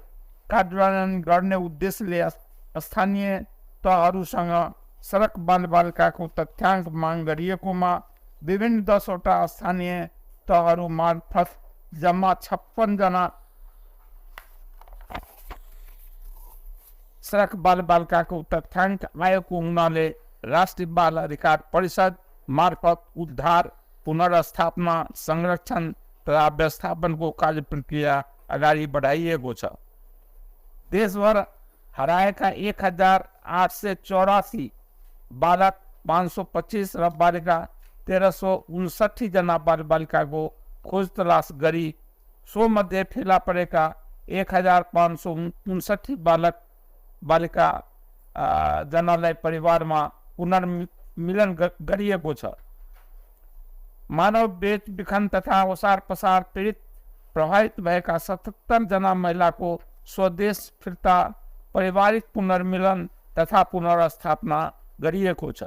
C: कार्यान्वयन गर्ने उद्देश्यले स्थानीय तहहरूसँग सडक बालबालिकाको तथ्याङ्क माग गरिएकोमा विभिन्न 10 वटा स्थानीय तहहरू मार्फत जम्मा 56 जना सडक बालबालिकाको तथ्याङ्क आएको हुनाले राष्ट्रिय बाल अधिकार परिषद मार्फत उद्धार पुनर्स्थापना संरक्षण तथा व्यवस्थापनको कार्य प्रक्रिया अगाडि बढाइएको छ। देशभर हराएका 1884 बालक 525 र बालिका 1359 जना बालबालिकाको खोज तलास गरी सो मध्ये फेला परेका 1559 बालक बालिका जनालाई परिवारमा पुनर्मिलन गरिएको छ। मानव बेच बिखन तथा ओसार पसार पीडित प्रभावित भएका 77 जना महिलाको स्वदेश फिर्ता पारिवारिक पुनर्मिलन तथा पुनर्स्थापना गरिएको छ।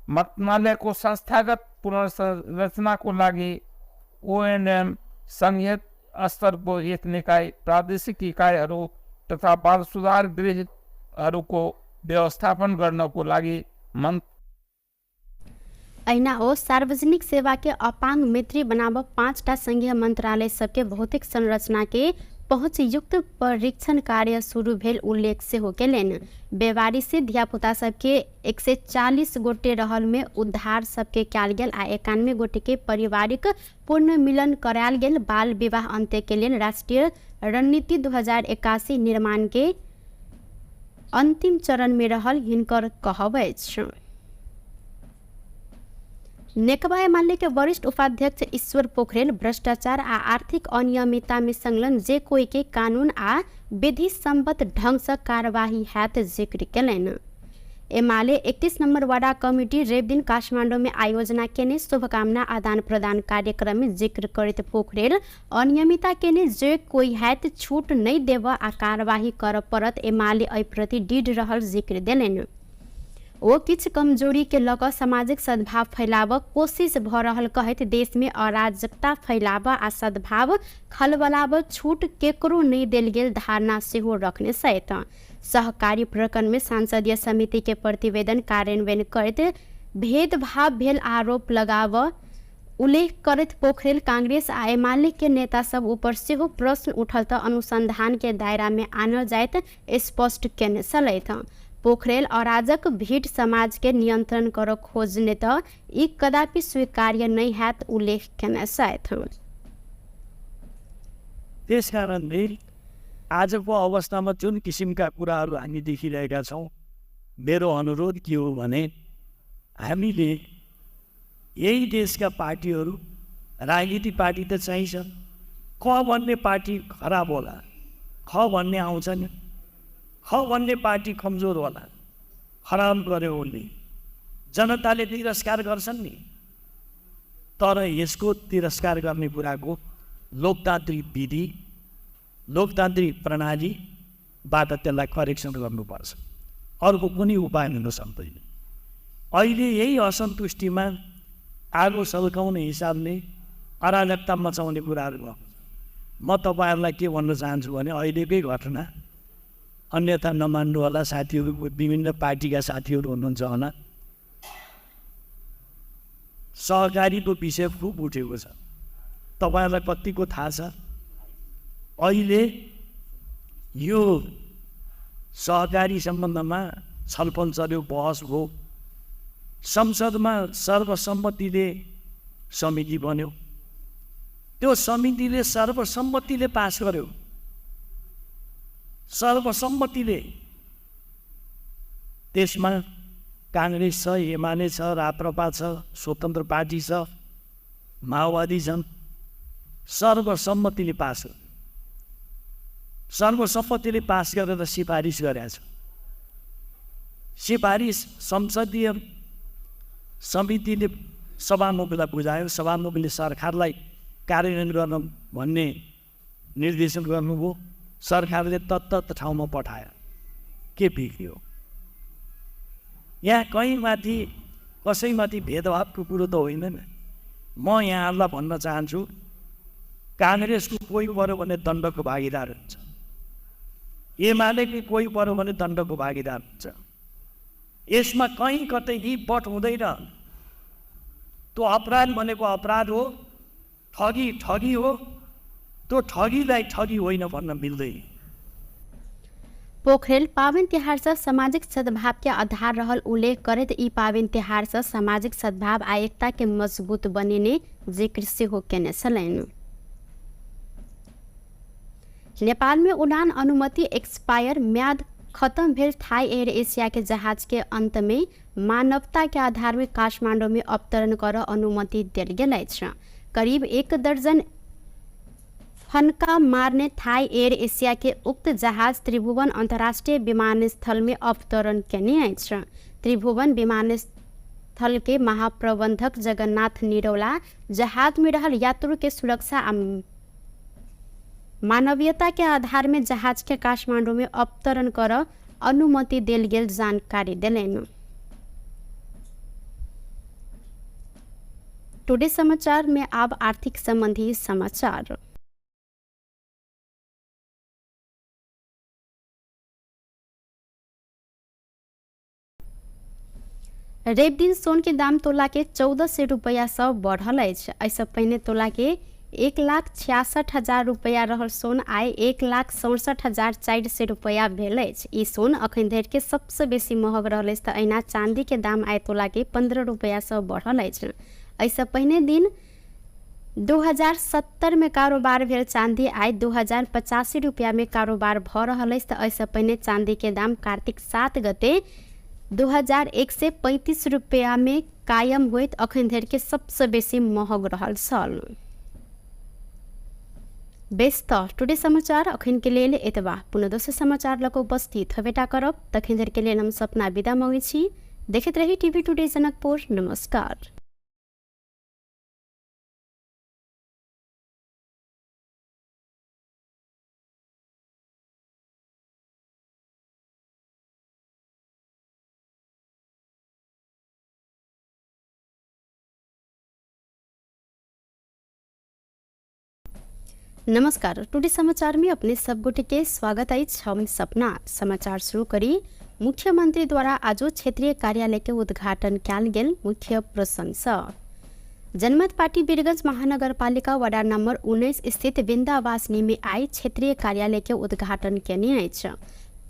C: मन्त्रालयको संस्थागत पुनर्संरचनाको लागि ओएनएम संघीय स्तरको एक निकाय, प्रादेशिक इकाइहरू तथा बाल सुधार गृहहरूको व्यवस्थापन गर्नको लागि
A: ऐना हो सार्वजनिक सेवा के अपांग मित्री बनाव 5टा संघीय मंत्रालय सबके भौतिक संरचना के पहुँच युक्त परीक्षण कार्य शुरू भेल उल्लेख से हो केलन। बेवारी से धियापुता सबके 140 गोटे रहल में उद्धार सबके कयल गेल आ 91 गोटे के पारिवारिक पूर्ण मिलन करायल गेल। बाल विवाह अंत्य के लिए राष्ट्रीय रणनीति 2081 निर्माण के अंतिम चरण में रहल हिनकर कहब अछि। नेकपा एमाले के वरिष्ठ उपाध्यक्ष ईश्वर पोखरेल भ्रष्टाचार आ आर्थिक अनियमितता में संलग्न जे कोई के कानून आ विधि सम्मत ढंग से कार्यवाही हैत जिक्र केलन। एमाले 31 नंबर वार्ड कमिटी रेव दिन काठमांडू में आयोजना केने शुभकामना आदान प्रदान कार्यक्रम में जिक्र करते पोखरेल अनियमितता केने जे कोई हैत छूट नहीं देव आ कार्यवाही कर परत एमाले एहि प्रति दृढ़ रहल जिक्र देलन। ओ किछ कमजोरी के लक सामाजिक सद्भाव फैलाव कोशिश भ रहल कहत देश में अराजकता फैलाव आ सद्भाव खलबलाव छूट केकरो नहीं देल गेल धारणा सेहो रखने सहित सहकारी प्रकरण में सांसदीय समिति के प्रतिवेदन कार्यान्वयन करते भेदभाव भेल आरोप लगाव उल्लेख करत पोखरेल कांग्रेस आ एमाले के नेता सब ऊपर सेहो प्रश्न उठल त अनुसंधान के दायरा में आनल जायत स्पष्ट केने सलैथ। पोखरेल अराजक भीड़ समाज के नियंत्रण कर खोजने त ई कदापि स्वीकार्य नहीं हैत उल्लेख केने सहित।
D: त्यसकारणले आजको अवस्थामा जुन किसिमका कुराहरू हामी देखिरहेका छौँ, मेरो अनुरोध के हो भने हामीले यही देशका पार्टीहरू, राजनीतिक पार्टी त चाहिन्छ, क भन्ने पार्टी खराब होला, ख भन्ने आउँछ नि, ख भन्ने पार्टी कमजोर होला, खराब गर्यो उसले, जनताले तिरस्कार गर्छन् नि। तर यसको तिरस्कार गर्ने कुराको लोकतान्त्रिक विधि, लोकतान्त्रिक प्रणालीबाट त्यसलाई करेक्सन गर्नुपर्छ, अर्को कुनै उपाय हुन सक्दैन। अहिले यही असन्तुष्टिमा आगो सल्काउने हिसाबले अराजकता मचाउने कुराहरू भयो। म तपाईँहरूलाई के भन्न चाहन्छु भने अहिलेकै घटना, अन्यथा नमान्नु होला साथीहरू, विभिन्न पार्टीका साथीहरू हुनुहुन्छ होला, सहकारीको विषय खुब उठेको छ। तपाईँहरूलाई कतिको थाहा छ, अहिले यो सहकारी सम्बन्धमा छलफल चल्यो, बहस भयो, संसदमा सर्वसम्मतिले समिति बन्यो, त्यो समितिले सर्वसम्मतिले पास गर्यो, सर्वसम्मतिले। त्यसमा काङ्ग्रेस छ, एमाले छ, राप्रपा छ, स्वतन्त्र पार्टी छ, माओवादी छन्, सर्वसम्मतिले पास गर्यो। सर्वसम्मतिले पास गरेर सिफारिस गरेको छ। सिफारिस संसदीय समितिले सभामुखलाई बुझायो, सभामुखले सरकारलाई कार्यान्वयन गर्न भन्ने निर्देशन गर्नुभयो, सरकारले तत्त ठाउँमा पठायो, के बिग्रियो? यहाँ कहीँ माथि कसैमाथि भेदभावको कुरो त होइन नि। म यहाँहरूलाई भन्न चाहन्छु, काङ्ग्रेसको कोही पऱ्यो भने दण्डको भागीदार हुन्छ, एमालेको कोही पऱ्यो भने दण्डको भागीदार हुन्छ। यसमा कहीँ कतै बट हुँदैन। त्यो अपराध भनेको अपराध हो, ठगी ठगी हो, त्यो ठगीलाई ठगी होइन भन्न मिल्दैन।
A: पोखरेल पावन तिहार से सामाजिक सद्भाव के आधार रहल उल्लेख करत ई पावन तिहार से सामाजिक सद्भाव आ एकता के मजबूत बनेने जिक्र से हो केने सलैन। नेपाल में उड़ान अनुमति एक्सपायर म्याद खत्म भेल थाई एयर एशिया के जहाज के अंत में मानवता के आधार में काठमांडू में अवतरण कर अनुमति दिल गेल अछि। करीब 1 दर्जन फनका मारने थाई एयर एशिया के उक्त जहाज त्रिभुवन अंतर्राष्ट्रीय विमानस्थल में अवतरण केने अछि। त्रिभुवन विमानस्थल के महाप्रबंधक जगन्नाथ निरौला जहाज में रहल यात्रु के सुरक्षा आ मानवीयता के आधार में जहाज के काठमांडू में अवतरण कर अनुमति दिल गेल जानकारी दिलेन। टुडे समाचार में अब आर्थिक संबंधी समाचार। रेप दिन सोन के दाम तोला के 1400 रुपया सँ बढ़ल अछि। एहिसँ पहिने तोला के 1,66,000 रुपया रहल सोन आइ 1,67,400 रुपया भेल अछि। ई सोन अखन धरि के सबसँ बेसी महग रहल अछि। तऽ अहिना चांदी के दाम आइ तोला के 15 रुपया सँ बढ़ल अछि। एहिसँ पहिने दिन 2070 में कारोबार भेल चांदी आइ 2085 रुपया में कारोबार भऽ रहल अछि। तऽ एहिसँ पहिने चांदी के दाम कार्तिक 7 गते 2135 रुपया में कायम होइत अखन धरि के सबसँ बेसी महग रहल छल। बेस तऽ टुडे समाचार अखन के लेल एतबा। पुनः दोसर समाचार लऽ कऽ उपस्थित हेबेटा करब। तखन धरि के लेल हम सपना विदा मांगै छी। देखैत रही टीवी टुडे जनकपुर। नमस्कार। नमस्कार, टुडे समाचार में अपने सब गोटे के स्वागत अछि। हम सपना। समाचार शुरू करी। मुख्यमंत्री द्वारा आज क्षेत्रीय कार्यालय के उद्घाटन कयल गेल। मुख्य प्रसंग सँ जनमत पार्टी वीरगंज महानगरपालिका वार्ड नंबर 19 स्थित विंध्यावासिनी में आई क्षेत्रीय कार्यालय के उद्घाटन केने अछि।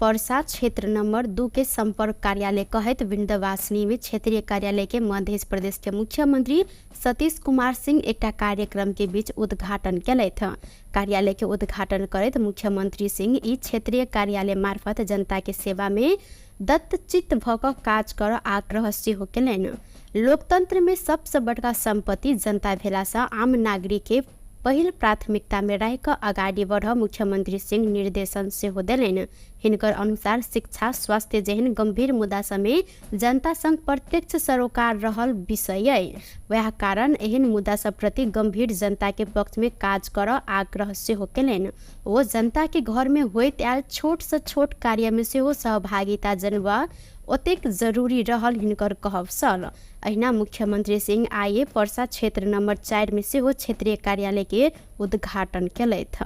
A: परसा क्षेत्र नंबर 2 के संपर्क कार्यालय कहत विंध्यवासिनी में क्षेत्रीय कार्यालय के मध्य प्रदेश के मुख्यमंत्री सतीश कुमार सिंह एकटा कार्यक्रम के बीच उद्घाटन कयलथि। कार्यालय के उद्घाटन करैत मुख्यमंत्री सिंह ई क्षेत्रीय कार्यालय मार्फत जनता के सेवा में दत्तचित्त भऽ कऽ काज कर आग्रह सेहो केलनि। लोकतंत्र में सबसे बड़का संपत्ति जनता भेला सँ आम नागरिक के पहिल प्राथमिकता में रह कऽ आगाड़ी बढ़ मुख्यमंत्री सिंह निर्देशन सेहो देलनि। हिनकर अनुसार शिक्षा स्वास्थ्य जेहन गंभीर मुद्दा समेत जनता संग प्रत्यक्ष सरोकार रहल विषय अइ। वएह कारण एहन मुद्दा सब प्रति गंभीर जनता के पक्ष में काज कर आग्रह सेहो केलनि। ओ जनता के घर में होइत आयल छोट से छोट कार्य में सेहो सहभागिता जनबा ओतेक जरूरी रहल हिनकर कहब छल। अहिना मुख्यमंत्री सिंह आइए परसा क्षेत्र नंबर 4 में सेहो क्षेत्रीय कार्यालय के उद्घाटन कयलथि।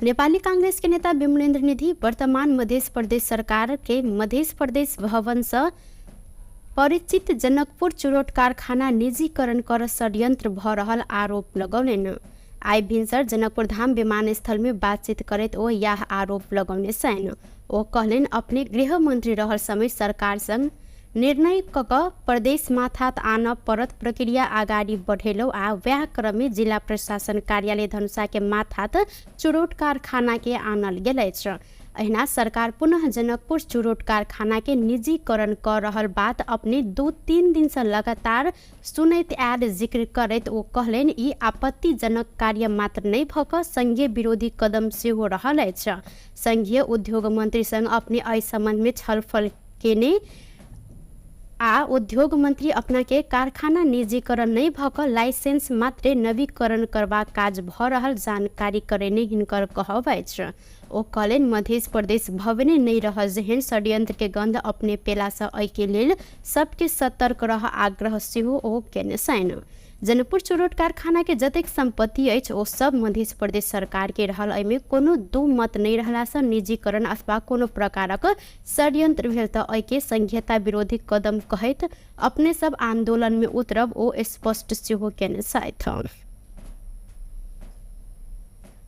A: नेपाली कांग्रेस के नेता विमलेन्द्र निधि वर्तमान मध्य प्रदेश सरकार के मध्य प्रदेश भवन से परिचित जनकपुर चुरोट कारखाना निजीकरण कर षड्यंत्र भऽ रहल आरोप लगौलनि। आइ भिनसर जनकपुर धाम विमानस्थल में बातचीत करैत ओ यह आरोप लगौने छनि। ओ कहलनि अपने गृह मंत्री रहल समय सरकार संग निर्णय कऽ कऽ प्रदेश माथात आनऽ पड़त प्रक्रिया आगाड़ी बढ़ेलौ आ वएह क्रम में जिला प्रशासन कार्यालय धनुषा के माथात चुरोट कारखाना के आनल गेल अछि। अहिना सरकार पुनः जनकपुर चुरोट कारखाना के निजीकरण कर रहल बात अपने 2-3 दिन से लगातार सुनैत आयल जिक्र करैत ओ कहलनि ई आपत्तिजनक कार्य मात्र नहीं भऽ कऽ संघीय विरोधी कदम सेहो रहल अछि। संघीय उद्योग मंत्री संग अपने एहि संबंध में छलफल केने आ उद्योग मंत्री अपना के कारखाना निजीकरण नहीं भऽ कऽ लाइसेंस मात्रे नवीकरण करबाक काज भऽ रहल जानकारी करेने हिनकर कहब अछि। ओ कहलनि मध्य प्रदेश भवने नहीं रह जेहन षड्यंत्र के गंध अपने पेला सँ एहि के लेल सबके सतर्क रह आग्रह सेहो ओ केने छनि। जनकपुर चुरोट कारखाना के जतेक संपत्ति अछि ओ सब मध्य प्रदेश सरकार के रहल। एहिमे कोनो दू मत नहीं रहला सँ निजीकरण अथवा कोनो प्रकारक षड्यंत्र भेल तऽ एहि के संघीयता विरोधी कदम कहैत अपने सब आंदोलन में उतरब ओ स्पष्ट सेहो केने छथि।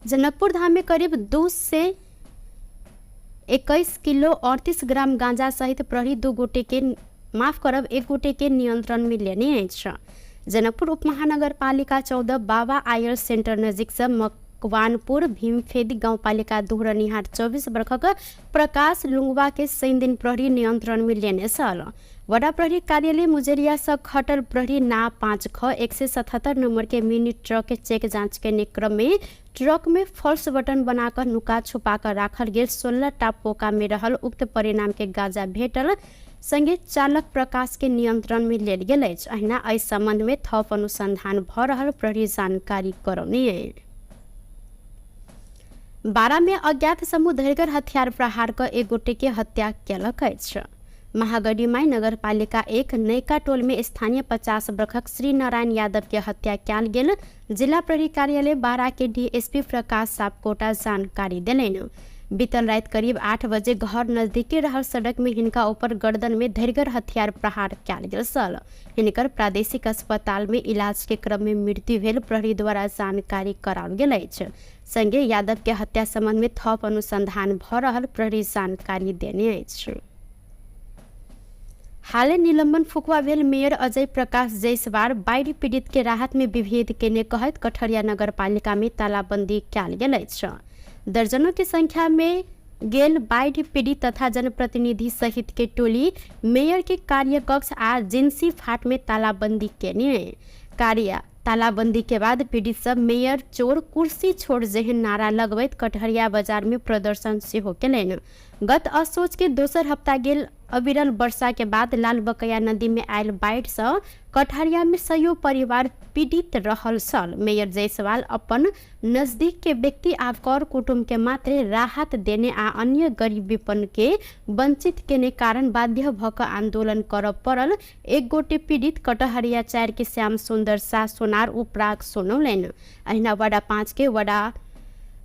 A: जनकपुर धाम में करीब 2 से 21 किलो 38 ग्राम गांजा सहित प्रहरी 1 गोटे के नियंत्रण में लेने अछि। जनकपुर उपमहानगरपालिका 14 बाबा आयर सेंटर नजीक से मकवानपुर भीमफेदी गाउँपालिका दोहरनिहार 24 वर्षक प्रकाश लुंगवा के 3 दिन प्रहरी नियंत्रण में लेने छल। वडा प्रहरी कार्यालय मुजरिया से खटल प्रहरी ना 5 ख 177 नंबर के मिनी ट्रक के चेक जांच के क्रम में ट्रक में फॉल्स बटन बनाकर नुका छुपा कर राखल गेल 16 टा पोका में रहल उक्त परिणाम के गांजा भेटल संगे चालक प्रकाश के नियंत्रण में लेल गेल अछि। अहिना एहि संबंध में थप अनुसंधान भऽ रहल प्रहरी जानकारी करौने। बारा में अज्ञात समूह धरगर हथियार प्रहार कर 1 गोटे के हत्या केलक अछि। महागढ़ीमाई नगरपालिका 1 नयका टोल में स्थानीय 50 वर्षक श्री नारायण यादव के हत्या कयल गेल। जिला प्रहरी कार्यालय बारा के डीएसपी प्रकाश सापकोटा जानकारी देलनि। बीतल रात करीब 8 बजे घर नजदीके रहल सड़क में हिनका ऊपर गर्दन में धैर्यगर हथियार प्रहार कयल गेल छल। हिनकर प्रादेशिक अस्पताल में इलाज के क्रम में मृत्यु भेल प्रहरी द्वारा जानकारी कराओल गेल अछि। संगे यादव के हत्या संबंध में थप अनुसंधान भ रहल प्रहरी जानकारी देने अछि। हालै निलंबन फुकवा भेल मेयर अजय प्रकाश जायसवाल बाढ़ि पीड़ित के राहत में विभेद केने कहत कठरिया नगरपालिका में तालाबंदी कयल गेल अछि। दर्जनों की संख्या में गेल बाढ़ि पीड़ित तथा जनप्रतिनिधि सहित के टोली मेयर के कार्यकक्ष आ जिंसी फाट में तालाबंदी केने। तालाबंदी के बाद पीड़ित सब मेयर चोर कुर्सी छोड़ जेहन नारा लगबैत कटहरिया बाजार में प्रदर्शन सेहो केलनि। गत असोच के दोसर हफ्ता गेल अविरल वर्षा के बाद लाल बकैया नदी में आयल बाढ़ि से कटहरिया में सयो परिवार पीड़ित रहल छल। मेयर जायसवाल अपन नजदीक के व्यक्ति आ कर कुटुंब के मात्र राहत देने आ अन्य गरीब विपन्न के वंचित केने कारण बाध्य भक आंदोलन करब पड़ल। एक गोटे पीड़ित कटहरिया 4 के श्याम सुंदर शाह सोनार उपराग सुनौलनि। अहिना वडा 5 के वडा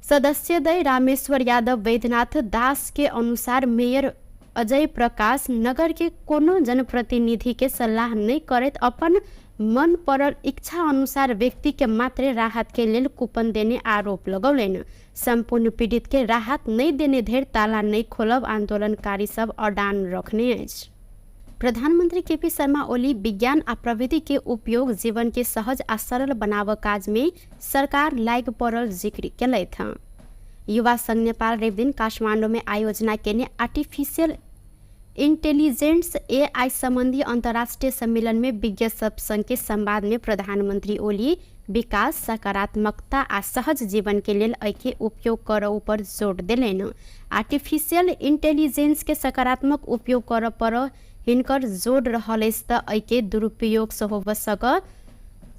A: सदस्य दय रामेश्वर यादव वैद्यनाथ दास के अनुसार मेयर अजय प्रकाश नगर के कोनो जनप्रतिनिधि के सलाह नहीं करत अपन मन पड़ल इच्छा अनुसार व्यक्ति के मात्र राहत के लेल कूपन देने आरोप लगौलनि। संपूर्ण पीड़ित के राहत नहीं देने धरि ताला नहीं खोलब आंदोलनकारी सब अडान रखने अछि। प्रधानमंत्री केपी शर्मा ओली विज्ञान आ प्रविधि के उपयोग जीवन के सहज आ सरल बनाव काज में सरकार लाग पड़ल जिक्र केलथि। युवा संघ नेपाल रवि दिन काठमांडू में आयोजना केने आर्टिफिशियल इंटेलिजेंस AI संबंधी अंतर्राष्ट्रीय सम्मेलन में विज्ञ सब संघ के संवाद में प्रधानमंत्री ओली विकास सकारात्मकता आ सहज जीवन के लेल एके उपयोग करऽ पर जोर देलनि। आर्टिफिशियल इंटेलिजेंस के सकारात्मक उपयोग करऽ पर हिनकर जोर रहल अछि त एके दुरुपयोग से हो सक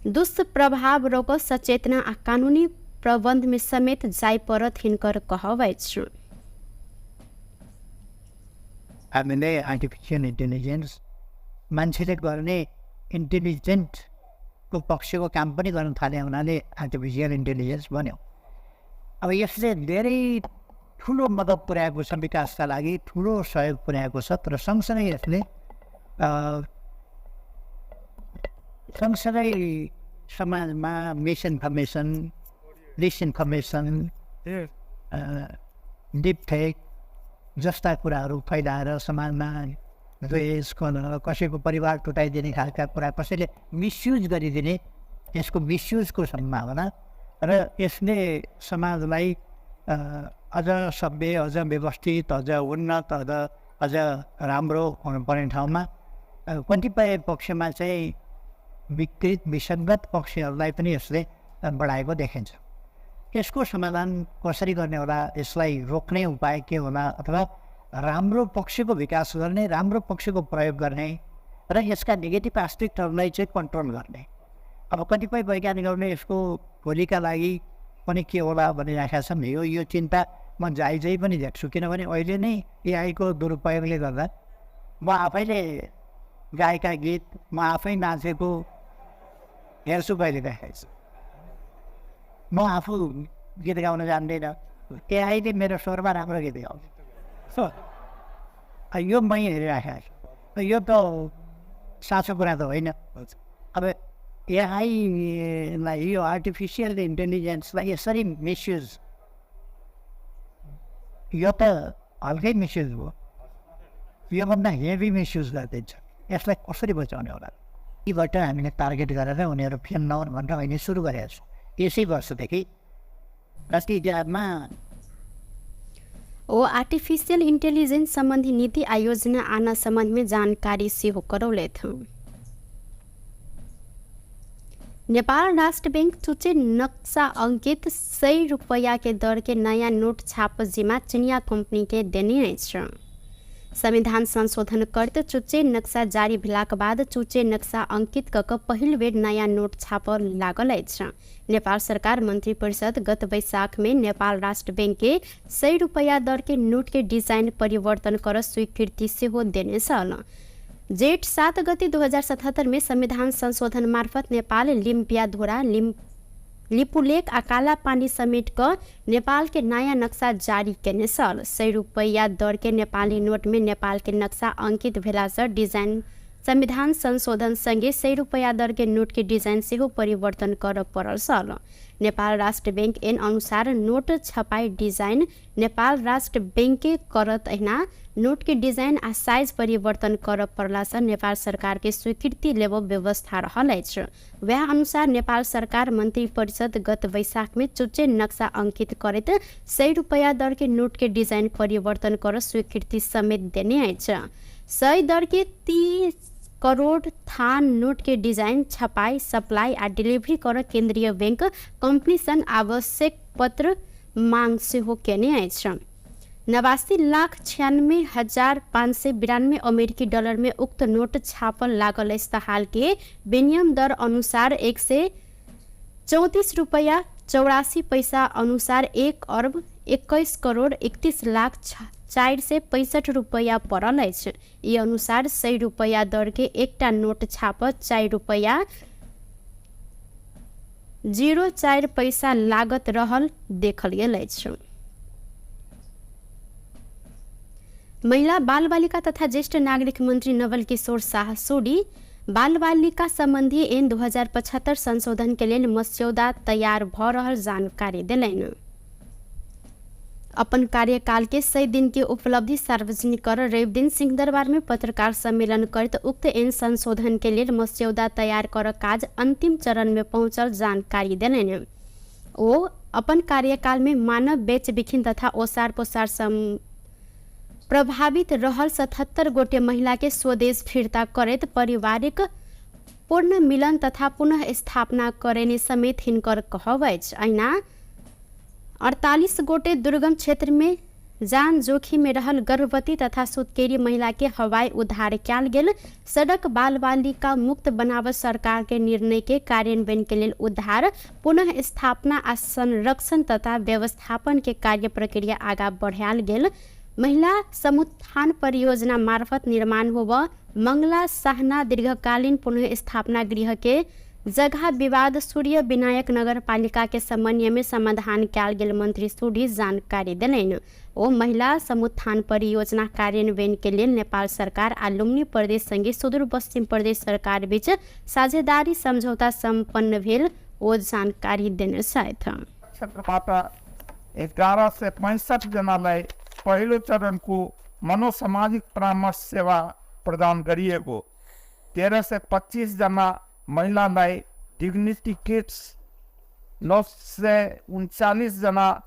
A: दुष्प्रभाव रोक सचेतना आ कानूनी प्रबंध में समेत जाय परत हिनकर कहब अछि।
B: हामीले आर्टिफिसियल इन्टेलिजेन्स मान्छेले गर्ने इन्टेलिजेन्टको पक्षको काम पनि गर्न थाले हुनाले आर्टिफिसियल इन्टेलिजेन्स बन्यो। अब यसले धेरै ठुलो मद्दत पुर्याएको छ, विकासका लागि ठुलो सहयोग पुर्याएको छ। तर सँगसँगै यसले समाजमा मिसइन्फर्मेसन, डिसइन्फर्मेसन, डिप फेक जस्ता कुराहरू फैलाएर समाजमा द्वेष, कलह, कसैको परिवार टुटाइदिने खालका कुरा कसैले मिसयुज गरिदिने, यसको मिसयुजको सम्भावना र यसले समाजलाई अझ सभ्य, अझ व्यवस्थित, अझ उन्नत, अझ राम्रो हुनुपर्ने ठाउँमा कतिपय पक्षमा चाहिँ विकृत विसङ्गत पक्षहरूलाई पनि यसले बढाएको देखिन्छ। यसको समाधान कसरी गर्ने होला, यसलाई रोक्ने उपाय के होला, अथवा राम्रो पक्षको विकास गर्ने, राम्रो पक्षको प्रयोग गर्ने र यसका नेगेटिभ एस्पेक्टहरूलाई चाहिँ कन्ट्रोल गर्ने। अब कतिपय वैज्ञानिकहरूले यसको भोलिका लागि पनि के होला भनिराखेका छन्। यो चिन्ता म जायजै पनि देख्छु, किनभने अहिले नै AI को दुरुपयोगले गर्दा म आफैले गाएका गीत, म आफै नाचेको हेर्छु कहिले देखाइछु। म आफू गीत गाउन जान्दैन, AIले मेरो स्वरमा राम्रो गीत गाउँछ। यो मै हेरिराखेको छु। यो त साँचो कुरा त होइन। अब AI-लाई, यो आर्टिफिसियल इन्टेलिजेन्सलाई यसरी मिसयुज, यो त हल्कै मिसयुज हो, योभन्दा हेभी मिसयुज गरिदिन्छ। यसलाई कसरी बचाउने होला? यीबाट हामीले टार्गेट गरेर उनीहरू फेल नहुन् भनेर अहिले सुरु गरेका छौँ। यसै वर्षदेखि राष्ट्रिय इतिहासमा
A: आर्टिफिशियल इंटेलिजेंस संबंधी नीति आयोजना आना संबंध में जानकारी सेहो करौले थे। नेपाल राष्ट्र बैंक चुचे नक्शा अंकित 100 रुपया के दर के नया नोट छाप जिम्मा चिनिया कंपनी के देने अछि। संविधान संशोधन करत चुचे नक्शा जारी भेलाक बाद चुचे नक्शा अंकित कऽ पहिल बेर नया नोट छाप लागल अछि। नेपाल सरकार मंत्री परिषद गत वैशाख में नेपाल राष्ट्र बैंक के 100 रुपया दर के नोट के डिजाइन परिवर्तन कर स्वीकृति सेहो देने छल। जेठ 7 गते 2077 में संविधान संशोधन मार्फत नेपाल लिम्पियाधोरा लिपुलेक आ काला पानी समेट क नेपाल के नया नक्शा जारी केने सल। 100 रुपैया दर के नेपाली नोट में नेपाल के नक्शा अंकित भेला से डिजाइन संविधान संशोधन संगे 100 रुपैया दर के नोट के डिजाइन सेहो परिवर्तन कर पड़ल सल। नेपाल राष्ट्र बैंक एन अनुसार नोट छपाई डिजाइन नेपाल राष्ट्र बैंक के करत अहिना नोट के डिजाइन आ साइज परिवर्तन कर पड़ला से नेपाल सरकार के स्वीकृति लेब व्यवस्था रहल अछि। वह अनुसार नेपाल सरकार मंत्री परिषद गत वैशाख में चुच्चे नक्शा अंकित करैत 100 रुपैया दर के नोट के डिजाइन परिवर्तन कर स्वीकृति समेत देने अछि। 100 दर के 30 करोड़ थान नोट के डिजाइन छपाई सप्लाई आ डिलीवरी कर केंद्रीय बैंक कंपनी सन आवश्यक पत्र मांग सेहो केने अछि। 89,96,592 अमेरिकी डॉलर में उक्त नोट छापल लागल अछि। हाल के विनिमय दर अनुसार 134 रुपया 84 पैसा अनुसार 1 अरब 21 करोड़ 31 लाख 465 रुपया पड़ल अछि। ई अनुसार 100 रुपया दर के एकटा नोट छापत 4 रुपया 04 पैसा लागत रहल देखल गेल अछि। महिला बाल बालिका तथा ज्येष्ठ नागरिक मंत्री नवल किशोर शाह सोडी बाल बालिका संबंधी ऐन 2075 संशोधन के लेल मस्यौदा तैयार भ रहल जानकारी देलनि। अपन कार्यकाल के 100 दिन के उपलब्धि सार्वजनिक कर रवि दिन सिंहदरबार में पत्रकार सम्मेलन करते उक्त ऐन संशोधन के लिए मस्यौदा तैयार कर काज अंतिम चरण में पहुंचल जानकारी देलनि। ओ अपन कार्यकाल में मानव बेच बिखिन तथा ओसार पोसार प्रभावित रहल 77 गोटे महिला के स्वदेश फिरता करैत पारिवारिक पूर्ण मिलन तथा पुनः स्थापना करेने समेत हिनकर कहब अछि। अहिना 48 गोटे दुर्गम क्षेत्र में जान जोखिम में रहल गर्भवती तथा सुतकेरी महिला के हवाई उद्धार कयल गेल। सड़क बाल बालिका मुक्त बनावत सरकार के निर्णय के कार्यान्वयन के लेल उद्धार पुनः स्थापना आ संरक्षण तथा व्यवस्थापन के कार्य प्रक्रिया आगा बढ़ायल गेल। महिला समुत्थान परियोजना मार्फत निर्माण होब मंगला साहना दीर्घकालीन पुनः स्थापना गृह के जगह विवाद सूर्य विनायक नगर पालिका के समन्वय में समाधान कयल गेल मंत्री सोडी जानकारी देलनि। ओ महिला समुत्थान परियोजना कार्यान्वयन के लिए नेपाल सरकार आ लुम्बिनी प्रदेश संगे सुदूर पश्चिम प्रदेश सरकार बीच साझेदारी समझौता संपन्न भेल ओ जानकारी देने छथि।
C: क्षेत्रबाट 11 से 65 जनालाई पहिलो चरणको मनोसामाजिक परामर्श सेवा प्रदान गरिएको, 13 से 25 जना महिलालाई डिग्निटी किट्स, 939 जना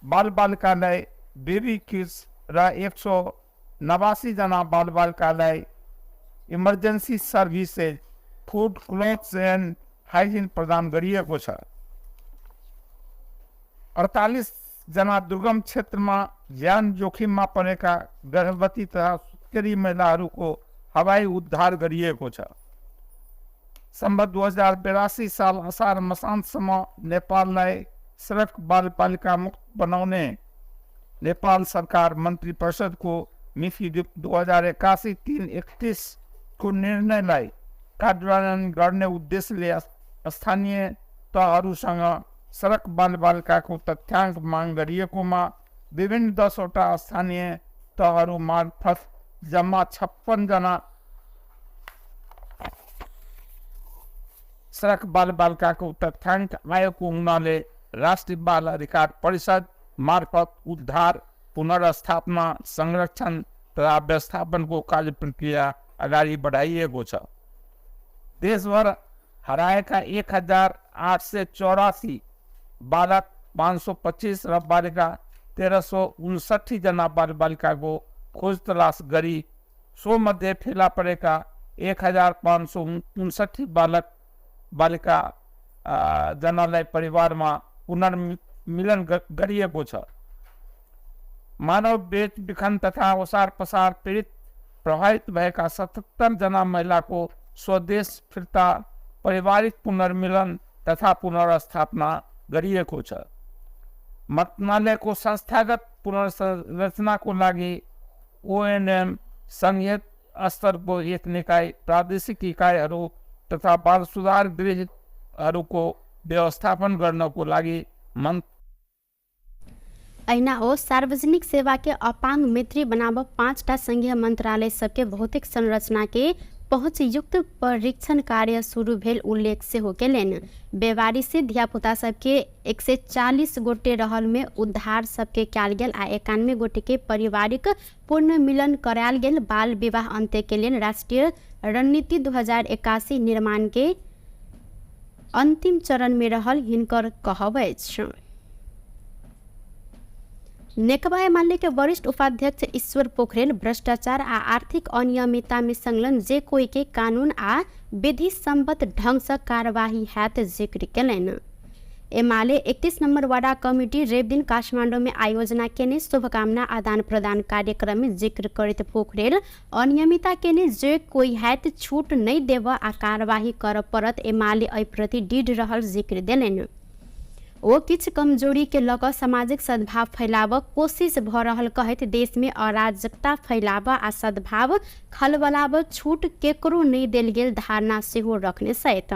C: बालबालिकालाई बेबी किट्स र 189 जना बालबालिकालाई emergency services food clothes end hygiene प्रदान गरिएको छ। 48 जना दुर्गम क्षेत्रमा ज्यान जोखिममा परेका गर्भवती तथा सुत्केरी महिलाहरूको हवाई उद्धार गरिएको छ। सम्बत 2082 साल असार मसान्तसम्म नेपाललाई सडक बालबालिका मुक्त बनाउने नेपाल सरकार मन्त्री परिषदको मिति 2081-331 को निर्णयलाई कार्यान्वयन गर्ने उद्देश्यले स्थानीय तहहरूसँग सडक बालबालिकाको तथ्याङ्क माग गरिएकोमा विभिन्न 10 वटा स्थानीय तहहरू मार्फत जम्मा 56 जना सडक बालबालिकाको तथ्याङ्क आएको हुनाले राष्ट्रिय बाल अधिकार परिषद मार्फत उद्धार पुनर्स्थापना संरक्षण तथा व्यवस्थापनको कार्य प्रक्रिया अगाडि बढाइएको छ। देशभर हराएका 1884 बालक 525 र बालिका 1359 जना बालबालिकाको खोज तलास गरी सो मध्ये फेला परेका 1559 बालक बालिका जनालाई परिवारमा पुनर्मिलन गरिएको छ। मानव बेच बिखन तथा ओसार पसार पीडित प्रभावित भएका 77 जना महिलाको स्वदेश फिर्ता पारिवारिक पुनर्मिलन तथा पुनर्स्थापना गरिएको छ। मन्त्रालयको संस्थागत पुनर्संरचनाको लागि ओएनएम संघीय स्तरको एक निकाय, प्रादेशिक इकाइहरू तथा बाल सुधार गृहहरूको व्यवस्थापन गर्नको लागि
A: ऐना हो सार्वजनिक सेवा के अपांग मित्री बनाव 5टा संघीय मंत्रालय सबके भौतिक संरचना के पहुँच युक्त परीक्षण कार्य शुरू भेल उल्लेख से हो केलन। बेवारी से धियापुता सबके 140 गोटे रहल में उद्धार सबके कयल गेल आ 91 गोटे के पारिवारिक पूर्ण मिलन करायल गेल। बाल विवाह अंत्य के लिए राष्ट्रीय रणनीति 2081 निर्माण के अंतिम चरण में रहल हिनकर कहबै छ। नेकपा एमाले के वरिष्ठ उपाध्यक्ष ईश्वर पोखरेल भ्रष्टाचार आ आर्थिक अनियमितता में संलग्न जे कोई के कानून आ विधि सम्मत ढंग से कार्यवाही हैत जिक्र केलन। एमाले 31 नंबर वार्ड कमिटी रेव दिन काठमांडू में आयोजना केने शुभकामना आदान प्रदान कार्यक्रम में जिक्र करते पोखरेल अनियमितता केने जे कोई हैत छूट नहीं देव आ कार्यवाही कर परत एमाले एहि प्रति दृढ़ रहल जिक्र देलन। वो किछ कमजोरी के लक सामाजिक सद्भाव फैलाव कोशिश भ रहल कहत देश में अराजकता फैलाव आ सद्भाव खलबलाव छूट केकरो नहीं देल गेल धारणा सेहो रखने सहित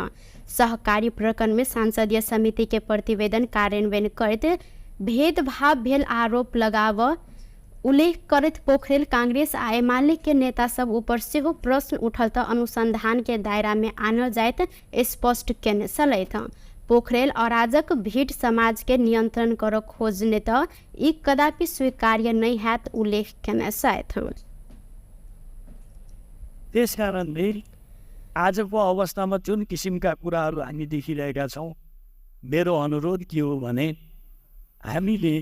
A: सहकारी प्रकरण में सांसदीय समिति के प्रतिवेदन कार्यान्वयन करते भेदभाव भेल आरोप लगाव उल्लेख करत पोखरेल कांग्रेस आ एमाले के नेता सब ऊपर सेहो प्रश्न उठल त अनुसंधान के दायरा में आनल जायत स्पष्ट केने सलैत। पोखरेल अराजक भीड़ समाज के नियंत्रण कर खोजने त ई कदापि स्वीकार्य नहीं हैत उल्लेख केने सहित।
D: त्यसकारणले आजको अवस्थामा जुन किसिमका कुराहरू हामी देखिरहेका छौँ, मेरो अनुरोध के हो भने हामीले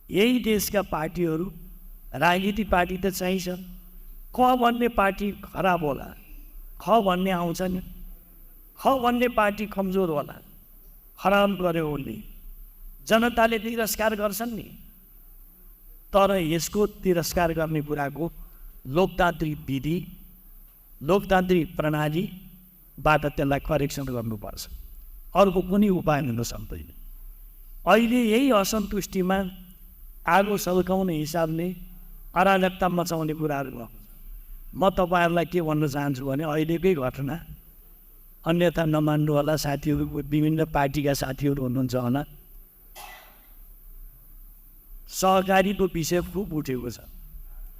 D: यही देशका पार्टीहरू, राजनीतिक पार्टी त चाहिन्छ, क भन्ने पार्टी खराब होला, ख भन्ने आउँछ नि, ख भन्ने पार्टी कमजोर होला, खराब गर्यो उसले जनताले तिरस्कार गर्छन् नि। तर यसको तिरस्कार गर्ने कुराको लोकतान्त्रिक विधि, लोकतान्त्रिक प्रणालीबाट त्यसलाई करेक्सन गर्नुपर्छ, अर्को कुनै उपाय हुन सक्दैन। अहिले यही असन्तुष्टिमा आगो सल्काउने हिसाबले अराजकता मचाउने कुराहरू भयो। म तपाईँहरूलाई के भन्न चाहन्छु भने अहिलेकै घटना, अन्यथा नमान्नु होला साथीहरू, विभिन्न पार्टीका साथीहरू हुनुहुन्छ होला, सहकारीको विषय खुब उठेको छ।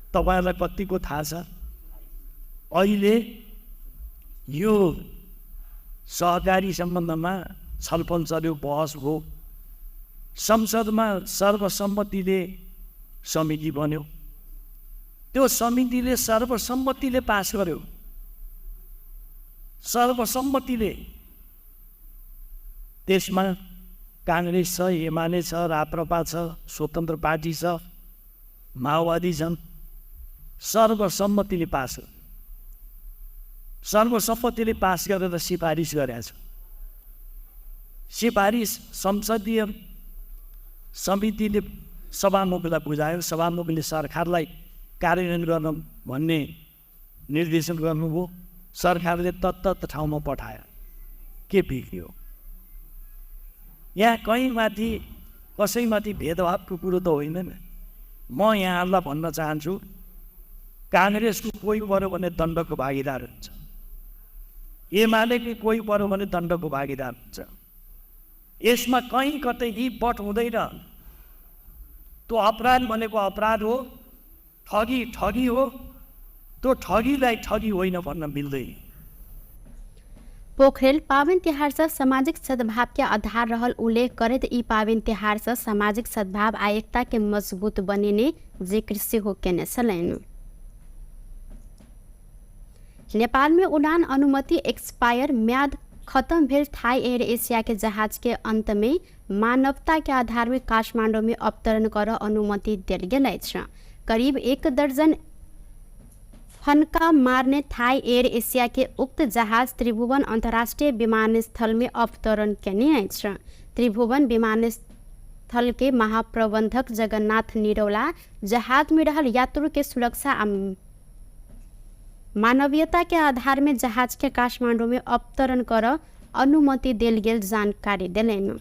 D: तपाईँहरूलाई कतिको थाहा छ, अहिले यो सहकारी सम्बन्धमा छलफल चल्यो, बहस भयो, संसदमा सर्वसम्मतिले समिति बन्यो, त्यो समितिले सर्वसम्मतिले पास गर्यो, सर्वसम्मतिले। त्यसमा कांग्रेस छ, एमाले छ, राप्रपा छ, स्वतन्त्र पार्टी छ, माओवादी छन्, सर्वसम्मतिले पास गर्यो। सर्वसम्मतिले पास गरेर सिफारिस गरेको छ। सिफारिस संसदीय समितिले सभामुखलाई बुझायो, सभामुखले सरकारलाई कार्यान्वयन गर्न भन्ने निर्देशन गर्नुभयो, सरकारले तत्त ठाउँमा पठायो। के बिग्रियो? यहाँ कहीँमाथि कसैमाथि भेदभावको कुरो त होइन नि। म यहाँहरूलाई भन्न चाहन्छु, काङ्ग्रेसको कोही पऱ्यो भने दण्डको भागीदार हुन्छ, एमालेको कोही पऱ्यो भने दण्डको भागीदार हुन्छ। यसमा कहीँ कतै यी बट हुँदैन। त्यो अपराध भनेको अपराध हो, ठगी ठगी हो, त्यो ठगीलाई ठगी होइन भन्न मिल्दैन।
A: पोखरेल पावन तिहार से सामाजिक सद्भाव के आधार रहल उल्लेख करत ई पावन तिहार से सामाजिक सद्भाव आ एकता के मजबूत बनिने जिक्र सेहो केने छलैन। नेपाल में उड़ान अनुमति एक्सपायर म्याद खत्म भेल थाई एयर एशिया के जहाज के अंत में मानवता के आधार में काठमांडू में अवतरण कर अनुमति दिल गेल छ। करीब 1 दर्जन फनका मारने थाई एयर एशिया के उक्त जहाज त्रिभुवन अंतर्राष्ट्रीय विमानस्थल में अवतरण केने छ। त्रिभुवन विमानस्थल के महाप्रबंधक जगन्नाथ निरौला जहाज में रहल यात्रु के सुरक्षा मानवीयता के आधार में जहाज के काठमांडू में अवतरण कर अनुमति दिल गेल जानकारी दिलेन।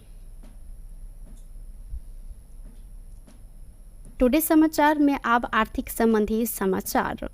A: टुडे समाचार में अब आर्थिक संबंधी समाचार।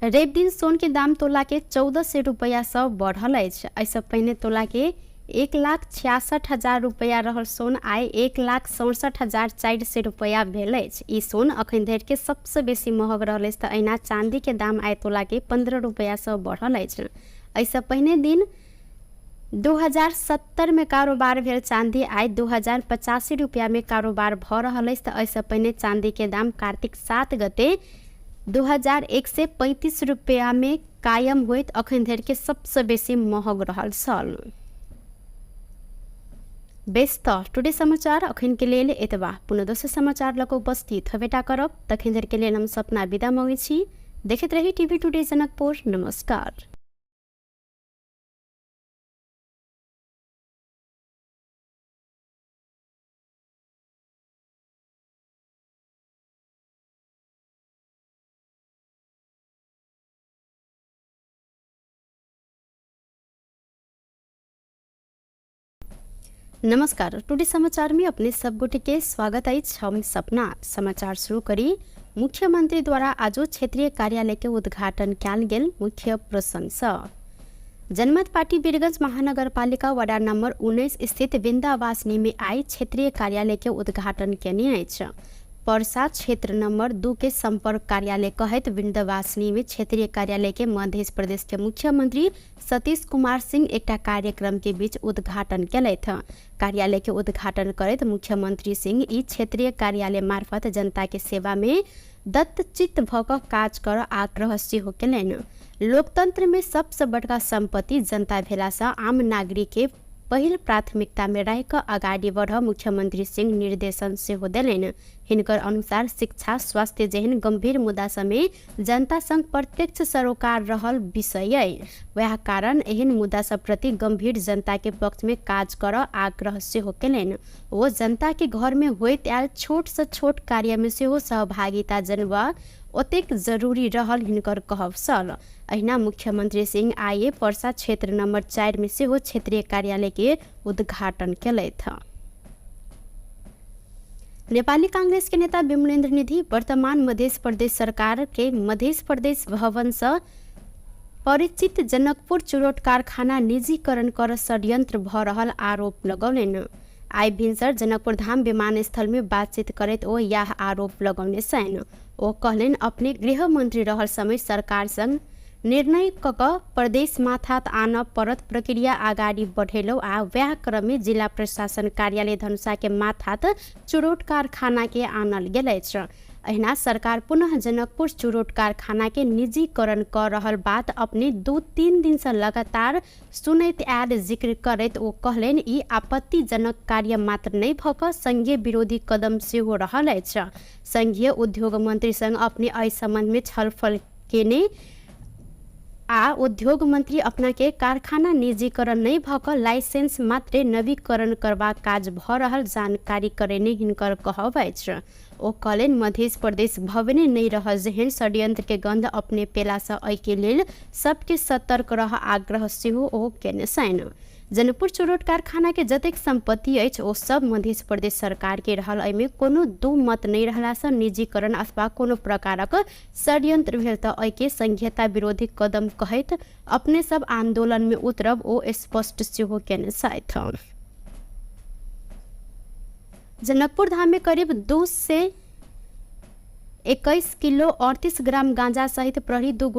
A: रेप दिन सोन के दाम तोला के 1400 रुपया से बढ़ल अछि। ऐसे पहिने तोला के 1,66,000 रुपया रहल सोन आइ 1,67,400 रुपया भेल अछि। ई सोन अखन धरि के सबसे बेसी महग रहल अछि। अहिना चांदी के दाम आइ तोला के 15 रुपया से बढ़ल अछि। ऐसे पहिने दिन 2070 में कारोबार भेल चांदी आइ 2085 रुपया में कारोबार भ रहल अछि। ऐसे पहिने चांदी के दाम कार्तिक 7 गते 2135 रुपया में कायम होइत अखन धरि के सबसे बेसी महग रहल छल। बेस्त टुडे समाचार अखन के लेल एतबा। पुनः दोसर समाचार लक उपस्थित हवेटा करब। तखन धरि के लेल हम सपना विदा मांगै छी। देखैत रही टीवी टुडे जनकपुर। नमस्कार। नमस्कार, टुडे समाचार में अपने सब गोटे के स्वागत है। हम सपना समाचार शुरू करी। मुख्यमंत्री द्वारा आज क्षेत्रीय कार्यालय के उद्घाटन कयल गेल। मुख्य प्रशंसा जनमत पार्टी वीरगंज महानगरपालिका वार्ड नंबर 19 स्थित वृंदावासिनी में आई क्षेत्रीय कार्यालय के उद्घाटन केने अछि। परसा क्षेत्र नंबर 2 के संपर्क कार्यालय कहत वृंदावासिनी में क्षेत्रीय कार्यालय के मध्य प्रदेश के मुख्यमंत्री सतीश कुमार सिंह एक कार्यक्रम के बीच उद्घाटन कलैथ। कार्यालय के उद्घाटन करत मुख्यमंत्री सिंह ई क्षेत्रीय कार्यालय मार्फत जनता के सेवा में दत्तचित्त भक काज कर आग्रह सेहो केलनि। लोकतंत्र में सबसे बड़का संपत्ति जनता भेला से आम नागरिक के पहिल प्राथमिकता में रह कर आगाड़ी बढ़ मुख्यमंत्री सिंह निर्देशन सेहो देलनि। हिनकर अनुसार शिक्षा स्वास्थ्य जेहन गंभीर मुद्दा समय जनता संग प्रत्यक्ष सरोकार रहल विषय है। वह कारण एहन मुद्दा सब प्रति गंभीर जनता के पक्ष में काज कर आग्रह सेहो केलनि। वो जनता के घर में होइत आयल छोट से छोट कार्य में सेहो सहभागिता जनबा ओतेक जरूरी रहल हिनकर कहब छल। अहिना मुख्यमंत्री सिंह आइए परसा क्षेत्र नंबर 4 में सेहो क्षेत्रीय कार्यालय के उद्घाटन कलैथ। नेपाली कांग्रेस के नेता विमलेन्द्र निधि वर्तमान मध्य प्रदेश सरकार के मध्य प्रदेश भवन से परिचित जनकपुर चुरोट कारखाना निजीकरण कर षड्यंत्र भ रहल आरोप लगौलनि। आई भिनसर जनकपुर धाम विमानस्थल में बातचीत करत ओ यह आरोप लगौने छन्। ओ कहलन अपने गृह मंत्री रहल समय सरकार संग निर्णय कक प्रदेश माथात आन परत प्रक्रिया आगाड़ी बढ़ेलो आ वह क्रम में जिला प्रशासन कार्यालय धनुषा के माथात चुरोट कारखाना के आनल गेल अछि। अहिना सरकार पुनः जनकपुर चुरोट कारखाना के निजीकरण कर रहल बात अपने 2-3 दिन से लगातार सुनैत आयल जिक्र करैत ओ कहलन ई आपत्तिजनक कार्य मात्र नहीं भक संघीय विरोधी कदम सेहो रहल अछि। संघीय उद्योग मंत्री संग अपने एहि संबंध में छलफल केने आ उद्योग मंत्री अपना के कारखाना निजीकरण नहीं भक लाइसेंस मात्रे नवीकरण करबा काज भ रहल जानकारी करेने हिनकर कहब अछि। ओ कहलन मध्य प्रदेश भवने नहीं रह जेहन षड्यंत्र के गंध अपने पेला से एहि के लेल सबके सतर्क रह आग्रह सेहो ओ केने छनि। जनकपुर चुरोट कारखाना के जतेक संपत्ति अछि ओ सब मध्य प्रदेश सरकार के रहल। एहिमे कोनो दू मत नहीं रहला से निजीकरण अथवा कोनो प्रकारक षड्यंत्र भेल त एहि के संघीयता विरोधी कदम कहैत अपने सब आंदोलन में उतरब ओ स्पष्ट सेहो केने छथि। जनकपुर धाम में करीब 2 से 21 किलो 38 ग्राम गांजा सहित प्रहरी 1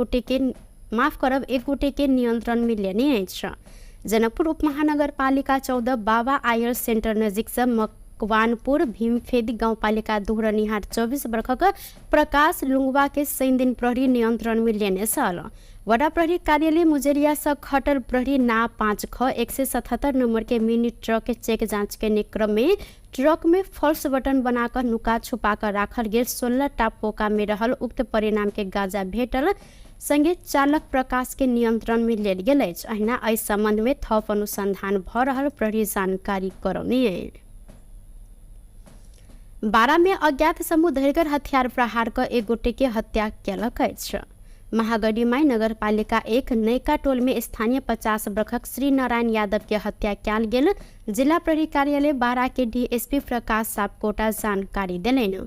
A: गोटे के नियंत्रण में लेने अछि। जनकपुर उपमहानगरपालिका 14 बाबा आयर सेंटर नजीक से मकवानपुर भीमफेदी गाउँपालिका दोहरनिहार 24 वर्षक प्रकाश लुंगवा के 3 दिन प्रहरी नियंत्रण में लेने छल। वडा प्रहरी कार्यालय मुजेरिया से खटल प्रहरी ना 5 ख 177 नंबर के मिनी ट्रक के चेक जांच के क्रम में ट्रक में फॉल्स बटन बनाकर नुका छुपा कर राखल गेल 16 टा पोका में रहल उक्त परिणाम के गांजा भेटल संगे चालक प्रकाश के नियंत्रण में लेल गेल अछि। अहिना एहि संबंध में थप अनुसंधान भ रहल प्रहरी जानकारी करौने। 12 में अज्ञात समूह धरगर हथियार प्रहार कर 1 गोटे के हत्या केलक अछि। महागढ़ीमाई नगरपालिका 1 नयका टोल में स्थानीय 50 वर्षक श्री नारायण यादव के हत्या कयल गेल। जिला प्रहरी कार्यालय 12 के डीएसपी प्रकाश सापकोटा जानकारी देलनि।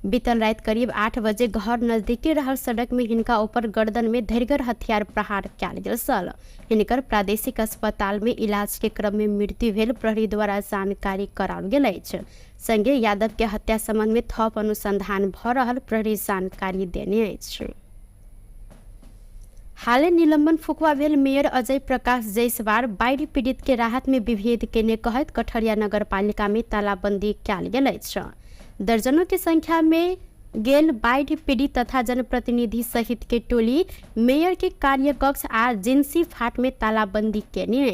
A: बीतल रात करीब 8 बजे घर नजदीकी रहल सड़क में हिनका ऊपर गर्दन में धैर्गर हथियार प्रहार कयल गेल छल। हिनकर प्रादेशिक अस्पताल में इलाज के क्रम में मृत्यु भेल प्रहरी द्वारा जानकारी कराओल गेल अछि। संगे यादव के हत्या संबंध में थप अनुसंधान भ रहल प्रहरी जानकारी देने अछि। हालै निलंबन फुकवा भेल मेयर अजय प्रकाश जायसवाल बाढ़ि पीड़ित के राहत में विभेद केने कहत कठरिया नगरपालिका में तालाबंदी कयल गेल अछि। दर्जनों की संख्या में गेल बाढ़ि पीड़ित तथा जनप्रतिनिधि सहित के टोली मेयर के कार्यकक्ष आ जिंसी फाट में तालाबंदी केने।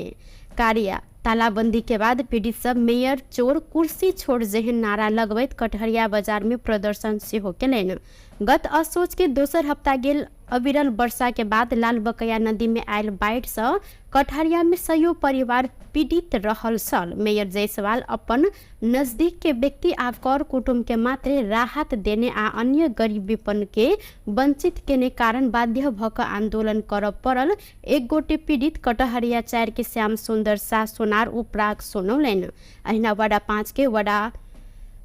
A: कार्य तालाबंदी के बाद पीड़ित सब मेयर चोर कुर्सी छोड़ जेहन नारा लगबैत कटहरिया बाजार में प्रदर्शन सेहो केलनि। गत असोज के दोसर हफ्ता गेल अविरल वर्षा के बाद लाल बकैया नदी में आयल बाढ़ि से कटहरिया में सयो परिवार पीड़ित रहल छल। मेयर जायसवाल अपन नजदीक के व्यक्ति आ कर कुटुंब के मात्र राहत देने आ अन्य गरीब विपन्न के वंचित केने कारण बाध्य भक आंदोलन करब पड़ल। एक गोटे पीड़ित कटहरिया 4 के श्याम सुंदर शाह सोनार उपराग सुनौलनि। अहिना वाडा 5 के वाडा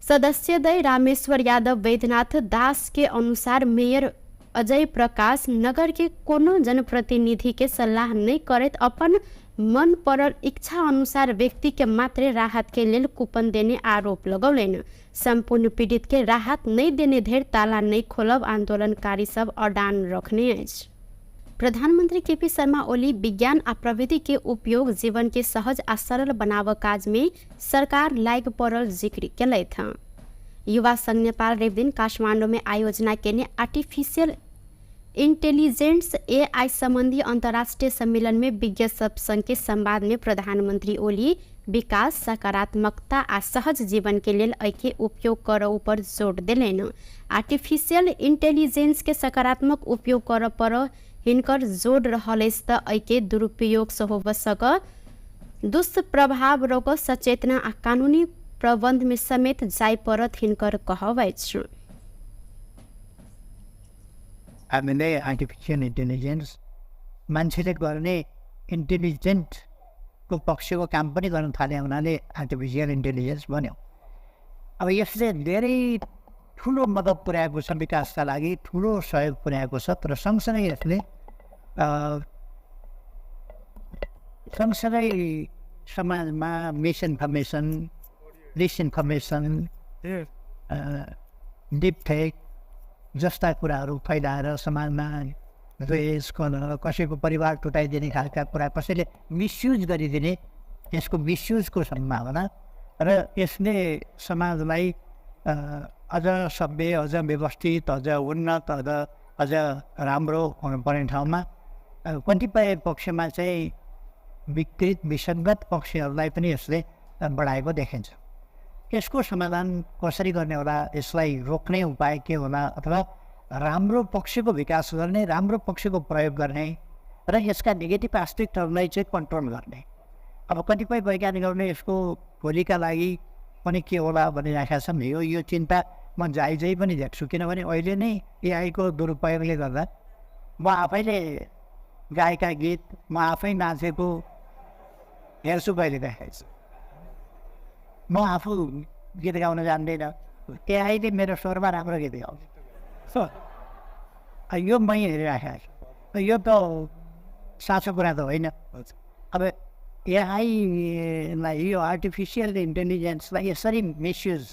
A: सदस्य दय रामेश्वर यादव वैद्यनाथ दास के अनुसार मेयर अजय प्रकाश नगर के कोनो जनप्रतिनिधि के सलाह नहीं करत अपन मन पड़ल इच्छा अनुसार व्यक्ति के मात्र राहत के लेल कूपन देने आरोप लगौलनि। संपूर्ण पीड़ित के राहत नहीं देने धरि ताला नहीं खोलब आंदोलनकारी सब अडान रखने अछि। प्रधानमंत्री केपी शर्मा ओली विज्ञान आ प्रविधि के उपयोग जीवन के सहज आ सरल बनाव काज में सरकार लाग पड़ल जिक्र केलथि। युवा संघ नेपाल रवि दिन काठमांडू में आयोजना केने आर्टिफिशियल इंटेलिजेंस AI संबंधी अंतर्राष्ट्रीय सम्मेलन में विज्ञ सब संघ के संवाद में प्रधानमंत्री ओली विकास सकारात्मकता आ सहज जीवन के लेल एके उपयोग करऽ पर जोर देलनि। आर्टिफिशियल इंटेलिजेंस के सकारात्मक उपयोग करऽ पर हिनकर जोर रहल अछि त एके दुरुपयोग से हो सक दुष्प्रभाव रोक सचेतना आ कानूनी प्रबंध में समेत जाय परत हिनकर कहब अछि।
B: हामीले आर्टिफिसियल इन्टेलिजेन्स मान्छेले गर्ने इन्टेलिजेन्टको पक्षको काम पनि गर्न थाले हुनाले आर्टिफिसियल इन्टेलिजेन्स बन्यो। अब यसले धेरै ठुलो मद्दत पुर्याएको छ, विकासका लागि ठुलो सहयोग पुर्याएको छ। तर सँगसँगै यसले समाजमा मिसइन्फर्मेसन, डिसइन्फर्मेसन, डिपफेक जस्ता कुराहरू फैलाएर समाजमा द्वेष, कलह, कसैको परिवार टुटाइदिने खालका कुरा कसैले मिसयुज गरिदिने, यसको मिसयुजको सम्भावना र यसले समाजलाई अझ सभ्य, अझ व्यवस्थित, अझ उन्नत, अझ राम्रो हुनुपर्ने ठाउँमा कतिपय पक्षमा चाहिँ विकृत विसङ्गत पक्षहरूलाई पनि यसले बढाएको देखिन्छ। यसको समाधान कसरी गर्ने होला, यसलाई रोक्ने उपाय के होला, अथवा राम्रो पक्षको विकास गर्ने, राम्रो पक्षको प्रयोग गर्ने र यसका नेगेटिभ एस्पेक्टहरूलाई चाहिँ कन्ट्रोल गर्ने। अब कतिपय वैज्ञानिकहरूले यसको भोलिका लागि पनि के होला भनिराखेका छन्। यो चिन्ता म जायजै पनि देख्छु, किनभने अहिले नै AI को दुरुपयोगले गर्दा म आफैले गाएका गीत, म आफै नाचेको हेर्छु कहिले देखाइछु। म आफू गीत गाउन जान्दैन, AI ले मेरो स्वरमा राम्रो गीत गाउँछ। यो मै हेरिराखेको छु। यो त साँचो कुरा त होइन। अब AI लाई, यो आर्टिफिसियल इन्टेलिजेन्सलाई यसरी मिसयुज,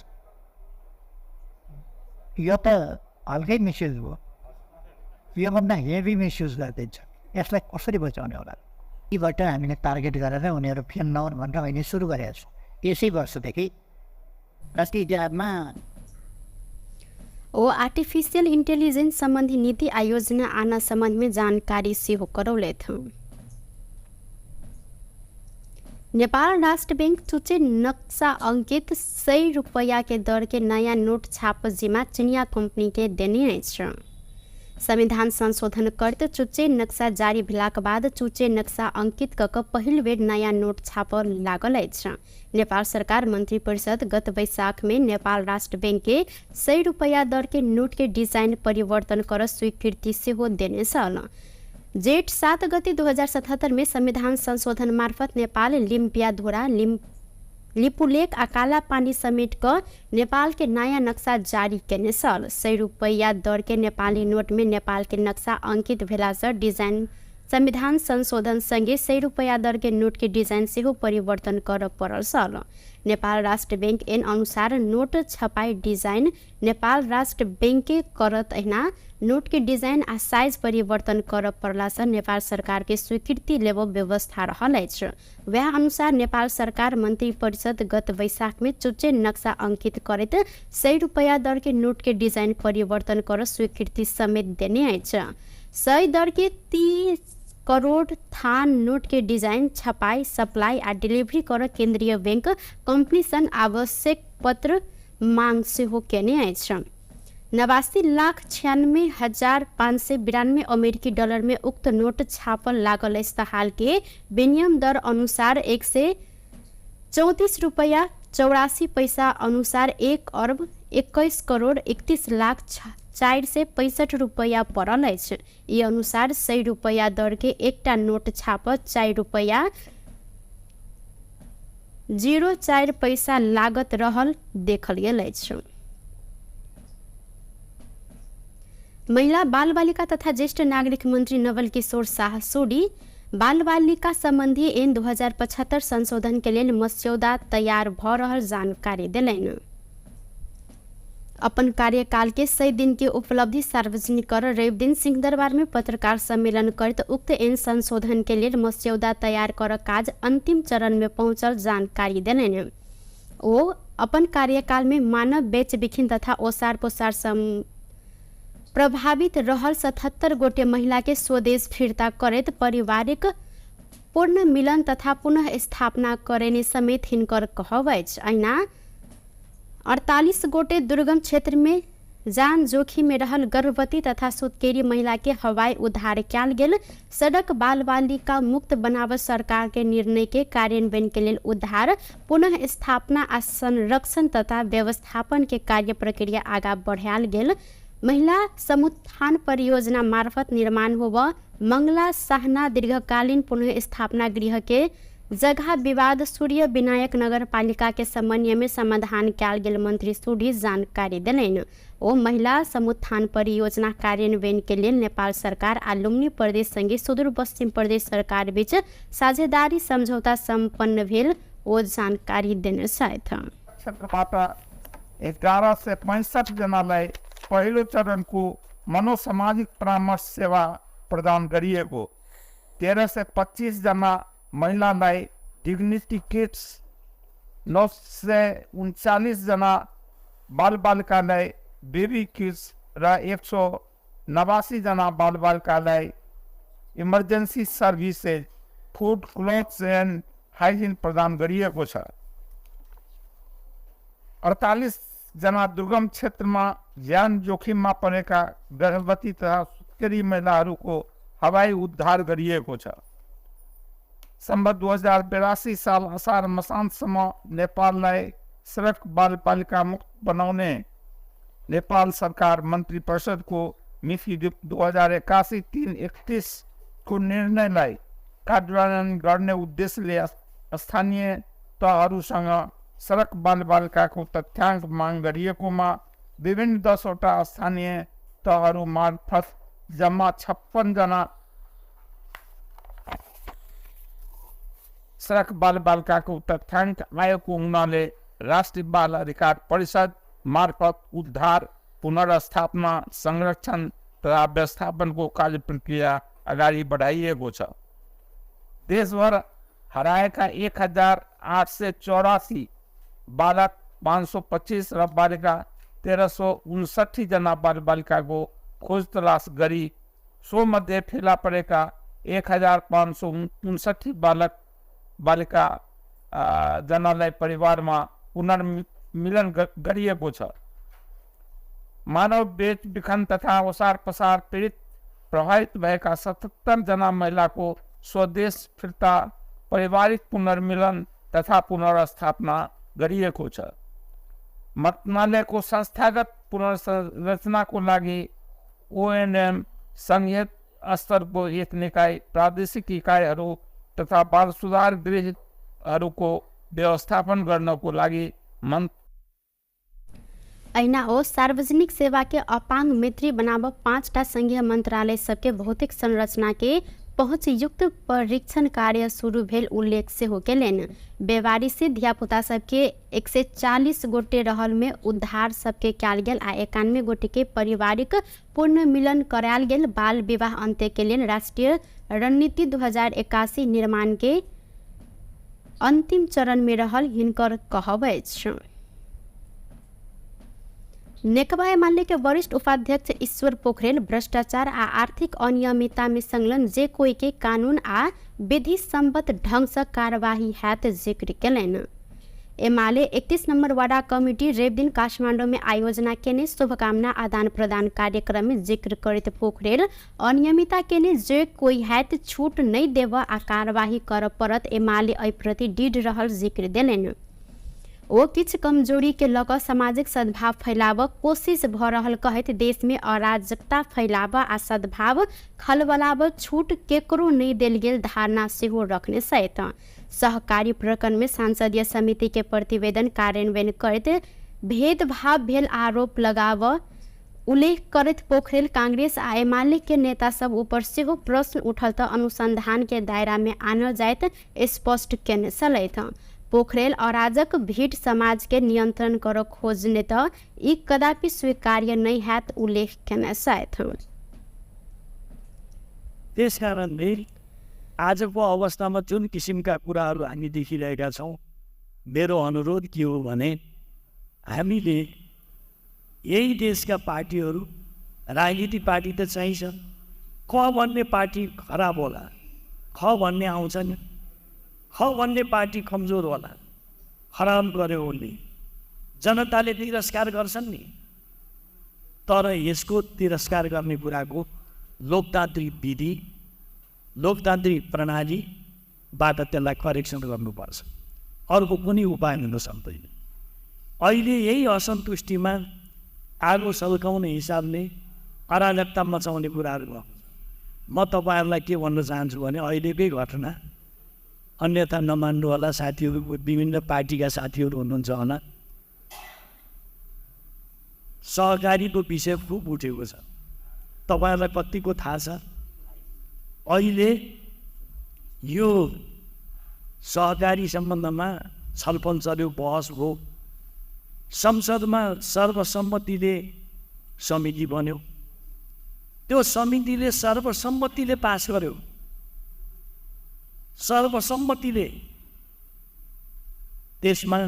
B: यो त हल्कै मिसयुज हो, योभन्दा हेभी मिसयुज गरिदिन्छ। यसलाई कसरी बचाउने होला? यीबाट हामीले टार्गेट गरेर उनीहरू फेल नहुन् भनेर अहिले सुरु गरेका छौँ। यसै वर्षदेखि राष्ट्रियमा
A: आर्टिफिशियल इंटेलिजेंस संबंधी नीति आयोजना आना संबंध में जानकारी सेहो करौले थे। नेपाल राष्ट्र बैंक चुचे नक्शा अंकित 100 रुपया के दर के नया नोट छाप जिम्मा चिनिया कंपनी के देने छ। संविधान संशोधन करते चुचे नक्शा जारी भेलाक बाद चुचे नक्शा अंकित कक पहिल बेर नया नोट छाप लागल अछि। नेपाल सरकार मंत्री परिषद गत वैशाख में नेपाल राष्ट्र बैंक के 100 रुपया दर के नोट के डिजाइन परिवर्तन कर स्वीकृति सेहो देने छल। जेठ 7 गते 2077 में संविधान संशोधन मार्फत नेपाल लिम्पिया धोरा लिपुलेक आ काला पानी समेट कर नेपाल के नया नक्शा जारी केने सल। 100 रुपैया दर के नेपाली नोट में नेपाल के नक्शा अंकित भेला से डिजाइन संविधान संशोधन संगे 100 रुपैया दर के नोट के डिजाइन से परिवर्तन कर पड़ल सल। नेपाल राष्ट्र बैंक एन अनुसार नोट छपाई डिजाइन नेपाल राष्ट्र बैंक के करत ऐना नोट के डिजाइन आ साइज परिवर्तन कर पड़ला से नेपाल सरकार के स्वीकृति लेव व्यवस्था रहल अछि। वह अनुसार नेपाल सरकार मंत्री परिषद गत वैशाख में चुच्चे नक्शा अंकित करत 100 रुपैया दर के नोट के डिजाइन परिवर्तन कर स्वीकृति समेत देने अछि। 100 दर के 30 करोड़ थान नोट के डिजाइन छपाई सप्लाई आ डिलीवरी कर केंद्रीय बैंक कंपनी सन आवश्यक पत्र मांग से हो केने अछि। 89,96,592 अमेरिकी डॉलर में उक्त नोट छापल लागल अछि। हाल के विनिमय दर अनुसार 134 रुपया 84 पैसा अनुसार 1 अरब 21 करोड़ 31 लाख 465 रुपया पड़ल अछि। ई अनुसार 100 रुपया दर के एकटा नोट छाप 4 रुपया 04 पैसा लागत रहल देखल गेल अछि। महिला बाल बालिका तथा ज्येष्ठ नागरिक मंत्री नवल किशोर शाह सोडी बाल बालिका संबंधी ऐन 2075 संशोधन के लिए मस्यौदा तैयार भ रहल जानकारी दिलैन। अपन कार्यकाल के 100 दिन के उपलब्धि सार्वजनिक कर रवि दिन सिंहदरबार में पत्रकार सम्मेलन करते उक्त ऐन संशोधन के लिए मस्यौदा तैयार कर काज अंतिम चरण में पहुंचल जानकारी दिलैन। ओ अपन कार्यकाल में मानव बेच बिखिन तथा ओसार पोसार प्रभावित रहल 77 गोटे महिला के स्वदेश फिरता करत पारिवारिक पूर्ण मिलन तथा पुनः स्थापना करेने समेत हिनकर कहब अछि। अहिना 48 गोटे दुर्गम क्षेत्र में जान जोखिम में रहल गर्भवती तथा सुतकेरी महिला के हवाई उद्धार कयल गेल। सड़क बाल बालिका मुक्त बनाव सरकार के निर्णय के कार्यान्वयन के लिए उद्धार पुनः स्थापना आ संरक्षण तथा व्यवस्थापन के कार्य प्रक्रिया आगा बढ़ायल गेल। महिला समुत्थान परियोजना मार्फत निर्माण होब मंगला साहना दीर्घकालीन पुनः स्थापना गृह के जगह विवाद सूर्य विनायक नगर पालिका के समन्वय में समाधान कयल गेल मंत्री सूडी जानकारी दिलैन। ओ महिला समुत्थान परियोजना कार्यान्वयन के लिए नेपाल सरकार आ लुम्बिनी प्रदेश संगे सुदूर पश्चिम प्रदेश सरकार बीच साझेदारी समझौता संपन्न भेल ओ जानकारी देने छथि।
C: 11 से 65 जनालाई पहिलो चरणको मनोसामाजिक परामर्श सेवा प्रदान गरिएको, 13 से 25 जना महिलालाई डिग्निटी किट्स, 939 जना बालबालिकालाई बेबी किट्स र 189 जना बालबालिकालाई emergency services food clothes end hygiene प्रदान गरिएको छ। 48 जना दुर्गम क्षेत्रमा ज्यान जोखिममा परेका गर्भवती तथा सुत्केरी महिलाहरूको हवाई उद्धार गरिएको छ। सम्बत 2082 साल असार मसान्तसम्म नेपाललाई सडक बालबालिका मुक्त बनाउने नेपाल सरकार मन्त्री परिषदको मिति 2081-331 को निर्णयलाई कार्यान्वयन गर्ने उद्देश्यले स्थानीय तहहरूसँग सडक बालबालिकाको तथ्याङ्क माग गरिएकोमा विभिन्न 10वटा स्थानीय तहहरू मार्फत जम्मा 56 जना सडक बालबालिकाको तथ्याङ्क आएको हुनाले राष्ट्रिय बाल अधिकार परिषद मार्फत उद्धार पुनर्स्थापना संरक्षण तथा व्यवस्थापनको कार्य प्रक्रिया अगाडि बढाइएको छ। देशभर हराएका 1884 बालक 525 र बालिका 1359 जना बालबालिकाको खोज तलास गरी सो मध्ये फेला परेका 1559 बालक बालिका जनालाई परिवारमा पुनर्मिलन गरिएको छ। मानव बेच बिखन तथा ओसार पसार पीडित प्रभावित भएका 77 जना महिलाको स्वदेश फिर्ता पारिवारिक पुनर्मिलन तथा पुनर्स्थापना गरिएको छ। मन्त्रालयको संस्थागत पुनर्संरचनाको लागि ओएनएम संघीय स्तरको एक निकाय प्रादेशिक इकाइहरू तथा बाल सुधार गृहहरूको व्यवस्थापन गर्नको लागि
A: ऐना ओ सार्वजनिक सेवा के अपांग मैत्री बनाव 5टा संघीय मंत्रालय सबके भौतिक संरचना के पहुँच युक्त परीक्षण कार्य शुरू भेल उल्लेख से हो केलन। बेवारी से धियापुता सबके 140 गोटे रहल में उद्धार सबके कयल गेल आ 91 गोटे के पारिवारिक पूर्ण मिलन करायल गेल। बाल विवाह अंत्य के लिए राष्ट्रीय रणनीति 2081 निर्माण के अंतिम चरण में रहल हिनकर कहब छ। नेकपा एमाले के वरिष्ठ उपाध्यक्ष ईश्वर पोखरेल भ्रष्टाचार आ आर्थिक अनियमितता में संलग्न जे कोई के कानून आ विधि सम्मत ढंग से कार्यवाही हैत जिक्र केलन। एमाले 31 नंबर वार्ड कमिटी रेव दिन काठमांडू में आयोजना केने शुभकामना आदान प्रदान कार्यक्रम में जिक्र करते पोखरेल अनियमितता केने जे कोई हैत छूट नहीं देव आ कार्यवाही कर परत एमाले एहि प्रति दृढ़ रहल जिक्र देलन। ओ किछ कमजोरी के लक सामाजिक सद्भाव फैलाव कोशिश भ रहल कहत देश में अराजकता फैलाव आ सद्भाव खलबलाव छूट केकरो नहीं देल गेल धारणा सेहो रखने सहित सहकारी प्रकरण में सांसदीय समिति के प्रतिवेदन कार्यान्वयन करते भेदभाव भेल आरोप लगाव उल्लेख करत पोखरेल कांग्रेस आ एमाले के नेता सब ऊपर सेहो प्रश्न उठल त अनुसंधान के दायरा में आनल जायत स्पष्ट केने सलैथ। पोखरेल अराजक भीड़ समाज के नियंत्रण कर खोजने त ई कदापि स्वीकार्य नहीं हैत उल्लेख केने सहित।
D: त्यसकारणले आजको अवस्थामा जुन किसिमका कुराहरू हामी देखिरहेका छौँ, मेरो अनुरोध के हो भने हामीले यही देशका पार्टीहरू, राजनीतिक पार्टी त चाहिन्छ, क भन्ने पार्टी खराब होला, ख भन्ने आउँछ नि, ख भन्ने पार्टी कमजोर होला, खराब गर्यो उसले, जनताले तिरस्कार गर्छन् नि। तर यसको तिरस्कार गर्ने कुराको लोकतान्त्रिक विधि, लोकतान्त्रिक प्रणालीबाट त्यसलाई करेक्सन गर्नुपर्छ, अर्को कुनै उपाय हुन सक्दैन। अहिले यही असन्तुष्टिमा आगो सल्काउने हिसाबले अराजकता मचाउने कुराहरू भयो। म तपाईँहरूलाई के भन्न चाहन्छु भने अहिलेकै घटना, अन्यथा नमान्नु होला साथीहरू, विभिन्न पार्टीका साथीहरू हुनुहुन्छ होला, सहकारीको विषय खुब उठेको छ। तपाईँहरूलाई कतिको थाहा छ, अहिले यो सहकारी सम्बन्धमा छलफल चल्यो, बहस हो, संसदमा सर्वसम्मतिले समिति बन्यो, त्यो समितिले सर्वसम्मतिले पास गर्यो, सर्वसम्मतिले। त्यसमा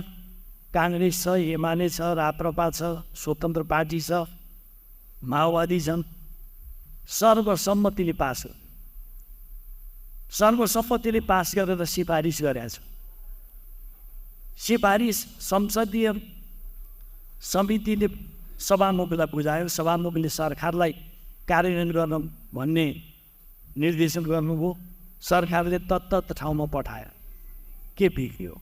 D: कांग्रेस छ, एमाले छ, राप्रपा छ, स्वतन्त्र पार्टी छ, माओवादी छन्, सर्वसम्मतिले पास गर्यो। सर्वसम्मतिले पास गरेर सिफारिस गरेको छ। सिफारिस संसदीय समितिले सभामुखलाई बुझायो, सभामुखले सरकारलाई कार्यान्वयन गर्न भन्ने निर्देशन गर्नुभयो, सरकारले तत्त ठाउँमा पठायो, के बिग्रियो?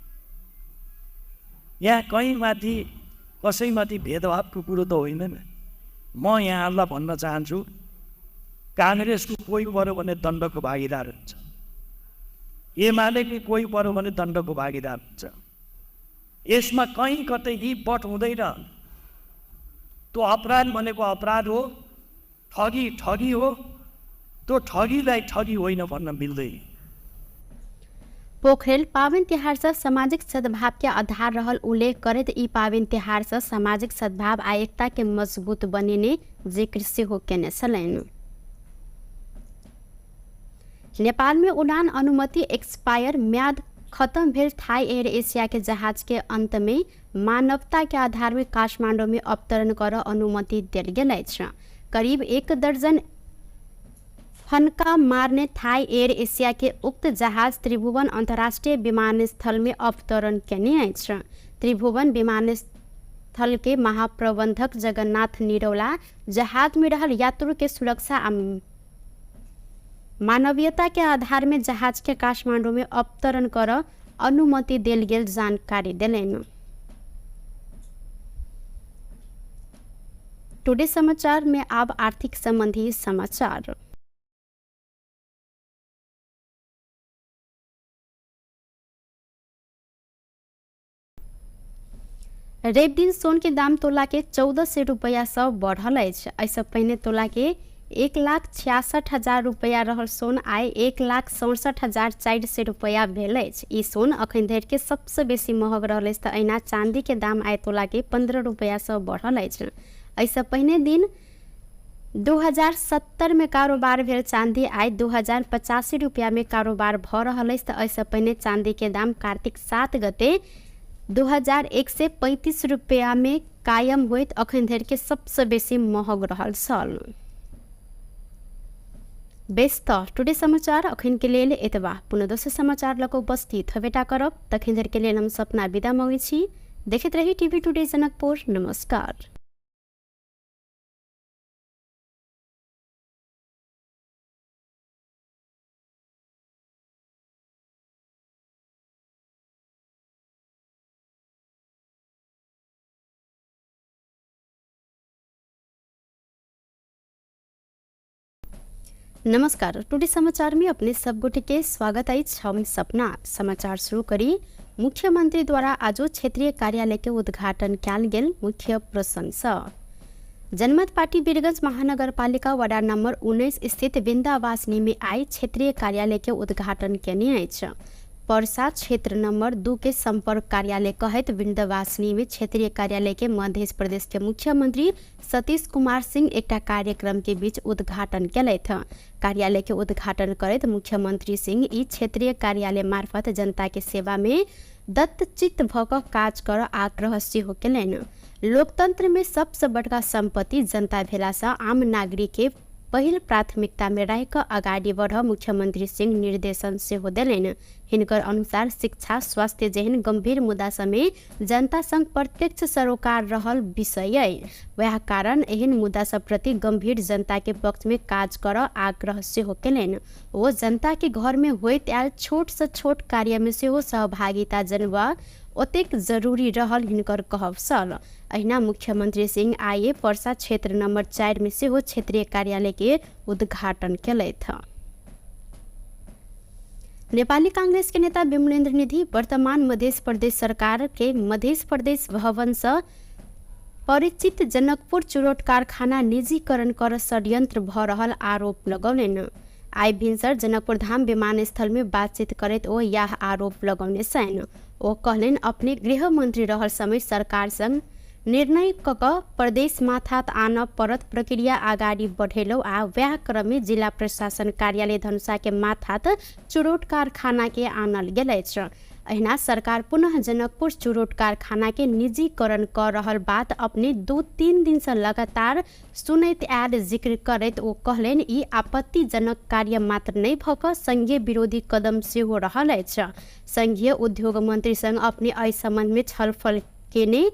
D: यहाँ कहीँमाथि कसैमाथि भेदभावको कुरो त होइन नि। म यहाँहरूलाई भन्न चाहन्छु, काङ्ग्रेसको कोही पऱ्यो भने दण्डको भागीदार हुन्छ, एमालेको कोही पऱ्यो भने दण्डको भागीदार हुन्छ। यसमा कहीँ कतै यी बट हुँदैन। त्यो अपराध भनेको अपराध हो, ठगी ठगी हो, त्यो ठगीलाई ठगी होइन भन्न मिल्दैन।
A: पोखरेल पावन तिहार से सामाजिक सद्भाव के आधार रहल उल्लेख करत ई पावन तिहार से सामाजिक सद्भाव आ एकता के मजबूत बनिने जिक्र सेहो केने छलैन। नेपाल में उड़ान अनुमति एक्सपायर म्याद खत्म भेल थाई एयर एशिया के जहाज के अंत में मानवता के आधार में काठमांडू में अवतरण कर अनुमति दिल गेल छ। करीब 1 दर्जन फनका मारने थाई एयर एशिया के उक्त जहाज त्रिभुवन अंतर्राष्ट्रीय विमानस्थल में अवतरण केने छ। त्रिभुवन विमानस्थल के महाप्रबंधक जगन्नाथ निरौला जहाज में रहल यात्रु के सुरक्षा मानवीयता के आधार में जहाज के काठमांडू में अवतरण कर अनुमति दिल गेल जानकारी दिलेन। टुडे समाचार में अब आर्थिक संबंधी समाचार। रेबदिन सोन के दाम तोला के 1400 रुपया से बढ़ल अछि। ऐसे पहिने तोला के 1,66,000 रुपया रहल सोन आइ 1,67,400 रुपया भेल अछि। ई सोन अखन धरि के सबसे बेसी महग रहल अछि। तऽ अहिना चांदी के दाम आइ तोला के 15 रुपया से बढ़ल अछि। ऐसे पहिने दिन 2070 में कारोबार भेल चांदी आइ 2085 रुपया में कारोबार भ रहल अछि। तऽ ऐसे पहिने चांदी के दाम कार्तिक 7 गते 2135 रुपया में कायम होइत अखन धरि के सबसे बेसी महग रहल छल। बेस्त टुडे समाचार अखन के लेल एतबा। पुनः दोसर समाचार लक उपस्थित हेबेटा करब। तखन धरि के लेल हम सपना विदा मांगै छी। देखैत रही टीवी टुडे जनकपुर। नमस्कार। नमस्कार, टुडे समाचार में अपने सब गोटे के स्वागत है। हम सपना समाचार शुरू करी। मुख्यमंत्री द्वारा आज क्षेत्रीय कार्यालय के उद्घाटन कयल गेल। मुख्य प्रशंसा जनमत पार्टी वीरगंज महानगरपालिका वार्ड नंबर 19 स्थित वृंदावासिनी में आई क्षेत्रीय कार्यालय के उद्घाटन केने अछि। परसा क्षेत्र नंबर 2 के संपर्क कार्यालय कहत वृंदावासिनी में क्षेत्रीय कार्यालय के मध्य प्रदेश के मुख्यमंत्री सतीश कुमार सिंह एक कार्यक्रम के बीच उद्घाटन कयलथि। कार्यालय के उद्घाटन करत मुख्यमंत्री सिंह ई क्षेत्रीय कार्यालय मार्फत जनता के सेवा में दत्तचित्त भ क काज कर आग्रह सेहो केलनि। लोकतंत्र में सबसे बड़का संपत्ति जनता भेला से आम नागरिक के पहिल प्राथमिकता में रह कर आगाड़ी बढ़ मुख्यमंत्री सिंह निर्देशन सेहो देलनि। हिनकर अनुसार शिक्षा स्वास्थ्य जेहन गंभीर मुद्दा समेत जनता संग प्रत्यक्ष सरोकार रहल विषय है। वह कारण एहन मुद्दा सब प्रति गंभीर जनता के पक्ष में काज कर आग्रह सेहो केलनि। वो जनता के घर में होइत आयल छोट से छोट कार्य में सेहो सहभागिता जनबा ओतेक जरूरी रहल हिनकर कहब छल। अहिना मुख्यमंत्री सिंह आइए परसा क्षेत्र नंबर 4 में सेहो क्षेत्रीय कार्यालय के उद्घाटन कयलथि। नेपाली कांग्रेस के नेता विमलेन्द्र निधि वर्तमान मध्य प्रदेश सरकार के मध्य प्रदेश भवन से परिचित जनकपुर चुरोट कारखाना निजीकरण कर षड्यंत्र भ रहल आरोप लगौलनि। आई भिनसर जनकपुर धाम विमानस्थल में बातचीत करत ओ यह आरोप लगौने छन्। ओ कहलनि अपने गृह मंत्री रहल समय सरकार संग निर्णय कक प्रदेश माथात आन परत प्रक्रिया आगाड़ी बढ़ेलौ आ वह क्रम में जिला प्रशासन कार्यालय धनुषा के माथात चुरोट कारखाना के आनल गेल अछि। अहिना सरकार पुनः जनकपुर चुरोट कारखाना के निजीकरण कर रहल बात अपने 2-3 दिन से लगातार सुनैत आयल जिक्र करैत ओ कहलनि ई आपत्तिजनक कार्य मात्र नहीं भक संघीय विरोधी कदम सेहो रहल अछि। संघीय उद्योग मंत्री संग अपने एहि संबंध में छलफल केने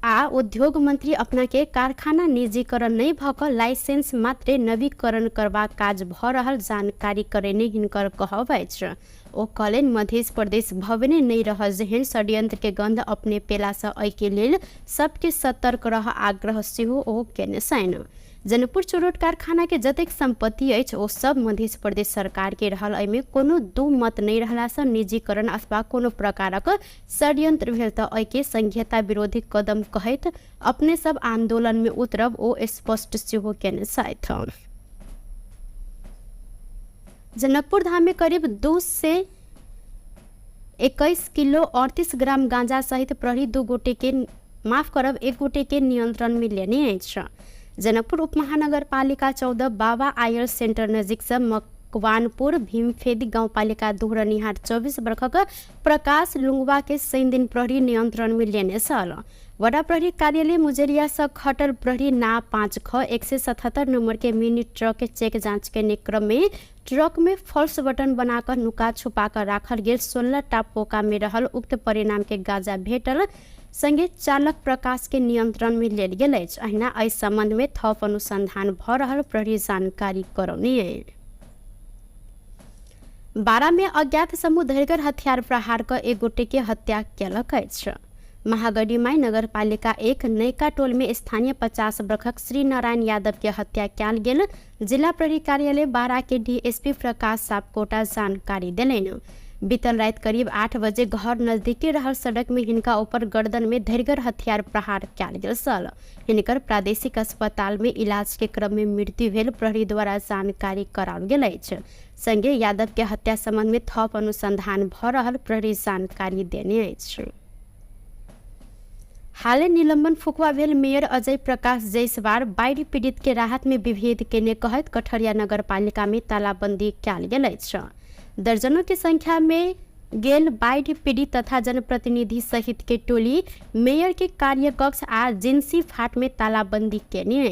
A: आ उद्योग मंत्री अपना के कारखाना निजीकरण नहीं भक लाइसेंस मात्रे नवीकरण करबा काज भ रहल जानकारी करेने हिनकर कहब अछि। ओ कहलनि मध्य प्रदेश भवने नहीं रह जेहन षड्यंत्र के गंध अपने पेला से एहि के लेल सबके सतर्क रह आग्रह सेहो ओ केने छनि। जनकपुर चुरोट कारखाना के जतेक संपत्ति अछि ओ सब मध्य प्रदेश सरकार के रहल। एहिमे कोनो दू मत नहीं रहला से निजीकरण अथवा कोनो प्रकारक षड्यंत्र भेल तऽ एहि के संघीयता विरोधी कदम कहैत अपने सब आंदोलन में उतरब ओ स्पष्ट सेहो केने छथि। जनकपुर धाम में करीब 2 से 21 किलो 38 ग्राम गांजा सहित प्रहरी 2 गोटे के माफ करब 1 गोटे के नियंत्रण में लेने अछि। जनकपुर उपमहानगरपालिका 14 बाबा आयर सेंटर नजीक से मकवानपुर भीमफेदी गाउँपालिका दोहरनिहार 24 वर्षक प्रकाश लुंगवा के 3 दिन प्रहरी नियंत्रण में लेने छल। वडा प्रहरी कार्यालय मुजरिया से खटल प्रहरी ना 5 ख 177 नंबर के मिनी ट्रक के चेक जांच के क्रम में ट्रक में फॉल्स बटन बनाकर नुका छुपा कर राखल गेल 16 टा पोका में रहल उक्त परिणाम के गांजा भेटल संगे चालक प्रकाश के नियंत्रण में लेल गेल अछि। अहिना एहि संबंध में थप अनुसंधान भ रहल प्रहरी जानकारी करौने। 12 में अज्ञात समूह धरगर हथियार प्रहार कर 1 गोटे के हत्या केलक अछि। महागढ़ीमाई नगरपालिका 1 नयका टोल में स्थानीय 50 वर्षक श्री नारायण यादव के हत्या कयल गेल। जिला प्रहरी कार्यालय 12 के डीएसपी प्रकाश सापकोटा जानकारी देलनि। बीतल रात करीब 8 बजे घर नजदीके रहल सड़क में हिनका ऊपर गर्दन में धैर्गर हथियार प्रहार कयल गेल छल। हिनकर प्रादेशिक अस्पताल में इलाज के क्रम में मृत्यु भेल प्रहरी द्वारा जानकारी कराओल गेल अछि। संगे यादव के हत्या संबंध में थप अनुसंधान भ रहल प्रहरी जानकारी देने अछि। हालै निलंबन फुकवा भेल मेयर अजय प्रकाश जायसवाल बाढ़ि पीड़ित के राहत में विभेद केने कहत कठरिया नगरपालिका में तालाबंदी कयल गेल अछि। दर्जनों की संख्या में गेल बाढ़ि पीड़ित तथा जनप्रतिनिधि सहित के टोली मेयर के कार्यकक्ष आ जिंसी फाट में तालाबंदी केने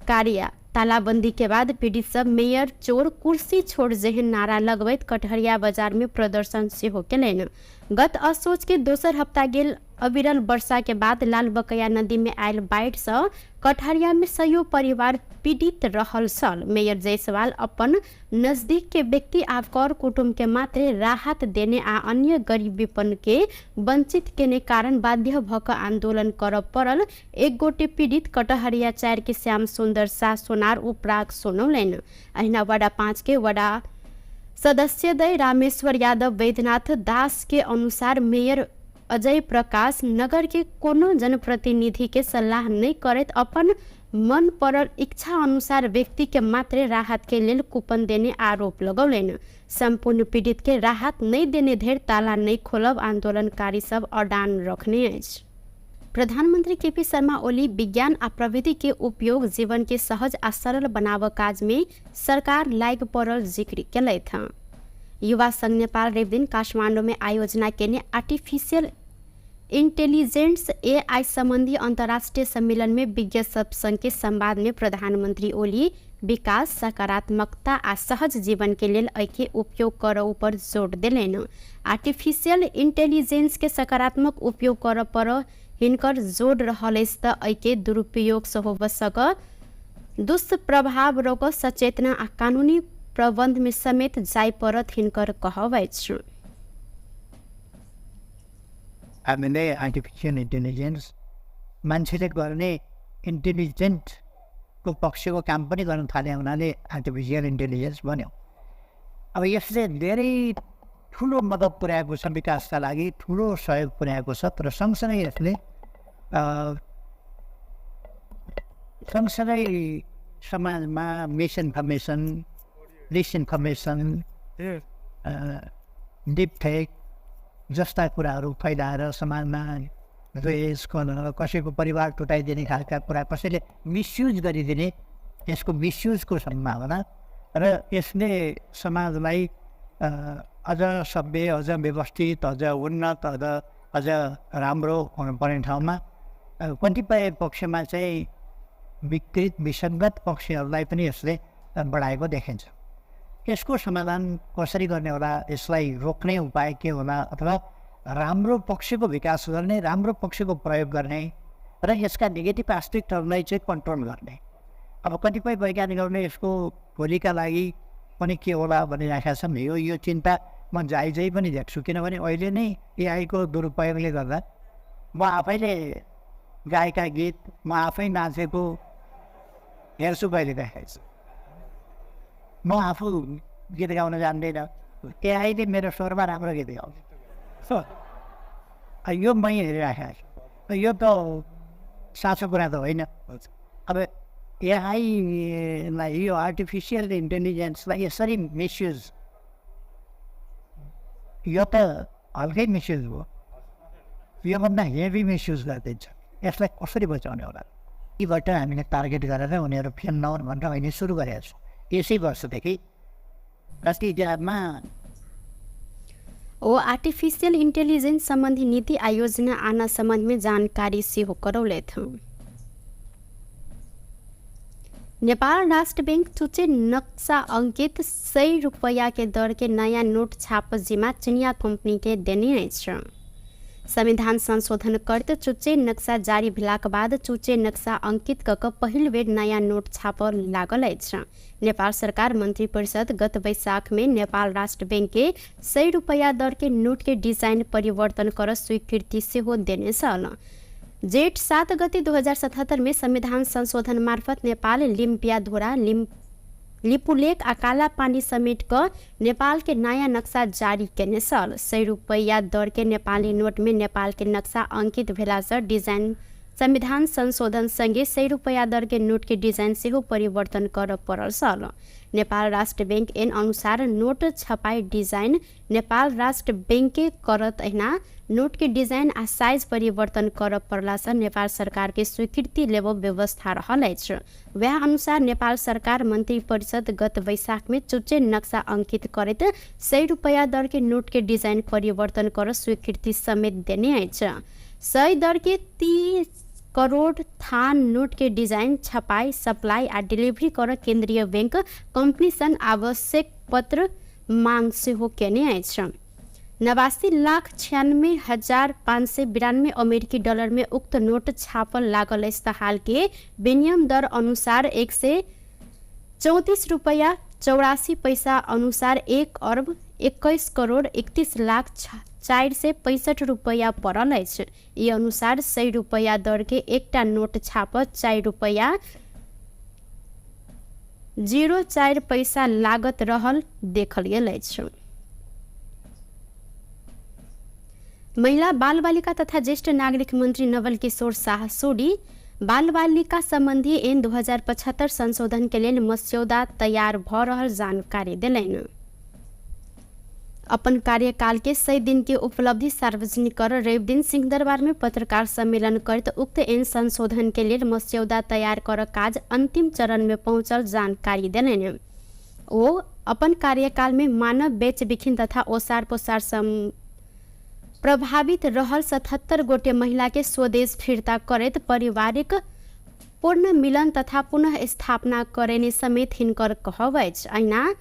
A: कार्य तालाबंदी के बाद पीड़ित सब मेयर चोर कुर्सी छोड़ जेहन नारा लगबैत कटहरिया बाजार में प्रदर्शन सेहो केलनि। गत असोच के दोसर हफ्ता गेल अविरल वर्षा के बाद लाल बकैया नदी में आयल बाढ़ से कटहरिया में सयो परिवार पीड़ित रहल छल। मेयर जायसवाल अपन नजदीक के व्यक्ति आ कर कुटुंब के मात्र राहत देने आ अन्य गरीब विपन्न के वंचित केने कारण बाध्य भ क आंदोलन करब पड़ल। एक गोटे पीड़ित कटहरिया 4 के श्याम सुंदर शाह सोनार उपराग सुनौलनि। अहिना वाडा 5 के वाडा सदस्य दय रामेश्वर यादव वैद्यनाथ दास के अनुसार मेयर अजय प्रकाश नगर के कोनो जनप्रतिनिधि के सलाह नहीं करत अपन मन पड़ल इच्छा अनुसार व्यक्ति के मात्र राहत के लेल कूपन देने आरोप लगौलनि। संपूर्ण पीड़ित के राहत नहीं देने धरि ताला नहीं खोलब आंदोलनकारी सब अडान रखने अछि। प्रधानमंत्री केपी शर्मा ओली विज्ञान आ प्रविधि के उपयोग जीवन के सहज आ सरल बनाव काज में सरकार लाग पड़ल जिक्र केलथि। युवा संघ नेपाल रवि दिन काठमांडू में आयोजना केने आर्टिफिशियल इंटेलिजेंस AI संबंधी अंतर्राष्ट्रीय सम्मेलन में विज्ञ सब संघ के संवाद में प्रधानमंत्री ओली विकास सकारात्मकता आ सहज जीवन के लेल एके उपयोग करऽ पर जोर देलनि। आर्टिफिशियल इंटेलिजेंस के सकारात्मक उपयोग करऽ पर हिनकर जोर रहल अछि त एके दुरुपयोग से हो सक दुष्प्रभाव रोक सचेतना आ कानूनी प्रबंध में समेत जाय परत हिनकर कहब अछि।
B: हामीले आर्टिफिसियल इन्टेलिजेन्स मान्छेले गर्ने इन्टेलिजेन्टको पक्षको काम पनि गर्न थाले हुनाले आर्टिफिसियल इन्टेलिजेन्स बन्यो। अब यसले धेरै ठुलो मद्दत पुर्याएको छ, विकासका लागि ठुलो सहयोग पुर्याएको छ। तर सँगसँगै यसले समाजमा मिसइन्फर्मेसन, डिसइन्फर्मेसन, डिप फेक जस्ता कुराहरू फैलाएर समाजमा द्वेष, कलह, कसैको परिवार टुटाइदिने खालका कुरा कसैले मिसयुज गरिदिने, यसको मिसयुजको सम्भावना र यसले समाजलाई अझ सभ्य, अझ व्यवस्थित, अझ उन्नत, अझ राम्रो हुनुपर्ने ठाउँमा कतिपय पक्षमा चाहिँ विकृत विसङ्गत पक्षहरूलाई पनि यसले बढाएको देखिन्छ। यसको समाधान कसरी गर्ने होला, यसलाई रोक्ने उपाय के होला, अथवा राम्रो पक्षको विकास गर्ने, राम्रो पक्षको प्रयोग गर्ने र यसका नेगेटिभ एस्पेक्टहरूलाई चाहिँ कन्ट्रोल गर्ने। अब कतिपय वैज्ञानिकहरूले यसको भोलिका लागि पनि के होला भनिराखेका छन्। यो चिन्ता म जायजै पनि देख्छु, किनभने अहिले नै AI को दुरुपयोगले गर्दा म आफैले गाएका गीत, म आफै नाचेको हेर्छु कहिले देखाइछु। म आफू गीत गाउन जान्दैन, AI ले मेरो स्वरमा राम्रो गीत गाउँछ। यो मै हेरिराखेको छु। यो त साँचो कुरा त होइन। अब AI लाई, यो आर्टिफिसियल इन्टेलिजेन्सलाई यसरी मिसयुज, यो त हल्कै मिसयुज हो, योभन्दा हेभी मिसयुज गरिदिन्छ। यसलाई कसरी बचाउने होला? यीबाट हामीले टार्गेट गरेर उनीहरू फेल नहुन् भनेर अहिले सुरु गरेका छौँ। यसै वर्षदेखि राष्ट्रिय हिसाबमा
A: आर्टिफिशियल इंटेलिजेंस संबंधी नीति आयोजना आना संबंध में जानकारी सेहो करौले थे। नेपाल राष्ट्र बैंक चुचे नक्शा अंकित 100 रुपया के दर के नया नोट छाप जिम्मा चिनिया कंपनी के देने अछि। संविधान संशोधन करते चुचे नक्शा जारी भेलाक बाद चुचे नक्शा अंकित कऽ पहिल बेर नया नोट छाप लागल अछि। नेपाल सरकार मंत्री परिषद गत वैशाख में नेपाल राष्ट्र बैंक के 100 रुपया दर के नोट के डिजाइन परिवर्तन कर स्वीकृति सेहो देने छल। जेठ 7 गते 2077 में संविधान संशोधन मार्फत नेपाल लिम्पिया धोरा लिपुलेक आ काला पानी समेट कर नेपाल के नया नक्शा जारी करने सल। 100 रुपैया दर के नेपाली नोट में नेपाल के नक्शा अंकित भेला से डिजाइन संविधान संशोधन संगे 100 रुपैया दर के नोट के डिजाइन से परिवर्तन कर पड़ल सल। नेपाल राष्ट्र बैंक एन अनुसार नोट छपाई डिजाइन नेपाल राष्ट्र बैंक के करत अहिना नोट के डिजाइन आ साइज परिवर्तन कर पड़ला से नेपाल सरकार के स्वीकृति लेबो व्यवस्था रहल अछि। वह अनुसार नेपाल सरकार मंत्री परिषद गत वैशाख में चुच्चे नक्शा अंकित करत 100 रुपैया दर के नोट के डिजाइन परिवर्तन कर स्वीकृति समेत देने अछि। 100 दर के 30 करोड़ थान नोट के डिजाइन छपाई सप्लाई आ डिलीवरी कर केंद्रीय बैंक कंपनी सन आवश्यक पत्र मांग से हो केने अछि। 89,96,592 अमेरिकी डॉलर में उक्त नोट छापल लागल अछि। हाल के विनिमय दर अनुसार 134 रुपया 84 पैसा अनुसार 1 अरब 21 करोड़ 31 लाख 465 रुपया पड़ल अछि। ई अनुसार 100 रुपया दर के एकटा नोट छाप 4 रुपया 04 पैसा लागत रहल देखल गेल अछि। महिला बाल बालिका तथा ज्येष्ठ नागरिक मंत्री नवल किशोर शाह सोडी बाल बालिका संबंधी ऐन 2075 संशोधन के लिए मस्यौदा तैयार भ रहल जानकारी दिलैन। अपन कार्यकाल के 100 दिन के उपलब्धि सार्वजनिक कर रवि दिन सिंहदरबार में पत्रकार सम्मेलन करते उक्त ऐन संशोधन के लिए मस्यौदा तैयार कर काज अंतिम चरण में पहुंचल जानकारी दिलैन। ओ अपन कार्यकाल में मानव बेच बिखिन तथा ओसार पोसार प्रभावित रहल 77 गोटे महिला के स्वदेश फिरता करत पारिवारिक पूर्ण मिलन तथा पुनः स्थापना करेने समेत हिनकर कहब अछि। अहिना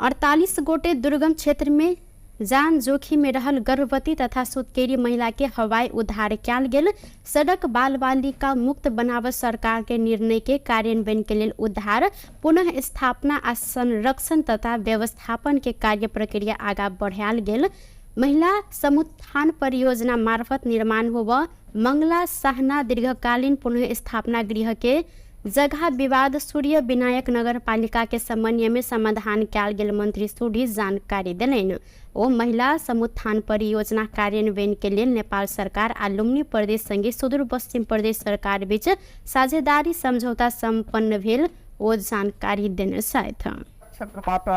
A: 48 गोटे दुर्गम क्षेत्र में जान जोखिम में रहल गर्भवती तथा सुतकेरी महिला के हवाई उद्धार कयल गेल। सड़क बाल बालिका मुक्त बनाव सरकार के निर्णय के कार्यान्वयन के लिए उद्धार पुनः स्थापना आ संरक्षण तथा व्यवस्थापन के कार्य प्रक्रिया आगा बढ़ायल गेल। महिला समुत्थान परियोजना मार्फत निर्माण होब मंगला साहना दीर्घकालीन पुनः स्थापना गृह के जगह विवाद सूर्य विनायक नगर पालिका के समन्वय में समाधान कयल गेल मंत्री सोडी जानकारी दिलैन। ओ महिला समुत्थान परियोजना कार्यान्वयन के लिए नेपाल सरकार आ लुम्बिनी प्रदेश संगे सुदूर पश्चिम प्रदेश सरकार बीच साझेदारी समझौता संपन्न भेल ओ जानकारी देने छथि।
C: क्षेत्रबाट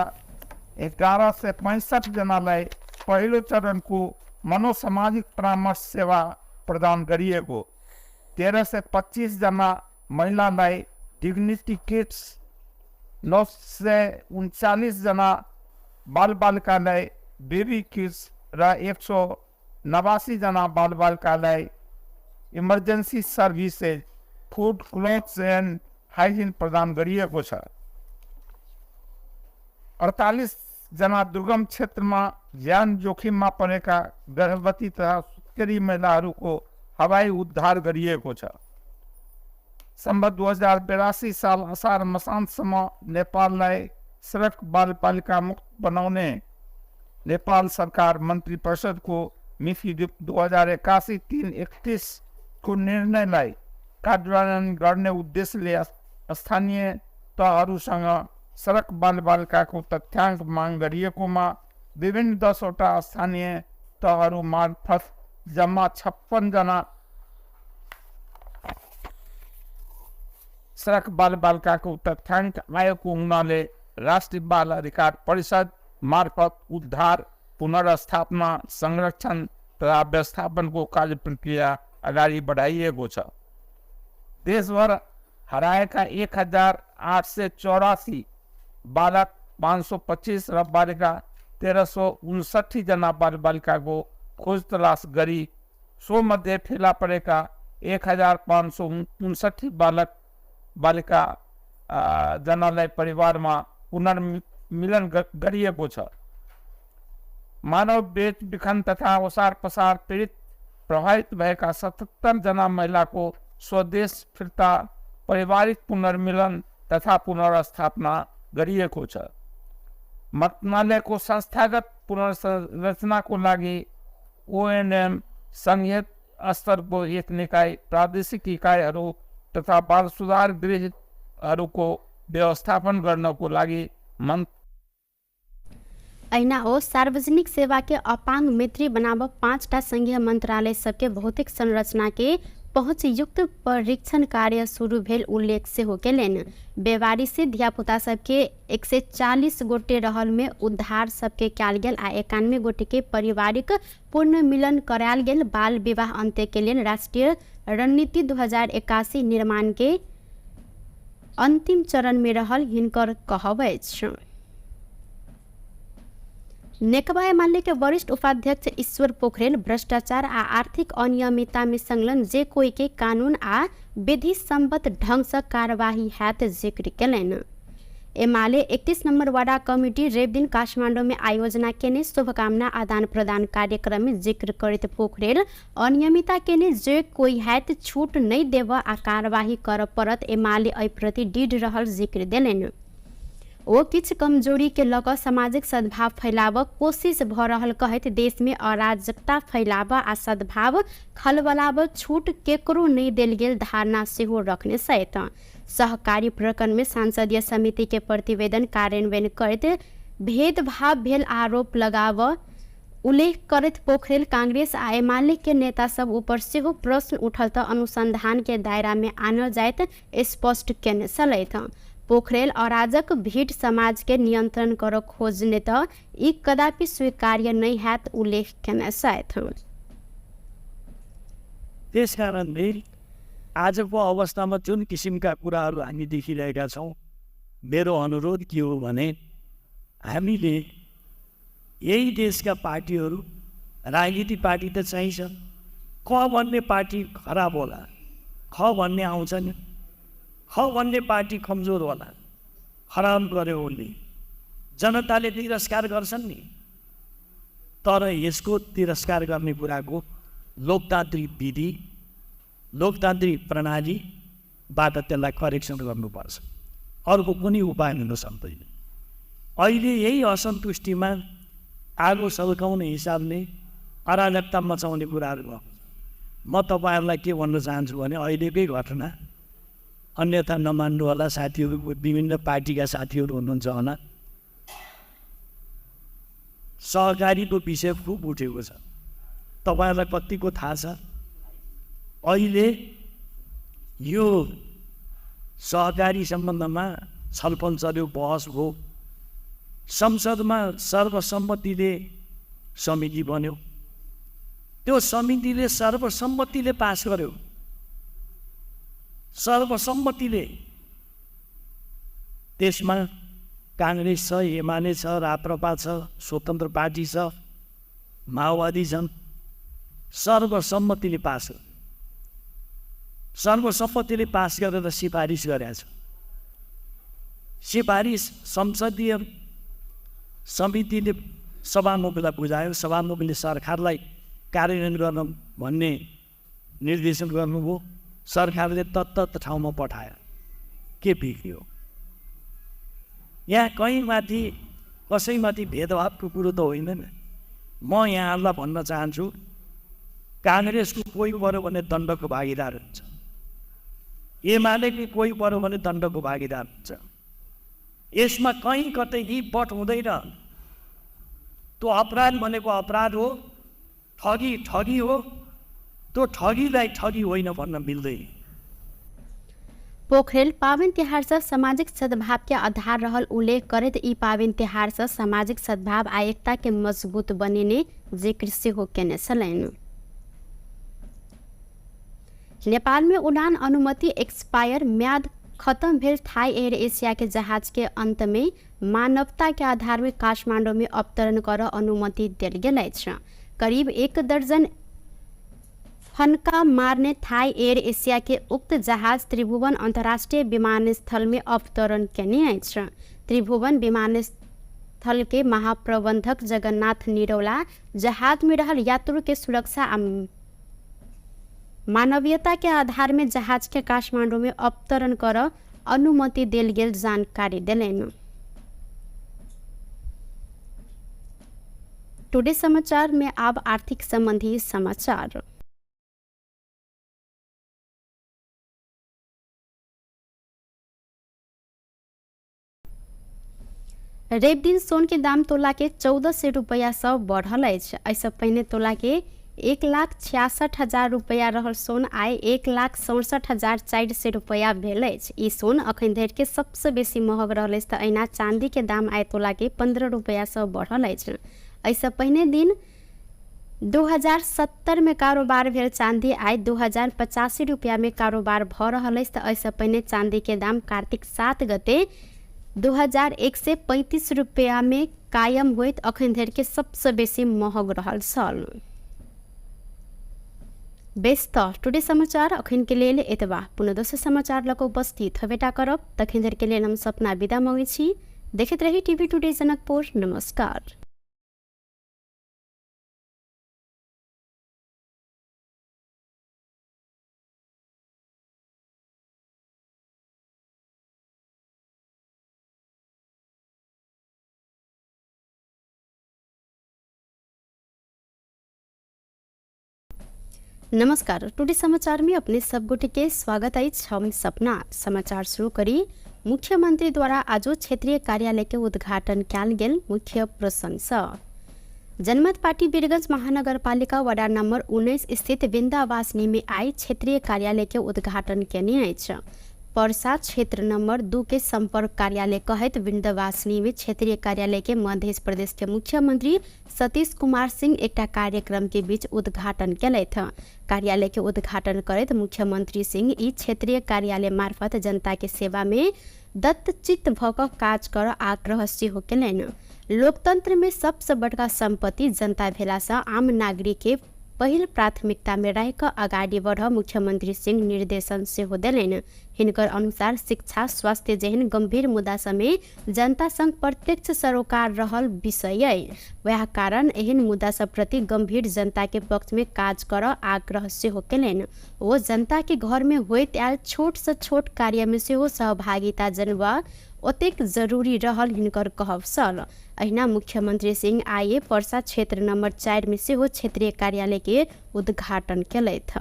C: 11 से 65 जनालाई पहिलो चरणको मनोसामाजिक परामर्श सेवा प्रदान गरिएको, 13 से 25 जना महिलालाई डिग्निटी किट्स, 939 जना बालबालिकालाई बेबी किट्स र 189 जना बालबालिकालाई emergency services, food, clothes end hygiene प्रदान गरिएको छ। 48 जना दुर्गम क्षेत्रमा ज्यान जोखिममा परेका गर्भवती तथा सुत्केरी महिलाहरूको हवाई उद्धार गरिएको छ। सम्बत 2082 साल असार मसान्तसम्म नेपाललाई सडक बालबालिका मुक्त बनाउने नेपाल सरकार मन्त्री परिषदको मिति 2081-331 को निर्णयलाई कार्यान्वयन गर्ने उद्देश्यले स्थानीय तहहरूसँग सडक बालबालिकाको तथ्याङ्क माग गरिएकोमा विभिन्न 10वटा स्थानीय तहहरू मार्फत जम्मा 56 जना सडक बालबालिकाको तथ्याङ्क आएको हुनाले राष्ट्रिय बाल अधिकार परिषद मार्फत उद्धार, पुनर्स्थापना, संरक्षण तथा व्यवस्थापनको कार्य प्रक्रिया अगाडि बढाइएको छ। देशभर हराएका 1884 बालक 525 र बालिका 1359 जना बालबालिकाको खोज तलास गरी सो मध्ये फेला परेका 1559 बालक बालिका जनालाई परिवारमा पुनर्मिलन गरिएको छ। मानव बेच बिखन तथा ओसार पसार पीडित प्रभावित भएका 77 जना महिलाको स्वदेश फिर्ता, पारिवारिक पुनर्मिलन तथा पुनर्स्थापना गरिएको छ। मन्त्रालयको संस्थागत पुनर्संरचनाको लागि ओएनएम संघीय स्तरको एक निकाय, प्रादेशिक इकाइहरू तथा बाल सुधार गृहहरूको व्यवस्थापन गर्नको लागि
A: ऐना हो सार्वजनिक सेवा के अपांग मैत्री बनाव 5टा संघीय मंत्रालय सबके भौतिक संरचना के पहुँच युक्त परीक्षण कार्य शुरू भेल उल्लेख से हो केलन। बेवारी से धियापुता सबके 140 गोटे रहल में उद्धार सबके कयल गेल आ 91 गोटे के पारिवारिक पूर्ण मिलन करायल गेल। बाल विवाह अंत्य के लिए राष्ट्रीय रणनीति 2081 निर्माण के अंतिम चरण में रहल हिनकर कहब अछि। नेकपा एमाले के वरिष्ठ उपाध्यक्ष ईश्वर पोखरेल भ्रष्टाचार आ आर्थिक अनियमितता में संलग्न जे कोई के कानून आ विधि सम्मत ढंग से कार्यवाही हैत जिक्र केलन। एमाले 31 नंबर वार्ड कमिटी रेव दिन काठमांडू में आयोजना केने शुभकामना आदान प्रदान कार्यक्रम में जिक्र करते पोखरेल अनियमितता केने जे कोई हैत छूट नहीं देव आ कार्यवाही कर परत एमाले एहि प्रति दृढ़ रहल जिक्र देलन। ओ किछ कमजोरी के लग सामाजिक सद्भाव फैलाव कोशिश भ रहल कहत देश में अराजकता फैलाव आ सद्भाव खलबलाव छूट केकरो नहीं देल गेल धारणा सेहो रखने सहित सहकारी प्रकरण में सांसदीय समिति के प्रतिवेदन कार्यान्वयन करत भेदभाव भेल आरोप लगाव उल्लेख करत पोखरेल कांग्रेस आ एमाले के नेता सब ऊपर सेहो प्रश्न उठल त अनुसंधान के दायरा में आनल जायत स्पष्ट केने सलैथ। पोखरेल अराजक भीड़ समाज के नियंत्रण कर खोजने त ई कदापि स्वीकार्य नहीं हैत उल्लेख केने सहित।
D: त्यसकारणले आजको अवस्थामा जुन किसिमका कुराहरू हामी देखिरहेका छौँ, मेरो अनुरोध के हो भने हामीले यही देशका पार्टीहरू, राजनीतिक पार्टी त चाहिन्छ, क भन्ने पार्टी खराब होला, ख भन्ने आउँछ नि, ख भन्ने पार्टी कमजोर होला, खराब गर्यो उसले, जनताले तिरस्कार गर्छन् नि। तर यसको तिरस्कार गर्ने कुराको लोकतान्त्रिक विधि, लोकतान्त्रिक प्रणालीबाट त्यसलाई करेक्सन गर्नुपर्छ, अर्को कुनै उपाय हुन सक्दैन। अहिले यही असन्तुष्टिमा आगो सल्काउने हिसाबले अराजकता मचाउने कुराहरू भयो। म तपाईँहरूलाई के भन्न चाहन्छु भने अहिलेकै घटना, अन्यथा नमान्नु होला साथीहरू, विभिन्न पार्टीका साथीहरू हुनुहुन्छ होला, सहकारीको विषय खुब उठेको छ। तपाईँहरूलाई कतिको थाहा छ, अहिले यो सहकारी सम्बन्धमा छलफल चल्यो, बहस भयो, संसदमा सर्वसम्मतिले समिति बन्यो, त्यो समितिले सर्वसम्मतिले पास गर्यो, सर्वसम्मतिले। त्यसमा कांग्रेस छ, एमाले छ, राप्रपा छ, स्वतन्त्र पार्टी छ, माओवादी छन्, सर्वसम्मतिले पास गर्यो। सर्वसम्मतिले पास गरेर सिफारिस गरेको छ। सिफारिस संसदीय समितिले सभामुखलाई बुझायो, सभामुखले सरकारलाई कार्यान्वयन गर्न भन्ने निर्देशन गर्नुभयो, सरकारले तत्त ठाउँमा पठायो। के बिग्रियो? यहाँ कहीँ माथि कसैमाथि भेदभावको कुरो त होइन नि। म यहाँहरूलाई भन्न चाहन्छु, काङ्ग्रेसको कोही पऱ्यो भने दण्डको भागीदार हुन्छ, एमालेको कोही पऱ्यो भने दण्डको भागीदार हुन्छ। यसमा कहीँ कतै यी बट हुँदैन। त्यो अपराध भनेको अपराध हो, ठगी ठगी हो, त्यो ठगीलाई ठगी होइन भन्न मिल्दैन।
A: पोखरेल पावन तिहार से सामाजिक सद्भाव के आधार रहल उल्लेख करत ई पावन तिहार से सामाजिक सद्भाव आ एकता के मजबूत बनिने जिक्र से हो केने सलैन। नेपाल में उड़ान अनुमति एक्सपायर म्याद खत्म भेल थाई एयर एशिया के जहाज के अंत में मानवता के आधार में काठमांडू में अवतरण कर अनुमति दिल गेल अछि। करीब 1 दर्जन फनका मारने थाई एयर एशिया के उक्त जहाज त्रिभुवन अंतर्राष्ट्रीय विमानस्थल में अवतरण केने अछि। त्रिभुवन विमानस्थल के महाप्रबंधक जगन्नाथ निरौला जहाज में रहल यात्रु के सुरक्षा आ मानवीयता के आधार में जहाज के काठमांडू में अवतरण कर अनुमति दिल गेल जानकारी दिलेन। टुडे समाचार में अब आर्थिक संबंधी समाचार। रेप दिन सोन के दाम तोला के 1400 रुपया से बढ़ल अछि। ऐसे पहिने तोला के 1,66,000 रुपया रहल सोन आइ 1,67,400 रुपया भेल अछि। ई सोन अखन धरि के सबसे बेसी महग रहल अछि तऽ अहिना चांदी के दाम आइ तोला के 15 रुपया से बढ़ल अछि। ऐसे पहिने दिन 2070 में कारोबार भेल चांदी आइ 2085 रुपया में कारोबार भ रहल अछि। तऽ ऐसे पहिने चांदी के दाम कार्तिक 7 गते 2135 रुपया में कायम होइत अखन धरि के सबसे बेसी महग रहल छल। बेस्त टुडे समाचार अखन के लेल एतबा। पुनः दोसर समाचार लऽ कऽ उपस्थित हेबेटा करब। तखन धरि के लेल हम सपना विदा मांगै छी। देखैत रही टीवी टुडे जनकपुर। नमस्कार। नमस्कार। टुडे समाचार में अपने सब गोटे के स्वागत है। हम सपना। समाचार शुरू करी। मुख्यमंत्री द्वारा आज क्षेत्रीय कार्यालय के उद्घाटन कयल गेल। मुख्य प्रसंग सँ जनमत पार्टी वीरगंज महानगरपालिका वार्ड नंबर 19 स्थित विंध्यावासिनी में आई क्षेत्रीय कार्यालय के उद्घाटन केने अछि। परसा क्षेत्र नंबर 2 के संपर्क कार्यालय कहत विंध्यवासिनी में क्षेत्रीय कार्यालय के मध्य प्रदेश के मुख्यमंत्री सतीश कुमार सिंह एक कार्यक्रम के बीच उद्घाटन केलथि। कार्यालय के उद्घाटन करत मुख्यमंत्री सिंह ई क्षेत्रीय कार्यालय मार्फत जनता के सेवा में दत्तचित्त भ क काज कर आग्रह सेहो केलनि। लोकतंत्र में सबसे बड़का संपत्ति जनता भेला से आम नागरिक के पहिल प्राथमिकता में रह क अगाडि बढ़ मुख्यमंत्री सिंह निर्देशन सेहो देलनि। हिनकर अनुसार शिक्षा स्वास्थ्य जेहन गंभीर मुद्दा समेत जनता संग प्रत्यक्ष सरोकार रहल विषय अइ। वह कारण एहन मुद्दा सब प्रति गंभीर जनता के पक्ष में काज कर आग्रह सेहो केलनि। वो जनता के घर में होइत आयल छोट से छोट कार्य में सेहो सहभागिता जनबा ओतेक जरूरी रहल हिनकर कहब छल। अहिना मुख्यमंत्री सिंह आइए परसा क्षेत्र नंबर 4 में सेहो क्षेत्रीय कार्यालय के उद्घाटन केलथि।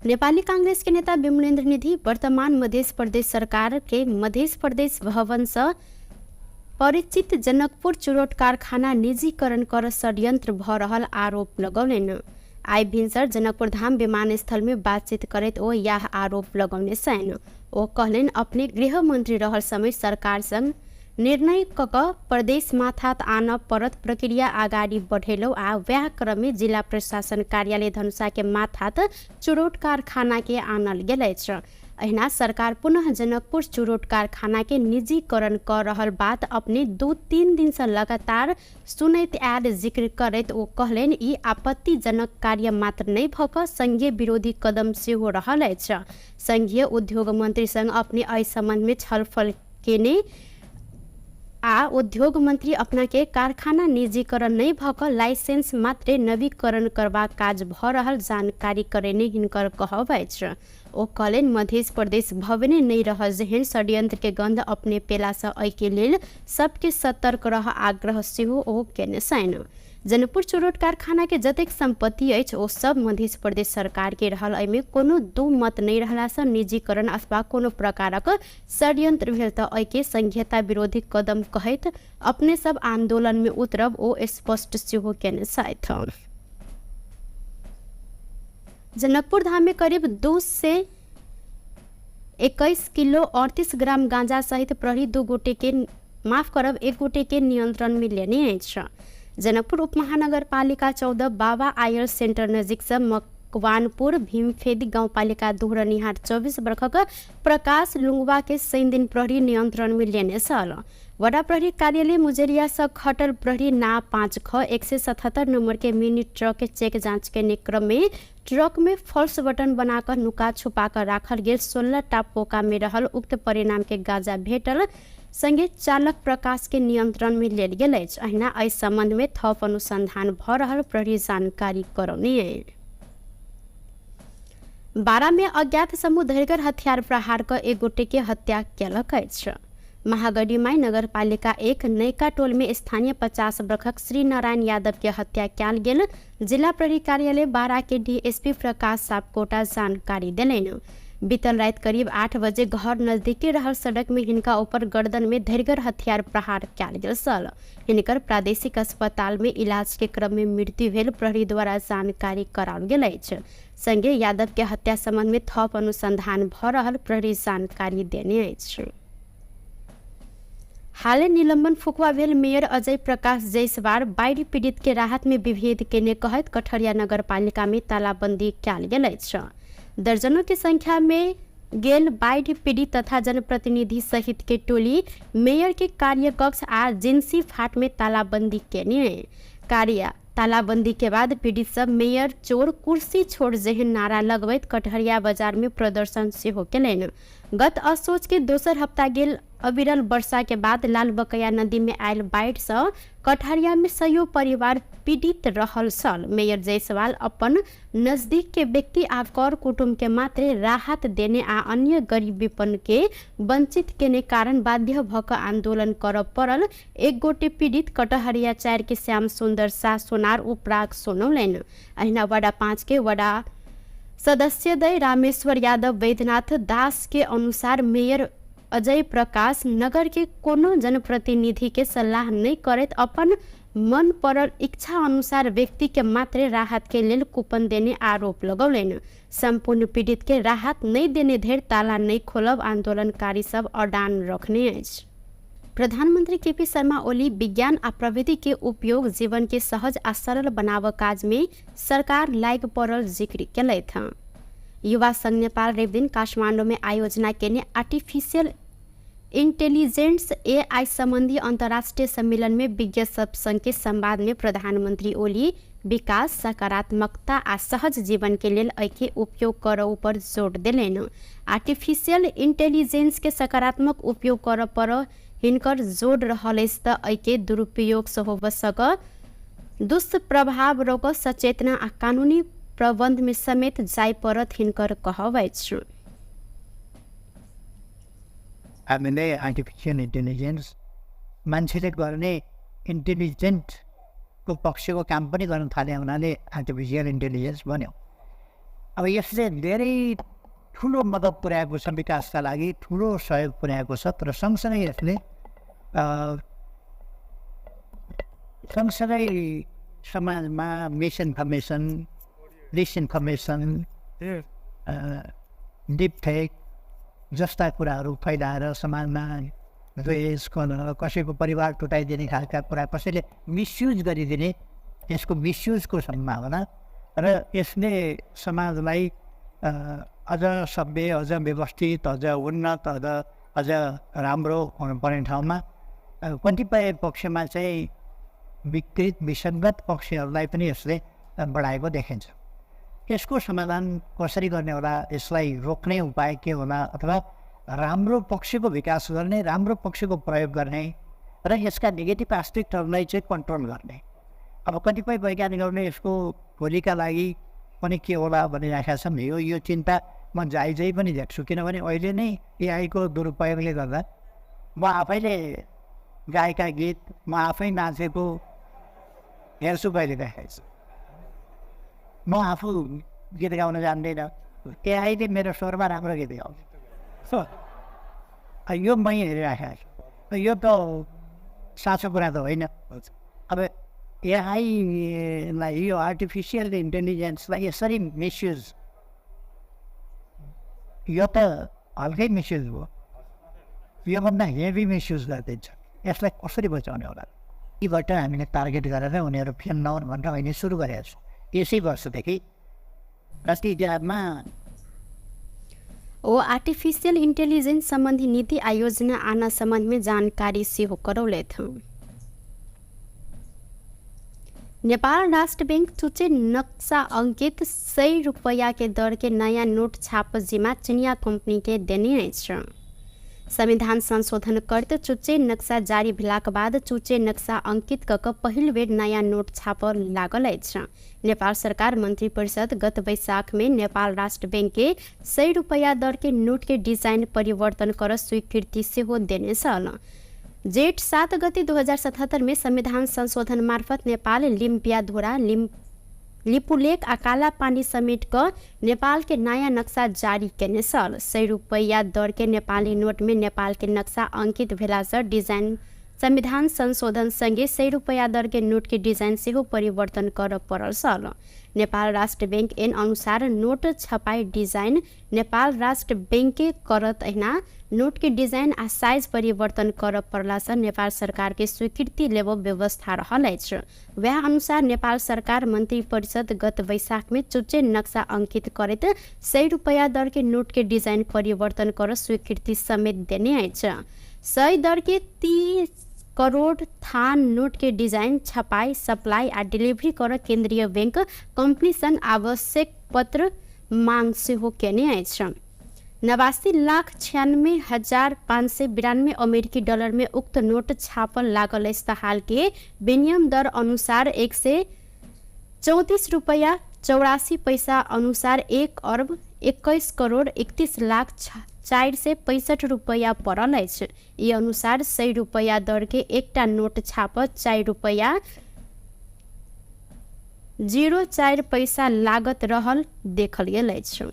A: नेपाली कांग्रेस के नेता विमलेन्द्र निधि वर्तमान मध्य प्रदेश सरकार के मध्य प्रदेश भवन से परिचित जनकपुर चुरोट कारखाना निजीकरण कर षड्यंत्र भ रहल आरोप लगौलनि। आई भिनसर जनकपुर धाम विमानस्थल में बातचीत करत ओ यह आरोप लगौने छन्। ओ कहलनि अपने गृह मंत्री रहल समय सरकार संग निर्णय क प्रदेश माथात आन परत प्रक्रिया आगाड़ी बढ़ेलौ आ वह क्रम में जिला प्रशासन कार्यालय धनुषा के माथात चुरोट कारखाना के आनल गेल अछि। अहिना सरकार पुनः जनकपुर चुरोट कारखाना के निजीकरण कर रहल बात अपने 2-3 दिन से लगातार सुनैत आयल जिक्र करैत ओ कहलनि ई आपत्तिजनक कार्य मात्र नहीं भ क संघीय विरोधी कदम सेहो रहल अछि। संघीय उद्योग मंत्री संग अपने एहि संबंध में छलफल केने आ उद्योग मंत्री अपना के कारखाना निजीकरण नहीं भ क लाइसेंस मात्रे नवीकरण करबा काज भ रहल जानकारी करेने हिनकर कहब अछि। ओ कहलनि मध्य प्रदेश भवने नहीं रह जेहन षड्यंत्र के गंध अपने पेला से एहि के लेल सबके सतर्क रह आग्रह सेहो ओ केने छनि। जनकपुर चुरोट कारखाना के जतेक संपत्ति अछि ओ सब मध्य प्रदेश सरकार के रहल। एहिमे कोनो दू मत नहीं रहला से निजीकरण अथवा कोनो प्रकारक षड्यंत्र भेल तऽ एहि के संघीयता विरोधी कदम कहैत अपने सब आंदोलन में उतरब ओ स्पष्ट सेहो केने छथि। जनकपुर धाम में करीब 2 से 21 किलो 38 ग्राम गांजा सहित प्रहरी 1 गोटे के नियंत्रण में लेने अछि। जनकपुर उप महानगर पालिका 14 बाबा आयर सेंटर नजीक से मकवानपुर भीमफेदी गांव पालिका दोहरनिहार 24 वर्षक प्रकाश लुंगवा के 3 दिन प्रहरी नियंत्रण में लेने छल। वडा प्रहरी कार्यालय मुजरिया से खटल प्रहरी ना 5 ख 177 नंबर के मिनी ट्रक के चेक जांच के क्रम में ट्रक में फॉल्स बटन बनाकर नुका छुपा कर राखल गेल 16 टा पोका में रहल उक्त परिणाम के गांजा भेटल संगे चालक प्रकाश के नियंत्रण में लेल गेल अछि। अहिना एहि संबंध में थप अनुसंधान भ रहल प्रहरी जानकारी करौने। 12 में अज्ञात समूह धरकर हथियार प्रहार कर 1 गोटे के हत्या केलक अछि। महागढ़ीमाई नगर पालिका 1 नयका टोल में स्थानीय 50 वर्षक श्री नारायण यादव के हत्या कयल गेल। जिला प्रहरी कार्यालय 12 के डीएसपी प्रकाश सापकोटा जानकारी देलनि। बीतल रात करीब 8 बजे घर नजदीकी रहल सड़क में हिनका ऊपर गर्दन में धैर्यगर हथियार प्रहार कयल गेल छल। हिनकर प्रादेशिक अस्पताल में इलाज के क्रम में मृत्यु भेल प्रहरी द्वारा जानकारी कराओल गेल अछि। संगे यादव के हत्या संबंध में थप अनुसंधान भ रहल प्रहरी जानकारी देने अछि। हालै निलंबन फुकवा भेल मेयर अजय प्रकाश जायसवाल बाढ़ि पीड़ित के राहत में विभेद केने कहत कठरिया नगरपालिका में तालाबंदी कयल गेल अछि। दर्जनों की संख्या में गेल बाढ़ पीड़ित तथा जनप्रतिनिधि सहित के टोली मेयर के कार्यकक्ष आ जिंसी फाट में तालाबंदी केने। तालाबंदी के बाद पीड़ित सब मेयर चोर कुर्सी छोड़ जेहन नारा लगबैत कटहरिया बाजार में प्रदर्शन सेहो केलनि। गत असोच के दोसर हफ्ता गेल अविरल वर्षा के बाद लाल बकैया नदी में आयल बाढ़ से कटहरिया में सयो परिवार पीड़ित रहल छल। मेयर जायसवाल अपन नजदीक के व्यक्ति आ कर कुटुंब के मात्र राहत देने आ अन्य गरीब विपन्न के वंचित केने कारण बाध्य भ क आंदोलन करब पड़ल। एक गोटे पीड़ित कटहरिया 4 के श्याम सुंदर शाह सोनार उपराग सुनौलनि। अहिना वार्ड 5 के वडा सदस्य दय रामेश्वर यादव वैद्यनाथ दास के अनुसार मेयर अजय प्रकाश नगर के कोनो जनप्रतिनिधि के सलाह नहीं करत अपन मन पड़ल इच्छा अनुसार व्यक्ति के मात्र राहत के लेल कूपन देने आरोप लगौलनि। संपूर्ण पीड़ित के राहत नहीं देने धरि ताला नहीं खोलब आंदोलनकारी सब अडान रखने अछि। प्रधानमंत्री केपी शर्मा ओली विज्ञान आ प्रविधि के उपयोग जीवन के सहज आ सरल बनाव काज में सरकार लाग पड़ल जिक्र केलथि। युवा संघ नेपाल रवि दिन काठमांडू में आयोजना केने आर्टिफिशियल इंटेलिजेंस AI संबंधी अंतर्राष्ट्रीय सम्मेलन में विज्ञ सब संघ के संवाद में प्रधानमंत्री ओली विकास सकारात्मकता आ सहज जीवन के लेल एके उपयोग करऽ पर जोर देलनि। आर्टिफिशियल इंटेलिजेंस के सकारात्मक उपयोग करऽ पर हिनकर जोर रहल अछि त एके दुरुपयोग से हो सक दुष्प्रभाव रोक सचेतना आ कानूनी प्रबंध में समेत जाय परत हिनकर कहब अछि।
B: हामीले आर्टिफिसियल इन्टेलिजेन्स मान्छेले गर्ने इन्टेलिजेन्टको पक्षको काम पनि गर्न थाले हुनाले आर्टिफिसियल इन्टेलिजेन्स बन्यो। अब यसले धेरै ठुलो मद्दत पुर्याएको छ, विकासका लागि ठुलो सहयोग पुर्याएको छ। तर सँगसँगै यसले समाजमा मिसइन्फर्मेसन, डिसइन्फर्मेसन, डिप फेक जस्ता कुराहरू फैलाएर समाजमा द्वेष, कलह, कसैको परिवार टुटाइदिने खालका कुरा, कसैले मिसयुज गरिदिने, यसको मिसयुजको सम्भावना र यसले समाजलाई अझ सभ्य, अझ व्यवस्थित, अझ उन्नत, अझ राम्रो हुनुपर्ने ठाउँमा कतिपय पक्षमा चाहिँ विकृत विसङ्गत पक्षहरूलाई पनि यसले बढाएको देखिन्छ। यसको समाधान कसरी गर्ने होला, यसलाई रोक्ने उपाय के होला, अथवा राम्रो पक्षको विकास गर्ने, राम्रो पक्षको प्रयोग गर्ने र यसका नेगेटिभ एस्पेक्टहरूलाई चाहिँ कन्ट्रोल गर्ने। अब कतिपय वैज्ञानिकहरूले यसको भोलिका लागि पनि के होला भनिरहेका छन्। यो चिन्ता म जायजै पनि देख्छु, किनभने अहिले नै AI को दुरुपयोगले गर्दा म आफैले गाएका गीत, म आफै नाचेको हेर्छु कहिले देखाइछु। म आफू गीत गाउन जान्दिनँ, AIले मेरो स्वरमा राम्रो गीत गाउँछ। यो मै हेरिरहेको छु। यो त साँचो कुरा त होइन। अब AI-लाई, यो आर्टिफिसियल इन्टेलिजेन्सलाई यसरी मिसयुज, यो त हल्कै मिसयुज भयो, योभन्दा हेभी मिसयुज गरिदिन्छ। यसलाई कसरी बचाउने होला? यीबाट हामीले टार्गेट गरेर उनीहरू फेल नहुन् भनेर अहिले सुरु गरेका छौँ। यसै वर्षदेखि राष्ट्रियमा
A: वो आर्टिफिशियल इंटेलिजेंस संबंधी नीति आयोजना आना संबंध में जानकारी सेहो करौले थे। नेपाल राष्ट्र बैंक चुचे नक्शा अंकित 100 रुपया के दर के नया नोट छाप जिम्मा चिनिया कंपनी के देने छ। संविधान संशोधन करते चुचे नक्शा जारी भेलाक बाद चुचे नक्शा अंकित कक पहिल बेर नया नोट छाप लागल अछि। नेपाल सरकार मंत्री परिषद गत वैशाख में नेपाल राष्ट्र बैंक के 100 रुपया दर के नोट के डिजाइन परिवर्तन कर स्वीकृति सेहो देने छल। जेठ 7 गते 2077 में संविधान संशोधन मार्फत नेपाल लिम्पियाधुरा लिपुलेक आ काला पानी समेट क नेपाल के नया नक्शा जारी केने सल। 100 रुपैया दर के नेपाली नोट में नेपाल के नक्शा अंकित भेला से डिजाइन संविधान संशोधन संगे 100 रुपैया दर के नोट के डिजाइन सेहो परिवर्तन कर पड़ल सल। नेपाल राष्ट्र बैंक एन अनुसार नोट छपाई डिजाइन नेपाल राष्ट्र बैंक के करत अहिना नोट के डिजाइन आ साइज परिवर्तन कर पड़ला से नेपाल सरकार के स्वीकृति लेबो व्यवस्था रहल अछि। वह अनुसार नेपाल सरकार मंत्री परिषद गत वैशाख में चुच्चे नक्शा अंकित करैत 100 रुपैया दर के नोट के डिजाइन परिवर्तन कर स्वीकृति समेत देने अछि। 100 दर के 30 करोड़ थान नोट के डिजाइन छपाई सप्लाई आ डिलीवरी कर केंद्रीय बैंक कंपनी सन आवश्यक पत्र मांग सेहो केने अछि। 89,96,592 अमेरिकी डॉलर में उक्त नोट छापल लागल अछि। हाल के विनिमय दर अनुसार 134 रुपया 84 पैसा अनुसार 1 अरब 21 करोड़ 31 लाख 465 रुपया पड़ल अछि। ई अनुसार 100 रुपया दर के एकटा नोट छापत 4 रुपया 04 पैसा लागत रहल देखल गेल अछि।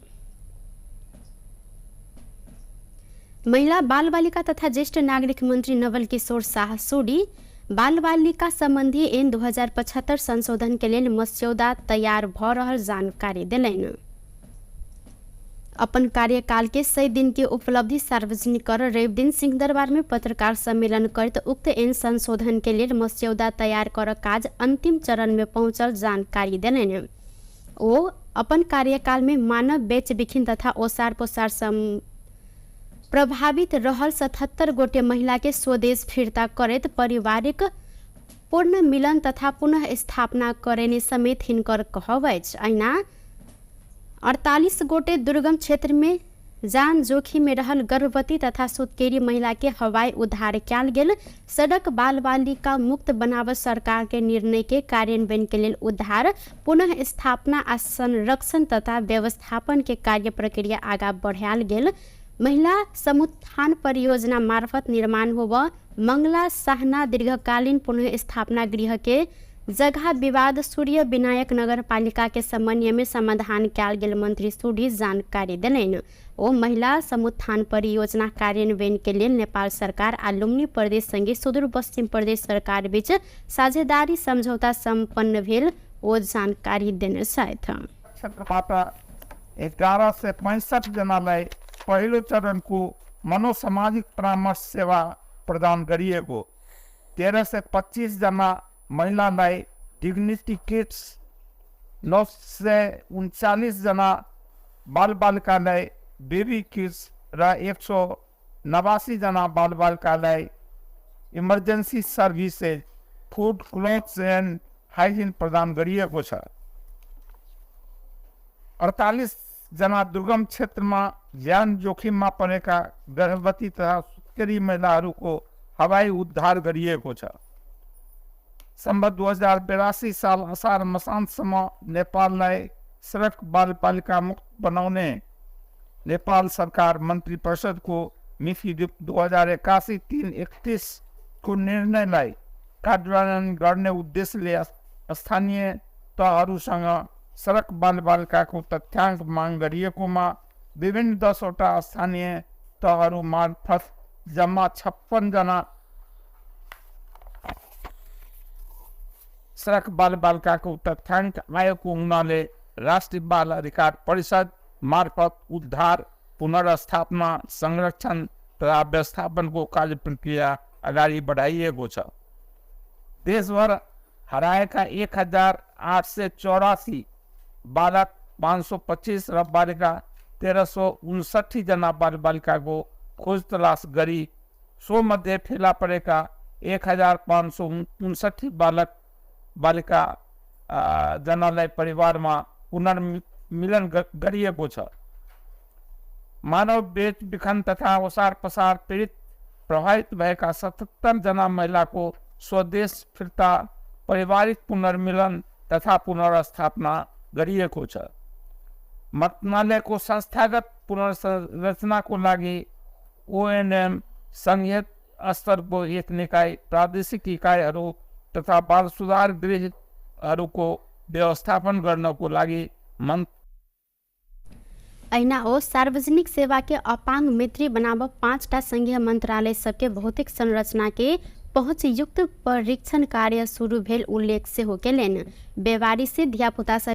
A: महिला बाल बालिका तथा ज्येष्ठ नागरिक मंत्री नवल किशोर शाह सोडी बाल बालिका संबंधी ऐन 2075 संशोधन के लेल मस्यौदा तैयार भ रहल जानकारी देलनि। अपन कार्यकाल के 100 दिन के उपलब्धि सार्वजनिक कर रवि दिन सिंहदरबार में पत्रकार सम्मेलन करत उक्त ऐन संशोधन के लिए मस्यौदा तैयार कर काज अंतिम चरण में पहुंचल जानकारी देलनि। ओ अपन कार्यकाल में मानव बेच बिखिन तथा ओसार पोसार प्रभावित रहल 77 गोटे महिला के स्वदेश फिरता करत पारिवारिक पूर्ण मिलन तथा पुनः स्थापना करेने समेत हिनकर कहब अछि। अहिना 48 गोटे दुर्गम क्षेत्र में जान जोखिम में रहल गर्भवती तथा सुतकेरी महिला के हवाई उद्धार कयल गेल। सड़क बाल बालिका मुक्त बनावत सरकार के निर्णय के कार्यान्वयन के लेल उद्धार पुनः स्थापना आ संरक्षण तथा व्यवस्थापन के कार्य प्रक्रिया आगा बढ़ायल गेल। महिला समुत्थान परियोजना मार्फत निर्माण होब मंगला साहना दीर्घकालीन पुनः स्थापना गृह के जगह विवाद सूर्य विनायक नगर पालिका के समन्वय में समाधान कयल गेल मंत्री सोडी जानकारी देलनि। ओ महिला समुत्थान परियोजना कार्यान्वयन के लिए नेपाल सरकार आ लुम्बिनी प्रदेश संगे सुदूर पश्चिम प्रदेश सरकार बीच साझेदारी समझौता संपन्न भेल ओ जानकारी देने छथि।
C: 11 से 65 जनालाई पहिलो चरणको मनोसामाजिक परामर्श सेवा प्रदान गरिएको, 13 से 25 जना महिलालाई डिग्निटी किट्स, 939 जना बालबालिकालाई बेबी किट्स र 189 जना बालबालिकालाई emergency services, food, clothes end hygiene प्रदान गरिएको छ। 48 जना दुर्गम क्षेत्रमा ज्यान जोखिममा परेका गर्भवती तथा सुत्केरी महिलाहरूको हवाई उद्धार गरिएको छ। सम्बत 2082 साल असार मसान्तसम्म नेपाललाई सडक बालबालिका मुक्त बनाउने नेपाल सरकार मन्त्री परिषदको मिति 2081-331 को निर्णयलाई कार्यान्वयन गर्ने उद्देश्यले स्थानीय तहहरूसँग सडक बालबालिकाको तथ्याङ्क माग गरिएकोमा विभिन्न 10 वटा स्थानीय तहहरू मार्फत जम्मा 56 जना सडक बालबालिकाको तथ्याङ्क आएको हुनाले राष्ट्रिय बाल अधिकार परिषद मार्फत उद्धार, पुनर्स्थापना, संरक्षण तथा व्यवस्थापनको कार्य प्रक्रिया अगाडि बढाइएको छ। देशभर हराएका 1884 बालक 525 र बालिका 1359 जना बालबालिकाको खोज तलास गरी सो मध्ये फेला परेका 1559 बालक बालिका जनालाई परिवारमा पुनर्मिलन गरिएको छ। मानव बेच बिखन तथा ओसार पसार पीडित प्रभावित भएका 77 जना महिलाको स्वदेश फिर्ता, पारिवारिक पुनर्मिलन तथा पुनर्स्थापना गरिएको छ। मन्त्रालयको संस्थागत पुनर्संरचनाको लागि ओएनएम संघीय स्तरको एक निकाय, प्रादेशिक इकाइहरू तथा बाल सुधार गृहहरूको व्यवस्थापन गर्नको लागि
A: ऐना हो सार्वजनिक सेवा के अपांग मित्री बनाव 5टा संघीय मंत्रालय सबके भौतिक संरचना के पहुँच युक्त परीक्षण कार्य शुरू भेल उल्लेख से हो केलन। बेवारी से धियापुता